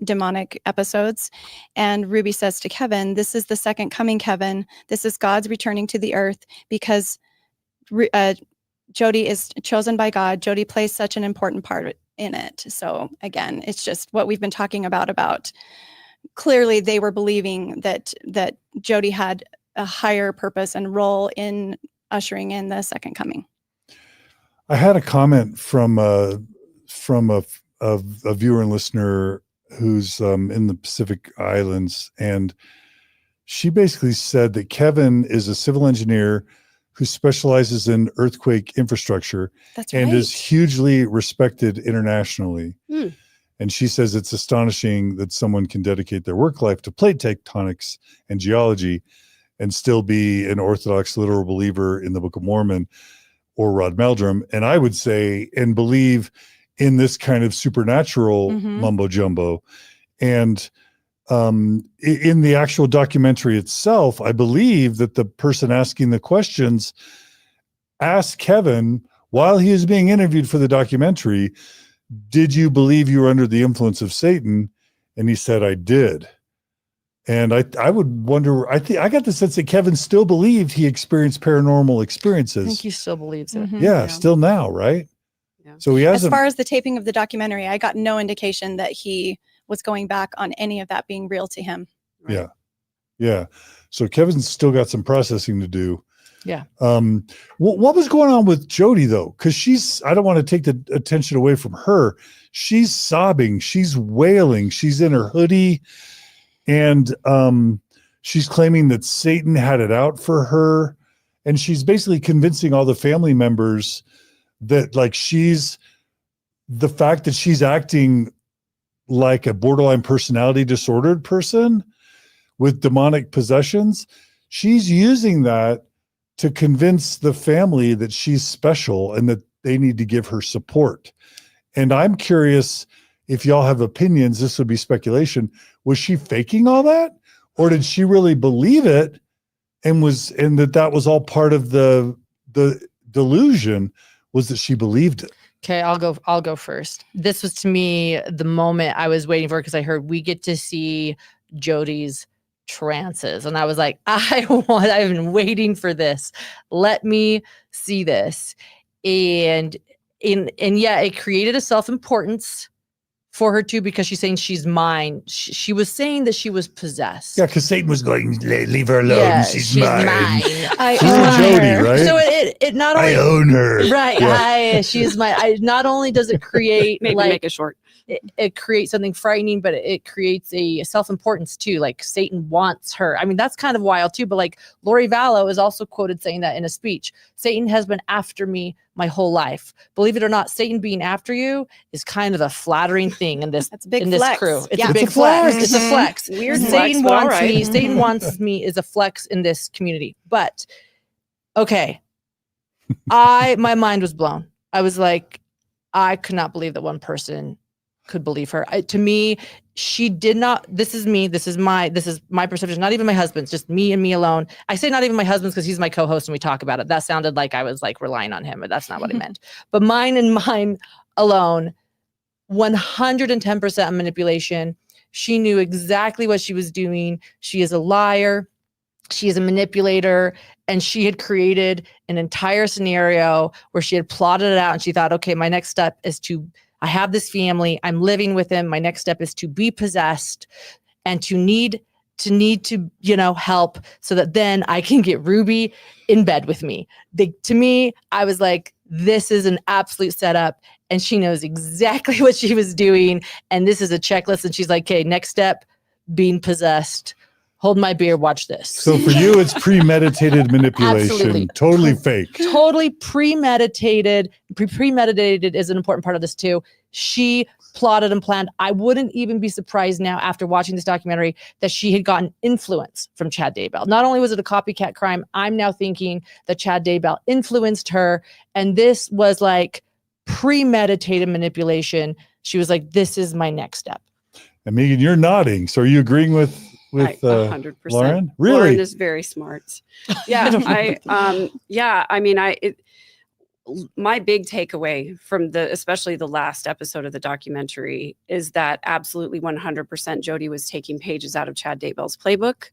demonic episodes. And Ruby says to Kevin, this is the second coming, Kevin. This is God's returning to the earth because Jodi is chosen by God. Jodi plays such an important part in it. So again, it's just what we've been talking about clearly they were believing that Jodi had a higher purpose and role in ushering in the second coming. I had a comment from a viewer and listener who's in the Pacific Islands, and she basically said that Kevin is a civil engineer who specializes in earthquake infrastructure That's and right. is hugely respected internationally. Hmm. And she says it's astonishing that someone can dedicate their work life to plate tectonics and geology and still be an Orthodox literal believer in the Book of Mormon or Rod Meldrum. And I would say, and believe in this kind of supernatural mumbo jumbo. And in the actual documentary itself, I believe that the person asking the questions asked Kevin while he was being interviewed for the documentary, did you believe you were under the influence of Satan? And he said, I did. And I would wonder, I got the sense that Kevin still believed he experienced paranormal experiences. I think he still believes it. Mhm. Yeah, still now, right? Yeah. So he As hasn't. far as the taping of the documentary, I got no indication that he was going back on any of that being real to him. Right. Yeah. So Kevin's still got some processing to do. Yeah. What was going on with Jodi though? Because I don't want to take the attention away from her. She's sobbing. She's wailing. She's in her hoodie. And she's claiming that Satan had it out for her. And she's basically convincing all the family members that the fact that she's acting like a borderline personality disordered person with demonic possessions, she's using that to convince the family that she's special and that they need to give her support. And I'm curious if y'all have opinions, this would be speculation. Was she faking all that? Or did she really believe it and that was all part of the delusion, was that she believed it? Okay, I'll go first. This was to me the moment I was waiting for because I heard we get to see Jodi's trances, and I was like, I've been waiting for this. Let me see this. And yeah, it created a self-importance for her too, because she's saying she's mine. She was saying that she was possessed. Yeah, because Satan was going, leave her alone. Yeah, she's mine. I She's own Jodi, her. right? So it not only I own her. right. Yeah. She's my. Not only does it create Maybe like make it short. it creates something frightening, but it creates a self-importance too. Like Satan wants her. I mean, that's kind of wild too. But like Lori Vallow is also quoted saying that in a speech. Satan has been after me my whole life. Believe it or not, Satan being after you is kind of a flattering thing in this, That's a big in this flex. crew. It's Yeah. a big It's a flex. flex. It's a flex. Weird Satan flex, but all wants right. me. Satan wants me is a flex in this community. But okay, my mind was blown. I was like, I could not believe that one person could believe her. To me, she did not. This is me. This is my perception. Not even my husband's, just me and me alone. I say not even my husband's because he's my co-host and we talk about it. That sounded like I was like relying on him, but that's not what I meant. But mine alone, 110% manipulation. She knew exactly what she was doing. She is a liar. She is a manipulator, and she had created an entire scenario where she had plotted it out, and she thought, okay, my next step is I have this family, I'm living with him. My next step is to be possessed and to need to, help so that then I can get Ruby in bed with me. To me, I was like, this is an absolute setup, and she knows exactly what she was doing. And this is a checklist. And she's like, okay, next step, being possessed. Hold my beer, watch this. So for you, it's premeditated manipulation. Absolutely. Totally fake. Totally premeditated. Premeditated is an important part of this too. She plotted and planned. I wouldn't even be surprised now after watching this documentary that she had gotten influence from Chad Daybell. Not only was it a copycat crime, I'm now thinking that Chad Daybell influenced her. And this was like premeditated manipulation. She was like, this is my next step. And Megan, you're nodding. So are you agreeing with 100%. Lauren? Really? Lauren is very smart. Yeah. My big takeaway from especially the last episode of the documentary is that absolutely 100% Jodi was taking pages out of Chad Daybell's playbook.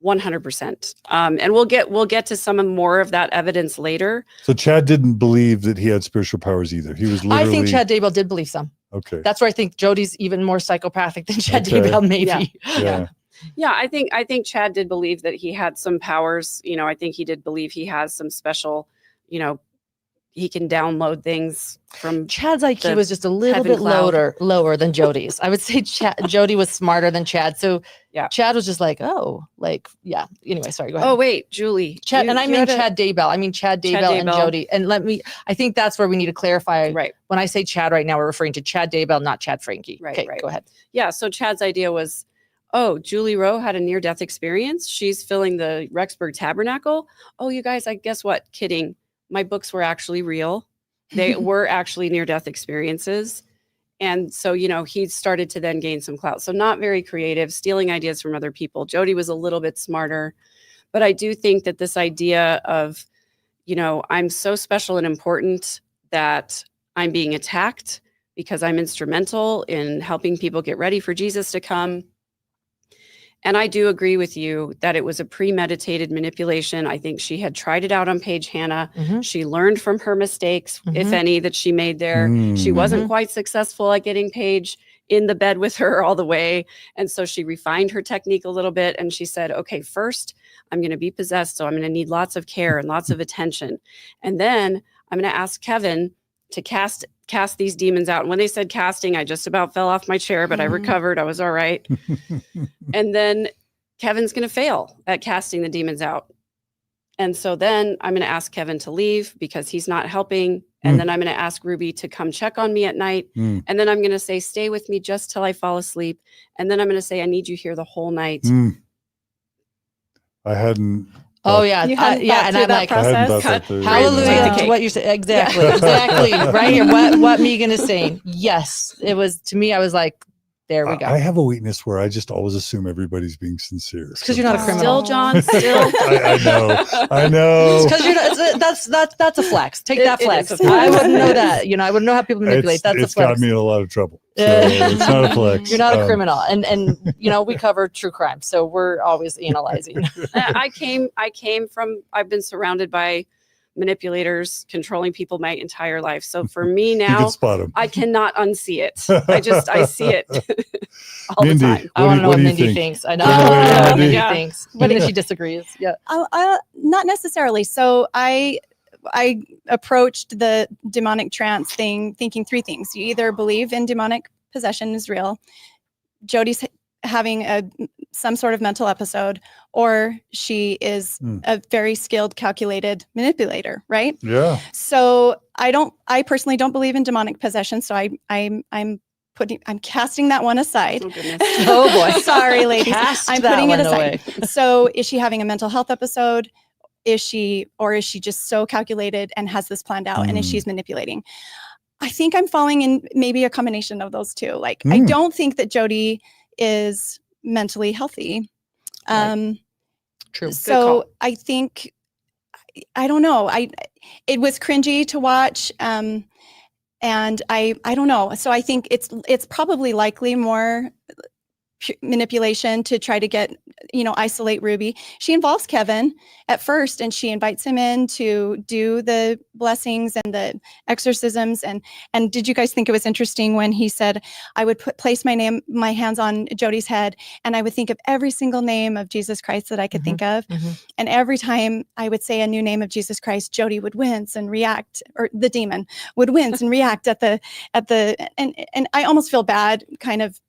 100%. And we'll get to some more of that evidence later. So Chad didn't believe that he had spiritual powers either. He was literally. I think Chad Daybell did believe some. Okay. That's where I think Jodi's even more psychopathic than Chad Okay. Daybell, maybe. Yeah. Yeah, I think Chad did believe that he had some powers. I think he did believe he has some special, he can download things from Chad's IQ was just a little heaven bit cloud. lower than Jodi's. I would say Jodi was smarter than Chad. So Yeah. Chad was just like, yeah. Anyway, sorry, go ahead. Oh wait, Julie. Chad, you- and I you mean had a- Chad Daybell. I mean Chad Daybell and Daybell. Jodi. And I think that's where we need to clarify. Right. When I say Chad right now, we're referring to Chad Daybell, not Chad Franke. Right, Okay, right. go ahead. Yeah. So Chad's idea was, Julie Rowe had a near-death experience. She's filling the Rexburg Tabernacle. Oh, you guys, I guess what? Kidding. My books were actually real. They were actually near-death experiences. And so, he started to then gain some clout. So not very creative, stealing ideas from other people. Jodi was a little bit smarter. But I do think that this idea of, I'm so special and important that I'm being attacked because I'm instrumental in helping people get ready for Jesus to come. And I do agree with you that it was a premeditated manipulation. I think she had tried it out on Paige Hannah. Mhm. She learned from her mistakes, if Mhm. any, that she made there. She wasn't quite successful at getting Paige in the bed with her all the way. And so she refined her technique a little bit. And she said, okay, first, I'm going to be possessed. So I'm going to need lots of care and lots of attention. And then I'm going to ask Kevin to cast these demons out. And when they said casting, I just about fell off my chair, but I recovered. I was all right. And then Kevin's going to fail at casting the demons out. And so then I'm going to ask Kevin to leave because he's not helping. And then I'm going to ask Ruby to come check on me at night. And then I'm going to say, stay with me just till I fall asleep. And then I'm going to say, I need you here the whole night. I hadn't. Oh yeah. You hadn't yeah. thought And through I'm that like, I hadn't process? thought that through. hallelujah Take the to cake. what you're saying. Exactly. Right here. What Megan is saying. Yes. It was, to me, I was like, there we go. I have a weakness where I just always assume everybody's being sincere. Because you're not a criminal. Still, John, still. I know. Because you're not, that's a flex. Take that It flex. is a flex. I wouldn't know that. I wouldn't know how people manipulate. That's a It's got flex. me in a lot of trouble. So it's not a flex. You're not a criminal. And we cover true crime. So we're always analyzing. I came from, I've been surrounded by manipulators controlling people my entire life. So for me You now, can spot them. I cannot unsee it. I see it all Mindy, the time. I want to know what do you Mindy think? thinks. I know. Yeah, I want to know what Mindy. Mindy thinks. Even if she disagrees. Yeah. Not necessarily. So I I approached the demonic trance thing thinking three things. You either believe in demonic possession is real, Jodi's having some sort of mental episode, or she is a very skilled, calculated manipulator, right? Yeah. So I personally don't believe in demonic possession. So I'm casting that one aside. Oh, goodness. Oh boy. Sorry, ladies. Cast I'm that putting it one aside. away. So is she having a mental health episode? Is she just so calculated and has this planned out? And is she's manipulating? I think I'm falling in maybe a combination of those two. Like, I don't think that Jodi is mentally healthy. True. So I think, I don't know. It was cringy to watch. And I don't know. So I think it's probably likely more manipulation to try to get, isolate Ruby. She involves Kevin at first, and she invites him in to do the blessings and the exorcisms. And did you guys think it was interesting when he said, I would place my hands on Jodi's head, and I would think of every single name of Jesus Christ that I could think of. And every time I would say a new name of Jesus Christ, Jodi would wince and react, or the demon would wince and react and I almost feel bad kind of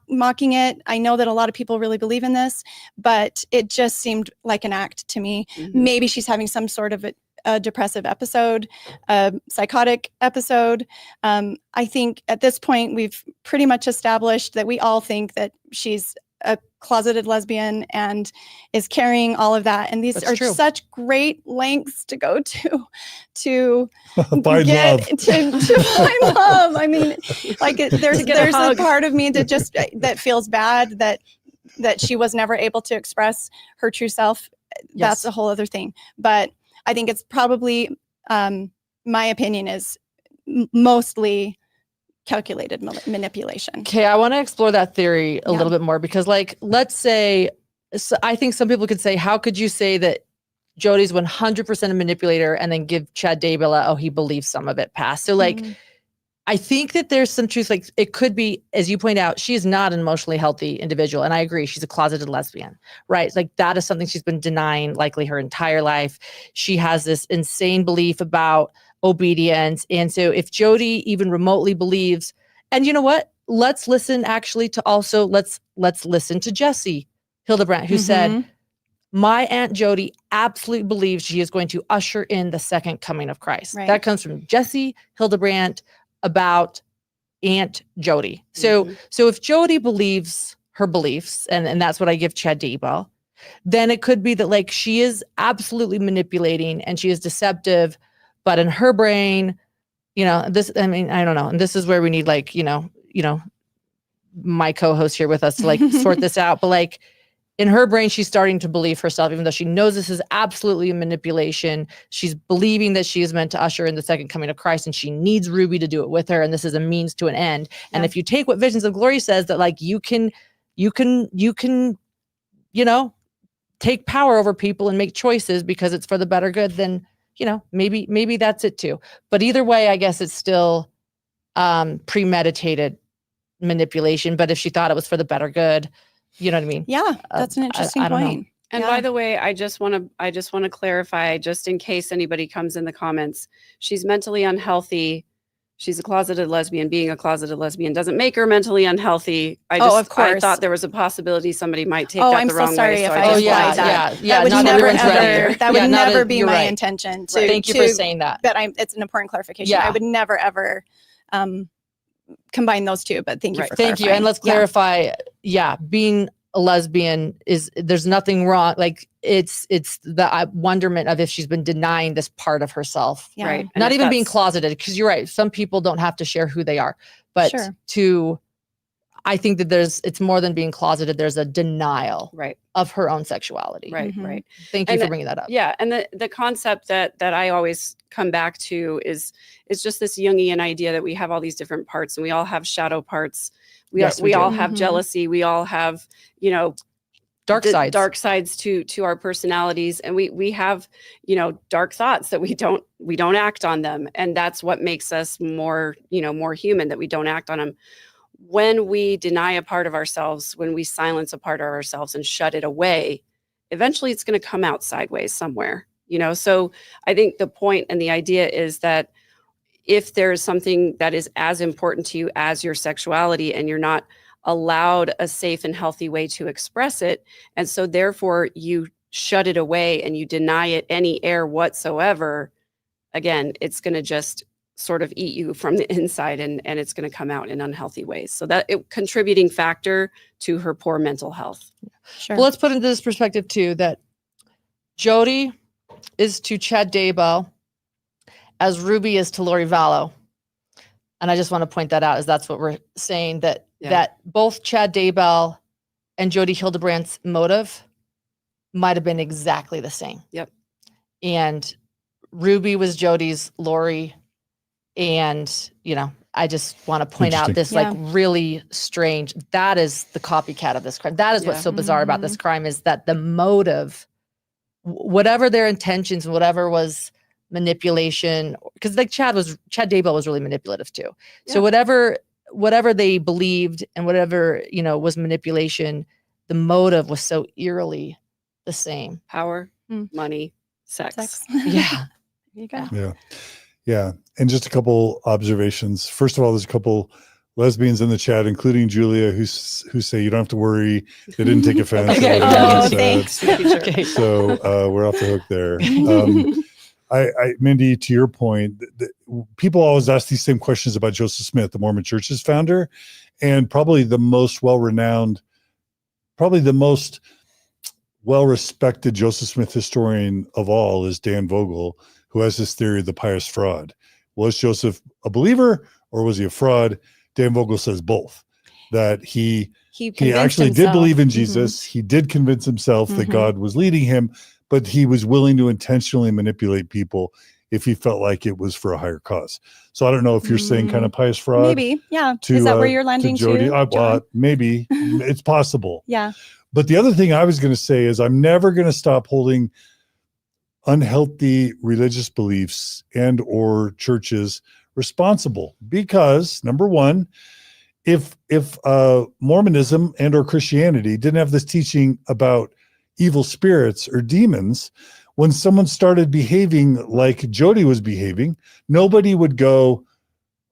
mocking it. I know that a lot of people really believe in this, but it just seemed like an act to me. Maybe she's having some sort of a depressive episode, a psychotic episode. I think at this point, we've pretty much established that we all think that she's a closeted lesbian and is carrying all of that. And these That's are true. such great lengths to go to Find get love. to find love. I mean, like there's get a a hug. part of me that feels bad that she was never able to express her true self. That's a whole other thing. But I think it's probably, my opinion is mostly calculated manipulation. Okay, I want to explore that theory a little bit more, because let's say, I think some people could say, how could you say that Jodi's 100% a manipulator and then give Chad Daybell he believes some of it past? So I think that there's some truth. Like, it could be, as you point out, she is not an emotionally healthy individual. And I agree, she's a closeted lesbian, right? Like, that is something she's been denying likely her entire life. She has this insane belief about obedience. And so if Jodi even remotely believes, and you know what, let's listen to Jesse Hildebrant, who said, my Aunt Jodi absolutely believes she is going to usher in the second coming of Christ. Right. That comes from Jesse Hildebrant about Aunt Jodi. So if Jodi believes her beliefs, and that's what I give Chad Daybell, then it could be that she is absolutely manipulating and she is deceptive. But in her brain, I don't know. And this is where we need my co-host here with us to sort this out. But in her brain, she's starting to believe herself, even though she knows this is absolutely a manipulation. She's believing that she is meant to usher in the second coming of Christ, and she needs Ruby to do it with her. And this is a means to an end. Yeah. And if you take what Visions of Glory says, that you can, take power over people and make choices because it's for the better good, then maybe that's it too. But either way, I guess it's still premeditated manipulation. But if she thought it was for the better good, you know what I mean? Yeah, that's an interesting point. And by the way, I just want to clarify, just in case anybody comes in the comments, she's mentally unhealthy. She's a closeted lesbian. Being a closeted lesbian doesn't make her mentally unhealthy. Of course. I thought there was a possibility somebody might take that the wrong way. If I implied that. That would never be my intention. Thank you for saying that. But it's an important clarification. Yeah. I would never ever combine those two. But thank you for clarifying. Thank you. And let's clarify. Yeah, being a lesbian there's nothing wrong. It's the wonderment of if she's been denying this part of herself, right? Not even being closeted, because you're right. Some people don't have to share who they are, but I think that it's more than being closeted. There's a denial, of her own sexuality, right. Thank you for bringing that up. Yeah, and the concept that I always come back to is just this Jungian idea that we have all these different parts, and we all have shadow parts. We all have jealousy. We all have, dark sides to our personalities. And we have, dark thoughts that we don't act on them. And that's what makes us more human, that we don't act on them. When we deny a part of ourselves, when we silence a part of ourselves and shut it away, eventually it's going to come out sideways somewhere. So I think the point and the idea is that if there's something that is as important to you as your sexuality and you're not allowed a safe and healthy way to express it, and so therefore you shut it away and you deny it any air whatsoever, again, it's going to just sort of eat you from the inside, and it's going to come out in unhealthy ways. So that contributing factor to her poor mental health. Sure. Well, let's put into this perspective too, that Jodi is to Chad Daybell as Ruby is to Lori Vallow. And I just want to point that out, as that's what we're saying, that both Chad Daybell and Jodi Hildebrandt's motive might have been exactly the same. Yep. And Ruby was Jodi's Lori. And, I just want to point out this like really strange, that is the copycat of this crime. That is what's so bizarre about this crime, is that the motive, whatever their intentions, whatever was manipulation, because like Chad Daybell was really manipulative too. Yeah. So whatever they believed and whatever, was manipulation, the motive was so eerily the same. Power, money, sex. Yeah. There you go. Yeah. Yeah. And just a couple observations. First of all, there's a couple lesbians in the chat, including Julia, who say you don't have to worry. They didn't take offense. Okay. Thanks. Okay. So we're off the hook there. Mindy, to your point, people always ask these same questions about Joseph Smith, the Mormon Church's founder, and probably the most well-renowned, probably the most well-respected Joseph Smith historian of all is Dan Vogel, who has this theory of the pious fraud. Was Joseph a believer or was he a fraud? Dan Vogel says both. That he actually did believe in Jesus. He did convince himself that God was leading him, but he was willing to intentionally manipulate people if he felt like it was for a higher cause. So I don't know if you're saying kind of pious fraud. Maybe, yeah. Is that where you're landing to Jodi? John? Maybe. It's possible. Yeah. But the other thing I was going to say is I'm never going to stop holding unhealthy religious beliefs and or churches responsible, because number one, if Mormonism and or Christianity didn't have this teaching about evil spirits or demons, when someone started behaving like Jodi was behaving, nobody would go,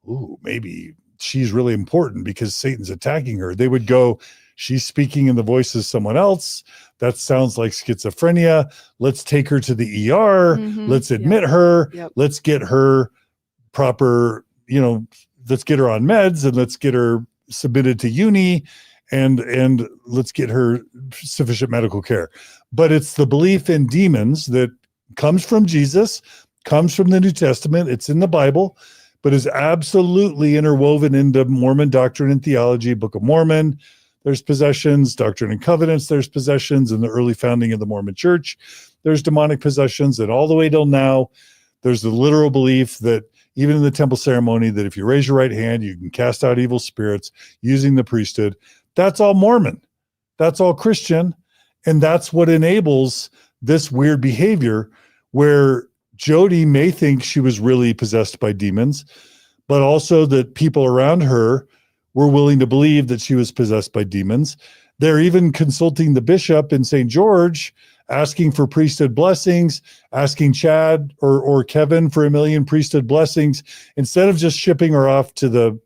ooh, maybe she's really important because Satan's attacking her. They would go, she's speaking in the voice of someone else. That sounds like schizophrenia. Let's take her to the ER. Let's admit her. Yep. Let's get her proper, let's get her on meds and let's get her submitted to uni and let's get her sufficient medical care. But it's the belief in demons that comes from Jesus, comes from the New Testament. It's in the Bible, but is absolutely interwoven into Mormon doctrine and theology. Book of Mormon, there's possessions. Doctrine and Covenants, there's possessions. In the early founding of the Mormon Church, there's demonic possessions. And all the way till now, there's the literal belief that even in the temple ceremony, that if you raise your right hand, you can cast out evil spirits using the priesthood. That's all Mormon. That's all Christian. And that's what enables this weird behavior where Jodi may think she was really possessed by demons, but also that people around her were willing to believe that she was possessed by demons. They're even consulting the bishop in St. George, asking for priesthood blessings, asking Chad or Kevin for 1 million priesthood blessings, instead of just shipping her off to the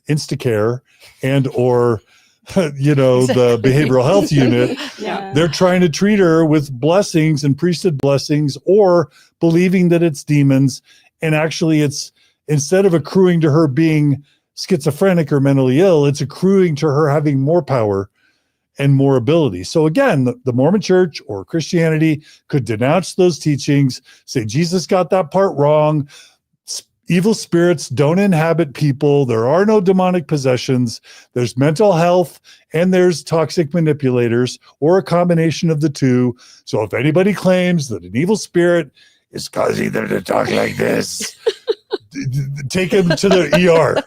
Instacare and or the behavioral health unit. Yeah. They're trying to treat her with blessings and priesthood blessings, or believing that it's demons. And actually it's, instead of accruing to her being schizophrenic or mentally ill, it's accruing to her having more power and more ability. So again, the Mormon Church or Christianity could denounce those teachings, say Jesus got that part wrong. Evil spirits don't inhabit people. There are no demonic possessions. There's mental health and there's toxic manipulators, or a combination of the two. So if anybody claims that an evil spirit is causing them to talk like this, take him to the ER.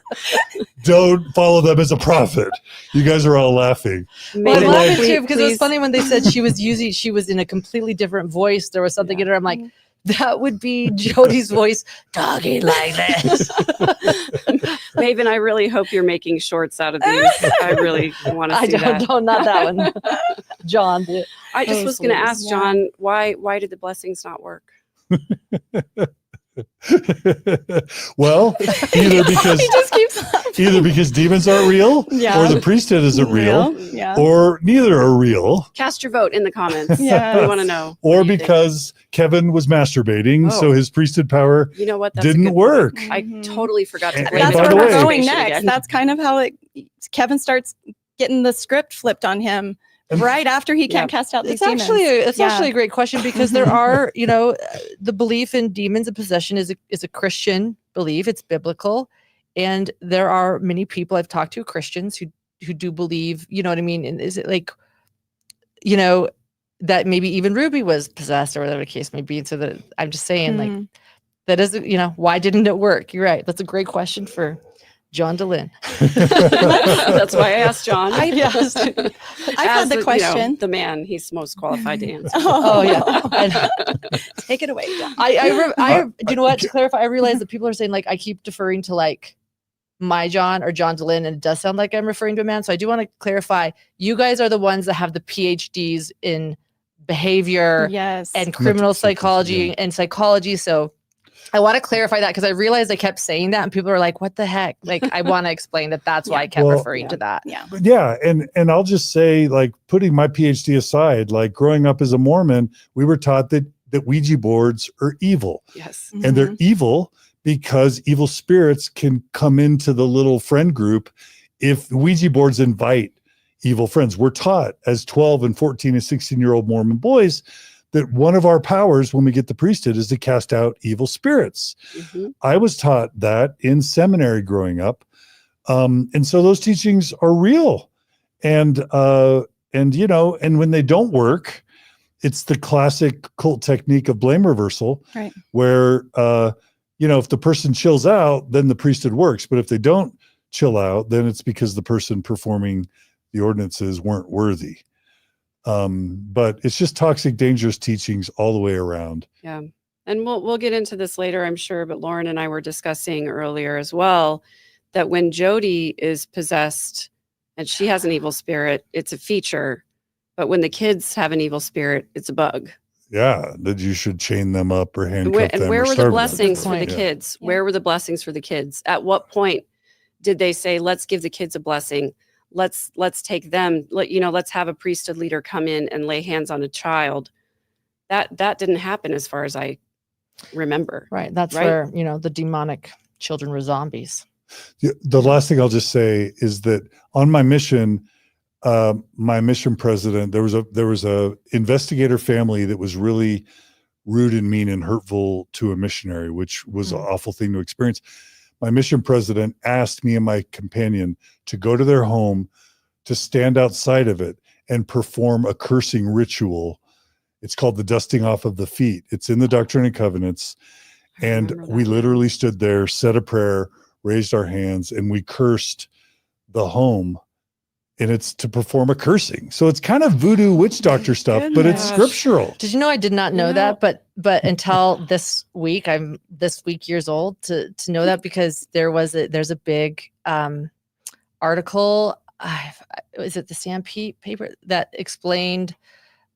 Don't follow them as a prophet. You guys are all laughing. Well, I'm Maybe- laughing too, because it was Please. funny when they said she was in a completely different voice. There was something in her. I'm like, that would be Jodi's voice talking like this. Maven, I really hope you're making shorts out of these. I really want to I see that. don't, not that one. John. I just Oh, was going to please. ask John, why did the blessings not work? Well, either because He just keeps either because demons aren't real, Yeah. or the priesthood isn't real, Yeah. or neither are real, Cast your vote in the comments. Yes. We want to know. or What do you think? because Kevin was masturbating, so Oh. his priesthood power You know what? That's a didn't good work. point. I Mhm. totally forgot to And- blame and That's by it the where on we're way- going masturbation next. again. That's kind of how Kevin starts getting the script flipped on him And- right after he can't Yeah. cast out these It's actually demons. it's actually a great question because there Mhm. are, the belief in demons and possession is a Christian belief. It's biblical, and there are many people I've talked to, Christians, who do believe. You know what I mean? And is it like, that maybe even Ruby was possessed or whatever the case may be? And so that I'm just saying, like, Mhm. that is, why didn't it work? You're right. That's a great question for John DeLynn. That's why I asked John. Yes. I've had As the question. the man, he's most qualified to answer. Oh yeah. I- Take it away, John. you know what? To clarify, I realize that people are saying, like, I keep deferring to like my John or John DeLynn, and it does sound like I'm referring to a man. So I do want to clarify. You guys are the ones that have the PhDs in behavior Yes. and criminal Mental psychology yeah. and psychology. So I want to clarify that because I realized I kept saying that, and people are like, "What the heck?" Like, I want to explain that. That's why I kept Well, referring to that. Yeah. But yeah, and I'll just say, like, putting my PhD aside, like growing up as a Mormon, we were taught that Ouija boards are evil, Yes. and they're evil because evil spirits can come into the little friend group if Ouija boards invite evil friends. We're taught as 12 and 14 and 16-year-old Mormon boys that one of our powers when we get the priesthood is to cast out evil spirits. Mhm. I was taught that in seminary growing up. And so those teachings are real. And when they don't work, it's the classic cult technique of blame reversal, Right. where, if the person chills out, then the priesthood works. But if they don't chill out, then it's because the person performing the ordinances weren't worthy. But it's just toxic, dangerous teachings all the way around. Yeah. And we'll get into this later, I'm sure, but Lauren and I were discussing earlier as well that when Jodi is possessed and she has an evil spirit, it's a feature. But when the kids have an evil spirit, it's a bug. Yeah, that you should chain them up or And handcuff them. where or were the starve them. blessings for the point. Yeah. kids? Yeah. Where were the blessings for the kids? At what point did they say, let's give the kids a blessing? Let's take them, let's have a priesthood leader come in and lay hands on a child. That didn't happen as far as I remember. Right. That's Right. where, the demonic children were zombies. The last thing I'll just say is that on my mission president, there was a investigator family that was really rude and mean and hurtful to a missionary, which was an awful thing to experience. My mission president asked me and my companion to go to their home, to stand outside of it and perform a cursing ritual. It's called the dusting off of the feet. It's in the Doctrine and Covenants. I And remember we that. literally stood there, said a prayer, raised our hands, and we cursed the home. And it's to perform a cursing. So it's kind of voodoo witch doctor stuff, but it's Goodness. scriptural. Did you know I did not know No. that? But until this week, I'm this week years old to know that, because there's a big article. Is it the Stampede paper that explained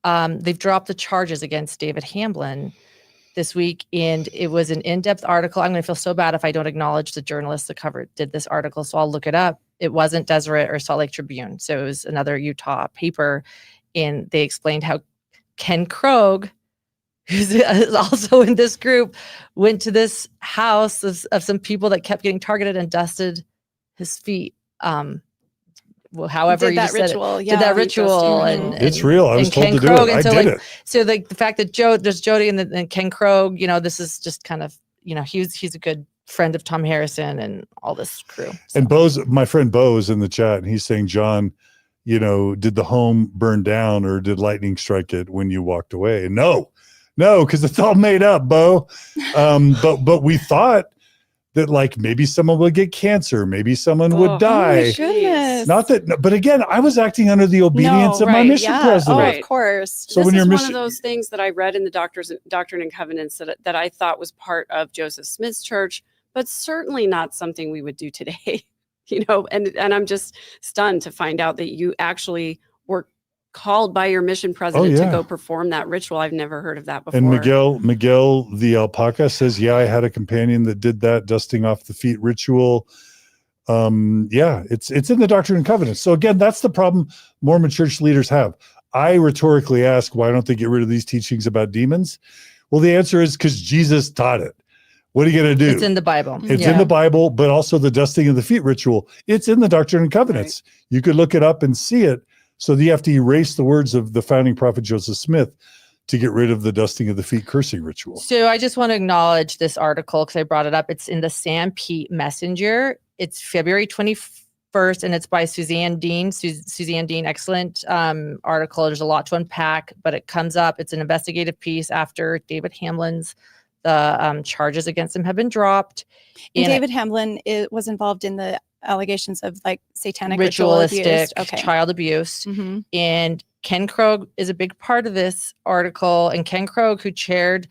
they've dropped the charges against David Hamblin this week, and it was an in-depth article. I'm going to feel so bad if I don't acknowledge the journalist that did this article, so I'll look it up. It wasn't Deseret or Salt Lake Tribune, so it was another Utah paper, and they explained how Ken Krogh, who's also in this group, went to this house of some people that kept getting targeted and dusted his feet. However Did you that just said it. ritual. Did that ritual, and It's real. I was and told Ken to do Krogh, it. and I so, did like, it. So the fact that there's Jodi and Ken Krogh, this is just kind of, he's a good friend of Tom Harrison and all this crew. So. And my friend Bo is in the chat, and he's saying, John, did the home burn down or did lightning strike it when you walked away? And no, because it's all made up, Bo. But we thought that, like, maybe someone would get cancer, maybe someone would Oh, Oh die. my goodness. Not that, but again, I was acting under the obedience No, of my right, mission Yeah. president. Oh, Right. of course. So This when is you're one mission, of those things that I read in the Doctrine and Covenants that I thought was part of Joseph Smith's church, but certainly not something we would do today. You know, and I'm just stunned to find out that you actually were called by your mission president to go perform that ritual. I've never heard of that before. And Miguel the alpaca says, yeah, I had a companion that did that dusting off the feet ritual. It's in the Doctrine and Covenants. So again, that's the problem Mormon church leaders have. I rhetorically ask, why don't they get rid of these teachings about demons? Well, the answer is because Jesus taught it. What are you going to do? It's in the Bible. It's in the Bible, but also the dusting of the feet ritual. It's in the Doctrine and Covenants. Right. You could look it up and see it. So you have to erase the words of the founding prophet Joseph Smith to get rid of the dusting of the feet cursing ritual. So I just want to acknowledge this article because I brought it up. It's in the Sam Pete Messenger. It's February 21st, and it's by Suzanne Dean. Suzanne Dean, excellent article. There's a lot to unpack, but it comes up. It's an investigative piece after David Hamlin's charges against him have been dropped. And David Hamlin was involved in the allegations of like satanic ritualistic child abuse. Mm-hmm. And Ken Krogh is a big part of this article. And Ken Krogh, who chaired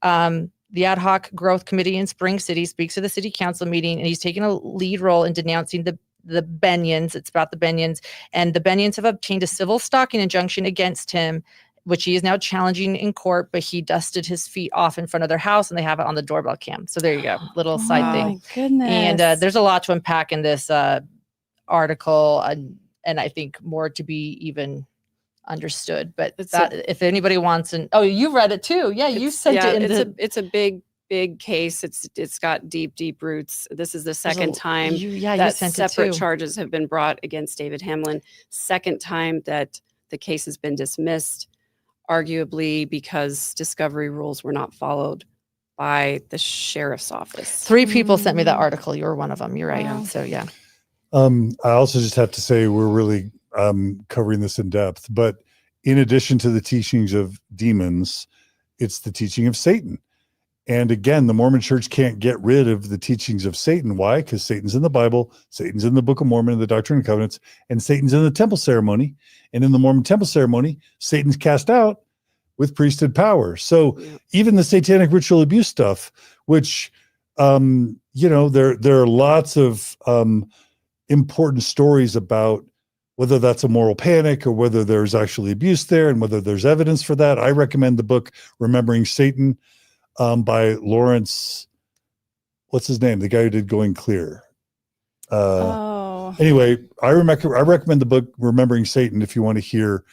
the ad hoc growth committee in Spring City, speaks at the city council meeting, and he's taken a lead role in denouncing the Benyons. It's about the Benyons. And the Benyons have obtained a civil stalking injunction against him, which he is now challenging in court, but he dusted his feet off in front of their house and they have it on the doorbell cam. So there you go. Little side thing. My goodness. And there's a lot to unpack in this article, and I think more to be even understood. But if anybody wants, you read it too. Yeah, you sent it. It's a big case. It's got deep roots. This is the second time that separate charges have been brought against David Hamlin. Second time that the case has been dismissed, arguably because discovery rules were not followed by the sheriff's office. 3 people sent me that article. You were one of them. You're right. Wow. So yeah. I also just have to say we're really covering this in depth, but in addition to the teachings of demons, it's the teaching of Satan. And again, the Mormon church can't get rid of the teachings of Satan. Why? Because Satan's in the Bible, Satan's in the Book of Mormon, the Doctrine and Covenants, and Satan's in the temple ceremony. And in the Mormon temple ceremony, Satan's cast out with priesthood power. So even the satanic ritual abuse stuff, which, there are lots of important stories about whether that's a moral panic or whether there's actually abuse there and whether there's evidence for that. I recommend the book Remembering Satan by Lawrence, what's his name? The guy who did Going Clear. Anyway, I recommend the book Remembering Satan if you want to hear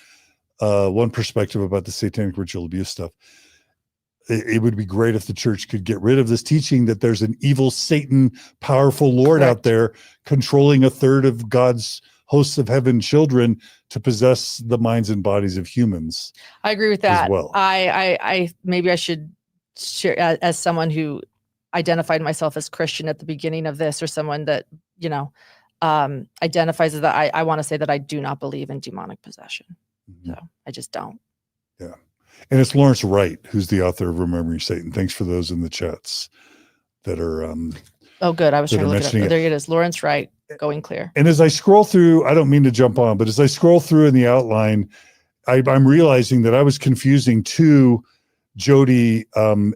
one perspective about the satanic ritual abuse stuff. It would be great if the church could get rid of this teaching that there's an evil Satan, powerful Lord out there controlling a third of God's hosts of heaven children to possess the minds and bodies of humans. I agree with that. As well. I maybe I should share as someone who identified myself as Christian at the beginning of this, or someone that, identifies as that. I want to say that I do not believe in demonic possession. Mm-hmm. So I just don't. Yeah. And it's Lawrence Wright, who's the author of Remembering Satan. Thanks for those in the chats that are. Oh, good. I was trying to look it up. There it is. Lawrence Wright, Going Clear. And as I scroll through, I don't mean to jump on, but as I scroll through in the outline, I'm realizing that I was confusing 2 Jodi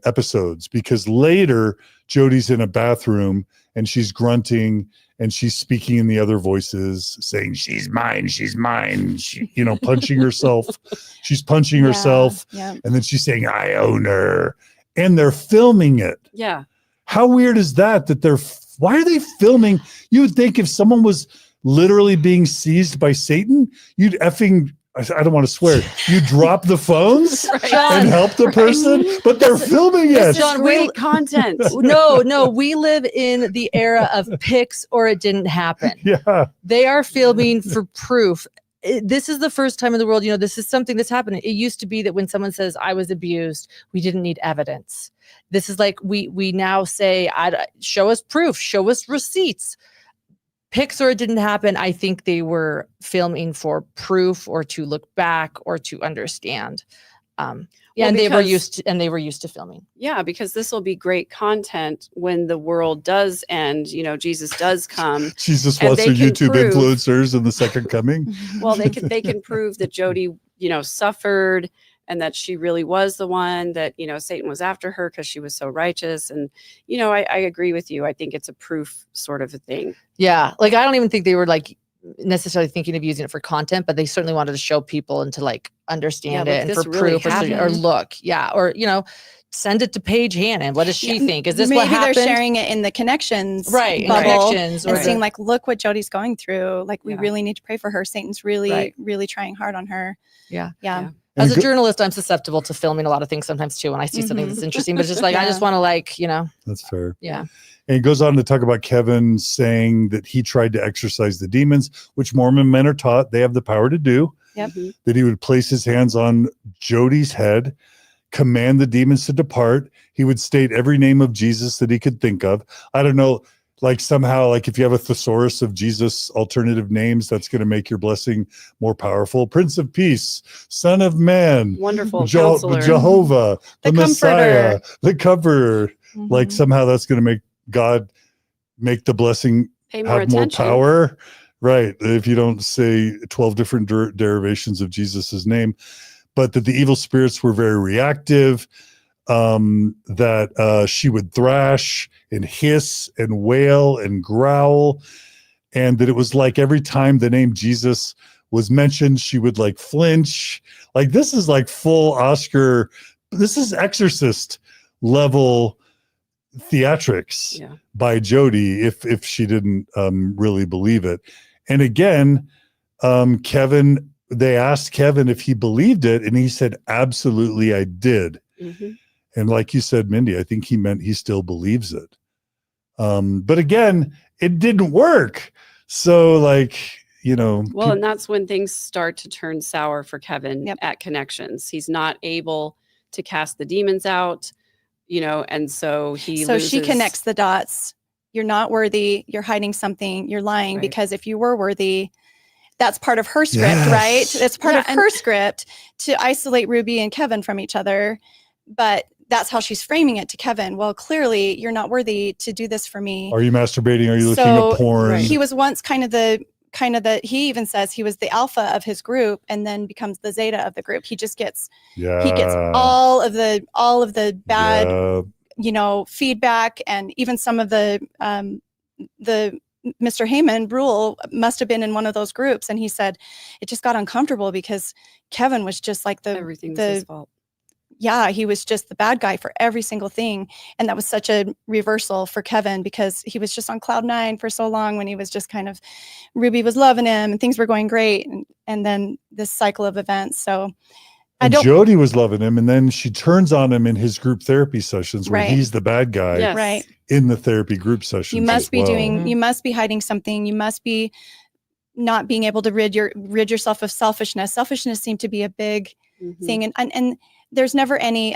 episodes, because later Jodi's in a bathroom and she's grunting and she's speaking in the other voices, saying, she's mine, she, punching herself. She's punching herself. Yeah. And then she's saying, I own her. And they're filming it. Yeah. How weird is that why are they filming? You would think if someone was literally being seized by Satan, you'd I don't want to swear. You drop the phones and help the person, but they're filming it. This is great content. No, we live in the era of pics or it didn't happen. Yeah. They are filming for proof. This is the first time in the world, this is something that's happening. It used to be that when someone says I was abused, we didn't need evidence. This is like we now say, show us proof, show us receipts. Pics or it didn't happen. I think they were filming for proof or to look back or to understand. And they were used to filming. Yeah, because this will be great content when the world does end. Jesus does come. Jesus wants their YouTube influencers in the second coming. Well, they can prove that Jodi, suffered, and that she really was the one, that, you know, Satan was after her because she was so righteous. And, you know, I agree with you. I think it's a proof sort of a thing. Yeah. Like, I don't even think they were like necessarily thinking of using it for content, but they certainly wanted to show people and to like understand it and for really proof or look. Yeah. Or, you know, send it to Paige Hannon. What does she think? Is this maybe what happened? they're sharing it in the ConneXtions right? bubble ConneXtions, and or seeing like, look what Jodi's going through. Like, we Yeah. really need to pray for her. Satan's really, Right. really trying hard on her. Yeah. Yeah. As a journalist, I'm susceptible to filming a lot of things sometimes too. When I see something that's interesting, but it's just like, I just want to like, you know. That's fair. Yeah. And it goes on to talk about Kevin saying that he tried to exorcise the demons, which Mormon men are taught they have the power to do. Yep. That he would place his hands on Jodi's head, command the demons to depart. He would state every name of Jesus that he could think of. I don't know, like somehow, like if you have a thesaurus of Jesus alternative names, that's going to make your blessing more powerful. Prince of Peace, Son of Man, Wonderful counselor. Jehovah, the Messiah, the Comforter. Mhm. Like somehow that's going to make God make the blessing Pay more have more attention. power. Right. If you don't say 12 different derivations of Jesus's name, but that the evil spirits were very reactive, that she would thrash and hiss and wail and growl, and that it was like every time the name Jesus was mentioned, she would like flinch. Like, this is like full Oscar. This is Exorcist level theatrics by Jodi if she didn't really believe it. And again, Kevin, they asked Kevin if he believed it, and he said, absolutely, I did. Mm-hmm. And like you said, Mindy, I think he meant he still believes it. But again, it didn't work. So like, you know. Well, and that's when things start to turn sour for Kevin at ConneXtions. He's not able to cast the demons out, you know, and so she connects the dots. You're not worthy. You're hiding something. You're lying, because if you were worthy, that's part of her script, right? That's part of her script to isolate Ruby and Kevin from each other. But that's how she's framing it to Kevin. Well, clearly you're not worthy to do this for me. Are you masturbating? Are you looking at porn? He was once kind of the, he even says he was the alpha of his group and then becomes the zeta of the group. He just gets, he gets all of the bad, you know, feedback, and even some of the Mr. Heyman rule must have been in one of those groups. And he said it just got uncomfortable because Kevin was just like everything's his fault. Yeah, he was just the bad guy for every single thing. And that was such a reversal for Kevin, because he was just on cloud nine for so long when he was just kind of, Ruby was loving him and things were going great. And then this cycle of events. So Jodi was loving him, and then she turns on him in his group therapy sessions where he's the bad guy in the therapy group sessions. You must be you must be hiding something. You must be not being able to rid yourself of selfishness. Selfishness seemed to be a big thing. And there's never any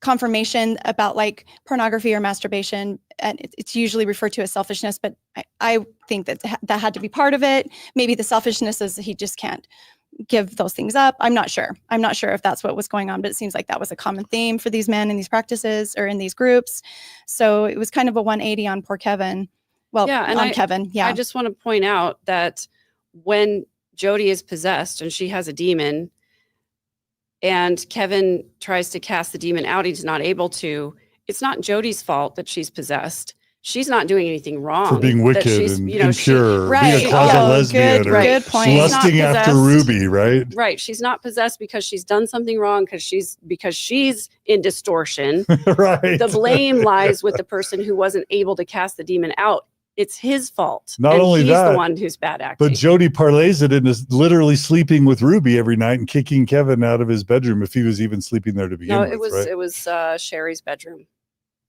confirmation about like pornography or masturbation. And it's usually referred to as selfishness, but I think that had to be part of it. Maybe the selfishness is he just can't give those things up. I'm not sure if that's what was going on, but it seems like that was a common theme for these men in these practices or in these groups. So it was kind of a 180 on poor Kevin. Well, Kevin. Yeah. I just want to point out that when Jodi is possessed and she has a demon and Kevin tries to cast the demon out, he's not able to. It's not Jodi's fault that she's possessed. She's not doing anything wrong. For being wicked and impure, being a closet lesbian, or good point. Lusting after Ruby, right? Right. She's not possessed because she's done something wrong, because she's in distortion. Right. The blame lies with the person who wasn't able to cast the demon out. It's his fault. Not only he's that, the one who's bad acting. but Jodi parlays it into literally sleeping with Ruby every night and kicking Kevin out of his bedroom if he was even sleeping there to begin with. It was Shari's bedroom.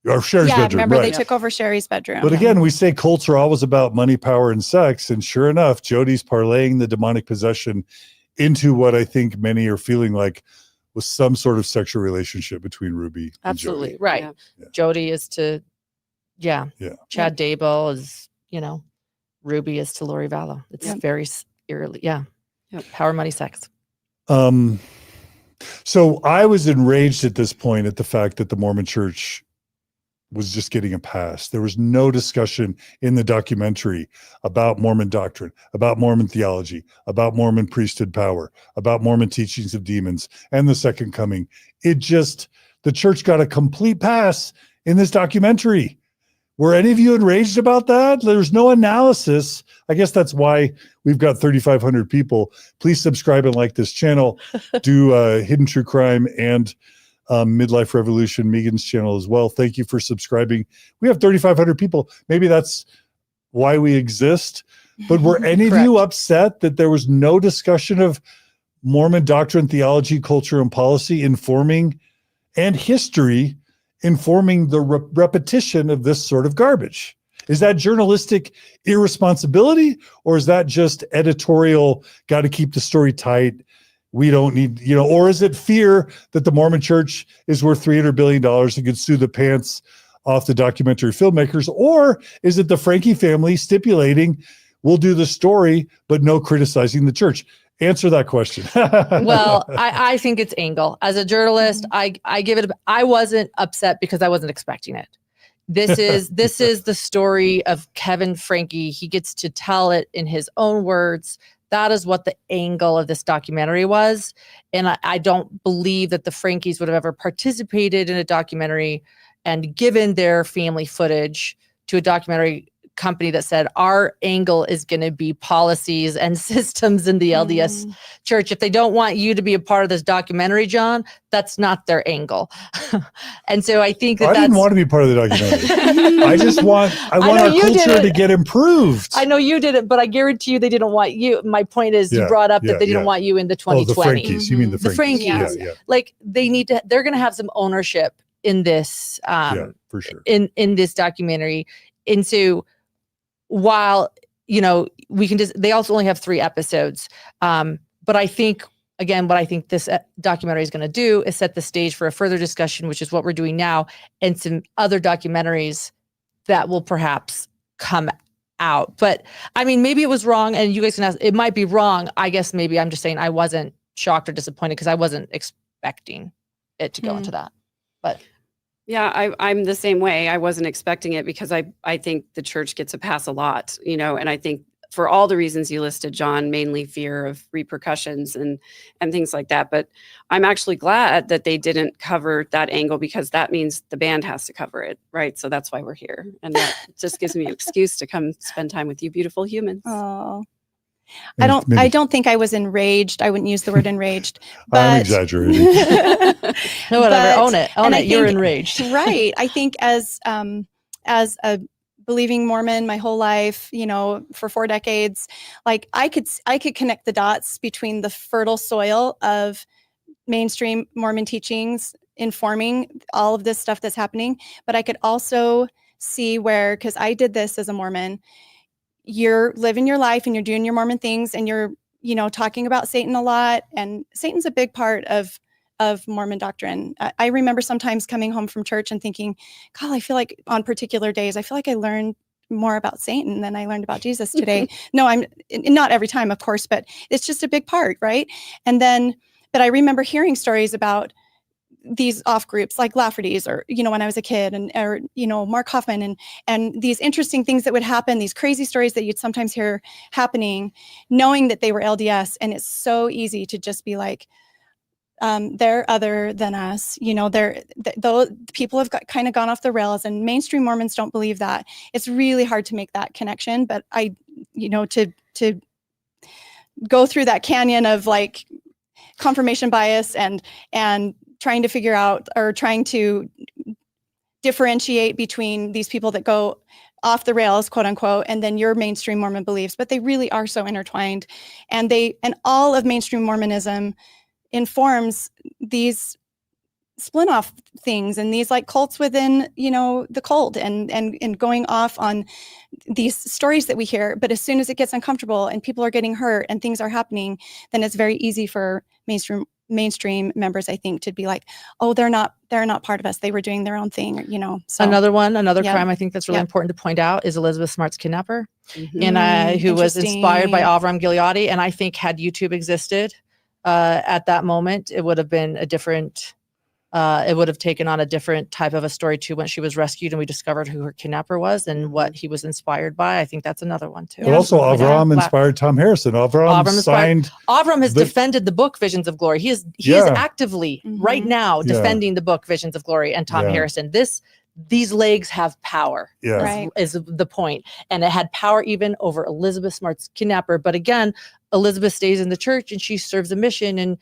Or Shari's bedroom. Remember they took over Shari's bedroom. But again, we say cults are always about money, power, and sex. And sure enough, Jodi's parlaying the demonic possession into what I think many are feeling like was some sort of sexual relationship between Ruby and Jodi. Right. Yeah. Jodi is to, Chad Daybell is, Ruby is to Lori Vallow. It's very eerily, power, money, sex. So I was enraged at this point at the fact that the Mormon Church was just getting a pass. There was no discussion in the documentary about Mormon doctrine, about Mormon theology, about Mormon priesthood power, about Mormon teachings of demons and the second coming. The church got a complete pass in this documentary. Were any of you enraged about that? There's no analysis. I guess that's why we've got 3,500 people. Please subscribe and like this channel. Do Hidden True Crime and Midlife Revolution, Megan's channel as well. Thank you for subscribing. We have 3,500 people. Maybe that's why we exist. But were any of you upset that there was no discussion of Mormon doctrine, theology, culture, and policy informing and history informing the repetition of this sort of garbage? Is that journalistic irresponsibility, or is that just editorial, got to keep the story tight? We don't need, or is it fear that the Mormon church is worth $300 billion and could sue the pants off the documentary filmmakers? Or is it the Franke family stipulating we'll do the story, but no criticizing the church? Answer that question. Well, I think it's angle. As a journalist, I give it. I wasn't upset because I wasn't expecting it. This is the story of Kevin Franke. He gets to tell it in his own words. That is what the angle of this documentary was. And I don't believe that the Frankes would have ever participated in a documentary and given their family footage to a documentary company that said our angle is going to be policies and systems in the LDS church. If they don't want you to be a part of this documentary, John, that's not their angle. And so I think I didn't want to be part of the documentary. I want our culture to get improved. I know you didn't, but I guarantee you they didn't want you. My point is you brought up that they didn't want you in the 2020. Oh, the Frankies. You mean the Frankies. Yeah. Like they're going to have some ownership in this, for sure. in this documentary. And so while, we can they also only have 3 episodes. But I think, again, what I think this documentary is going to do is set the stage for a further discussion, which is what we're doing now, and some other documentaries that will perhaps come out. But I mean, maybe it was wrong, and you guys can ask, it might be wrong. I guess maybe I'm just saying I wasn't shocked or disappointed because I wasn't expecting it to go into that. But yeah, I'm the same way. I wasn't expecting it because I think the church gets a pass a lot, and I think for all the reasons you listed, John, mainly fear of repercussions and things like that. But I'm actually glad that they didn't cover that angle because that means the band has to cover it, right? So that's why we're here. And that just gives me an excuse to come spend time with you beautiful humans. Oh. I don't think I was enraged. I wouldn't use the word enraged. But I'm exaggerating. No, whatever. Own it. You're enraged. Right. I think as a believing Mormon my whole life, for 4 decades, like I could connect the dots between the fertile soil of mainstream Mormon teachings informing all of this stuff that's happening. But I could also see where, because I did this as a Mormon, you're living your life and you're doing your Mormon things and you're, talking about Satan a lot, and Satan's a big part of Mormon doctrine. I remember sometimes coming home from church and thinking, God, I feel like on particular days, I feel like I learned more about Satan than I learned about Jesus today. No, I'm not every time, of course, but it's just a big part. Right. But I remember hearing stories about these off groups like Lafferty's or, when I was a kid or Mark Hoffman and these interesting things that would happen, these crazy stories that you'd sometimes hear happening, knowing that they were LDS. And it's so easy to just be like, they're other than us, those people have kind of gone off the rails, and mainstream Mormons don't believe that. It's really hard to make that connection. But to go through that canyon of like confirmation bias and trying to figure out or trying to differentiate between these people that go off the rails, quote unquote, and then your mainstream Mormon beliefs, but they really are so intertwined. And all of mainstream Mormonism informs these split off things and these like cults within, the cult and going off on these stories that we hear. But as soon as it gets uncomfortable and people are getting hurt and things are happening, then it's very easy for mainstream members, I think, to be like, oh, they're not part of us. They were doing their own thing, So another crime I think that's really important to point out is Elizabeth Smart's kidnapper, and who was inspired by Avram Gileadi. And I think had YouTube existed at that moment, it would have been a different it would have taken on a different type of a story too when she was rescued and we discovered who her kidnapper was and what he was inspired by. I think that's another one too. But also Avram inspired Tom Harrison. Avram signed. Avram has defended the book Visions of Glory. He is actively right now defending the book Visions of Glory and Tom Harrison. These legs have power, is the point. And it had power even over Elizabeth Smart's kidnapper. But again, Elizabeth stays in the church and she serves a mission. And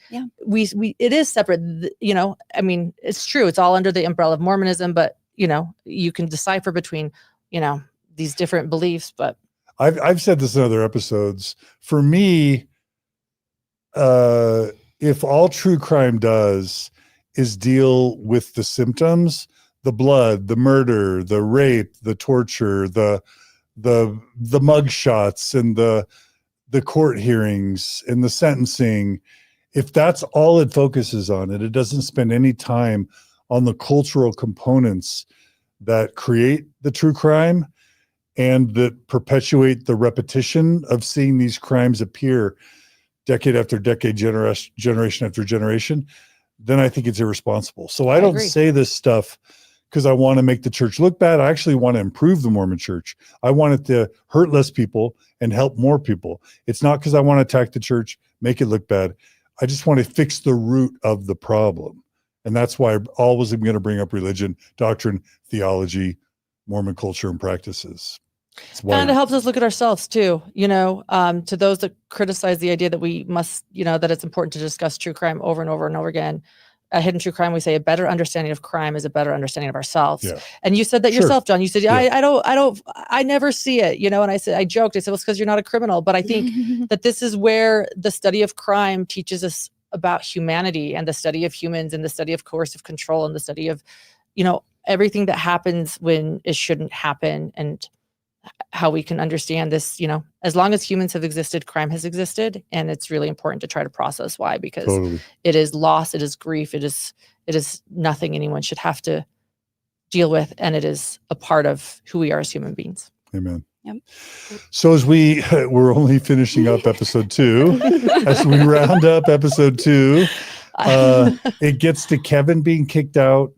we it is separate. You know, I mean, it's true. It's all under the umbrella of Mormonism, but you know, you can decipher between, you know, these different beliefs. But I've said this in other episodes. For me, if all true crime does is deal with the symptoms, the blood, the murder, the rape, the torture, the mug shots and the court hearings and the sentencing, if that's all it focuses on, and it doesn't spend any time on the cultural components that create the true crime and that perpetuate the repetition of seeing these crimes appear decade after decade, generation after generation, then I think it's irresponsible. So I don't say this stuff because I want to make the church look bad. I actually want to improve the Mormon church. I want it to hurt less people and help more people. It's not because I want to attack the church, make it look bad. I just want to fix the root of the problem. And that's why I always am going to bring up religion, doctrine, theology, Mormon culture, and practices. And it helps us look at ourselves too, you know, to those that criticize the idea that we must, you know, that it's important to discuss true crime over and over and over again. At Hidden True Crime, we say a better understanding of crime is a better understanding of ourselves. Yeah. And you said that yourself, John. You said, I never see it, you know, and I joked, I said, well, it's because you're not a criminal. But I think that this is where the study of crime teaches us about humanity and the study of humans and the study of coercive control and the study of, you know, everything that happens when it shouldn't happen and how we can understand this, you know, as long as humans have existed, crime has existed. And it's really important to try to process why, because it is loss, it is grief, it is nothing anyone should have to deal with. And it is a part of who we are as human beings. Amen. Yep. So as we're only finishing up episode 2, as we round up episode 2, it gets to Kevin being kicked out,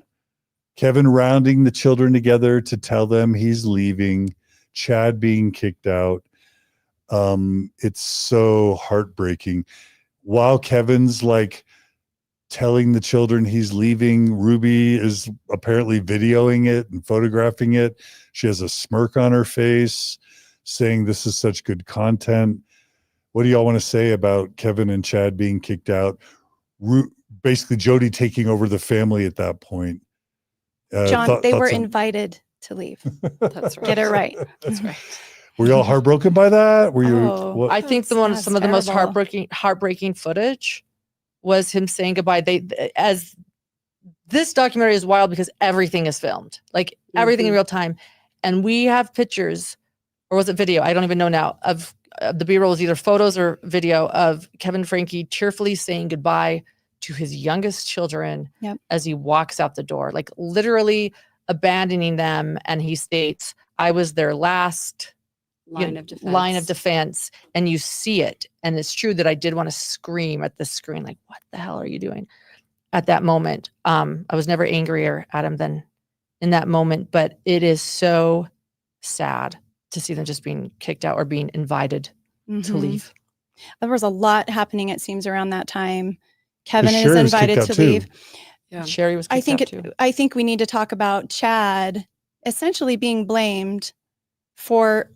Kevin rounding the children together to tell them he's leaving, Chad being kicked out. It's so heartbreaking. While Kevin's like telling the children he's leaving, Ruby is apparently videoing it and photographing it. She has a smirk on her face saying this is such good content. What do y'all want to say about Kevin and Chad being kicked out? Basically Jodi taking over the family at that point. John, they were invited to leave. That's right. Get it right. That's right. Were y'all heartbroken by that? Were you? I think some of the most heartbreaking footage was him saying goodbye. As this documentary is wild because everything is filmed, like everything in real time, and we have pictures, or was it video? I don't even know now. Of the B-roll is either photos or video of Kevin Franke tearfully saying goodbye to his youngest children as he walks out the door, like literally abandoning them. And he states, "I was their last line of defense." And you see it. And it's true that I did want to scream at the screen, like, what the hell are you doing at that moment? I was never angrier at him than in that moment, but it is so sad to see them just being kicked out or being invited to leave. There was a lot happening, it seems, around that time. Kevin is invited to leave. Yeah. Shari was kicked out too. I think we need to talk about Chad essentially being blamed for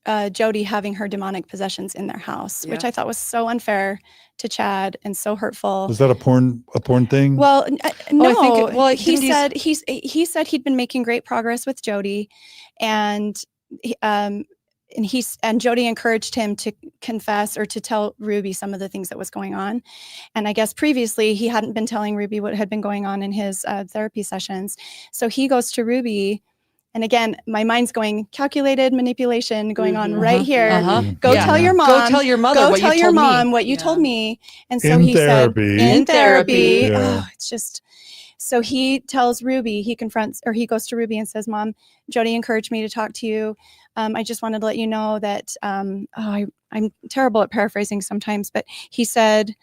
Jodi having her demonic possessions in their house, which I thought was so unfair to Chad and so hurtful. Is that a porn thing? Well, no. He said he'd been making great progress with Jodi, and Jodi encouraged him to confess or to tell Ruby some of the things that was going on. And I guess previously he hadn't been telling Ruby what had been going on in his therapy sessions. So he goes to Ruby. And again, my mind's going calculated manipulation going on right here. Go tell your mom. Go tell your mother. Go tell your mom what you told me. And so he said, in therapy. Oh, it's just. So he tells Ruby, he goes to Ruby and says, "Mom, Jodi encouraged me to talk to you. I just wanted to let you know that," I'm terrible at paraphrasing sometimes, but he said,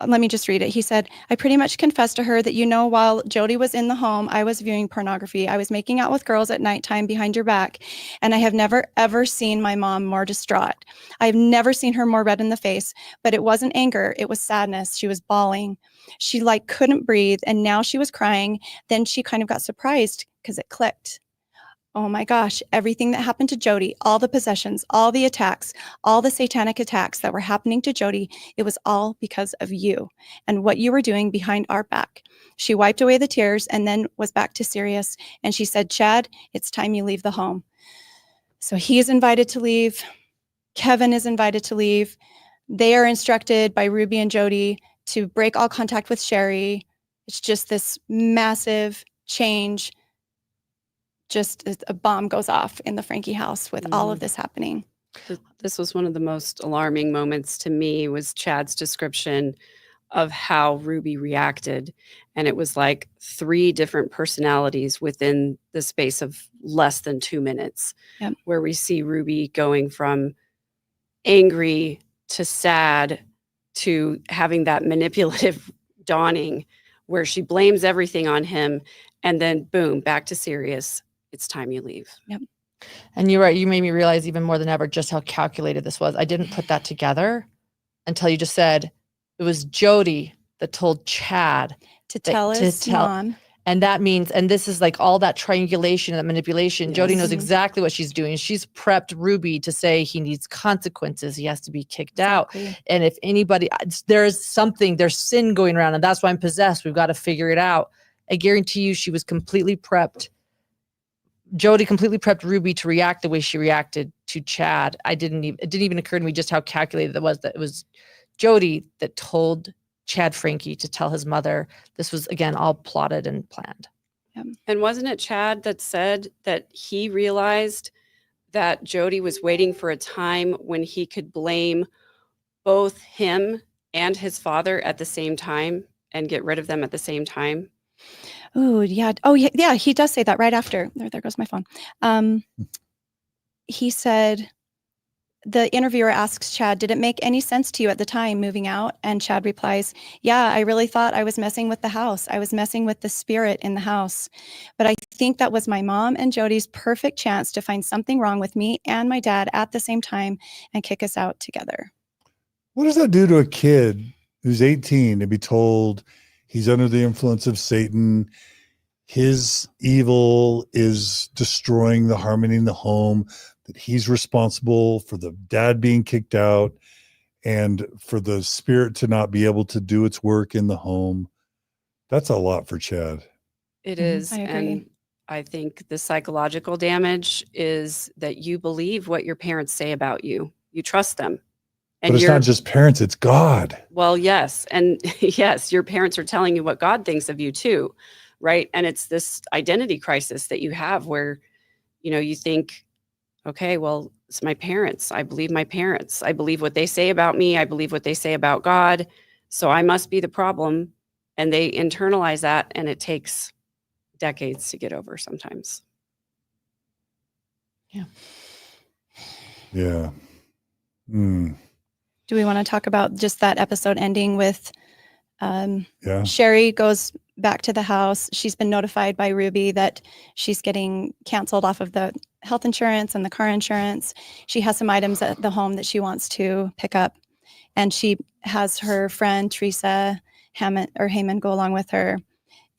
let me just read it. He said, I pretty much confessed to her that, while Jodi was in the home, I was viewing pornography. I was making out with girls at nighttime behind your back. And I have never, ever seen my mom more distraught. I've never seen her more red in the face, but it wasn't anger. It was sadness. She was bawling. She couldn't breathe. And now she was crying. Then she kind of got surprised because it clicked. Oh my gosh, everything that happened to Jodi, all the possessions, all the attacks, all the satanic attacks that were happening to Jodi, it was all because of you and what you were doing behind our back. She wiped away the tears and then was back to serious. And she said, Chad, it's time you leave the home. So he is invited to leave. Kevin is invited to leave. They are instructed by Ruby and Jodi to break all contact with Shari. It's just this massive change. Just a bomb goes off in the Franke house with all of this happening. This was one of the most alarming moments to me, was Chad's description of how Ruby reacted. And it was like 3 different personalities within the space of less than 2 minutes, where we see Ruby going from angry to sad to having that manipulative dawning where she blames everything on him, and then boom, back to serious. It's time you leave. Yep. And you're right. You made me realize even more than ever just how calculated this was. I didn't put that together until you just said it was Jodi that told Chad to tell his mom. And that means, and this is like all that triangulation, that manipulation. Yes. Jodi knows exactly what she's doing. She's prepped Ruby to say he needs consequences. He has to be kicked out. And if anybody, there's sin going around, and that's why I'm possessed. We've got to figure it out. I guarantee you she was completely prepped. Jodi completely prepped Ruby to react the way she reacted to Chad. It didn't even occur to me just how calculated it was, that it was Jodi that told Chad Franke to tell his mother. This was, again, all plotted and planned. Yep. And wasn't it Chad that said that he realized that Jodi was waiting for a time when he could blame both him and his father at the same time and get rid of them at the same time? Oh, yeah. Oh, yeah. He does say that right after. There goes my phone. He said, the interviewer asks Chad, did it make any sense to you at the time moving out? And Chad replies, yeah, I really thought I was messing with the house. I was messing with the spirit in the house. But I think that was my mom and Jodi's perfect chance to find something wrong with me and my dad at the same time and kick us out together. What does that do to a kid who's 18 to be told he's under the influence of Satan? His evil is destroying the harmony in the home, that he's responsible for the dad being kicked out and for the spirit to not be able to do its work in the home. That's a lot for Chad. It is. I agree. And I think the psychological damage is that you believe what your parents say about you. You trust them. And but it's not just parents, it's God. Well, yes. And yes, your parents are telling you what God thinks of you too, right? And it's this identity crisis that you have where, you think, okay, well, it's my parents. I believe my parents. I believe what they say about me. I believe what they say about God. So I must be the problem. And they internalize that, and it takes decades to get over sometimes. Yeah. Yeah. Mm. Do we want to talk about just that episode ending with Shari goes back to the house. She's been notified by Ruby that she's getting canceled off of the health insurance and the car insurance. She has some items at the home that she wants to pick up. And she has her friend, Teresa Heyman, go along with her.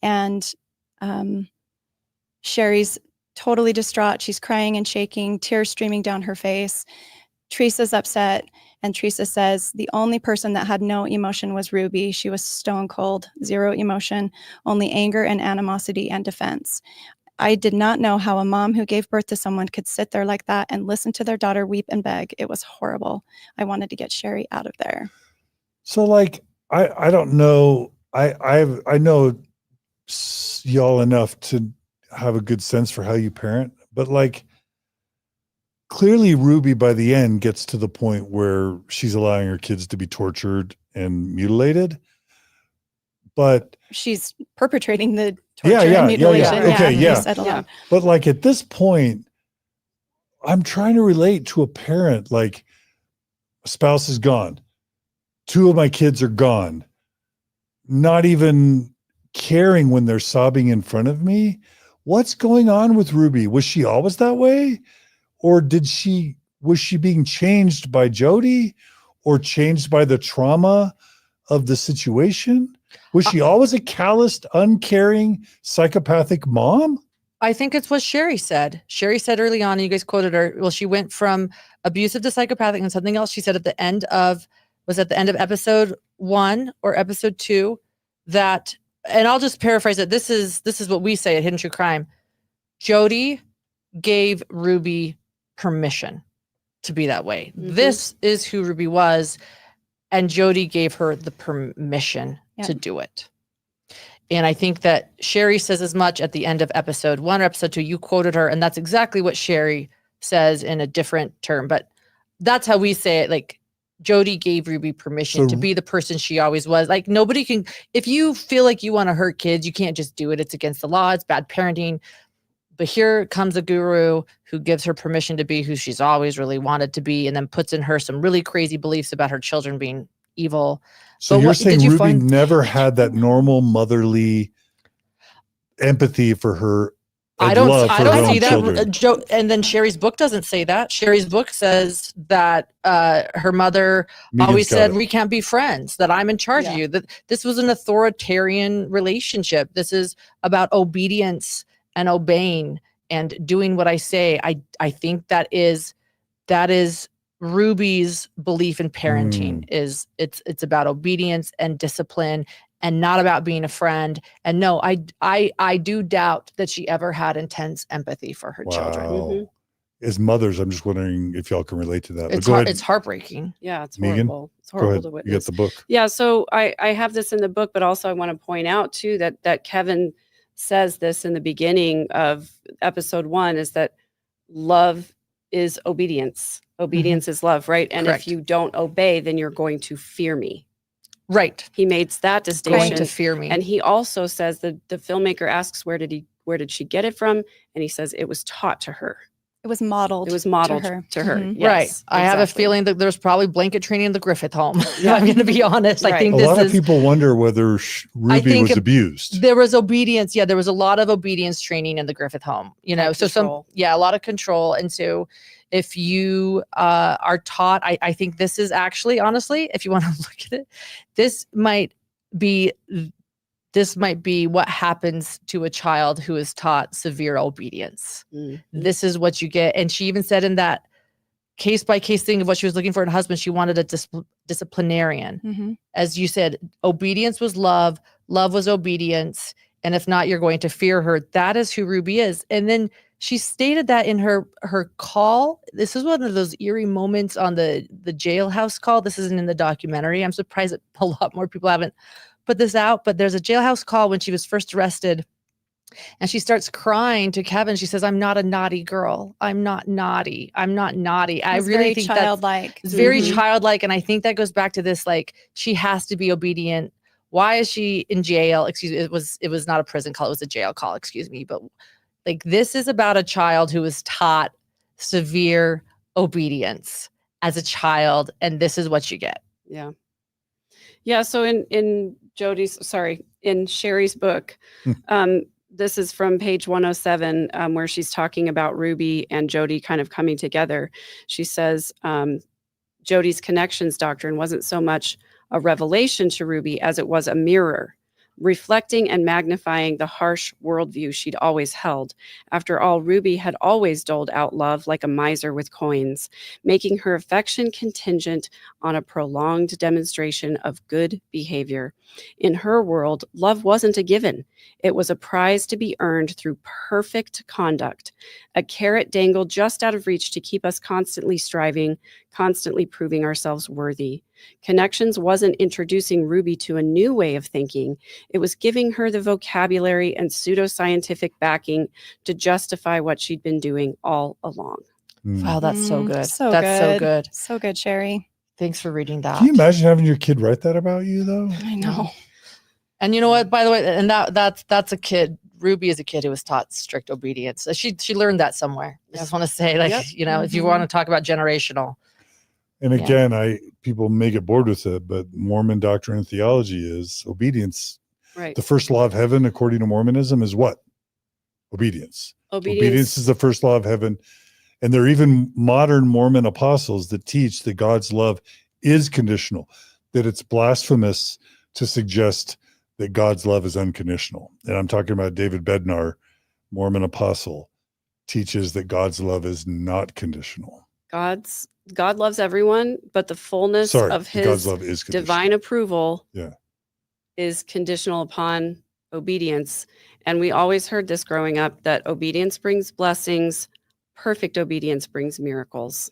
And Shari's totally distraught. She's crying and shaking, tears streaming down her face. Teresa's upset. And Teresa says the only person that had no emotion was Ruby. She was stone cold, zero emotion, only anger and animosity and defense. I did not know how a mom who gave birth to someone could sit there like that and listen to their daughter weep and beg. It was horrible. I wanted to get Shari out of there. So I don't know. I know y'all enough to have a good sense for how you parent, but clearly Ruby by the end gets to the point where she's allowing her kids to be tortured and mutilated, but she's perpetrating the torture and mutilation. But at this point, I'm trying to relate to a parent, a spouse is gone. 2 of my kids are gone. not even caring when they're sobbing in front of me. What's going on with Ruby? Was she always that way? Or was she being changed by Jodi or changed by the trauma of the situation? Was she always a calloused, uncaring, psychopathic mom? I think it's what Shari said. Shari said early on, and you guys quoted her, well, she went from abusive to psychopathic, and something else she said at the end of episode 1 or episode 2 that, and I'll just paraphrase it. This is what we say at Hidden True Crime. Jodi gave Ruby permission to be that way. Mm-hmm. This is who Ruby was, and Jodi gave her the permission to do it. And I think that Shari says as much at the end of episode 1 or episode 2. You quoted her, and that's exactly what Shari says in a different term. But that's how we say it. Like, Jodi gave Ruby permission to be the person she always was. Like, nobody can, if you feel like you want to hurt kids, you can't just do it. It's against the law. It's bad parenting. But here comes a guru who gives her permission to be who she's always really wanted to be, and then puts in her some really crazy beliefs about her children being evil. So you're saying Ruby never had that normal motherly empathy for her. I don't see that. And then Shari's book doesn't say that. Shari's book says that her mother always said, we can't be friends, that I'm in charge of you. That this was an authoritarian relationship. This is about obedience and obeying and doing what I say. I think that is Ruby's belief in parenting. Is it's about obedience and discipline, and not about being a friend. And no, I do doubt that she ever had intense empathy for her children. Mm-hmm. As mothers, I'm just wondering if y'all can relate to that. It's heartbreaking. Yeah, it's Megan? horrible. It's horrible to witness. You get the book. Yeah, so I have this in the book, but also I want to point out too that Kevin says this in the beginning of episode 1, is that love is obedience. Obedience is love, right? And Correct. if you don't obey, then you're going to fear me. Right. He makes that distinction. Going to fear me. And he also says that the filmmaker asks, where did she get it from? And he says it was taught to her. It was modeled. It was modeled to her. To her. Mhm. Yes, Right. I have a exactly. feeling that there's probably blanket training in the Griffith home. I'm going to be honest. I Right. think A lot of people wonder whether Ruby was abused. There was obedience. Yeah, there was a lot of obedience training in the Griffith home. You know, so a lot of control. And so if you are taught, I think this is actually, honestly, if you want to look at it, this might be what happens to a child who is taught severe obedience. Mm-hmm. This is what you get. And she even said in that case by case thing of what she was looking for in a husband, she wanted a disciplinarian. Mm-hmm. As you said, obedience was love. Love was obedience. And if not, you're going to fear her. That is who Ruby is. And then she stated that in her call. This is one of those eerie moments on the jailhouse call. This isn't in the documentary. I'm surprised that a lot more people haven't put this out, but there's a jailhouse call when she was first arrested, and she starts crying to Kevin. She says, I'm not a naughty girl. I'm not naughty. I'm not naughty. I really think childlike. It's very childlike. And I think that goes back to this, like, she has to be obedient. Why is she in jail? Excuse me. It was not a prison call. It was a jail call. Excuse me. But like, this is about a child who was taught severe obedience as a child. And this is what you get. Yeah. Yeah. So in Shari's book, this is from page 107, where she's talking about Ruby and Jodi kind of coming together. She says, Jodi's ConneXtions doctrine wasn't so much a revelation to Ruby as it was a mirror, reflecting and magnifying the harsh worldview she'd always held. After all, Ruby had always doled out love like a miser with coins, making her affection contingent on a prolonged demonstration of good behavior. In her world, love wasn't a given. It was a prize to be earned through perfect conduct, a carrot dangled just out of reach to keep us constantly striving, constantly proving ourselves worthy. ConneXtions wasn't introducing Ruby to a new way of thinking. It was giving her the vocabulary and pseudoscientific backing to justify what she'd been doing all along. Wow, that's so good. So good. So good, Shari. Thanks for reading that. Can you imagine having your kid write that about you, though? I know. And you know what, by the way, and that's a kid. Ruby is a kid who was taught strict obedience. She learned that somewhere. I just want to say, like, if you want to talk about generational. And again, people may get bored with it, but Mormon doctrine and theology is obedience. Right. The first law of heaven, according to Mormonism, is what? Obedience. Obedience is the first law of heaven. And there are even modern Mormon apostles that teach that God's love is conditional, that it's blasphemous to suggest that God's love is unconditional. And I'm talking about David Bednar, Mormon apostle, teaches that God's love is not conditional. God loves everyone, but the fullness of his God's love is divine approval Yeah. is conditional upon obedience. And we always heard this growing up, that obedience brings blessings, perfect obedience brings miracles.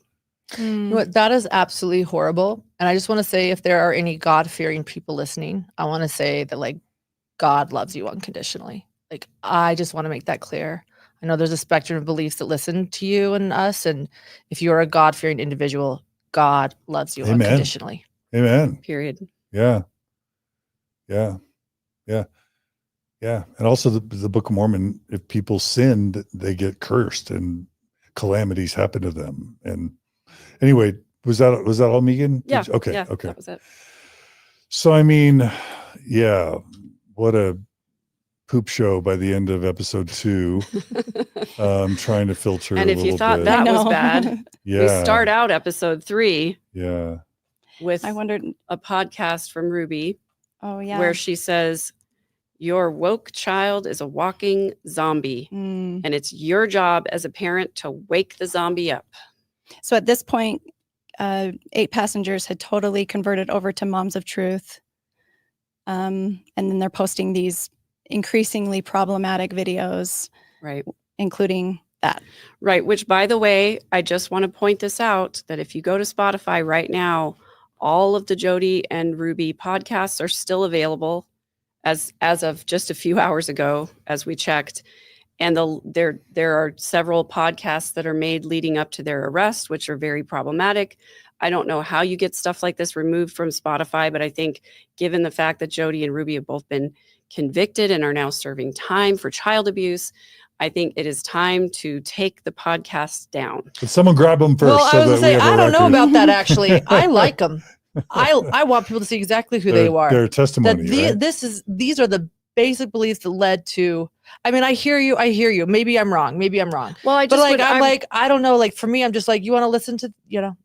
You know what, that is absolutely horrible. And I just want to say, if there are any God-fearing people listening, I want to say that, like, God loves you unconditionally. Like, I just want to make that clear. I know there's a spectrum of beliefs that listen to you and us. And if you're a God-fearing individual, God loves you unconditionally. Amen. Period. Yeah. Yeah. Yeah. Yeah. And also the Book of Mormon, if people sin, they get cursed and calamities happen to them. And anyway, was that all, Megan? Yeah. Okay. Yeah, Okay. that was it. So, I mean, yeah, what a poop show by the end of episode 2. Trying to filter And a if little you thought bit. that was bad, Yeah. we start out episode 3 Yeah. with I wondered. a podcast from Ruby Oh yeah. where she says, your woke child is a walking zombie, and it's your job as a parent to wake the zombie up. So at this point, 8 passengers had totally converted over to Moms of Truth. And then they're posting these increasingly problematic videos, Right. including that. Right. Which, by the way, I just want to point this out, that if you go to Spotify right now, all of the Jodi and Ruby podcasts are still available as of just a few hours ago, as we checked. And there are several podcasts that are made leading up to their arrest, which are very problematic. I don't know how you get stuff like this removed from Spotify, but I think given the fact that Jodi and Ruby have both been convicted and are now serving time for child abuse, I think it is time to take the podcast down. But someone grab them first. Well, I was going to say, I don't know about that, actually. I like them. I want people to see exactly who they are. Their testimony. Right? These are the basic beliefs that led to. I mean, I hear you. Maybe I'm wrong. Well, I don't know. Like, for me, I'm just like, you want to listen to,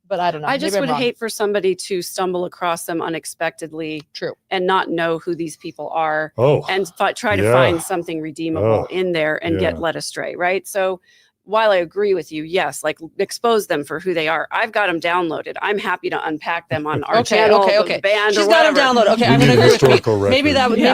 but I don't know. I just would hate for somebody to stumble across them unexpectedly. True. And not know who these people are. And try to yeah. find something redeemable in there and get led astray. Right. So while I agree with you, yes, like, expose them for who they are. I've got them downloaded. I'm happy to unpack them on our channel. Okay. Band She's or got them whatever. downloaded. Okay, I'm going to agree with you. Maybe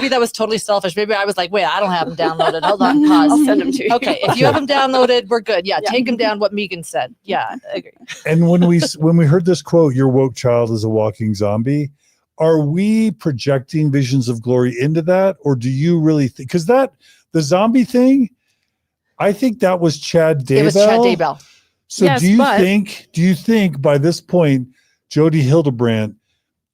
that was totally selfish. Maybe I was like, wait, I don't have them downloaded. Hold on, pause. I'll send them to you. Okay, if you have them downloaded, we're good. Yeah, take them down. What Megan said. Yeah, I agree. And when we heard this quote, your woke child is a walking zombie, are we projecting visions of glory into that, or do you really think? Because the zombie thing, I think that was Chad Daybell. It was Chad Daybell. So Yes, do you think by this point Jodi Hildebrant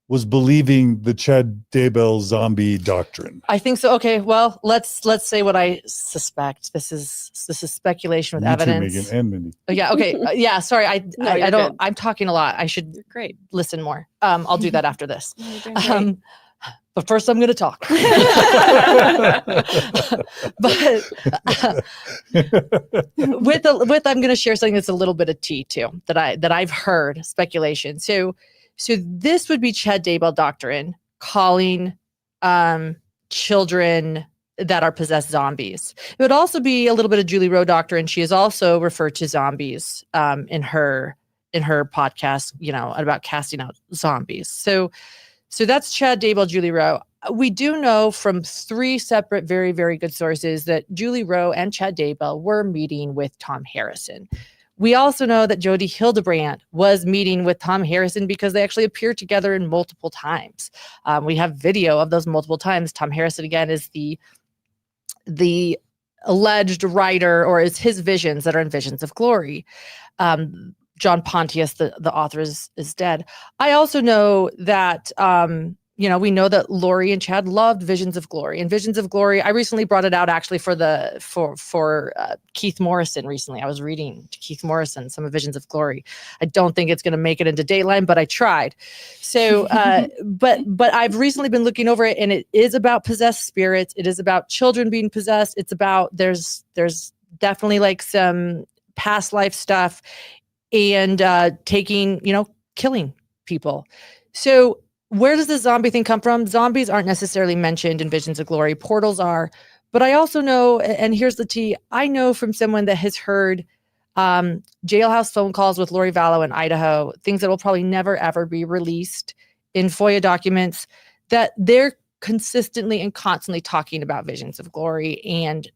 was believing the Chad Daybell zombie doctrine? I think so. Okay, well, let's say what I suspect. This is speculation with Me too, evidence. Megan and Mindy. Yeah. Okay. Yeah. Sorry. I you're don't. good. I'm talking a lot. I should You're great. listen more. I'll do that after this. You're doing great. But first, I'm going to talk. But I'm going to share something that's a little bit of tea too, that I've heard speculation. So this would be Chad Daybell doctrine, calling children that are possessed zombies. It would also be a little bit of Julie Rowe doctrine. She has also referred to zombies in her podcast, about casting out zombies. So that's Chad Daybell, Julie Rowe. We do know from 3 separate, very, very good sources that Julie Rowe and Chad Daybell were meeting with Tom Harrison. We also know that Jodi Hildebrant was meeting with Tom Harrison because they actually appeared together in multiple times. We have video of those multiple times. Tom Harrison, again, is the alleged writer, or is his visions that are in Visions of Glory. John Pontius, the author, is dead. I also know that we know that Lori and Chad loved Visions of Glory, and Visions of Glory. I recently brought it out actually for Keith Morrison. Recently, I was reading to Keith Morrison some of Visions of Glory. I don't think it's going to make it into Dateline, but I tried. So, but I've recently been looking over it, and it is about possessed spirits. It is about children being possessed. It's about there's definitely like some past life stuff, and taking killing people. So where does the zombie thing come from? Zombies aren't necessarily mentioned in Visions of Glory. Portals are. But I also know, and here's the tea, I know from someone that has heard jailhouse phone calls with Lori Vallow in Idaho, things that will probably never, ever be released in FOIA documents, that they're consistently and constantly talking about Visions of Glory and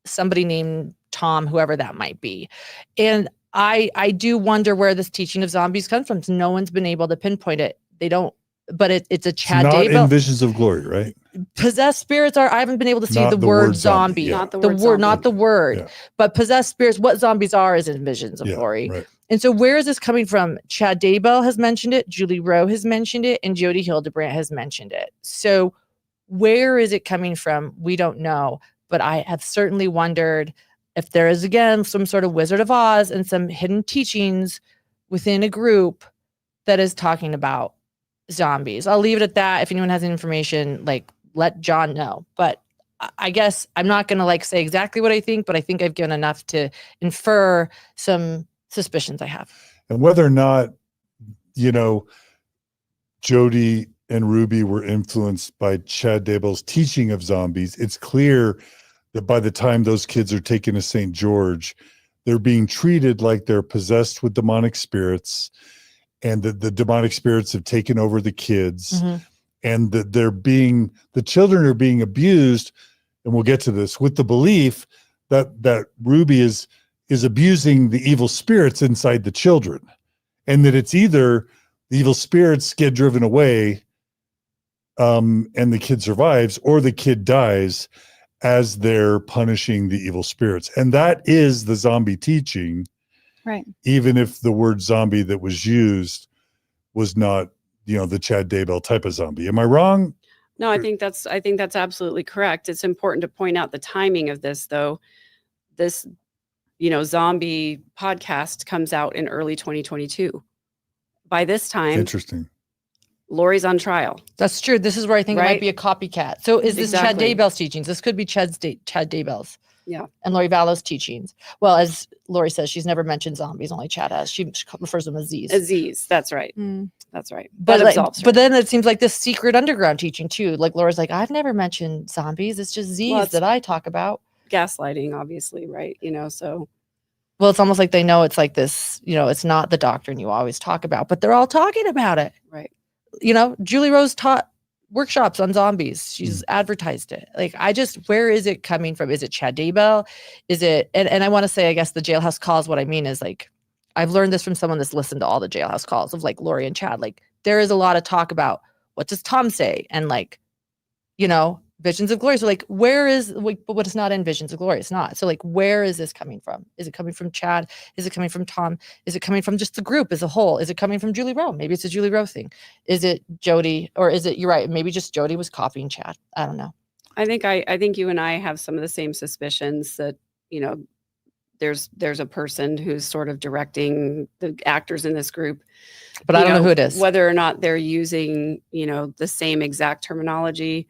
somebody named Tom, whoever that might be. And I do wonder where this teaching of zombies comes from. No one's been able to pinpoint it. They don't, but it's a Chad Not Daybell. in Visions of Glory, right? Possessed spirits are. I haven't been able to see Not the word zombie. yeah. Not the word zombie. Not the word. Yeah. But possessed spirits. What zombies are is in Visions of Glory. Right. And so where is this coming from? Chad Daybell has mentioned it. Julie Rowe has mentioned it, and Jodi Hildebrant has mentioned it. So where is it coming from? We don't know. But I have certainly wondered if there is, again, some sort of Wizard of Oz and some hidden teachings within a group that is talking about zombies. I'll leave it at that. If anyone has any information, like, let John know. But I guess I'm not going to say exactly what I think, but I think I've given enough to infer some suspicions I have. And whether or not, Jodi and Ruby were influenced by Chad Daybell's teaching of zombies, it's clear that by the time those kids are taken to St. George, they're being treated like they're possessed with demonic spirits, and that the demonic spirits have taken over the kids, and that the children are being abused. And we'll get to this, with the belief that Ruby is abusing the evil spirits inside the children, and that it's either the evil spirits get driven away, and the kid survives, or the kid dies as they're punishing the evil spirits. And that is the zombie teaching. Right. Even if the word zombie that was used was not, the Chad Daybell type of zombie. Am I wrong? No, I think that's absolutely correct. It's important to point out the timing of this, though. This, zombie podcast comes out in early 2022. By this time, Interesting. Lori's on trial. That's true. This is where I think it might Right? be a copycat. So is this Chad Exactly. Daybell's teachings? This could be Chad Daybell's. Yeah. And Lori Vallow's teachings. Well, as Lori says, she's never mentioned zombies, only Chad has. She refers to them as Z's. Aziz, that's right. Mm. That's right. But, That absolves her. but then it seems like this secret underground teaching too. Like Laura's like, I've never mentioned zombies. It's just Z's Well, it's- that I talk about. gaslighting, obviously, right? So Well, it's almost like they know it's like this, it's not the doctrine you always talk about, but they're all talking about it. right. Julie Rose taught workshops on zombies. She's advertised it. Where is it coming from? Is it Chad Daybell? Is it, and I want to say, I guess the jailhouse calls, what I mean is I've learned this from someone that's listened to all the jailhouse calls of Lori and Chad. There is a lot of talk about what does Tom say? And Visions of Glory. So where is, but it's not in Visions of Glory. It's not. So where is this coming from? Is it coming from Chad? Is it coming from Tom? Is it coming from just the group as a whole? Is it coming from Julie Rowe? Maybe it's a Julie Rowe thing. Is it Jodi, or is it, you're right, maybe just Jodi was copying Chad. I don't know. I think you and I have some of the same suspicions that, there's a person who's sort of directing the actors in this group. But I don't know who it is. Whether or not they're using, the same exact terminology.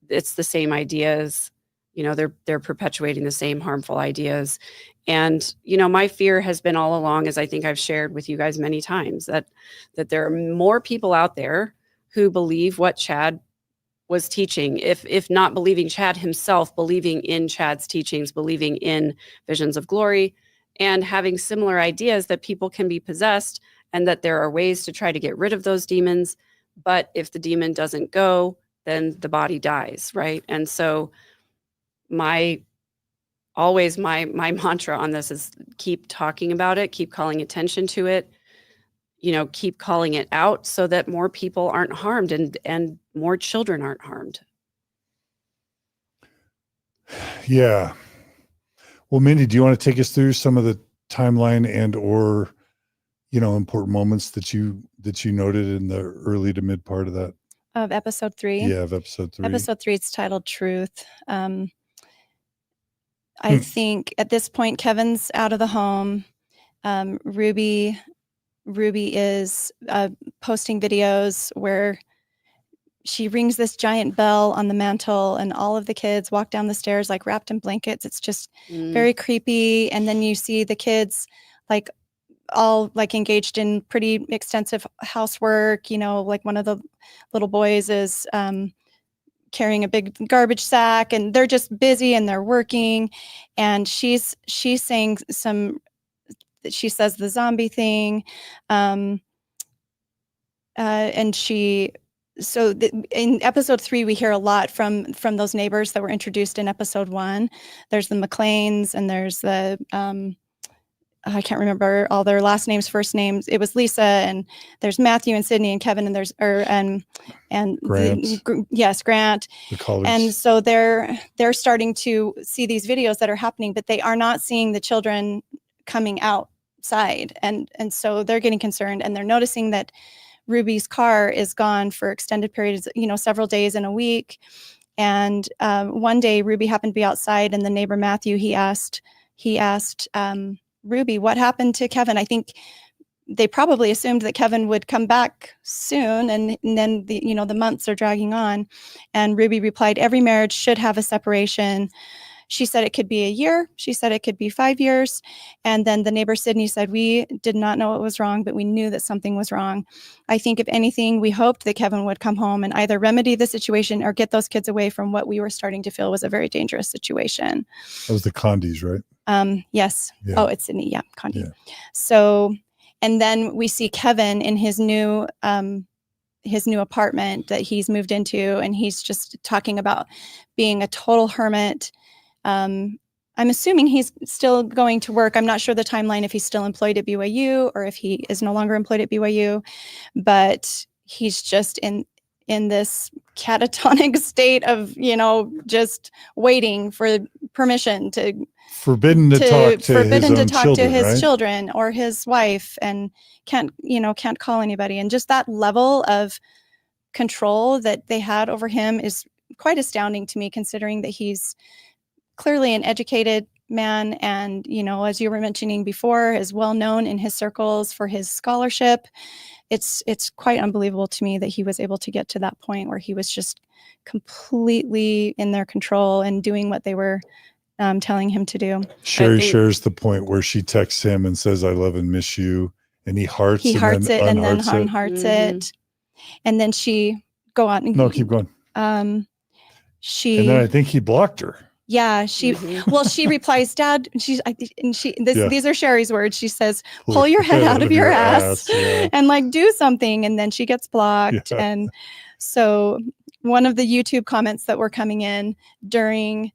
It's the same ideas, they're perpetuating the same harmful ideas. And, my fear has been all along, as I think I've shared with you guys many times, that there are more people out there who believe what Chad was teaching, if not believing Chad himself, believing in Chad's teachings, believing in Visions of Glory, and having similar ideas that people can be possessed and that there are ways to try to get rid of those demons. But if the demon doesn't go, then the body dies, right? And so my mantra on this is keep talking about it, keep calling attention to it, keep calling it out so that more people aren't harmed and more children aren't harmed. Yeah. Well, Mindy, do you want to take us through some of the timeline and or important moments that you noted in the early to mid part of that? of episode 3. Yeah, of episode 3. Episode 3, it's titled Truth. I think at this point, Kevin's out of the home. Ruby is posting videos where she rings this giant bell on the mantle, and all of the kids walk down the stairs like wrapped in blankets. It's just very creepy. And then you see the kids like all like engaged in pretty extensive housework. You know, like one of the little boys is carrying a big garbage sack, and they're just busy and they're working. And she's saying she says the zombie thing. In episode 3, we hear a lot from those neighbors that were introduced in episode 1. There's the McLeans, and there's the I can't remember all their last names, first names. It was Lisa, and there's Matthew and Sydney and Kevin, and there's and Grant. Grant. The colleagues. And so they're starting to see these videos that are happening, but they are not seeing the children coming outside, and so they're getting concerned, and they're noticing that Ruby's car is gone for extended periods, several days in a week. And one day Ruby happened to be outside, and the neighbor Matthew, he asked Ruby, what happened to Kevin? I think they probably assumed that Kevin would come back soon, and then the months are dragging on. And Ruby replied, every marriage should have a separation. She said it could be a year. She said it could be 5 years. And then the neighbor, Sydney, said, we did not know what was wrong, but we knew that something was wrong. I think if anything, we hoped that Kevin would come home and either remedy the situation or get those kids away from what we were starting to feel was a very dangerous situation. That was the Condis, right? Yes. Yeah. Oh, it's Sydney. Yeah, Condi. Yeah. So, and then we see Kevin in his new apartment that he's moved into, and he's just talking about being a total hermit. I'm assuming he's still going to work. I'm not sure the timeline, if he's still employed at BYU or if he is no longer employed at BYU, but he's just in this catatonic state of, just waiting for permission forbidden to talk to his children or his wife, and can't call anybody. And just that level of control that they had over him is quite astounding to me, considering that he's clearly an educated man, and as you were mentioning before, is well known in his circles for his scholarship. It's quite unbelievable to me that he was able to get to that point where he was just completely in their control and doing what they were telling him to do. Shari shares the point where she texts him and says, I love and miss you, and he hearts it and then unhearts it. And then she go on. No, keep going. And then I think he blocked her. Yeah, she replies, Dad, these are Shari's words. She says, pull your head out of your ass and do something. And then she gets blocked. Yeah. And so one of the YouTube comments that were coming in during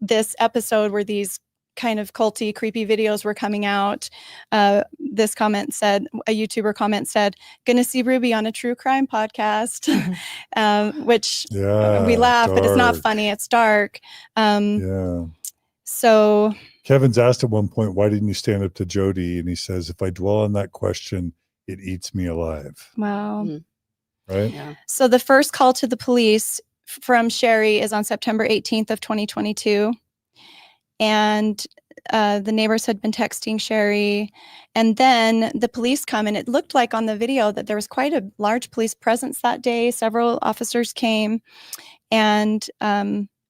this episode, where these kind of culty, creepy videos were coming out, a YouTuber comment said, gonna see Ruby on a true crime podcast, which we laugh, but it's not funny. It's dark. So Kevin's asked at one point, why didn't you stand up to Jodi? And he says, if I dwell on that question, it eats me alive. Wow. Right? Yeah. So the first call to the police from Shari is on September 18th of 2022. And the neighbors had been texting Shari, and then the police come, and it looked like on the video that there was quite a large police presence that day. Several officers came, and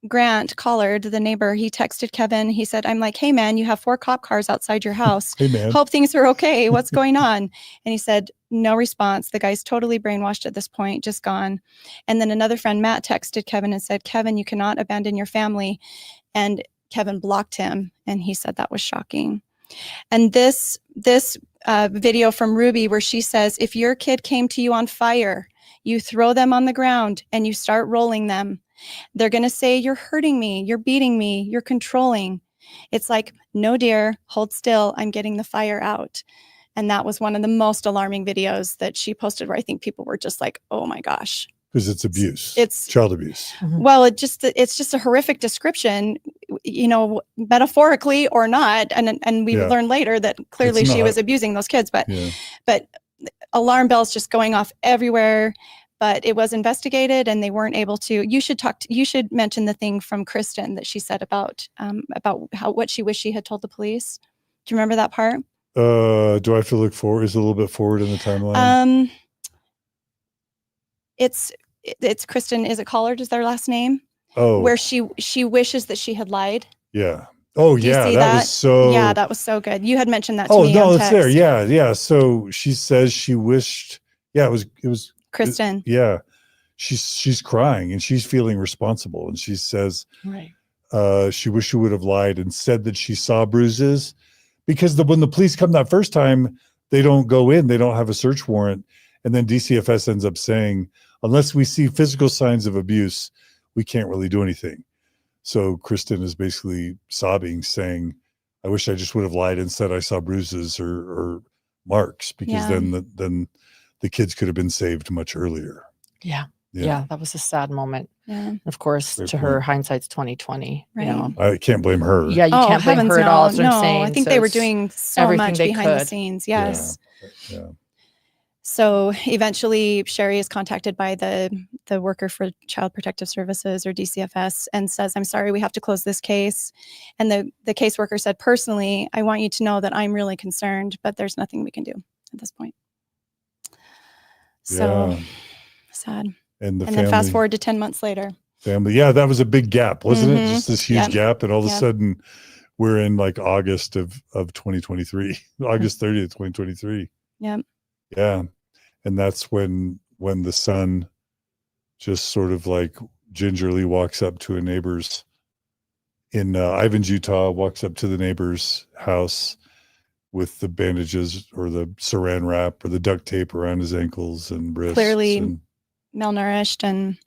Grant Collard, the neighbor, he texted Kevin. He said, I'm like, hey man, you have 4 cop cars outside your house. Hey man. Hope things are okay. What's going on? And he said, no response. The guy's totally brainwashed at this point, just gone. And then another friend, Matt, texted Kevin and said, Kevin, you cannot abandon your family. And Kevin blocked him, and he said that was shocking. And this video from Ruby, where she says, if your kid came to you on fire, you throw them on the ground and you start rolling them. They're going to say, you're hurting me, you're beating me, you're controlling. It's like, no, dear, hold still. I'm getting the fire out. And that was one of the most alarming videos that she posted, where I think people were just like, oh my gosh. Because it's abuse. It's child abuse. Well, it's just a horrific description, metaphorically or not. And we learned later that clearly she was abusing those kids, but alarm bells just going off everywhere. but it was investigated and they weren't able to. You should mention the thing from Kristen that she said about what she wished she had told the police. Do you remember that part? Do I have to look forward? Is it a little bit forward in the timeline? It's Kristen. Is it Collard? Is their last name? Oh, where she wishes that she had lied. yeah. Oh, Do you yeah. see That was so. Yeah, that was so good. You had mentioned that to Oh me. no, on it's there. text. Yeah, yeah. So she says she wished. Yeah, it was Kristen. yeah, she's crying and she's feeling responsible, and she says, Right. She wished she would have lied and said that she saw bruises, because when the police come that first time, they don't go in, they don't have a search warrant, and then DCFS ends up saying, unless we see physical signs of abuse, we can't really do anything. So Kristen is basically sobbing, saying, I wish I just would have lied and said I saw bruises or marks, because then the kids could have been saved much earlier. Yeah. Yeah. That was a sad moment. Yeah. Of course, Great to her, hindsight's 2020. Right. You know. I can't blame her. Yeah, you can't blame heavens her at no. all. That's what No, I'm saying. I think So they were it's doing so everything much they behind the could. scenes. Yes. Yeah. So eventually Shari is contacted by the worker for Child Protective Services, or DCFS, and says, I'm sorry, we have to close this case. And the caseworker said, personally, I want you to know that I'm really concerned, but there's nothing we can do at this point. So sad. And then fast forward to 10 months later. Yeah, that was a big gap, wasn't it? Mhm. Just this huge Yep. gap. And all of a Yep. sudden we're in like August of 2023, August 30th, 2023. Yep. Yeah. And that's when the son just sort of like gingerly walks up to a neighbor's in Ivins, Utah, walks up to the neighbor's house with the bandages or the saran wrap or the duct tape around his ankles and wrists. Clearly malnourished and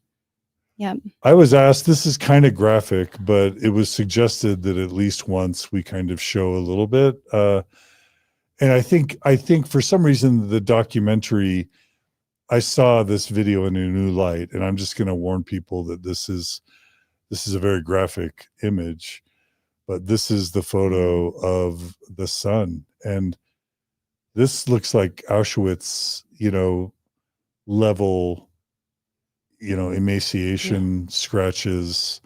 I was asked, this is kind of graphic, but it was suggested that at least once we kind of show a little bit. And I think for some reason the documentary, I saw this video in a new light, and I'm just going to warn people that this is a very graphic image, but this is the photo of the son, and this looks like Auschwitz, level, emaciation, scratches,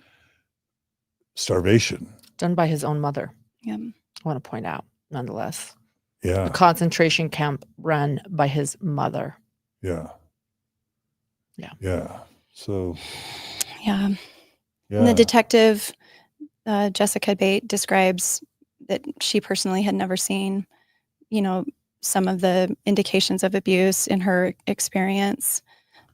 starvation. Done by his own mother. yeah. I want to point out, nonetheless. Yeah. A concentration camp run by his mother. Yeah. Yeah. Yeah. So. Yeah. Yeah. And the detective, Jessica Bate, describes that she personally had never seen, some of the indications of abuse in her experience.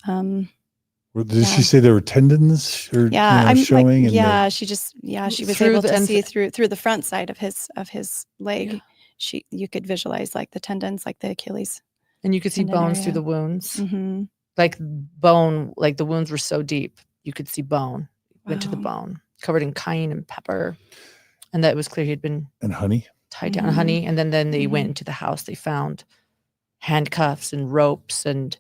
Did she say there were tendons or showing? She was able to see through the front side of his leg. Yeah. You could visualize like the tendons, like the Achilles. And you could see bones through the wounds. Mm-hmm. Like bone, like the wounds were so deep, you could see bone. Went to the bone, covered in cayenne and pepper. And that it was clear he had been and honey. Tied down, honey. And then they went into the house. They found handcuffs and ropes. And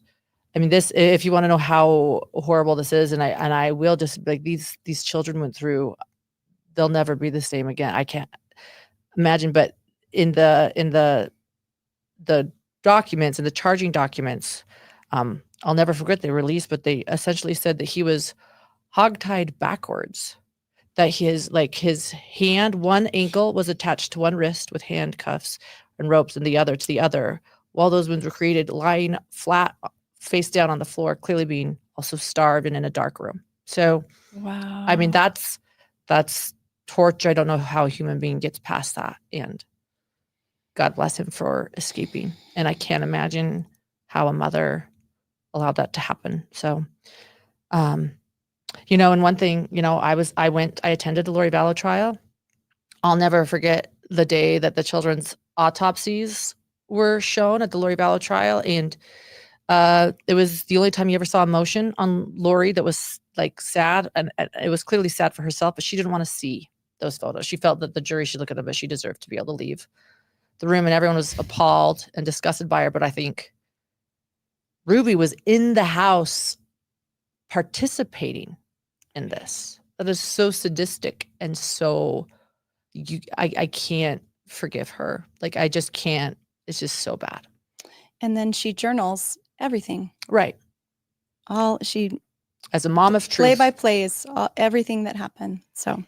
I mean, this, if you want to know how horrible this is, and I will just, like, these children went through, they'll never be the same again. I can't imagine. But in the documents, in the charging documents, I'll never forget, they released, but they essentially said that he was hogtied backwards, that his hand, one ankle was attached to one wrist with handcuffs and ropes, and the other to the other, while those wounds were created, lying flat face down on the floor, clearly being also starved and in a dark room. So, wow. I mean, that's torture. I don't know how a human being gets past that, and God bless him for escaping. And I can't imagine how a mother allowed that to happen. So, and one thing, I attended the Lori Vallow trial. I'll never forget the day that the children's autopsies were shown at the Lori Vallow trial. And it was the only time you ever saw emotion on Lori that was like sad. And it was clearly sad for herself, but she didn't want to see those photos. She felt that the jury should look at them, but she deserved to be able to leave the room. And everyone was appalled and disgusted by her. But I think Ruby was in the house participating in this. That is so sadistic and so I can't forgive her. Like, I just can't. It's just so bad. And then she journals everything. Right. She As a mom of play truth. by plays everything that happened. So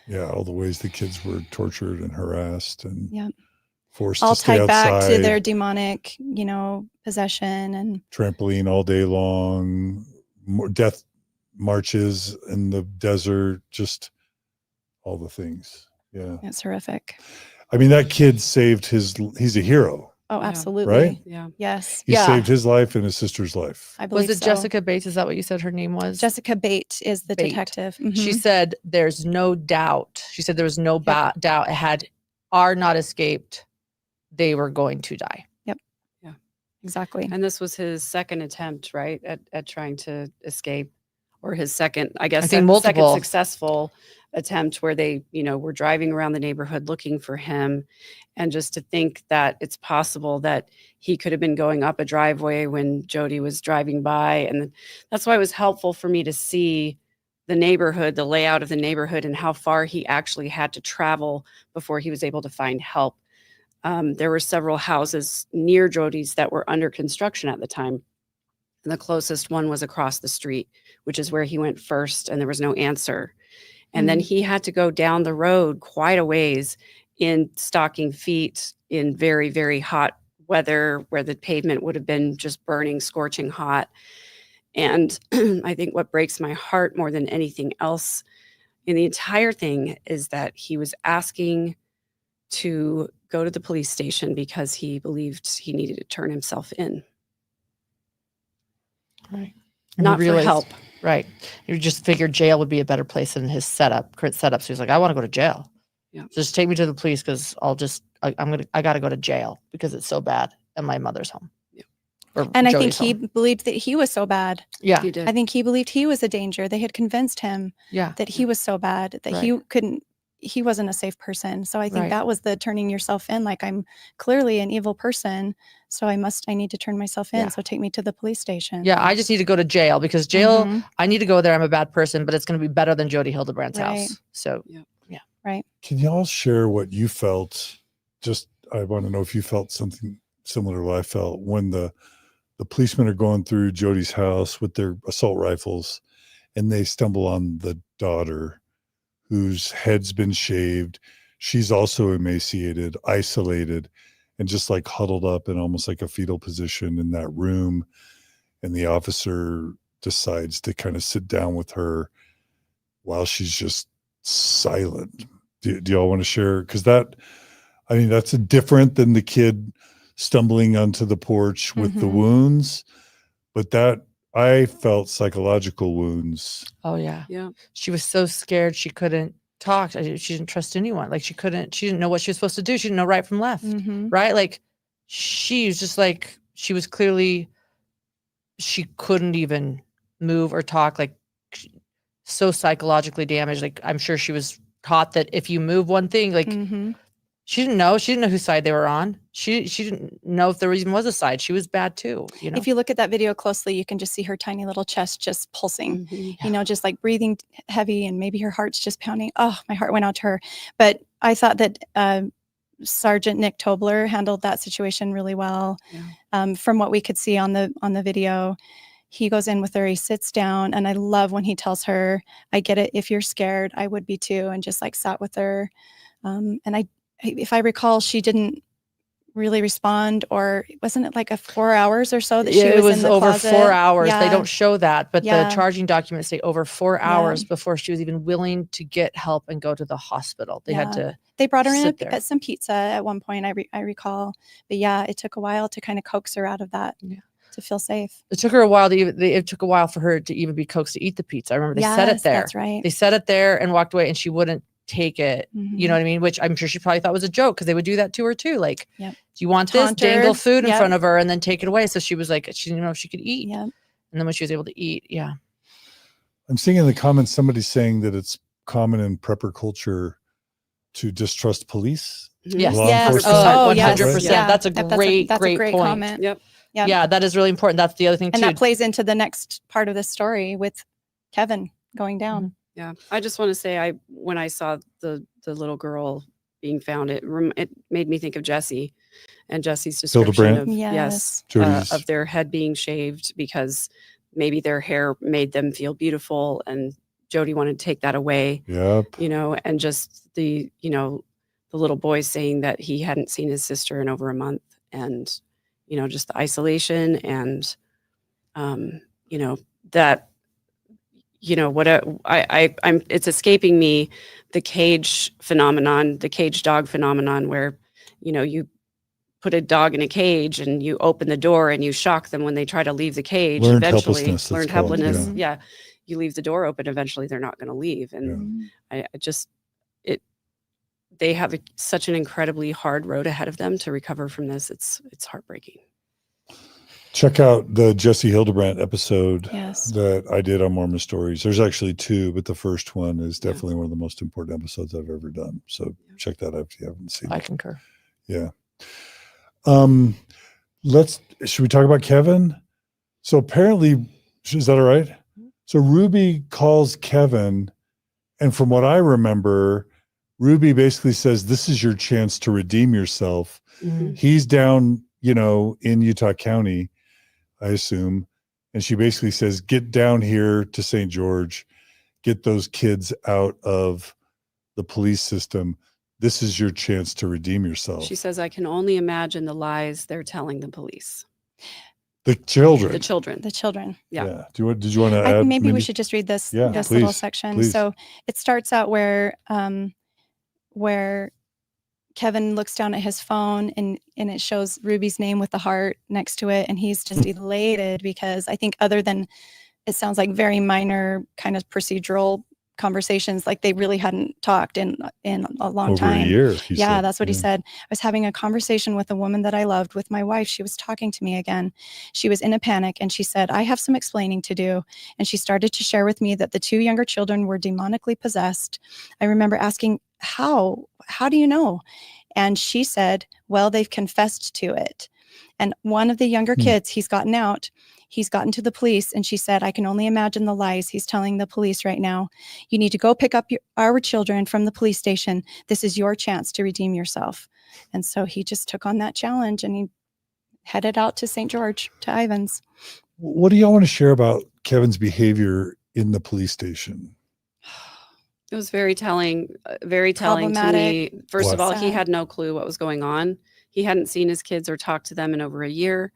Yeah, all the ways the kids were tortured and harassed and yeah, forced all to stay tied back outside, to their demonic, possession and trampoline all day long, death marches in the desert, just all the things. Yeah. it's horrific. I mean, that kid saved he's a hero. Oh, Yeah. absolutely. Right? Yeah. Yes, He Yeah. saved his life and his sister's life. I believe Was it so. Jessica Bates? Is that what you said her name was? Jessica Bate is the Bate. detective. She Mhm. said there's no doubt. She said there was no doubt. Had R not escaped, they were going to die. Exactly. And this was his second attempt, right, at trying to escape, or his second, I guess, think second multiple. successful attempt where they, were driving around the neighborhood looking for him. And just to think that it's possible that he could have been going up a driveway when Jodi was driving by. And that's why it was helpful for me to see the neighborhood, the layout of the neighborhood, and how far he actually had to travel before he was able to find help. There were several houses near Jodi's that were under construction at the time. And the closest one was across the street, which is where he went first, and there was no answer. And then he had to go down the road quite a ways in stocking feet in very, very hot weather where the pavement would have been just burning, scorching hot. And I think what breaks my heart more than anything else in the entire thing is that he was asking to go to the police station because he believed he needed to turn himself in. Right. Not for help. Right. You just figured jail would be a better place than his current setup. So he's like, I want to go to jail. Yeah. Just take me to the police because I got to go to jail because it's so bad and my mother's home. Yeah. Or And I think Jodi's he home. believed that he was so bad. Yeah. He did. I think he believed he was a danger. They had convinced him Yeah. that he was so bad that he wasn't a safe person. So I think Right. that was the turning yourself in. Like, I'm clearly an evil person, so I need to turn myself in. Yeah. So take me to the police station. Yeah. I just need to go to jail because jail, Mhm. I need to go there. I'm a bad person, but it's going to be better than Jodi Hildebrandt's Right. house. So Right. Can y'all share what you felt? I want to know if you felt something similar to what I felt when the policemen are going through Jodi's house with their assault rifles and they stumble on the daughter whose head's been shaved. She's also emaciated, isolated, and just like huddled up in almost like a fetal position in that room. And the officer decides to kind of sit down with her while she's just silent. Do y'all want to share? Because that's different than the kid stumbling onto the porch with the Mhm. wounds, but that I felt psychological wounds. oh yeah. Yeah. She was so scared she couldn't talk. She didn't trust anyone. Like she didn't know what she was supposed to do. She didn't know right from left. Mhm. Right. Like she was just like, she was clearly, she couldn't even move or talk, like so psychologically damaged. Like I'm sure she was taught that if you move one thing, like Mhm. she didn't know whose side they were on. She didn't know if there even was a side. She was bad too. If you look at that video closely, you can just see her tiny little chest just pulsing. Mhm. Just like breathing heavy, and maybe her heart's just pounding. Oh, my heart went out to her. But I thought that Sergeant Nick Tobler handled that situation really well. Yeah. From what we could see on the video, he goes in with her, he sits down, and I love when he tells her, I get it. If you're scared, I would be too, and just like sat with her. And if I recall, she didn't really respond, or wasn't it like 4 hours or so that she it was in the over closet? 4 hours. Yeah. They don't show that, but Yeah. the charging documents say over 4 Yeah. hours before she was even willing to get help and go to the hospital. They had to. They brought her in sit there. at some pizza at one point. I recall, but yeah, it took a while to kind of coax her out of that. Yeah. To feel safe. It took her a while it took a while for her to even be coaxed to eat the pizza. I remember they set it there. That's right. They set it there and walked away, and she wouldn't take it. Mhm. You know what I mean? Which I'm sure she probably thought was a joke because they would do that to her too. Like, Yep. do you want Taunt this? Dangle her. food in Yep. front of her and then take it away. So she was like, she didn't know if she could eat. Yeah. And then when she was able to eat, yeah. I'm seeing in the comments somebody saying that it's common in prepper culture to distrust police. Yes. Law Yes. enforcement. Oh, Oh, yes. 100%. Yeah. That's a That's great point. comment. Yep. Yeah. Yeah, that is really important. That's the other thing And too. that plays into the next part of the story with Kevin going down. Yeah. I just want to say, when I saw the little girl being found, it made me think of Jesse and Jesse's description Hildebrant. of Yes. Jodi's. of their head being shaved because maybe their hair made them feel beautiful, and Jodi wanted to take that away. Yep. And just the little boy saying that he hadn't seen his sister in over a month, and just the isolation, and that I'm it's escaping me, the cage phenomenon, the cage dog phenomenon, where you put a dog in a cage and you open the door and you shock them when they try to leave the cage. Learned Eventually, helplessness, learned it's called, helplessness. yeah. Yeah. You leave the door open, eventually they're not going to leave. And they have such an incredibly hard road ahead of them to recover from this. It's heartbreaking. Check out the Jesse Hildebrant episode Yes. that I did on Mormon Stories. There's actually 2, but the first one is definitely one of the most important episodes I've ever done. So check that out if you haven't seen I it. concur. Yeah. Should we talk about Kevin? So apparently, is that all right? So Ruby calls Kevin, and from what I remember, Ruby basically says, this is your chance to redeem yourself. Mhm. He's down, in Utah County, I assume. And she basically says, get down here to St. George, get those kids out of the police system. This is your chance to redeem yourself. She says, I can only imagine the lies they're telling the police. The children. The children. The children. Yeah. Did you want to add? Maybe we should just read this Yeah, this little please, section. please. So it starts out where Kevin looks down at his phone and it shows Ruby's name with the heart next to it, and he's just elated because I think, other than it sounds like very minor kind of procedural conversations, like they really hadn't talked in a long Over time. a year. He Yeah, said. that's what he said. I was having a conversation with a woman that I loved with my wife. She was talking to me again. She was in a panic, and she said, I have some explaining to do. And she started to share with me that the 2 younger children were demonically possessed. I remember asking, how do you know? And she said, well, they've confessed to it. And one of the younger kids, he's gotten out. He's gotten to the police, and she said, I can only imagine the lies he's telling the police right now. You need to go pick up our children from the police station. This is your chance to redeem yourself. And so he just took on that challenge, and he headed out to St. George, to Ivans. What do y'all want to share about Kevin's behavior in the police station? It was very telling to me. First of all, he had no clue what was going on. He hadn't seen his kids or talked to them in over a year.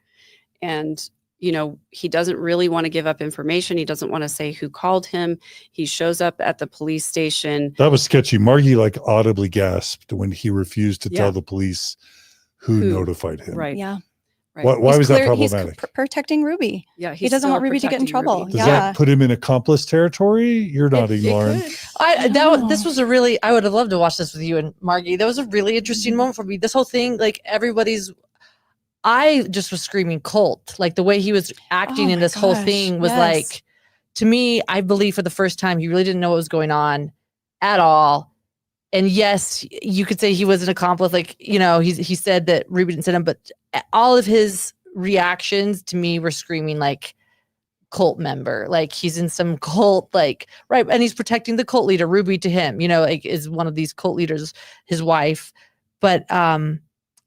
And he doesn't really want to give up information. He doesn't want to say who called him. He shows up at the police station. That was sketchy. Margie audibly gasped when he refused to tell the police who notified him. Right. Yeah. Right. Why was that problematic? He's protecting Ruby. Yeah. He doesn't want Ruby to get in trouble. Does that put him in accomplice territory? You're nodding, Lauren. This was I would have loved to watch this with you and Margie. That was a really interesting moment for me. This whole thing, I just was screaming cult. Like the way he was acting in this whole thing was to me, I believe for the first time, he really didn't know what was going on at all. And yes, you could say he was an accomplice. He said that Ruby didn't send him, but all of his reactions to me were screaming like cult member. Like he's in some cult, right. And he's protecting the cult leader, Ruby, to him, is one of these cult leaders, his wife. But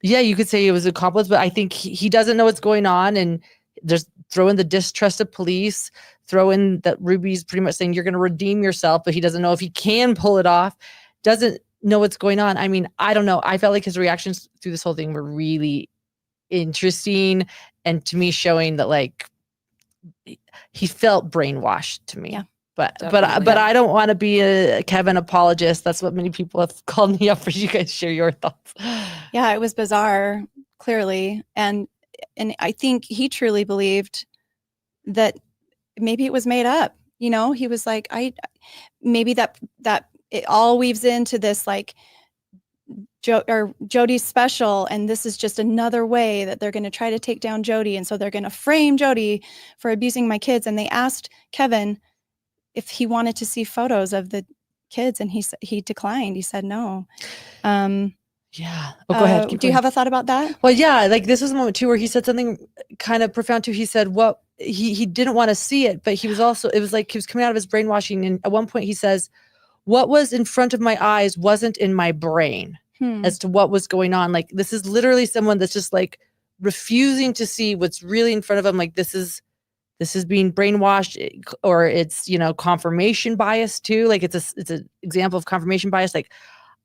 you could say he was an accomplice, but I think he doesn't know what's going on. And there's throw in the distrust of police, throw in that Ruby's pretty much saying you're going to redeem yourself, but he doesn't know if he can pull it off. Doesn't know what's going on. I mean, I don't know. I felt like his reactions through this whole thing were really interesting. And to me, showing that he felt brainwashed to me. Yeah. But I don't want to be a Kevin apologist. That's what many people have called me up for. You guys share your thoughts. Yeah, it was bizarre, clearly. And I think he truly believed that maybe it was made up. He was like, maybe that it all weaves into this Jodi's special, and this is just another way that they're going to try to take down Jodi, and so they're going to frame Jodi for abusing my kids. And they asked Kevin if he wanted to see photos of the kids, and he declined. He said no. Yeah. Go ahead. Do you have a thought about that? Well, yeah. This was a moment too where he said something kind of profound too. He said he didn't want to see it, but he was also, it was like he was coming out of his brainwashing. And at one point he says, what was in front of my eyes wasn't in my brain as to what was going on. This is literally someone that's just refusing to see what's really in front of him. This is this is being brainwashed, or it's, you know, confirmation bias too. Like it's an example of confirmation bias. Like,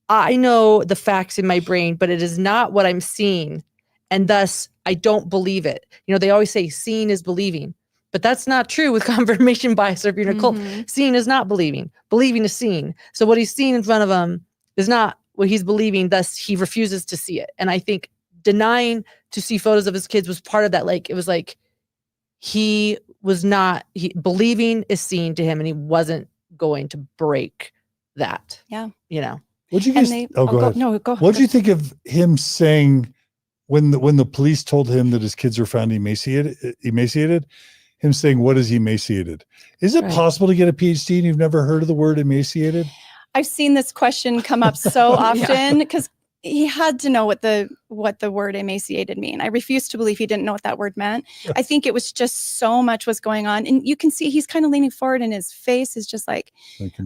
I know the facts in my brain, but it is not what I'm seeing. And thus I don't believe it. You know, they always say seeing is believing, but that's not true with confirmation bias or being a cult. Seeing is not believing. Believing is seeing. So what he's seeing in front of him is not what he's believing. Thus he refuses to see it. And I think denying to see photos of his kids was part of that. Like, it was like, believing is seeing to him, and he wasn't going to break that. Yeah. You know? What'd you guys, go ahead. No, go. What'd you think of him saying when the police told him that his kids were found emaciated, him saying, what is emaciated? Is it possible to get a PhD and you've never heard of the word emaciated? I've seen this question come up so often because he had to know what the word emaciated mean. I refuse to believe he didn't know what that word meant. I think it was just so much was going on. And you can see he's kind of leaning forward and his face is just like,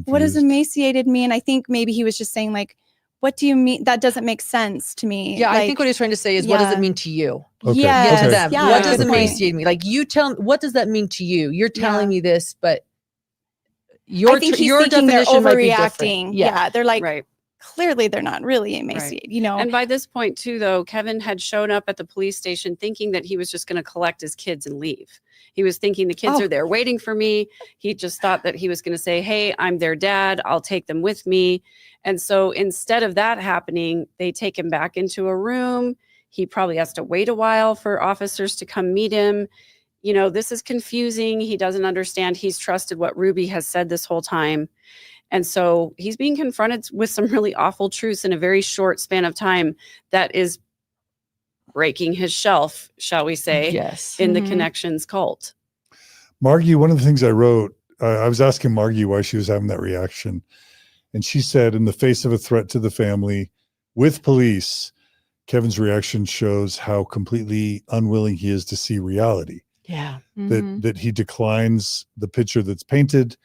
what does emaciated mean? I think maybe he was just saying like, what do you mean? That doesn't make sense to me. Yeah, like, I think what he's trying to say is, what does it mean to you? Okay. Yes, To them. yeah, What does good emaciate me? Like, you tell me, what does that mean to you? You're telling me this, but I think he's thinking they're overreacting. Yeah, they're like, Right. clearly they're not really emaciated, you know. And by this point too, though, Kevin had shown up at the police station thinking that he was just going to collect his kids and leave. He was thinking the kids are there waiting for me. He just thought that he was going to say, hey, I'm their dad. I'll take them with me. And so instead of that happening, they take him back into a room. He probably has to wait a while for officers to come meet him. You know, this is confusing. He doesn't understand. He's trusted what Ruby has said this whole time. And so he's being confronted with some really awful truths in a very short span of time that is breaking his shelf, shall we say, in the ConneXtions cult. Margie, one of the things I wrote, I was asking Margie why she was having that reaction. And she said, in the face of a threat to the family with police, Kevin's reaction shows how completely unwilling he is to see reality. Yeah. That he declines the picture that's painted,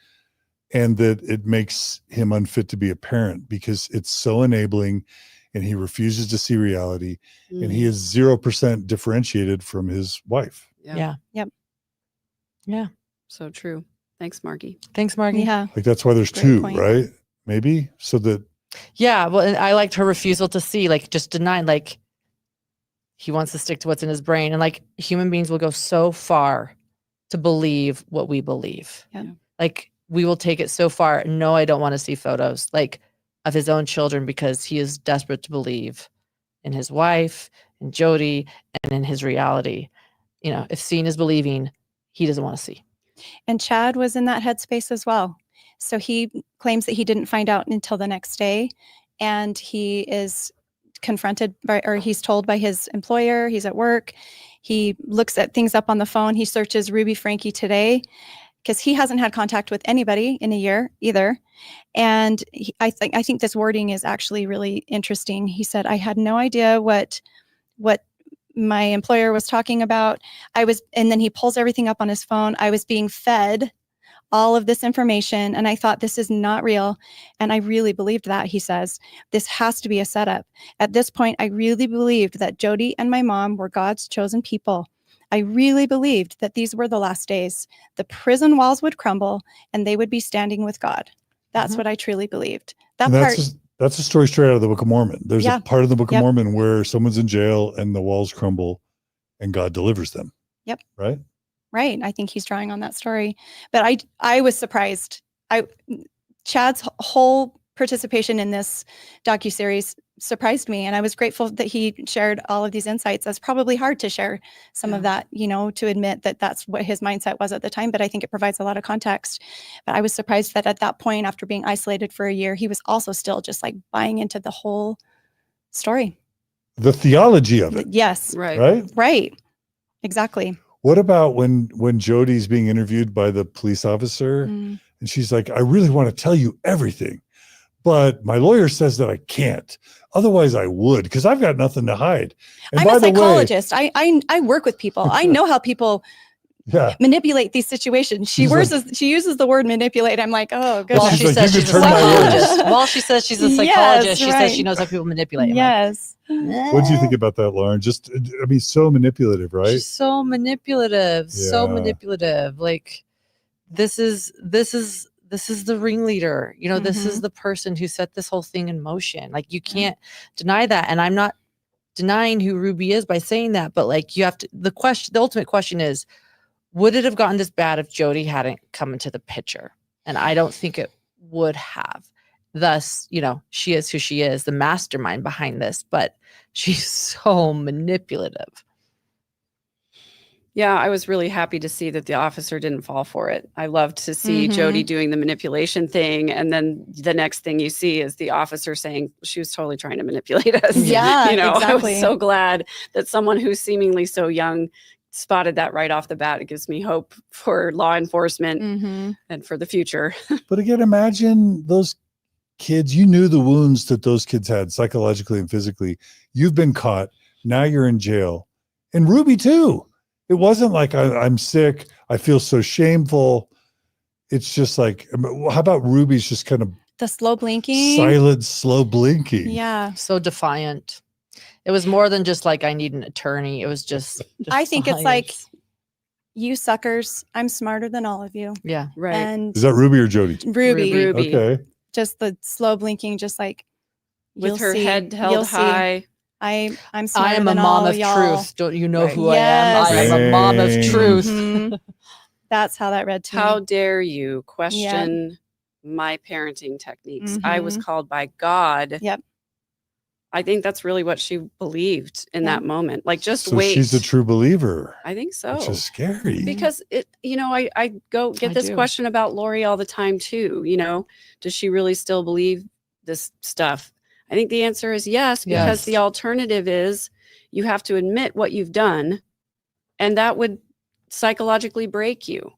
and that it makes him unfit to be a parent because it's so enabling, and he refuses to see reality, and he is 0% differentiated from his wife. Yeah. So true. Thanks, Margie. Thanks, Margie. Yeah. Like, that's why there's Great two, point. right? Maybe so that. Yeah. Well, and I liked her refusal to see, like, just denying, like, he wants to stick to what's in his brain. And like, human beings will go so far to believe what we believe. Yeah. Like, we will take it so far. No, I don't want to see photos like of his own children because he is desperate to believe in his wife, in Jodi, and in his reality. You know, if seeing is believing, he doesn't want to see. And Chad was in that headspace as well. So he claims that he didn't find out until the next day. And he is confronted by, or he's told by his employer, he's at work. He looks at things up on the phone. He searches Ruby Franke today because he hasn't had contact with anybody in a year either. And I think this wording is actually really interesting. He said, I had no idea what my employer was talking about. And then he pulls everything up on his phone. I was being fed all of this information, and I thought, this is not real. And I really believed that. He says, this has to be a setup. At this point, I really believed that Jodi and my mom were God's chosen people. I really believed that these were the last days. The prison walls would crumble and they would be standing with God. That's what I truly believed. That's a story straight out of the Book of Mormon. There's a part of the Book of Mormon where someone's in jail and the walls crumble and God delivers them. Yep. Right? Right. I think he's drawing on that story. But I was surprised. Chad's whole participation in this docuseries surprised me. And I was grateful that he shared all of these insights. That's probably hard to share some of that, you know, to admit that that's what his mindset was at the time. But I think it provides a lot of context. But I was surprised that at that point, after being isolated for a year, he was also still just like buying into the whole story. The theology of it. Yes. Right? Right. Exactly. What about when Jodi's being interviewed by the police officer and she's like, I really want to tell you everything, but my lawyer says that I can't. Otherwise I would, because I've got nothing to hide. And I'm a psychologist. I work with people. I know how people manipulate these situations. She uses the word manipulate. I'm like, oh, goodness. Well, She's she like, says "You she's a can turn my psychologist. words." Well, she says she's a Yes, psychologist. She says right. she knows how people manipulate. I'm Yes. What do you think about that, Lauren? Just, I mean, so manipulative, like, right? she's so manipulative. So Yeah. manipulative. Like this is the ringleader. You know, this is the person who set this whole thing in motion. Like you can't deny that. And I'm not denying who Ruby is by saying that, but like you have to, the ultimate question is, would it have gotten this bad if Jodi hadn't come into the picture? And I don't think it would have. Thus, you know, she is who she is, the mastermind behind this, but she's so manipulative. Yeah, I was really happy to see that the officer didn't fall for it. I loved to see Jodi doing the manipulation thing. And then the next thing you see is the officer saying she was totally trying to manipulate us. Yeah, you know, exactly. I was so glad that someone who's seemingly so young spotted that right off the bat. It gives me hope for law enforcement and for the future. But again, imagine those kids. You knew the wounds that those kids had psychologically and physically. You've been caught. Now you're in jail. And Ruby too. It wasn't like I'm sick. I feel so shameful. It's just like, how about Ruby's just kind of The slow blinking. silent, slow blinking? Yeah. So defiant. It was more than just like, I need an attorney. It was just I think it's like, defiance. you suckers, I'm smarter than all of you. Yeah. Right. And Is that Ruby or Jodi? Ruby, Ruby. Okay. just the slow blinking, just like, With you'll her see, head you'll held see. high. I'm I smarter am a than mom all of y'all. truth. Don't you know Right. who I am? I am a mom of Dang. truth. Mhm. That's how that read to How me. dare you question my parenting techniques? I was called by God. Yep. I think that's really what she believed in that moment. Like, just So wait. she's a true believer, I think so. which is scary. Because it, you know, I go get I this do. question about Lori all the time too. You know, does she really still believe this stuff? I think the answer is yes, because Yes. the alternative is you have to admit what you've done, and that would psychologically break you.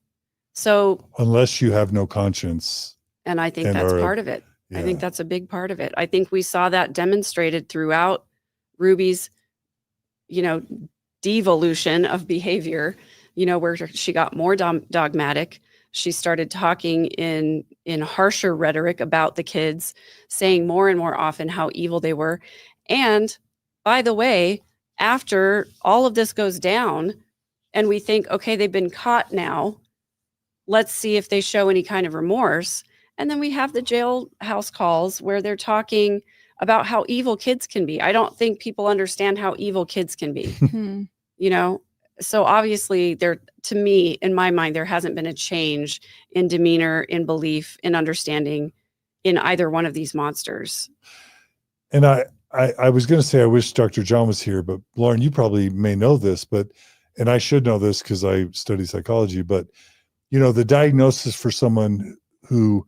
So, Unless you have no conscience. and I think And that's are- part of it. I think Yeah. that's a big part of it. I think we saw that demonstrated throughout Ruby's, you know, devolution of behavior, you know, where she got more dogmatic. She started talking in harsher rhetoric about the kids, saying more and more often how evil they were. And by the way, after all of this goes down and we think, okay, they've been caught now, let's see if they show any kind of remorse. And then we have the jailhouse calls where they're talking about how evil kids can be. I don't think people understand how evil kids can be, you know? So obviously there, to me, in my mind, there hasn't been a change in demeanor, in belief, in understanding in either one of these monsters. And I was going to say, I wish Dr. John was here, but Lauren, you probably may know this, and I should know this because I study psychology, but you know, the diagnosis for someone who,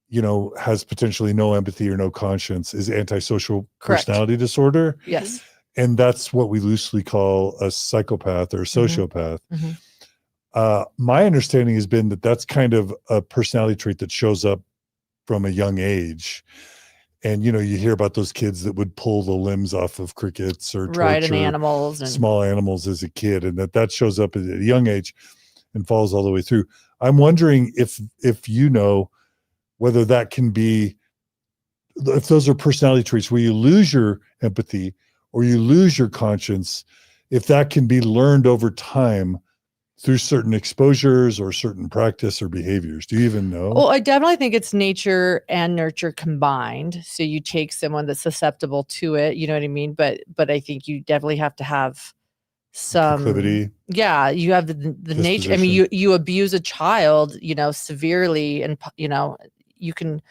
you know, has potentially no empathy or no conscience is antisocial Correct. personality disorder. Yes. And that's what we loosely call a psychopath or a sociopath. My understanding has been that that's kind of a personality trait that shows up from a young age. And, you know, you hear about those kids that would pull the limbs off of crickets or Right. And torture animals. And small animals as a kid, and that shows up at a young age and falls all the way through. I'm wondering if you know whether that can be, if those are personality traits where you lose your empathy or you lose your conscience, if that can be learned over time through certain exposures or certain practice or behaviors. Do you even know? Well, I definitely think it's nature and nurture combined. So you take someone that's susceptible to it, you know what I mean? But I think you definitely have to have some Proclivity. Yeah, you have the nature. I mean, Disposition. you abuse a child, you know, severely, and you know, you can,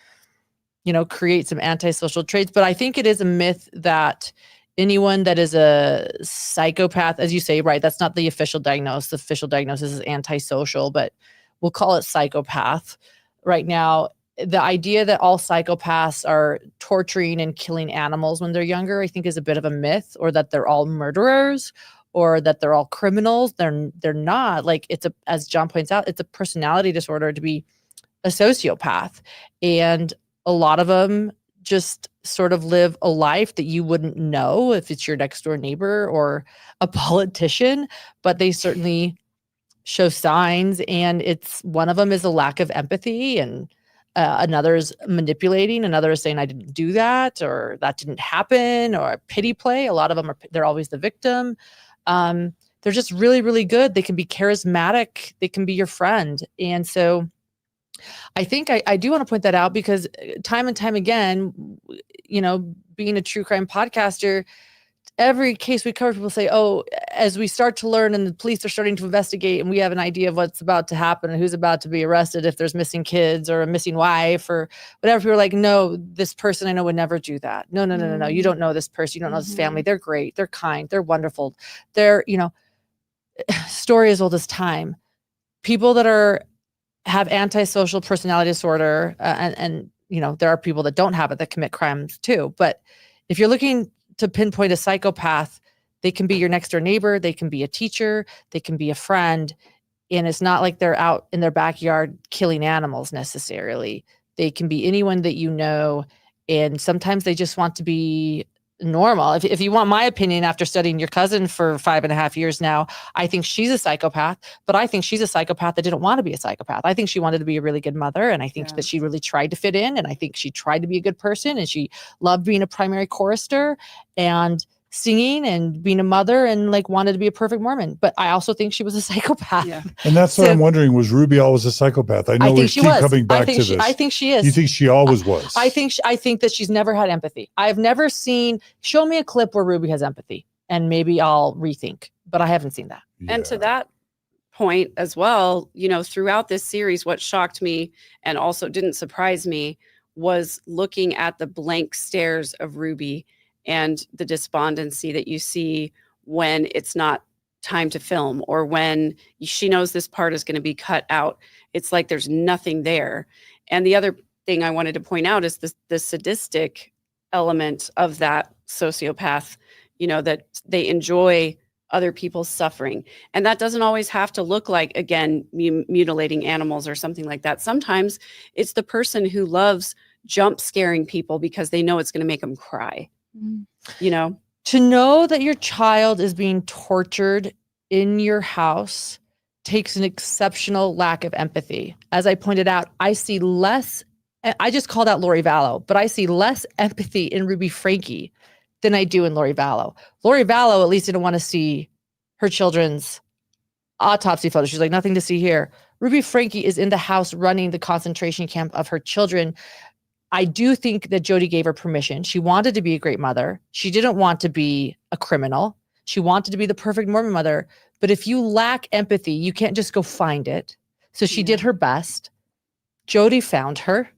you know, create some antisocial traits. But I think it is a myth that anyone that is a psychopath, as you say, right, that's not the official diagnosis. The official diagnosis is antisocial, but we'll call it psychopath right now. The idea that all psychopaths are torturing and killing animals when they're younger, I think is a bit of a myth, or that they're all murderers, or that they're all criminals. They're not. Like, it's a, as John points out, it's a personality disorder to be a sociopath. And a lot of them just sort of live a life that you wouldn't know if it's your next door neighbor or a politician, but they certainly show signs, and it's one of them is a lack of empathy, and another is manipulating, another is saying I didn't do that, or that didn't happen, or a pity play. A lot of them they're always the victim. They're just really, really good. They can be charismatic. They can be your friend. And so I think I do want to point that out, because time and time again, being a true crime podcaster, every case we cover, people say, oh, as we start to learn and the police are starting to investigate and we have an idea of what's about to happen and who's about to be arrested, if there's missing kids or a missing wife or whatever, people are like, no, this person I know would never do that. No. You don't know this person. You don't know this family. They're great. They're kind. They're wonderful. They're, story as old as time. People that have antisocial personality disorder, and there are people that don't have it that commit crimes too. But if you're looking to pinpoint a psychopath, they can be your next door neighbor, they can be a teacher, they can be a friend, and it's not like they're out in their backyard killing animals necessarily. They can be anyone that you know, and sometimes they just want to be normal. If you want my opinion, after studying your cousin for 5.5 years now, I think she's a psychopath, but I think she's a psychopath that didn't want to be a psychopath. I think she wanted to be a really good mother, and I think that she really tried to fit in, and I think she tried to be a good person, and she loved being a primary chorister and singing and being a mother, and wanted to be a perfect Mormon. But I also think she was a psychopath. Yeah. And that's what I'm wondering, was Ruby always a psychopath? I know we keep coming back to this. I think she is. You think she always was? I think that she's never had empathy. I've never show me a clip where Ruby has empathy, and maybe I'll rethink, but I haven't seen that. Yeah. And to that point as well, throughout this series, what shocked me and also didn't surprise me was looking at the blank stares of Ruby and the despondency that you see when it's not time to film, or when she knows this part is going to be cut out. It's like there's nothing there. And the other thing I wanted to point out is the sadistic element of that sociopath, that they enjoy other people's suffering. And that doesn't always have to look like, again, mutilating animals or something like that. Sometimes it's the person who loves jump scaring people because they know it's going to make them cry. To know that your child is being tortured in your house takes an exceptional lack of empathy. As I pointed out, I see less, I just called out Lori Vallow, but I see less empathy in Ruby Franke than I do in Lori Vallow. Lori Vallow at least didn't want to see her children's autopsy photos. She's like, nothing to see here. Ruby Franke is in the house running the concentration camp of her children. I do think that Jodi gave her permission. She wanted to be a great mother. She didn't want to be a criminal. She wanted to be the perfect Mormon mother. But if you lack empathy, you can't just go find it. So she did her best. Jodi found her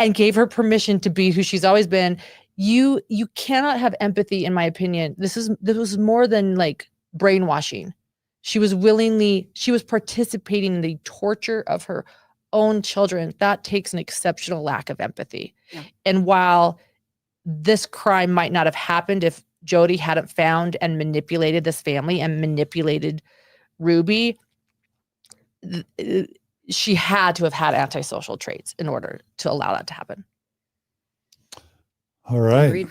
and gave her permission to be who she's always been. You cannot have empathy, in my opinion. This was more than brainwashing. She was participating in the torture of her own children. That takes an exceptional lack of empathy. Yeah. And while this crime might not have happened if Jodi hadn't found and manipulated this family and manipulated Ruby, she had to have had antisocial traits in order to allow that to happen. All right. Agreed.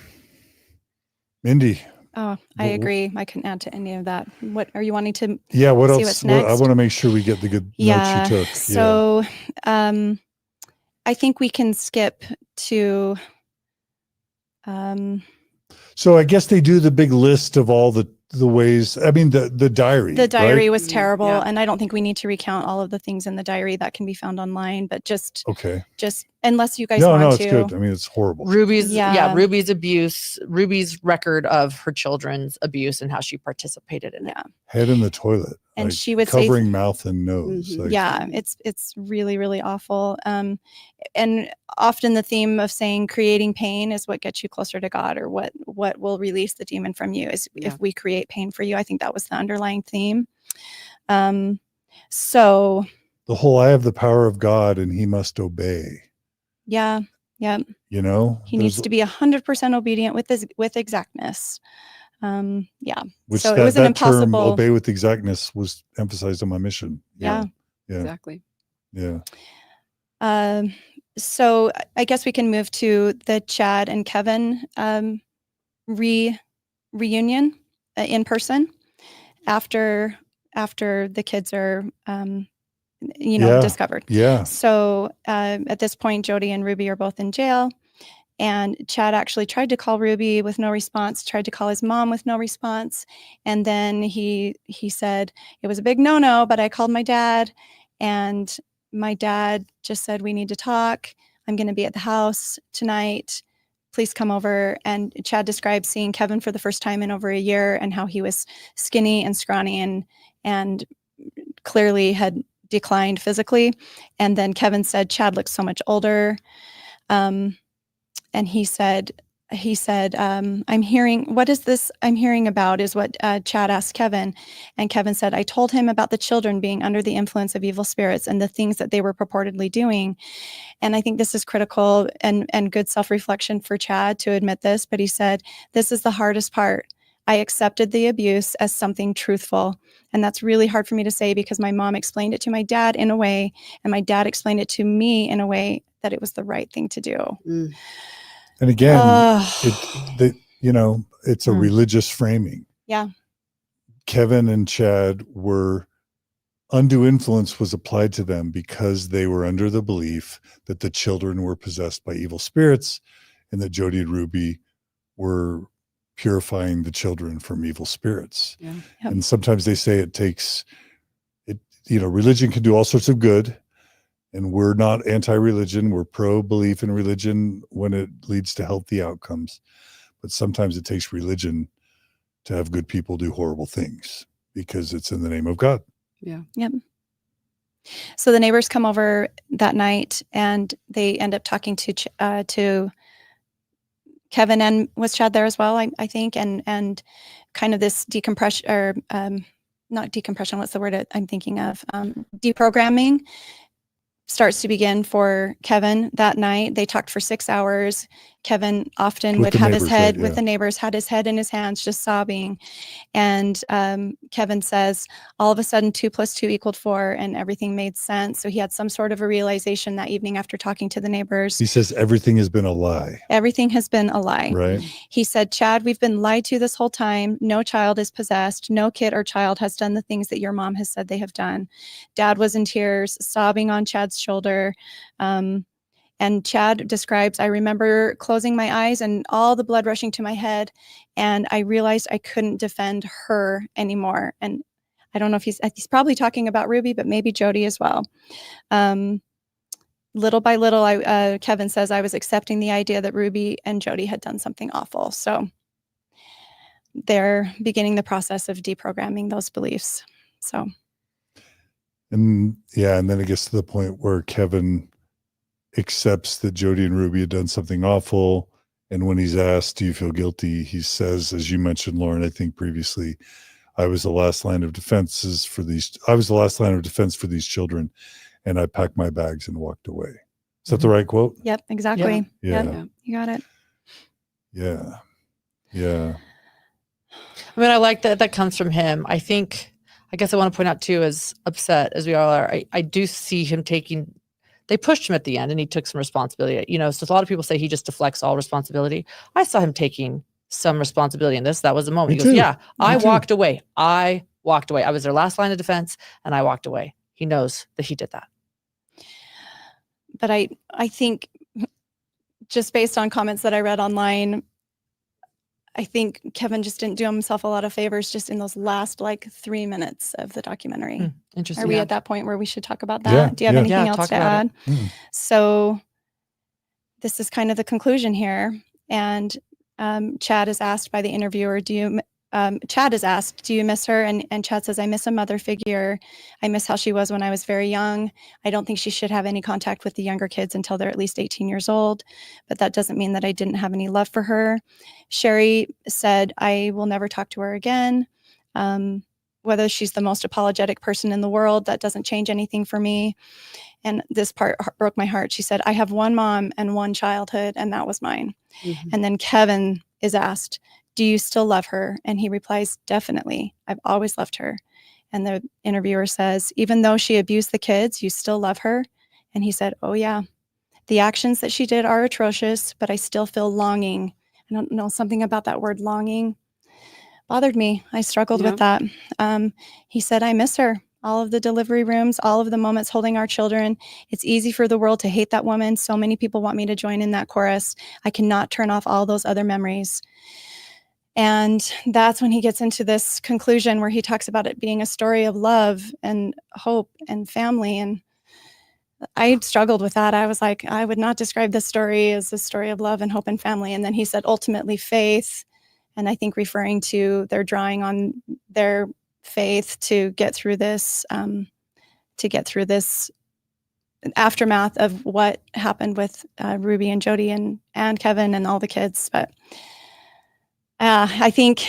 Mindy. Oh, I agree. I couldn't add to any of that. What are you wanting to? Yeah. What else? What's next? I want to make sure we get the good notes you took. So, I think we can skip to. So I guess they do the big list of all the ways. I mean, the diary. The diary right? was terrible, Yeah. and I don't think we need to recount all of the things in the diary that can be found online. But just unless you guys want no, to. it's good. I mean, it's horrible. Ruby's abuse, Ruby's record of her children's abuse and how she participated in it. Head in the toilet, and she would covering say, mouth and nose. Mm-hmm. It's really, really awful. And often the theme of saying creating pain is what gets you closer to God, or what will release the demon from you is if we create pain for you. I think that was the underlying theme. So the whole I have the power of God and he must obey. Yeah. Yeah. He needs to be 100% obedient with exactness. Which so it was an impossible term, obey with exactness, was emphasized on my mission. Yeah. Exactly. Yeah. So I guess we can move to the Chad and Kevin reunion in person after after the kids are, Yeah. discovered. Yeah. So at this point, Jodi and Ruby are both in jail. And Chad actually tried to call Ruby with no response, tried to call his mom with no response. And then he said, it was a big no-no, but I called my dad. And my dad just said, we need to talk. I'm going to be at the house tonight. Please come over. And Chad described seeing Kevin for the first time in over a year and how he was skinny and scrawny and clearly had declined physically. And then Kevin said, Chad looks so much older. And he said, I'm hearing, what is this I'm hearing about is what Chad asked Kevin. And Kevin said, I told him about the children being under the influence of evil spirits and the things that they were purportedly doing. And I think this is critical and good self-reflection for Chad to admit this. But he said, this is the hardest part. I accepted the abuse as something truthful. And that's really hard for me to say because my mom explained it to my dad in a way, and my dad explained it to me in a way that it was the right thing to do. Mm. And again, it's a religious framing. Yeah. Kevin and Chad undue influence was applied to them because they were under the belief that the children were possessed by evil spirits and that Jodi and Ruby were purifying the children from evil spirits. Yeah. Yep. And sometimes they say religion can do all sorts of good. And we're not anti-religion. We're pro-belief in religion when it leads to healthy outcomes. But sometimes it takes religion to have good people do horrible things because it's in the name of God. Yeah. Yep. So the neighbors come over that night and they end up talking to Kevin, and was Chad there as well, I think, and kind of this decompression, or not decompression, what's the word I'm thinking of? Deprogramming starts to begin for Kevin that night. They talked for 6 hours. Kevin often would have his head with the neighbors, had his head in his hands, just sobbing. And Kevin says, all of a sudden 2 + 2 = 4, and everything made sense. So he had some sort of a realization that evening after talking to the neighbors. He says, everything has been a lie. Everything has been a lie. Right. He said, Chad, we've been lied to this whole time. No child is possessed. No kid or child has done the things that your mom has said they have done. Dad was in tears, sobbing on Chad's shoulder. And Chad describes, I remember closing my eyes and all the blood rushing to my head. And I realized I couldn't defend her anymore. And I don't know if he's probably talking about Ruby, but maybe Jodi as well. Little by little, Kevin says, I was accepting the idea that Ruby and Jodi had done something awful. So they're beginning the process of deprogramming those beliefs. So. And then it gets to the point where Kevin accepts that Jodi and Ruby had done something awful. And when he's asked, do you feel guilty? He says, as you mentioned, Lauren, I think previously, I was the last line of defense for these children. And I packed my bags and walked away. Is that the right quote? Yep, exactly. Yeah. Yep, you got it. Yeah. Yeah. I mean, I like that comes from him. I guess I want to point out too, as upset as we all are, I do see him they pushed him at the end and he took some responsibility. So a lot of people say he just deflects all responsibility. I saw him taking some responsibility in this. That was the moment. He goes, yeah, I walked away. I was their last line of defense and I walked away. He knows that he did that. But I think just based on comments that I read online, I think Kevin just didn't do himself a lot of favors just in those last 3 minutes of the documentary. Interesting. Are we at that point where we should talk about that? Yeah, Do you have anything else to add? So this is kind of the conclusion here. And Chad is asked by the interviewer, Chad is asked, do you miss her? And Chad says, I miss a mother figure. I miss how she was when I was very young. I don't think she should have any contact with the younger kids until they're at least 18 years old. But that doesn't mean that I didn't have any love for her. Shari said, I will never talk to her again. Whether she's the most apologetic person in the world, that doesn't change anything for me. And this part broke my heart. She said, I have one mom and one childhood, and that was mine. Mm-hmm. And then Kevin is asked, do you still love her? And he replies, definitely. I've always loved her. And the interviewer says, even though she abused the kids, you still love her? And he said, oh yeah. The actions that she did are atrocious, but I still feel longing. I don't know, something about that word longing. bothered me. I struggled Yeah. with that. He said, I miss her. All of the delivery rooms, all of the moments holding our children. It's easy for the world to hate that woman. So many people want me to join in that chorus. I cannot turn off all those other memories. And that's when he gets into this conclusion where he talks about it being a story of love and hope and family. And I struggled with that. I was like, I would not describe this story as a story of love and hope and family. And then he said, ultimately faith. And I think referring to they're drawing on their faith to get through this aftermath of what happened with Ruby and Jodi and Kevin and all the kids. But I think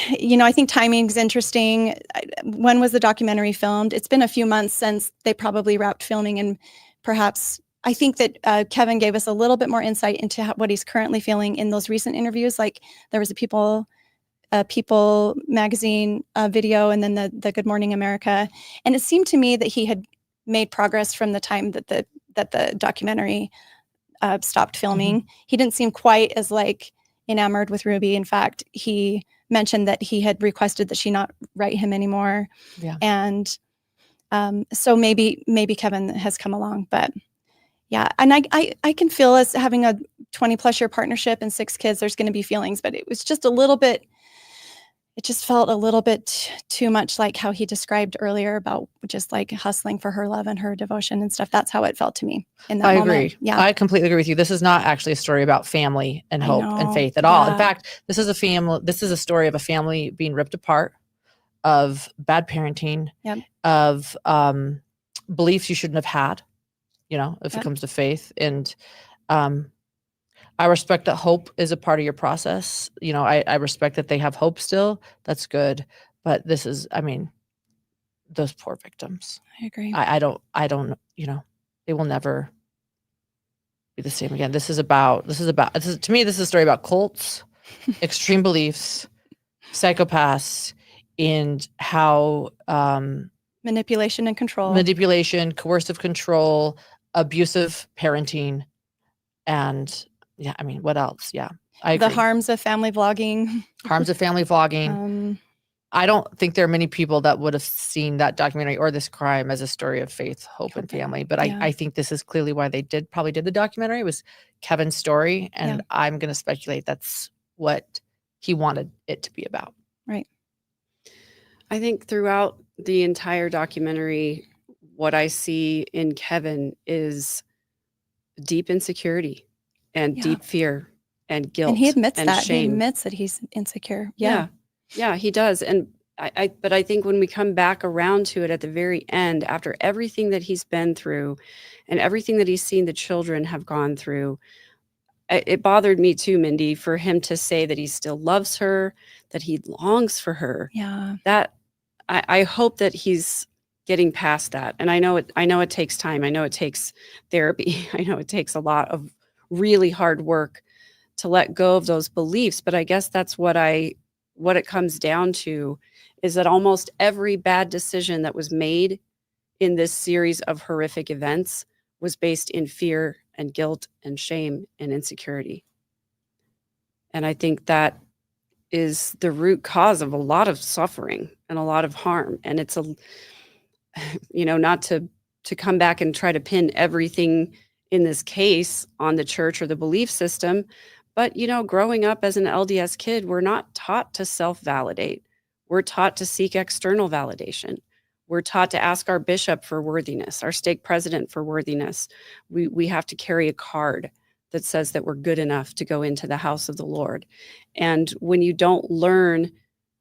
timing is interesting. When was the documentary filmed? It's been a few months since they probably wrapped filming, and perhaps I think that Kevin gave us a little bit more insight into what he's currently feeling in those recent interviews. Like there was a People magazine video, and then the Good Morning America, and it seemed to me that he had made progress from the time that the documentary stopped filming. Mm-hmm. He didn't seem quite as enamored with Ruby. In fact, he mentioned that he had requested that she not write him anymore. Yeah. And so maybe Kevin has come along, but yeah. And I can feel as having a 20+ year partnership and 6 kids, there's going to be feelings, but it was just it just felt a little bit too much like how he described earlier about just hustling for her love and her devotion and stuff. That's how it felt to me in that moment. I agree. Yeah. I completely agree with you. This is not actually a story about family and hope and faith at all. In fact, this is a story of a family being ripped apart, of bad parenting, yep. of beliefs you shouldn't have had, if it comes to faith. And I respect that hope is a part of your process. I respect that they have hope still. That's good. But this is, those poor victims. I agree. I don't, they will never be the same again. To me, this is a story about cults, extreme beliefs, psychopaths, and how manipulation and control, coercive control, abusive parenting, and yeah, what else? Yeah, I agree. The harms of family vlogging. I don't think there are many people that would have seen that documentary or this crime as a story of faith, hope, and family. But yeah. I think this is clearly why they probably did the documentary. It was Kevin's story, and I'm going to speculate that's what he wanted it to be about. Right. I think throughout the entire documentary, what I see in Kevin is deep insecurity and deep fear and guilt. And he admits and that. Shame. He admits that he's insecure. Yeah, he does. And but I think when we come back around to it at the very end, after everything that he's been through and everything that he's seen the children have gone through, it bothered me too, Mindy, for him to say that he still loves her, that he longs for her. Yeah. That I hope that he's getting past that. And I know it takes time. I know it takes therapy. I know it takes a lot of really hard work to let go of those beliefs. But I guess that's what it comes down to, is that almost every bad decision that was made in this series of horrific events was based in fear and guilt and shame and insecurity. And I think that is the root cause of a lot of suffering and a lot of harm. And it's not to come back and try to pin everything in this case on the church or the belief system. But, growing up as an LDS kid, we're not taught to self-validate. We're taught to seek external validation. We're taught to ask our bishop for worthiness, our stake president for worthiness. We have to carry a card that says that we're good enough to go into the house of the Lord. And when you don't learn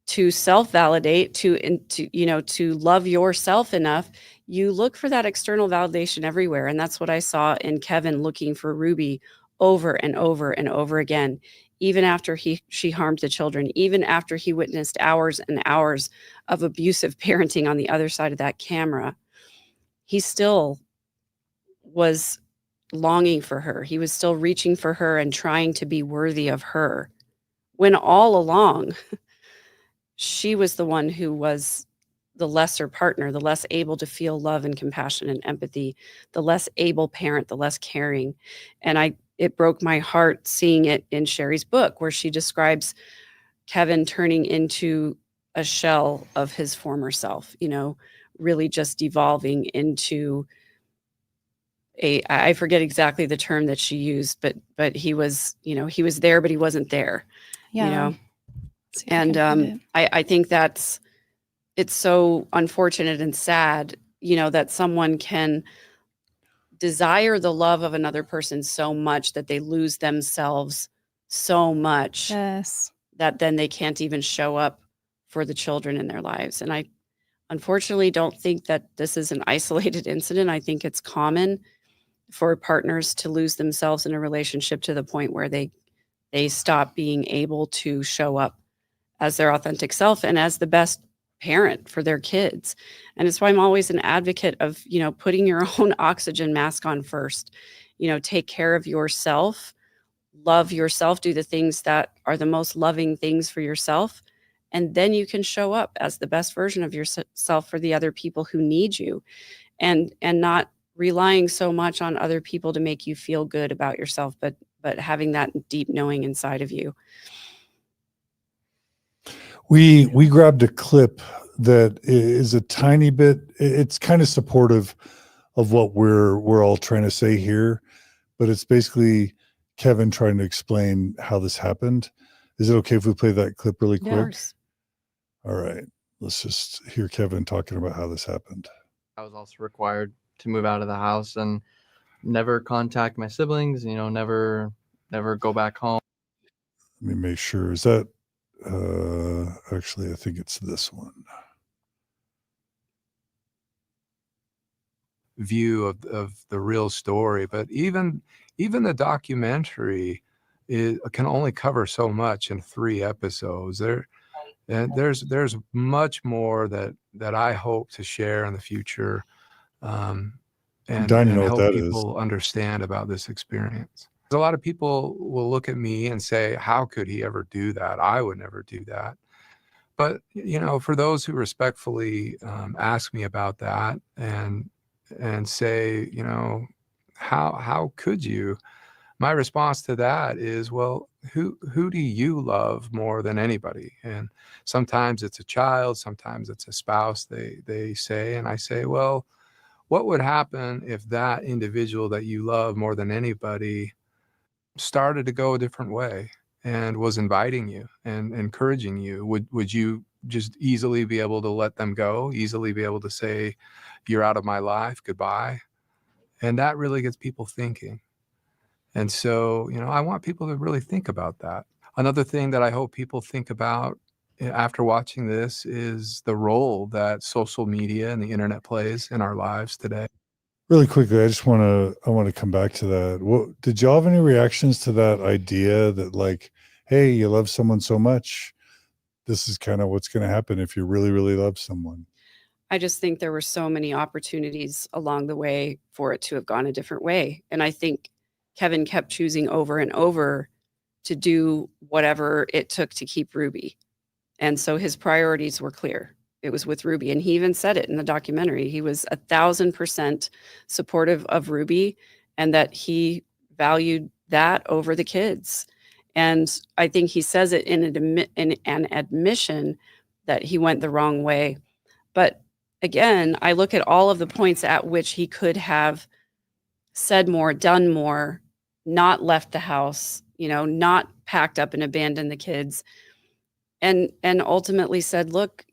to self-validate, to love yourself enough, you look for that external validation everywhere. And that's what I saw in Kevin looking for Ruby over and over and over again, even after she harmed the children, even after he witnessed hours and hours of abusive parenting on the other side of that camera. He still was longing for her. He was still reaching for her and trying to be worthy of her, when all along she was the one who was the lesser partner, the less able to feel love and compassion and empathy, the less able parent, the less caring. And it broke my heart seeing it in Shari's book, where she describes Kevin turning into a shell of his former self, really just devolving into I forget exactly the term that she used, but he was, he was there, but he wasn't there, Yeah. See if I and can find it. I think it's so unfortunate and sad, that someone can desire the love of another person so much that they lose themselves so much Yes. that then they can't even show up for the children in their lives. And I unfortunately don't think that this is an isolated incident. I think it's common for partners to lose themselves in a relationship to the point where they stop being able to show up as their authentic self and as the best parent for their kids. And it's why I'm always an advocate of, putting your own oxygen mask on first. Take care of yourself, love yourself, do the things that are the most loving things for yourself. And then you can show up as the best version of yourself for the other people who need you, and not relying so much on other people to make you feel good about yourself, but having that deep knowing inside of you. We grabbed a clip that is a tiny bit, it's kind of supportive of what we're all trying to say here, but it's basically Kevin trying to explain how this happened. Is it okay if we play that clip really quick? Yes. All right. Let's just hear Kevin talking about how this happened. I was also required to move out of the house and never contact my siblings, never go back home. Let me make sure. Is that actually, I think it's this one. View of the real story, but even the documentary can only cover so much in 3 episodes. There's much more that I hope to share in the future, and help people understand about this experience. A lot of people will look at me and say, how could he ever do that? I would never do that. But, for those who respectfully ask me about that and say, how could you? My response to that is, well, who do you love more than anybody? And sometimes it's a child, sometimes it's a spouse, they say, and I say, well, what would happen if that individual that you love more than anybody started to go a different way and was inviting you and encouraging you? Would you just easily be able to let them go, easily be able to say, you're out of my life, goodbye? And that really gets people thinking. And so, I want people to really think about that. Another thing that I hope people think about after watching this is the role that social media and the internet plays in our lives today. Really quickly, I want to come back to that. Did y'all have any reactions to that idea that, like, hey, you love someone so much, this is kind of what's going to happen if you really, really love someone? I just think there were so many opportunities along the way for it to have gone a different way. And I think Kevin kept choosing over and over to do whatever it took to keep Ruby. And so his priorities were clear. It was with Ruby. And he even said it in the documentary. He was 1,000% supportive of Ruby, and that he valued that over the kids. And I think he says it in an admission that he went the wrong way. But again, I look at all of the points at which he could have said more, done more, not left the house, not packed up and abandoned the kids, and ultimately said, look,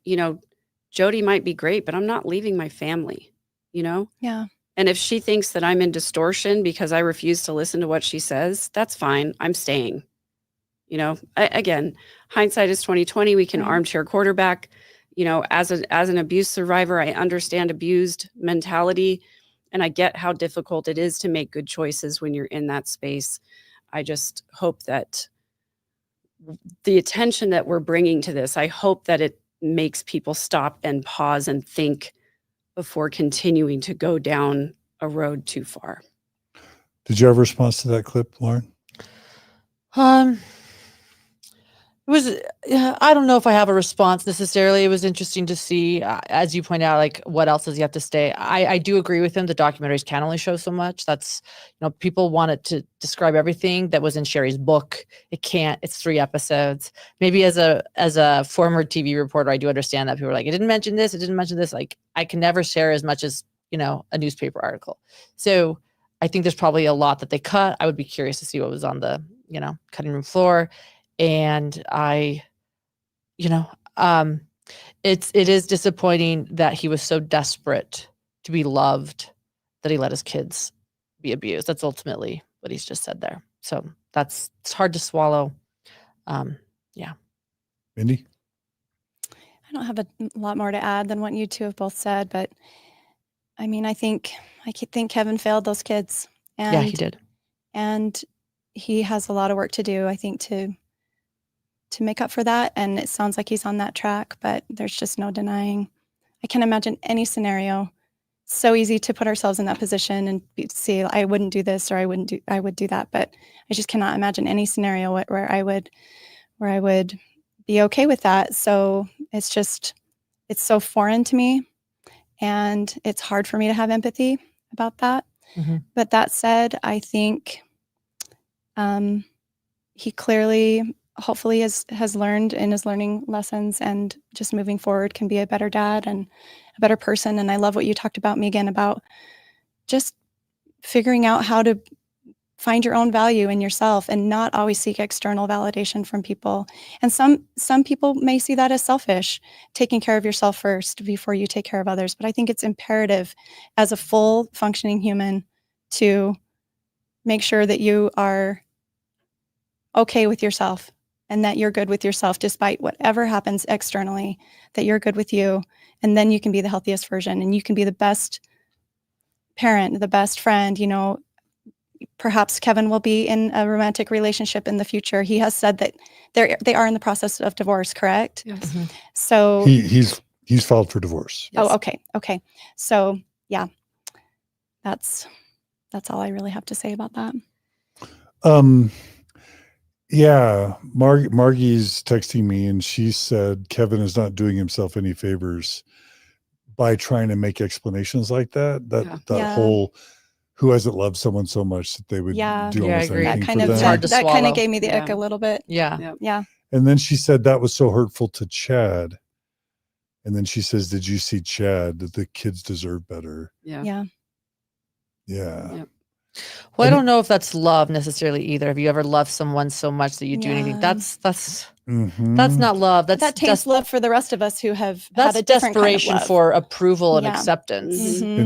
Jodi might be great, but I'm not leaving my family, Yeah. And if she thinks that I'm in distortion because I refuse to listen to what she says, that's fine. I'm staying. Again, hindsight is 20/20. We can Right. armchair quarterback. As an abuse survivor, I understand abused mentality, and I get how difficult it is to make good choices when you're in that space. I just hope that the attention that we're bringing to this, I hope that it makes people stop and pause and think before continuing to go down a road too far. Did you have a response to that clip, Lauren? It was, I don't know if I have a response necessarily. It was interesting to see, as you point out, like what else does he have to say? I do agree with him. The documentaries can only show so much. That's, people wanted to describe everything that was in Shari's book. It can't. It's 3 episodes. Maybe as a former TV reporter, I do understand that people are like, it didn't mention this. It didn't mention this. Like, I can never share as much as a newspaper article. So I think there's probably a lot that they cut. I would be curious to see what was on the cutting room floor. And it is disappointing that he was so desperate to be loved that he let his kids be abused. That's ultimately what he's just said there. So it's hard to swallow. Yeah. Mindy? I don't have a lot more to add than what you two have both said, but I mean, I think Kevin failed those kids. And, yeah, he did. And he has a lot of work to do, I think, to make up for that. And it sounds like he's on that track, but there's just no denying. I can't imagine any scenario. So easy to put ourselves in that position and see, I wouldn't do this or I would do that. But I just cannot imagine any scenario where I would be okay with that. So it's so foreign to me, and it's hard for me to have empathy about that. Mm-hmm. But that said, I think he clearly, hopefully has learned and is learning lessons, and just moving forward can be a better dad and a better person. And I love what you talked about, Megan, about just figuring out how to find your own value in yourself and not always seek external validation from people. And some people may see that as selfish, taking care of yourself first before you take care of others. But I think it's imperative as a full functioning human to make sure that you are okay with yourself and that you're good with yourself despite whatever happens externally, that you're good with you. And then you can be the healthiest version, and you can be the best parent, the best friend. Perhaps Kevin will be in a romantic relationship in the future. He has said that they are in the process of divorce, correct? Yes. Mm-hmm. So He's filed for divorce. Oh, okay. So yeah, that's all I really have to say about that. Yeah, Margie's texting me, and she said Kevin is not doing himself any favors by trying to make explanations like that. That whole, who hasn't loved someone so much that they would do almost anything That kind for of them. that kind of gave me the ick a little bit. Yeah. And then she said that was so hurtful to Chad. And then she says, "Did you see Chad? That the kids deserve better." Yeah. Well, I don't know if that's love necessarily either. Have you ever loved someone so much that you do anything? That's not love. That takes love for the rest of us who have that's had a different desperation kind of love. for approval and acceptance. Mm-hmm.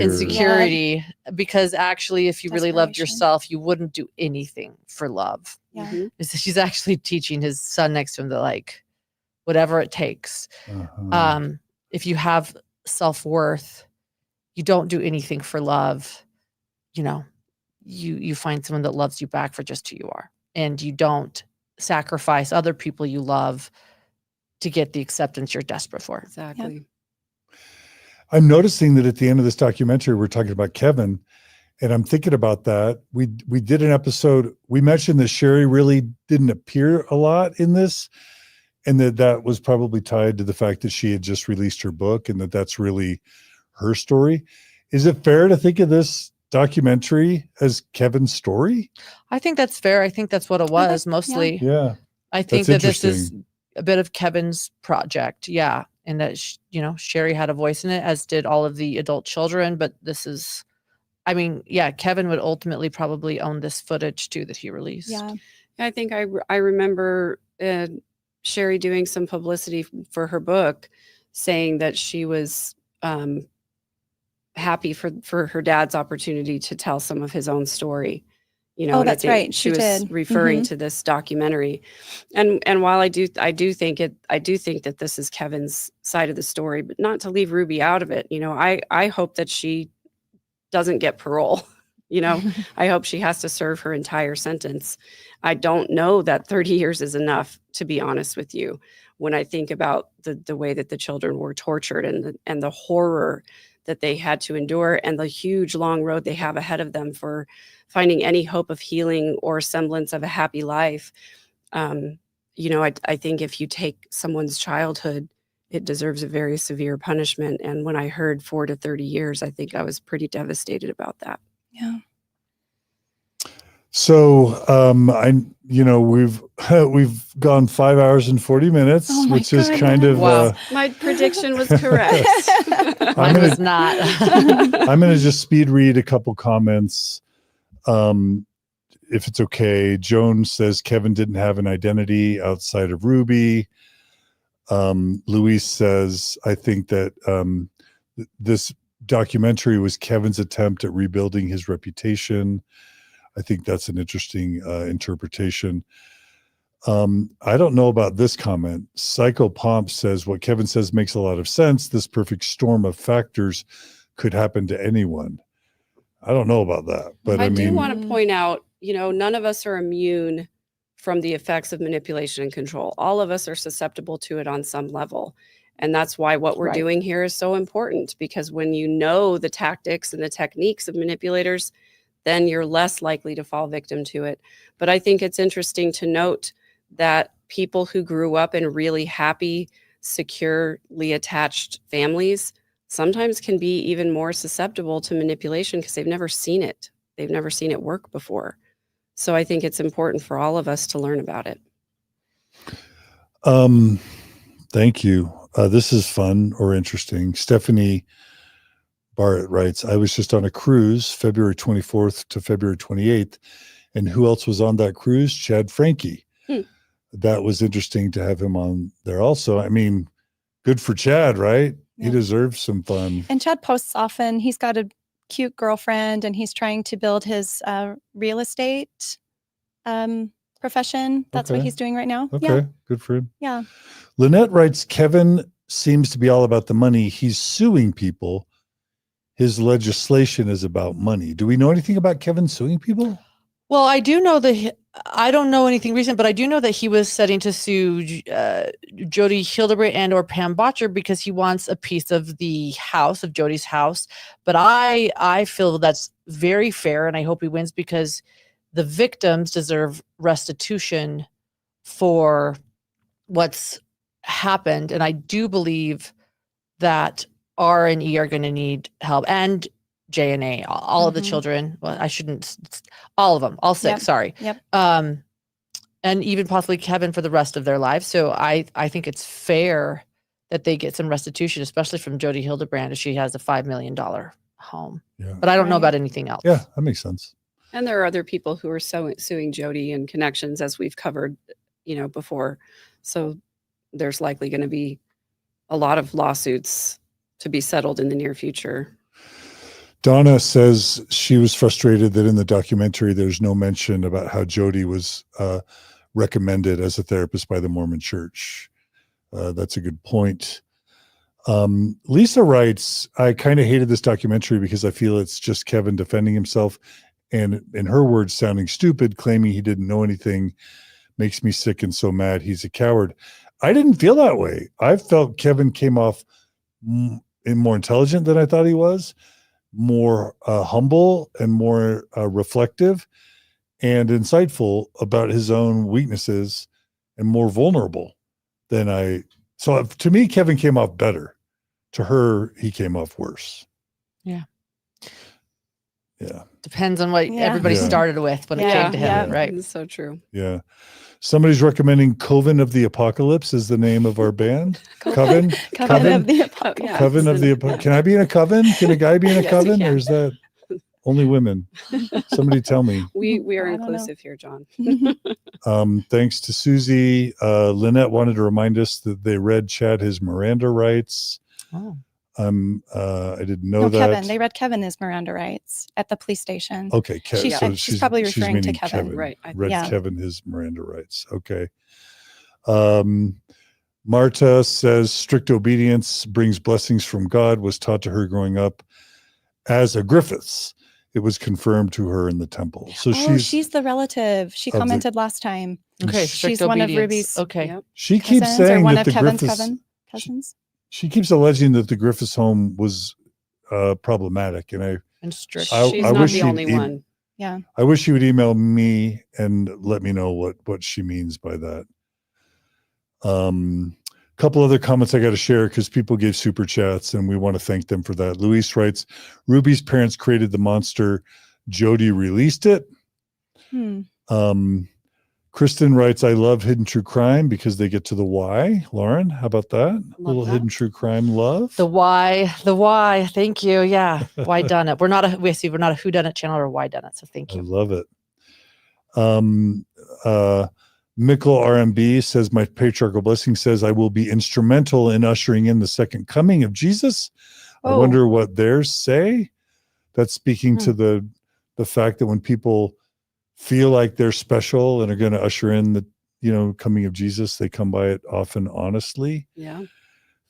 Insecurity. Because actually, if you really loved Desperation. yourself, you wouldn't do anything for love. Yeah. Mm-hmm. She's actually teaching his son next to him that, like, whatever it takes. If you have self-worth, you don't do anything for love. You find someone that loves you back for just who you are, and you don't sacrifice other people you love to get the acceptance you're desperate for. Exactly. Yep. I'm noticing that at the end of this documentary, we're talking about Kevin, and I'm thinking about that. We did an episode. We mentioned that Shari really didn't appear a lot in this, and that was probably tied to the fact that she had just released her book, and that's really her story. Is it fair to think of this documentary as Kevin's story? I think that's fair. I think that's what it was mostly. Yeah. I think that this is a bit of Kevin's project. Yeah. And that, Shari had a voice in it, as did all of the adult children. But this is, Kevin would ultimately probably own this footage too that he released. Yeah. I think I remember Shari doing some publicity for her book, saying that she was happy for her dad's opportunity to tell some of his own story. That's right. She was did. referring to this documentary, and while I do think that this is Kevin's side of the story, but not to leave Ruby out of it. I hope that she doesn't get parole. I hope she has to serve her entire sentence. I don't know that 30 years is enough, to be honest with you. When I think about the way that the children were tortured and the horror that they had to endure, and the huge long road they have ahead of them for finding any hope of healing or semblance of a happy life. I think if you take someone's childhood, it deserves a very severe punishment. And when I heard 4 to 30 years, I think I was pretty devastated about that. Yeah. So we've gone 5 hours and 40 minutes, Oh my which is kind of Wow. My prediction was correct. Mine was not. I'm going to just speed read a couple comments. If it's okay. Joan says Kevin didn't have an identity outside of Ruby. Luis says, I think that this documentary was Kevin's attempt at rebuilding his reputation. I think that's an interesting interpretation. I don't know about this comment. Psycho Pomp says, what Kevin says makes a lot of sense. This perfect storm of factors could happen to anyone. I don't know about that, but I mean, do want to point out, none of us are immune from the effects of manipulation and control. All of us are susceptible to it on some level. And that's why what we're doing here is so important, because when you know the tactics and the techniques of manipulators, then you're less likely to fall victim to it. But I think it's interesting to note that people who grew up in really happy, securely attached families sometimes can be even more susceptible to manipulation because they've never seen it. They've never seen it work before. So I think it's important for all of us to learn about it. Thank you. This is fun or interesting. Stephanie Barrett writes, I was just on a cruise February 24th to February 28th. And who else was on that cruise? Chad Franke. That was interesting to have him on there also. I mean, good for Chad, right? Yeah. He deserves some fun. And Chad posts often. He's got a cute girlfriend and he's trying to build his real estate profession. That's what he's doing right now. Okay, yeah. Good for him. Yeah. Lynette writes, Kevin seems to be all about the money. He's suing people. His legislation is about money. Do we know anything about Kevin suing people? Well, I do know that I don't know anything recent, but I do know that he was setting to sue Jodi Hildebrant and or Pam Botcher because he wants a piece of the house, of Jodi's house. But I feel that's very fair, and I hope he wins because the victims deserve restitution for what's happened. And I do believe that R and E are going to need help, and J and A, all of the children. Well, I shouldn't, all of them, all 6, Yep. sorry. Yep. And even possibly Kevin for the rest of their lives. So I think it's fair that they get some restitution, especially from Jodi Hildebrand, if she has a $5 million home. Yeah. But I don't know about anything else. Yeah, that makes sense. And there are other people who are suing Jodi and ConneXtions, as we've covered, before. So there's likely going to be a lot of lawsuits to be settled in the near future. Donna says she was frustrated that in the documentary, there's no mention about how Jodi was recommended as a therapist by the Mormon Church. That's a good point. Lisa writes, I kind of hated this documentary because I feel it's just Kevin defending himself and, in her words, sounding stupid, claiming he didn't know anything, makes me sick and so mad he's a coward. I didn't feel that way. I felt Kevin came off more intelligent than I thought he was, more humble and more reflective and insightful about his own weaknesses and more vulnerable than I. So to me, Kevin came off better. To her, he came off worse. Yeah. Yeah. Depends on what everybody started with when it came to him, right? It's so true. Yeah. Somebody's recommending Coven of the Apocalypse is the name of our band. Coven of the Apocalypse. Yeah, Coven of the Apocalypse. Can I be in a coven? Can a guy be in a Yes, coven? you Or is that only women? Somebody tell me. We are I don't know. inclusive here, John. Thanks to Susie. Lynette wanted to remind us that they read Chad his Miranda rights. Oh. I didn't know No, that. Kevin. They read Kevin his Miranda rights at the police station. Okay, She's probably referring to meaning Kevin. Right. Read Yeah. Kevin his Miranda rights. Okay. Marta says strict obedience brings blessings from God, was taught to her growing up as a Griffiths. It was confirmed to her in the temple. So she's the relative. She of the- commented last time. Okay. She's strict one of obedience. Ruby's Okay. Yep. she keeps Cousins, or saying one that of the Kevin's Griffiths. cousins. She keeps alleging that the Griffiths home was problematic, and And strict. She's I not wish the she'd only one. Yeah. I wish she would email me and let me know what she means by that. Couple other comments I got to share because people gave super chats and we want to thank them for that. Luis writes, Ruby's parents created the monster. Jodi released it. Kristen writes, I love hidden true crime because they get to the why. Lauren, how about that? Little hidden true crime love. The why. Thank you. Yeah. Why done it? We're not a whodunit channel or a why done it. So thank I you. love it. Mickle RMB says, my patriarchal blessing says, I will be instrumental in ushering in the second coming of Jesus. I wonder what theirs say. That's speaking to the fact that when people feel like they're special and are going to usher in the, coming of Jesus, they come by it often honestly. Yeah.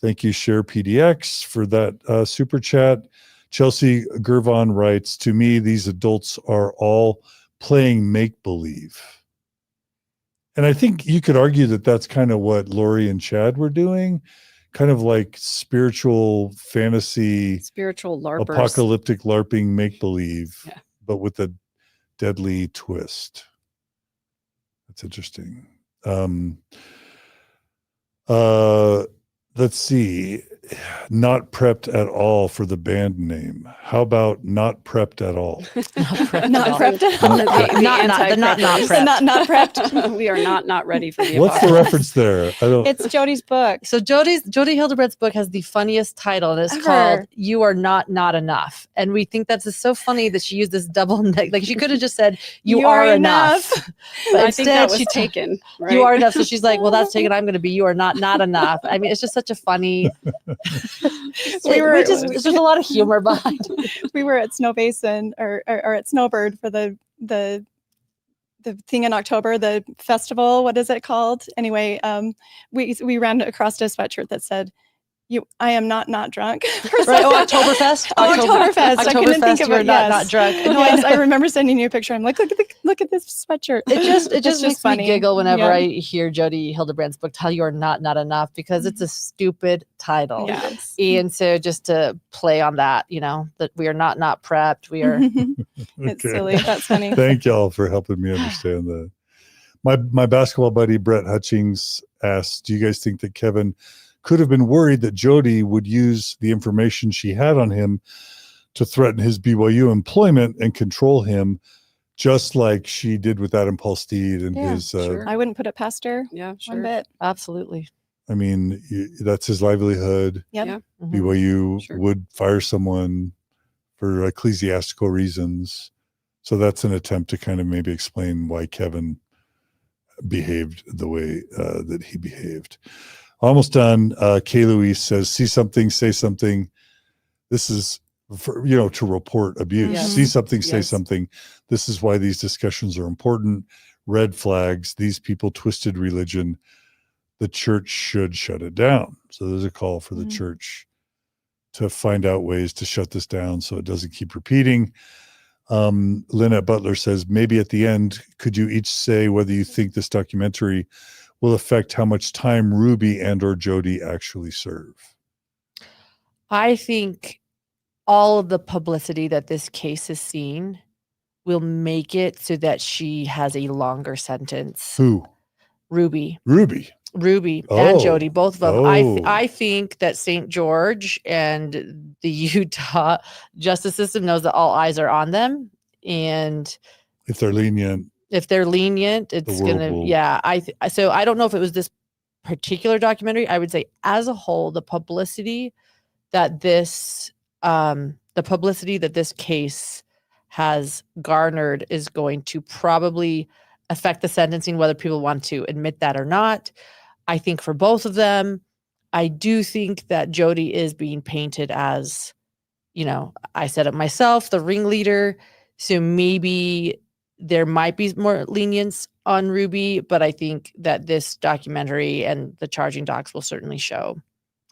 Thank you, Share PDX, for that super chat. Chelsea Gervon writes, to me, these adults are all playing make-believe. And I think you could argue that that's kind of what Lori and Chad were doing, kind of like spiritual fantasy, spiritual LARPers. Apocalyptic LARPing make-believe, but with a deadly twist. That's interesting. Let's see. Not prepped at all for the band name. How about not prepped at all? Not prepped at all. Not prepped. We are not ready for the What's the reference there? I don't. It's Jodi's book. So Jodi Hildebrandt's book has the funniest title, and it's called "You Are Not Enough." And we think that's just so funny that she used this double negative. Like she could have just said, "You are enough." But I instead, think that was she taken. Right? You are enough. So she's like, "Well, that's taken. I'm going to be you are not enough." I mean, it's just such a funny. There's a lot of humor behind it. We were at Snow Basin or at Snowbird for the thing in October, the festival. What is it called? Anyway, we ran across a sweatshirt that said, I am not drunk. Right. Oktoberfest. Oktoberfest. I couldn't think of it. Not drunk. No, I remember sending you a picture. I'm like, look at this sweatshirt. It just makes funny. me giggle whenever I hear Jodi Hildebrandt's book, "Tell You Are Not Enough," because it's a stupid title. Yes. And so just to play on that, that we are not prepped. We are. It's silly. That's funny. Thank y'all for helping me understand that. My basketball buddy Brett Hutchings asked, do you guys think that Kevin could have been worried that Jodi would use the information she had on him to threaten his BYU employment and control him, just like she did with Adam Paul Steed and his. Sure. I wouldn't put it past her. Yeah, sure. One bit. Absolutely. I mean, that's his livelihood. Yep. Yeah. BYU would fire someone for ecclesiastical reasons. So that's an attempt to kind of maybe explain why Kevin behaved the way that he behaved. Almost done. Kay Louise says, see something, say something. This is for, to report abuse. Yes. See something, say something. This is why these discussions are important. Red flags. These people twisted religion. The church should shut it down. So there's a call for the church to find out ways to shut this down so it doesn't keep repeating. Lynette Butler says, maybe at the end, could you each say whether you think this documentary will affect how much time Ruby and or Jodi actually serve? I think all of the publicity that this case has seen will make it so that she has a longer sentence. Who? Ruby Oh. and Jodi, both of them. Oh. I think that St. George and the Utah justice system knows that all eyes are on them. And If they're lenient, it's going to, so I don't know if it was this particular documentary. I would say as a whole, the publicity that this case has garnered is going to probably affect the sentencing, whether people want to admit that or not. I think for both of them, I do think that Jodi is being painted as, I said it myself, the ringleader. So maybe there might be more lenience on Ruby, but I think that this documentary and the charging docs will certainly show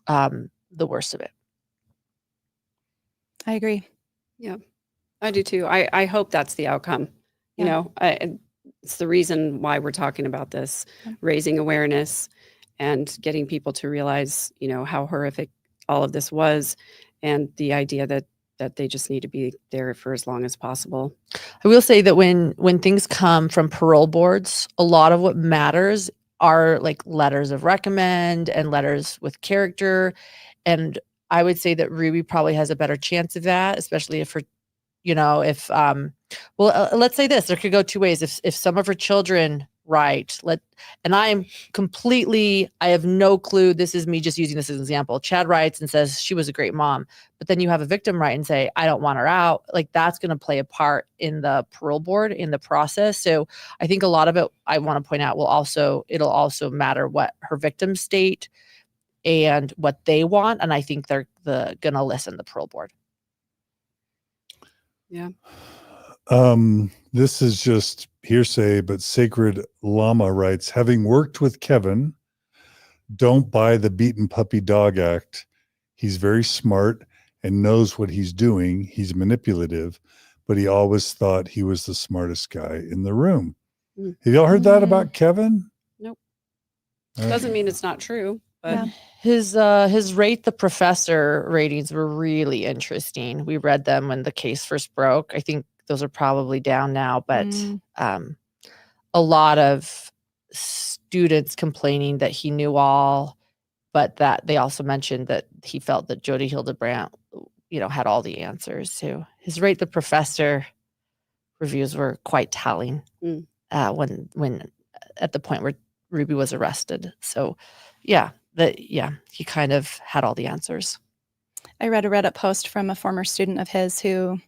the worst of it. I agree. Yeah, I do too. I hope that's the outcome. It's the reason why we're talking about this, raising awareness and getting people to realize, how horrific all of this was, and the idea that they just need to be there for as long as possible. I will say that when things come from parole boards, a lot of what matters are like letters of recommend and letters with character. And I would say that Ruby probably has a better chance of that, especially if her, if let's say this, there could go two ways. If some of her children write, and I have no clue. This is me just using this as an example. Chad writes and says she was a great mom, but then you have a victim write and say, I don't want her out. Like that's going to play a part in the parole board in the process. So I think a lot of it, I want to point out, it'll also matter what her victims state and what they want. And I think they're going to listen the parole board. Yeah. This is just hearsay, but Sacred Llama writes, having worked with Kevin, don't buy the beaten puppy dog act. He's very smart and knows what he's doing. He's manipulative, but he always thought he was the smartest guy in the room. Have y'all heard that about Kevin? Nope. Doesn't mean it's not true, but his Rate the Professor ratings were really interesting. We read them when the case first broke. I think those are probably down now, but a lot of students complaining that he knew all, but that they also mentioned that he felt that Jodi Hildebrant, had all the answers. So his Rate the Professor reviews were quite telling when at the point where Ruby was arrested. So he kind of had all the answers. I read a Reddit post from a former student of his who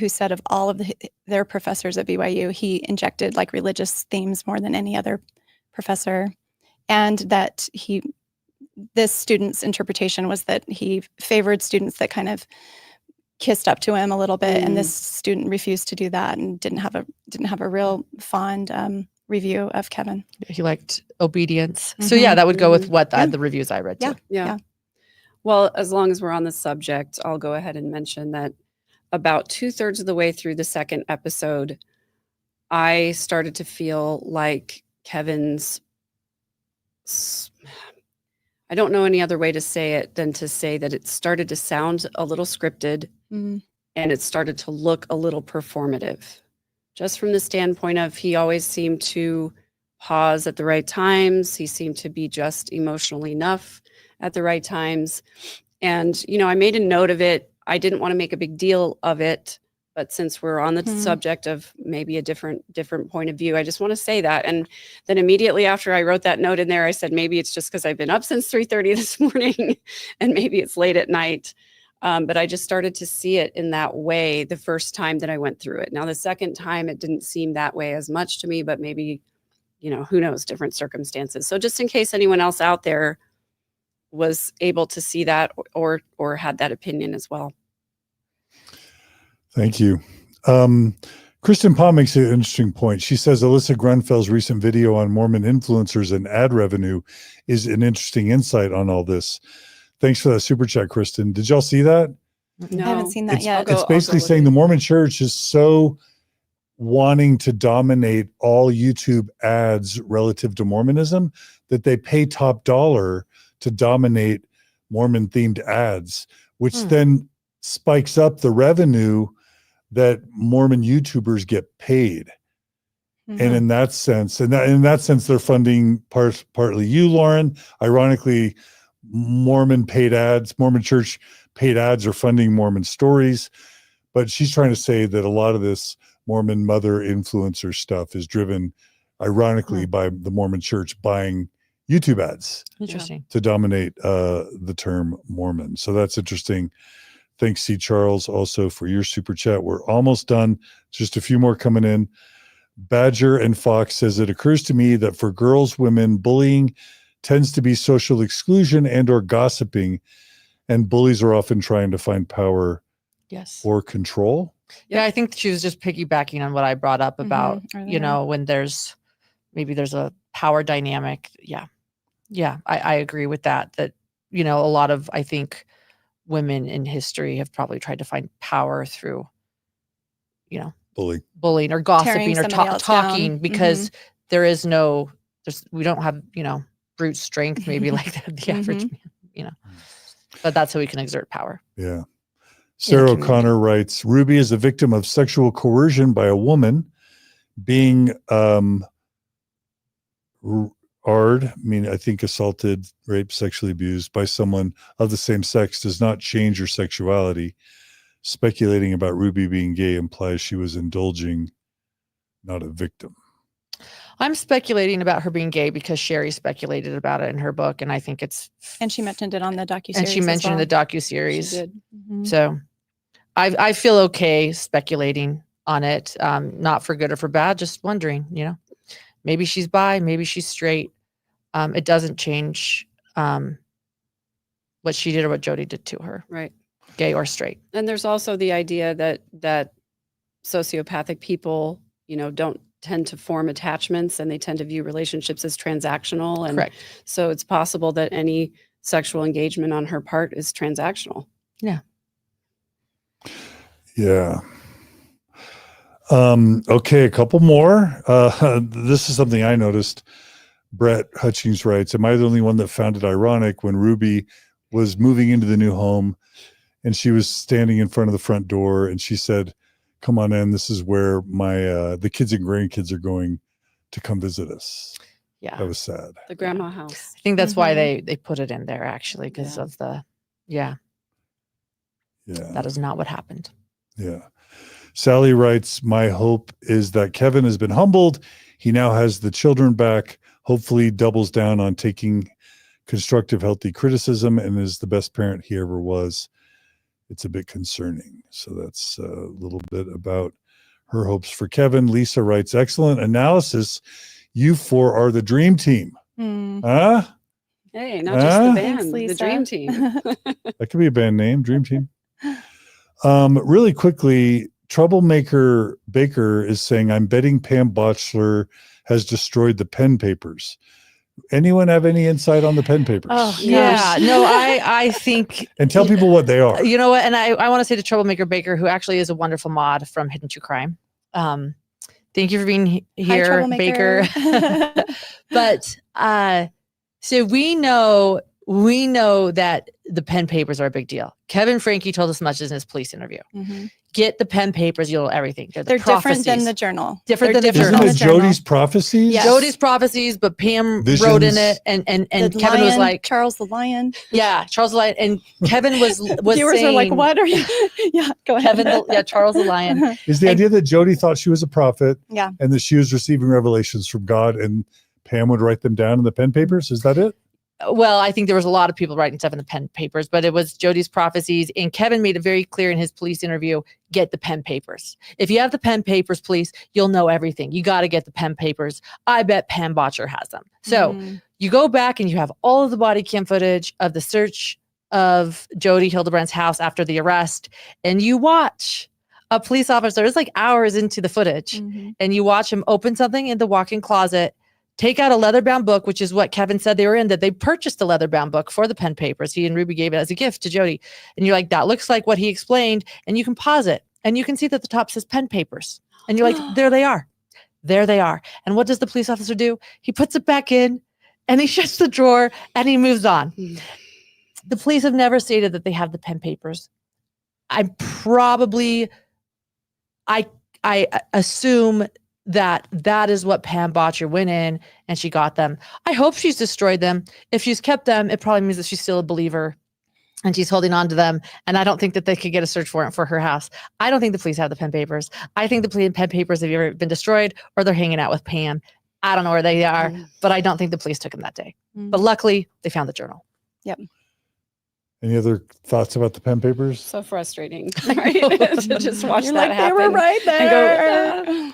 said of all of their professors at BYU, he injected like religious themes more than any other professor. And that this student's interpretation was that he favored students that kind of kissed up to him a little bit. And this student refused to do that and didn't have a real fond review of Kevin. He liked obedience. So that would go with what the reviews I read too. Yeah. Well, as long as we're on the subject, I'll go ahead and mention that about 2/3 of the way through the second episode, I started to feel like Kevin's, I don't know any other way to say it than to say that it started to sound a little scripted and it started to look a little performative. Just from the standpoint of he always seemed to pause at the right times. He seemed to be just emotional enough at the right times. And, I made a note of it. I didn't want to make a big deal of it, but since we're on the subject of maybe a different point of view, I just want to say that. And then immediately after I wrote that note in there, I said, maybe it's just because I've been up since 3:30 this morning and maybe it's late at night. But I just started to see it in that way the first time that I went through it. Now, the second time, it didn't seem that way as much to me, but maybe, who knows, different circumstances. So just in case anyone else out there was able to see that or had that opinion as well. Thank you. Kristen Paul makes an interesting point. She says Alyssa Grunfeld's recent video on Mormon influencers and ad revenue is an interesting insight on all this. Thanks for that super chat, Kristen. Did y'all see that? No, I haven't seen that yet. It's basically saying the Mormon church is so wanting to dominate all YouTube ads relative to Mormonism that they pay top dollar to dominate Mormon themed ads, which then spikes up the revenue that Mormon YouTubers get paid. And in that sense, they're funding partly you, Lauren. Ironically, Mormon church paid ads are funding Mormon stories. But she's trying to say that a lot of this Mormon mother influencer stuff is driven, ironically, by the Mormon church buying YouTube ads. Interesting. To dominate the term Mormon. So that's interesting. Thanks, C. Charles, also for your super chat. We're almost done. Just a few more coming in. Badger and Fox says, it occurs to me that for girls, women, bullying tends to be social exclusion and or gossiping, and bullies are often trying to find power or control. Yeah, I think she was just piggybacking on what I brought up about, when there's a power dynamic. Yeah, I agree with that. That, a lot of, I think, women in history have probably tried to find power through, bullying or gossiping or talking because we don't have, brute strength, maybe like the average man, but that's how we can exert power. Yeah. Sarah O'Connor writes, Ruby is a victim of sexual coercion by a woman being Ard, I mean, I think assaulted, raped, sexually abused by someone of the same sex does not change your sexuality. Speculating about Ruby being gay implies she was indulging, not a victim. I'm speculating about her being gay because Shari speculated about it in her book, and I think it's. And she mentioned it on the docuseries. And she mentioned in the She docuseries. did. Mhm. So, I feel okay speculating on it, not for good or for bad. Just wondering, maybe she's bi, maybe she's straight. It doesn't change what she did or what Jodi did to her, Right. gay or straight. And there's also the idea that sociopathic people, don't tend to form attachments, and they tend to view relationships as transactional. And Correct. so it's possible that any sexual engagement on her part is transactional. Yeah. Yeah. Okay, a couple more. This is something I noticed. Brett Hutchings writes, am I the only one that found it ironic when Ruby was moving into the new home and she was standing in front of the front door and she said, come on in, this is where the kids and grandkids are going to come visit us. Yeah. That was sad. The grandma house. I think that's why Mhm. they put it in there, actually, because Yeah. of the, Yeah. that is not what happened. Yeah. Sally writes, my hope is that Kevin has been humbled. He now has the children back, hopefully doubles down on taking constructive, healthy criticism and is the best parent he ever was. It's a bit concerning. So that's a little bit about her hopes for Kevin. Lisa writes, excellent analysis. You four are the dream team. Hmm. Huh? Hey, not just the Thanks, band, the Lisa. dream team. That could be a band name, Dream Team. Really quickly, Troublemaker Baker is saying, I'm betting Pam Bochler has destroyed the pen papers. Anyone have any insight on the pen papers? Oh, No. yeah. No, I think, And tell people what they are. you know what? And I want to say to Troublemaker Baker, who actually is a wonderful mod from Hidden True Crime. Thank you for being Hi, here, Troublemaker. Baker. But so we know that the pen papers are a big deal. Kevin Franke told us much in his police interview. Mhm. Get the pen papers, you'll know everything. They're They're different than prophecies. the journal. Different They're than the Isn't journal. it Jodi's prophecies? Yes. Jodi's prophecies, but Pam wrote in Visions. it, and The Kevin was lion, like, Charles the Lion. yeah, Charles the Lion, and Kevin was Viewers saying, are like, what are you? Yeah, go ahead. Kevin, Charles the Lion. Is the idea that Jodi thought she was a prophet Yeah. and that she was receiving revelations from God and Pam would write them down in the pen papers? Is that it? Well, I think there was a lot of people writing stuff in the pen papers, but it was Jodi's prophecies. And Kevin made it very clear in his police interview, get the pen papers. If you have the pen papers, police, you'll know everything. You got to get the pen papers. I bet Pam Bochler has them. So you go back and you have all of the body cam footage of the search of Jodi Hildebrand's house after the arrest. And you watch a police officer, it's like hours into the footage, and you watch him open something in the walk-in closet, take out a leather-bound book, which is what Kevin said they were in, that they purchased a leather-bound book for the pen papers. He and Ruby gave it as a gift to Jodi. And you're like, that looks like what he explained. And you can pause it. And you can see that the top says pen papers. And you're like, there they are. There they are. And what does the police officer do? He puts it back in and he shuts the drawer and he moves on. The police have never stated that they have the pen papers. I assume that is what Pam Bochler went in and she got them. I hope she's destroyed them. If she's kept them, it probably means that she's still a believer and she's holding on to them. And I don't think that they could get a search warrant for her house. I don't think the police have the pen papers. I think the pen papers have either been destroyed or they're hanging out with Pam. I don't know where they are, but I don't think the police took them that day. But luckily, they found the journal. Yep. Any other thoughts about the pen papers? So frustrating, right? To just watch You're that like, happen. they were right there. And go,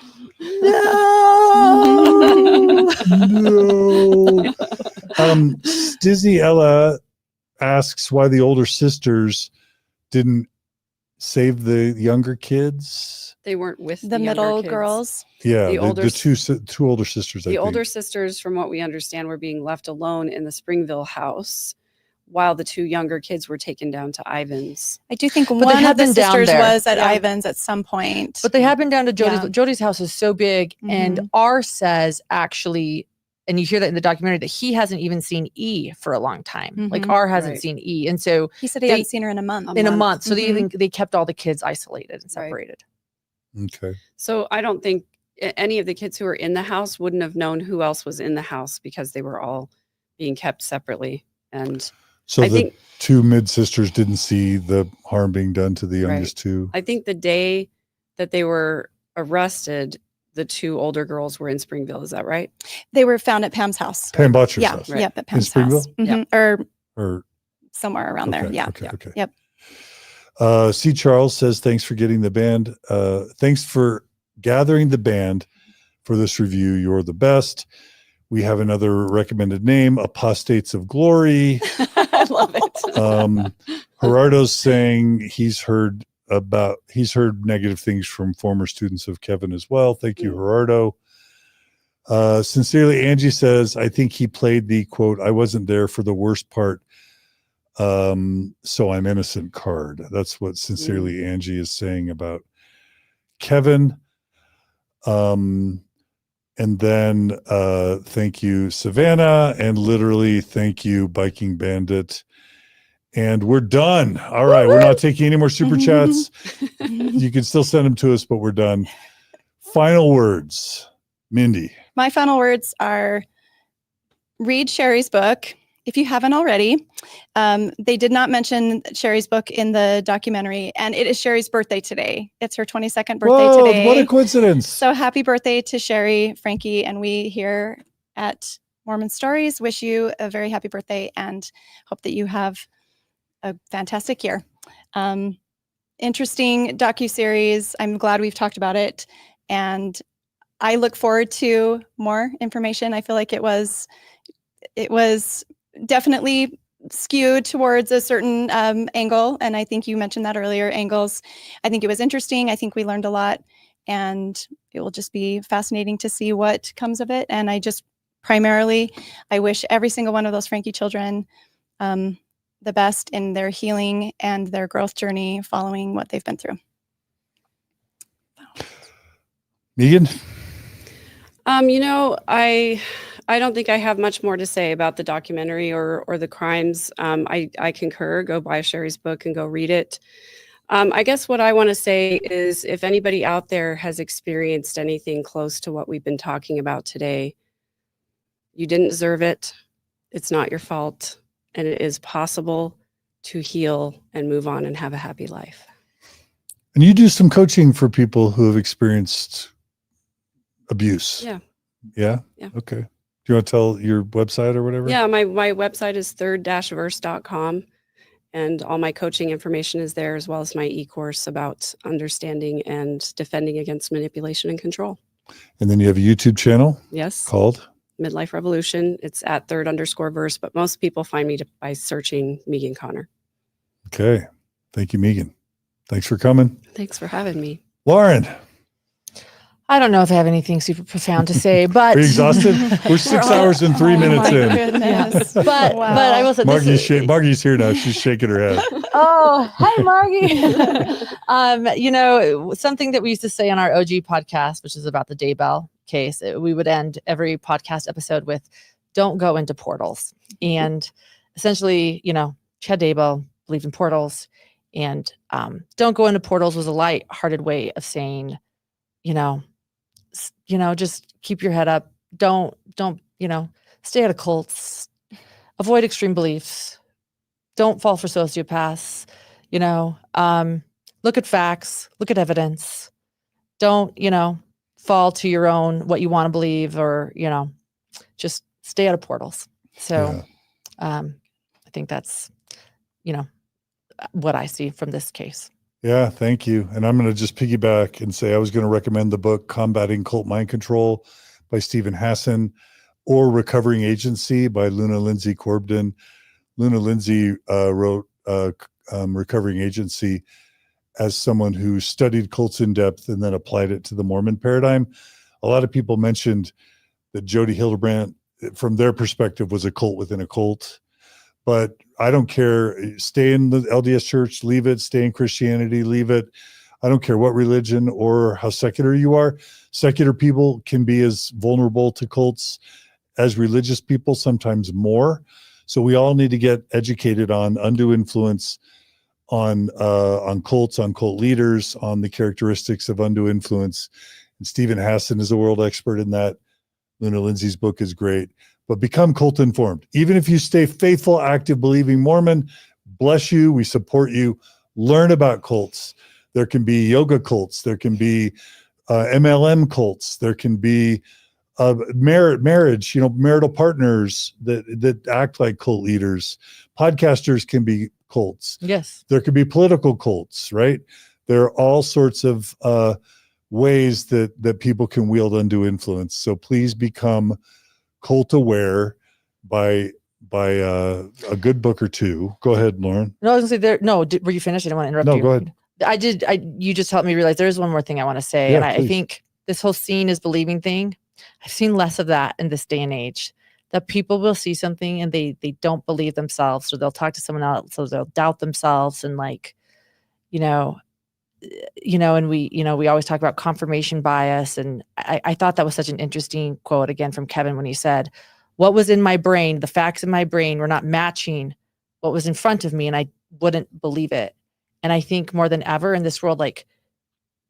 No. No. Stizzy Ella asks why the older sisters didn't save the younger kids. they weren't with The younger middle kids. girls. Yeah, The older the two older sisters. I The think. older sisters, from what we understand, were being left alone in the Springville house while the two younger kids were taken down to Ivan's. I do think they one have of the been down sisters there. was at Yeah. Ivan's at some point. But they have been down to Jodi's. Yeah. Jodi's house is so big. And R says actually, and you hear that in the documentary, that he hasn't even seen E for a long time. Like Mhm. R hasn't Right. seen E. And so He said he they- hadn't seen her in a month. in a month. month. So Mhm. they kept all the kids isolated and Right. separated. Okay. So I don't think any of the kids who were in the house wouldn't have known who else was in the house because they were all being kept separately. And So I the think, two mid sisters didn't see the harm being done to the youngest two. I think the day that they were arrested, the two older girls were in Springville. Is that right? They were found at Pam's house. Pam Botcher's Yeah. house. Right. Yep. At Pam's Springville? house. Yeah. Or somewhere around there. Okay, Yeah. Okay. Yeah. Okay. Yep. C. Charles says, thanks for getting the band. Thanks for gathering the band for this review. You're the best. We have another recommended name, Apostates of Glory. I love it. Gerardo's saying he's heard negative things from former students of Kevin as well. Thank you, Gerardo. Sincerely, Angie says, I think he played the quote, I wasn't there for the worst part, so I'm innocent card. That's what sincerely Angie is saying about Kevin. And then thank you, Savannah, and literally thank you, Biking Bandit. And we're done. All right, we're not taking any more super chats. You can still send them to us, but we're done. Final words, Mindy. My final words are read Shari's book if you haven't already. They did not mention Shari's book in the documentary, and it is Shari's birthday today. It's her 22nd birthday Whoa, today. what a coincidence. So happy birthday to Shari, Frankie, and we here at Mormon Stories wish you a very happy birthday and hope that you have a fantastic year. Interesting docuseries. I'm glad we've talked about it, and I look forward to more information. I feel like it was definitely skewed towards a certain angle, and I think you mentioned that earlier, angles. I think it was interesting. I think we learned a lot, and it will just be fascinating to see what comes of it. And I wish every single one of those Frankie children the best in their healing and their growth journey following what they've been through. Megan? I don't think I have much more to say about the documentary or the crimes. I concur. Go buy Shari's book and go read it. I guess what I want to say is if anybody out there has experienced anything close to what we've been talking about today, you didn't deserve it. It's not your fault. And it is possible to heal and move on and have a happy life. And you do some coaching for people who have experienced abuse. Yeah. Yeah? Yeah. Okay. Do you want to tell your website or whatever? Yeah, my website is third-verse.com, and all my coaching information is there, as well as my e-course about understanding and defending against manipulation and control. And then you have a YouTube channel. Yes. Called? Midlife Revolution. It's at third_verse, but most people find me by searching Megan Connor. Okay. Thank you, Megan. Thanks for coming. Thanks for having me. Lauren. I don't know if I have anything super profound to say, but Are you exhausted? We're 6 hours and 3 minutes in. Goodness. but I will say Margie's here now. She's shaking her head. Oh, hi, Margie. Something that we used to say on our OG podcast, which is about the Daybell case, we would end every podcast episode with, don't go into portals. And essentially, Chad Daybell believed in portals, and don't go into portals was a light-hearted way of saying, just keep your head up. Don't, stay out of cults, avoid extreme beliefs, don't fall for sociopaths, look at facts, look at evidence. Don't, fall to your own, what you want to believe, or, just stay out of portals. So I think that's, what I see from this case. Yeah, thank you. And I'm going to just piggyback and say I was going to recommend the book Combating Cult Mind Control by Stephen Hassan, or Recovering Agency by Luna Lindsay Corbden. Luna Lindsay wrote Recovering Agency as someone who studied cults in depth and then applied it to the Mormon paradigm. A lot of people mentioned that Jodi Hildebrant, from their perspective, was a cult within a cult. But I don't care. Stay in the LDS church, leave it. Stay in Christianity, leave it. I don't care what religion or how secular you are. Secular people can be as vulnerable to cults as religious people, sometimes more. So we all need to get educated on undue influence, on cults, on cult leaders, on the characteristics of undue influence. And Stephen Hassan is a world expert in that. Luna Lindsay's book is great. But become cult informed. Even if you stay faithful, active, believing Mormon, bless you. We support you. Learn about cults. There can be yoga cults. There can be MLM cults. There can be marriage, marital partners that act like cult leaders. Podcasters can be cults. Yes. There could be political cults, right? There are all sorts of ways that people can wield undue influence. So please become cult aware by a good book or two. Go ahead, Lauren. No, I was gonna say were you finished? I didn't want to interrupt you. No, go ahead. You just helped me realize there's one more thing I want to say. Yeah, and I please. think this whole seeing is believing thing, I've seen less of that in this day and age. That people will see something and they don't believe themselves, or they'll talk to someone else, so they'll doubt themselves, and and we always talk about confirmation bias. And I thought that was such an interesting quote again from Kevin when he said, what was in my brain, the facts in my brain were not matching what was in front of me, and I wouldn't believe it. And I think more than ever in this world,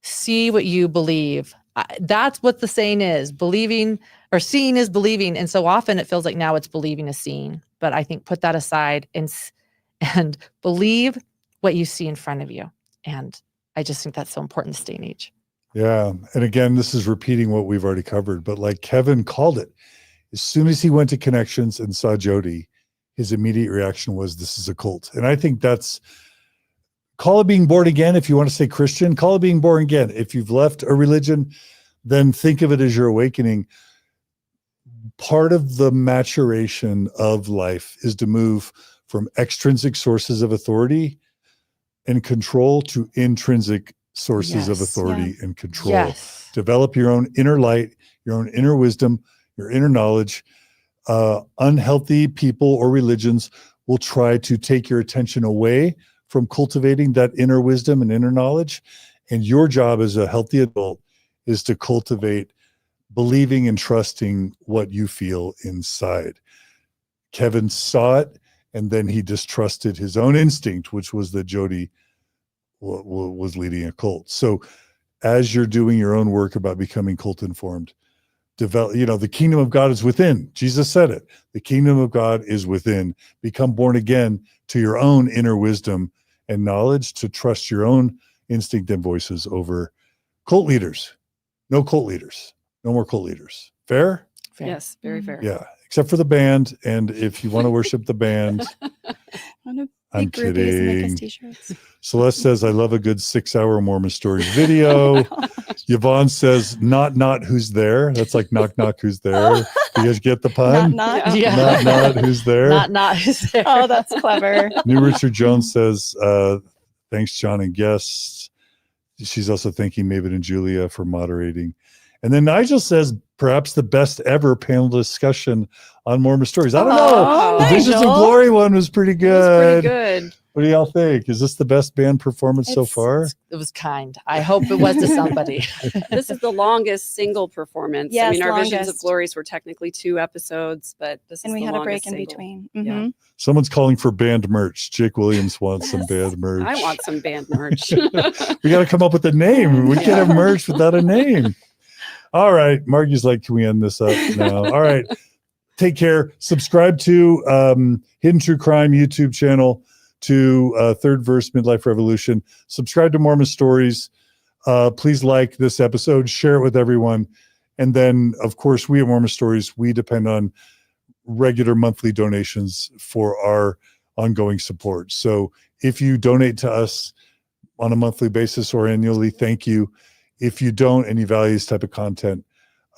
see what you believe. That's what the saying is. Believing or seeing is believing. And so often it feels like now it's believing is seeing. But I think put that aside and believe what you see in front of you. And I just think that's so important in this day and age. Yeah. And again, this is repeating what we've already covered, but like Kevin called it, as soon as he went to ConneXtions and saw Jodi, his immediate reaction was, this is a cult. And I think call it being born again. If you want to say Christian, call it being born again. If you've left a religion, then think of it as your awakening. Part of the maturation of life is to move from extrinsic sources of authority and control to intrinsic sources of authority and control. Yes. Develop your own inner light, your own inner wisdom, your inner knowledge. Unhealthy people or religions will try to take your attention away from cultivating that inner wisdom and inner knowledge. And your job as a healthy adult is to cultivate believing and trusting what you feel inside. Kevin saw it, and then he distrusted his own instinct, which was that Jodi was leading a cult. So as you're doing your own work about becoming cult informed, develop, the kingdom of God is within. Jesus said it. The kingdom of God is within. Become born again to your own inner wisdom and knowledge, to trust your own instinct and voices over cult leaders. No cult leaders. No more cult leaders. Fair? Fair. Yes, very fair. Yeah, except for the band. And if you want to worship the band, I'm kidding. T-shirts. Celeste says, I love a good 6-hour Mormon Stories video. Yvonne says, not who's there. That's like knock, knock, who's there. You guys get the pun? Not. Yeah. Not who's there. Not who's there. Oh, that's clever. New Richard Jones says, thanks, John and guests. She's also thanking Maven and Julia for moderating. And then Nigel says, perhaps the best ever panel discussion on Mormon Stories. I don't know. The Visions of Nigel. Glory one was pretty It was good. pretty good. What do y'all think? Is this the best band performance so far? It was kind. I hope it was to somebody. This is the longest single performance. Yes, I mean, our Visions of longest. Glories were technically 2 episodes, but this And is we the had a break longest in single. between. Yeah. Mhm. Someone's calling for band merch. Jake Williams wants some Yes. band merch. I want some band merch. We got to come up with a name. We can't have merch without a name. All right. Margie's like, can we end this up now? All right. Take care. Subscribe to Hidden True Crime YouTube channel, to Third Verse Midlife Revolution. Subscribe to Mormon Stories. Please like this episode. Share it with everyone. And then, of course, we at Mormon Stories, we depend on regular monthly donations for our ongoing support. So if you donate to us on a monthly basis or annually, thank you. If you don't and you value this type of content,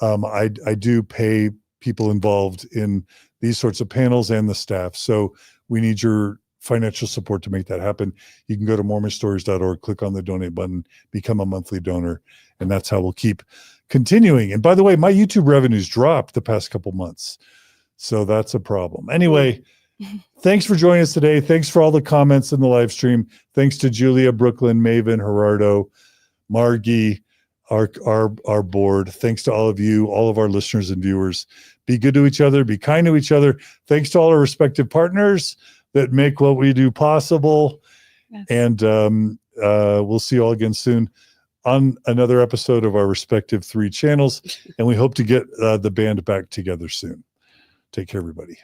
I do pay people involved in these sorts of panels and the staff. So we need your financial support to make that happen. You can go to mormonstories.org, click on the donate button, become a monthly donor, and that's how we'll keep continuing. And by the way, my YouTube revenues dropped the past couple months, so that's a problem. Anyway, thanks for joining us today. Thanks for all the comments in the live stream. Thanks to Julia, Brooklyn, Maven, Gerardo, Margie, our board. Thanks to all of you, all of our listeners and viewers. Be good to each other. Be kind to each other. Thanks to all our respective partners that make what we do possible. Yes. And we'll see you all again soon. on another episode of our respective 3 channels, and we hope to get the band back together soon. Take care, everybody.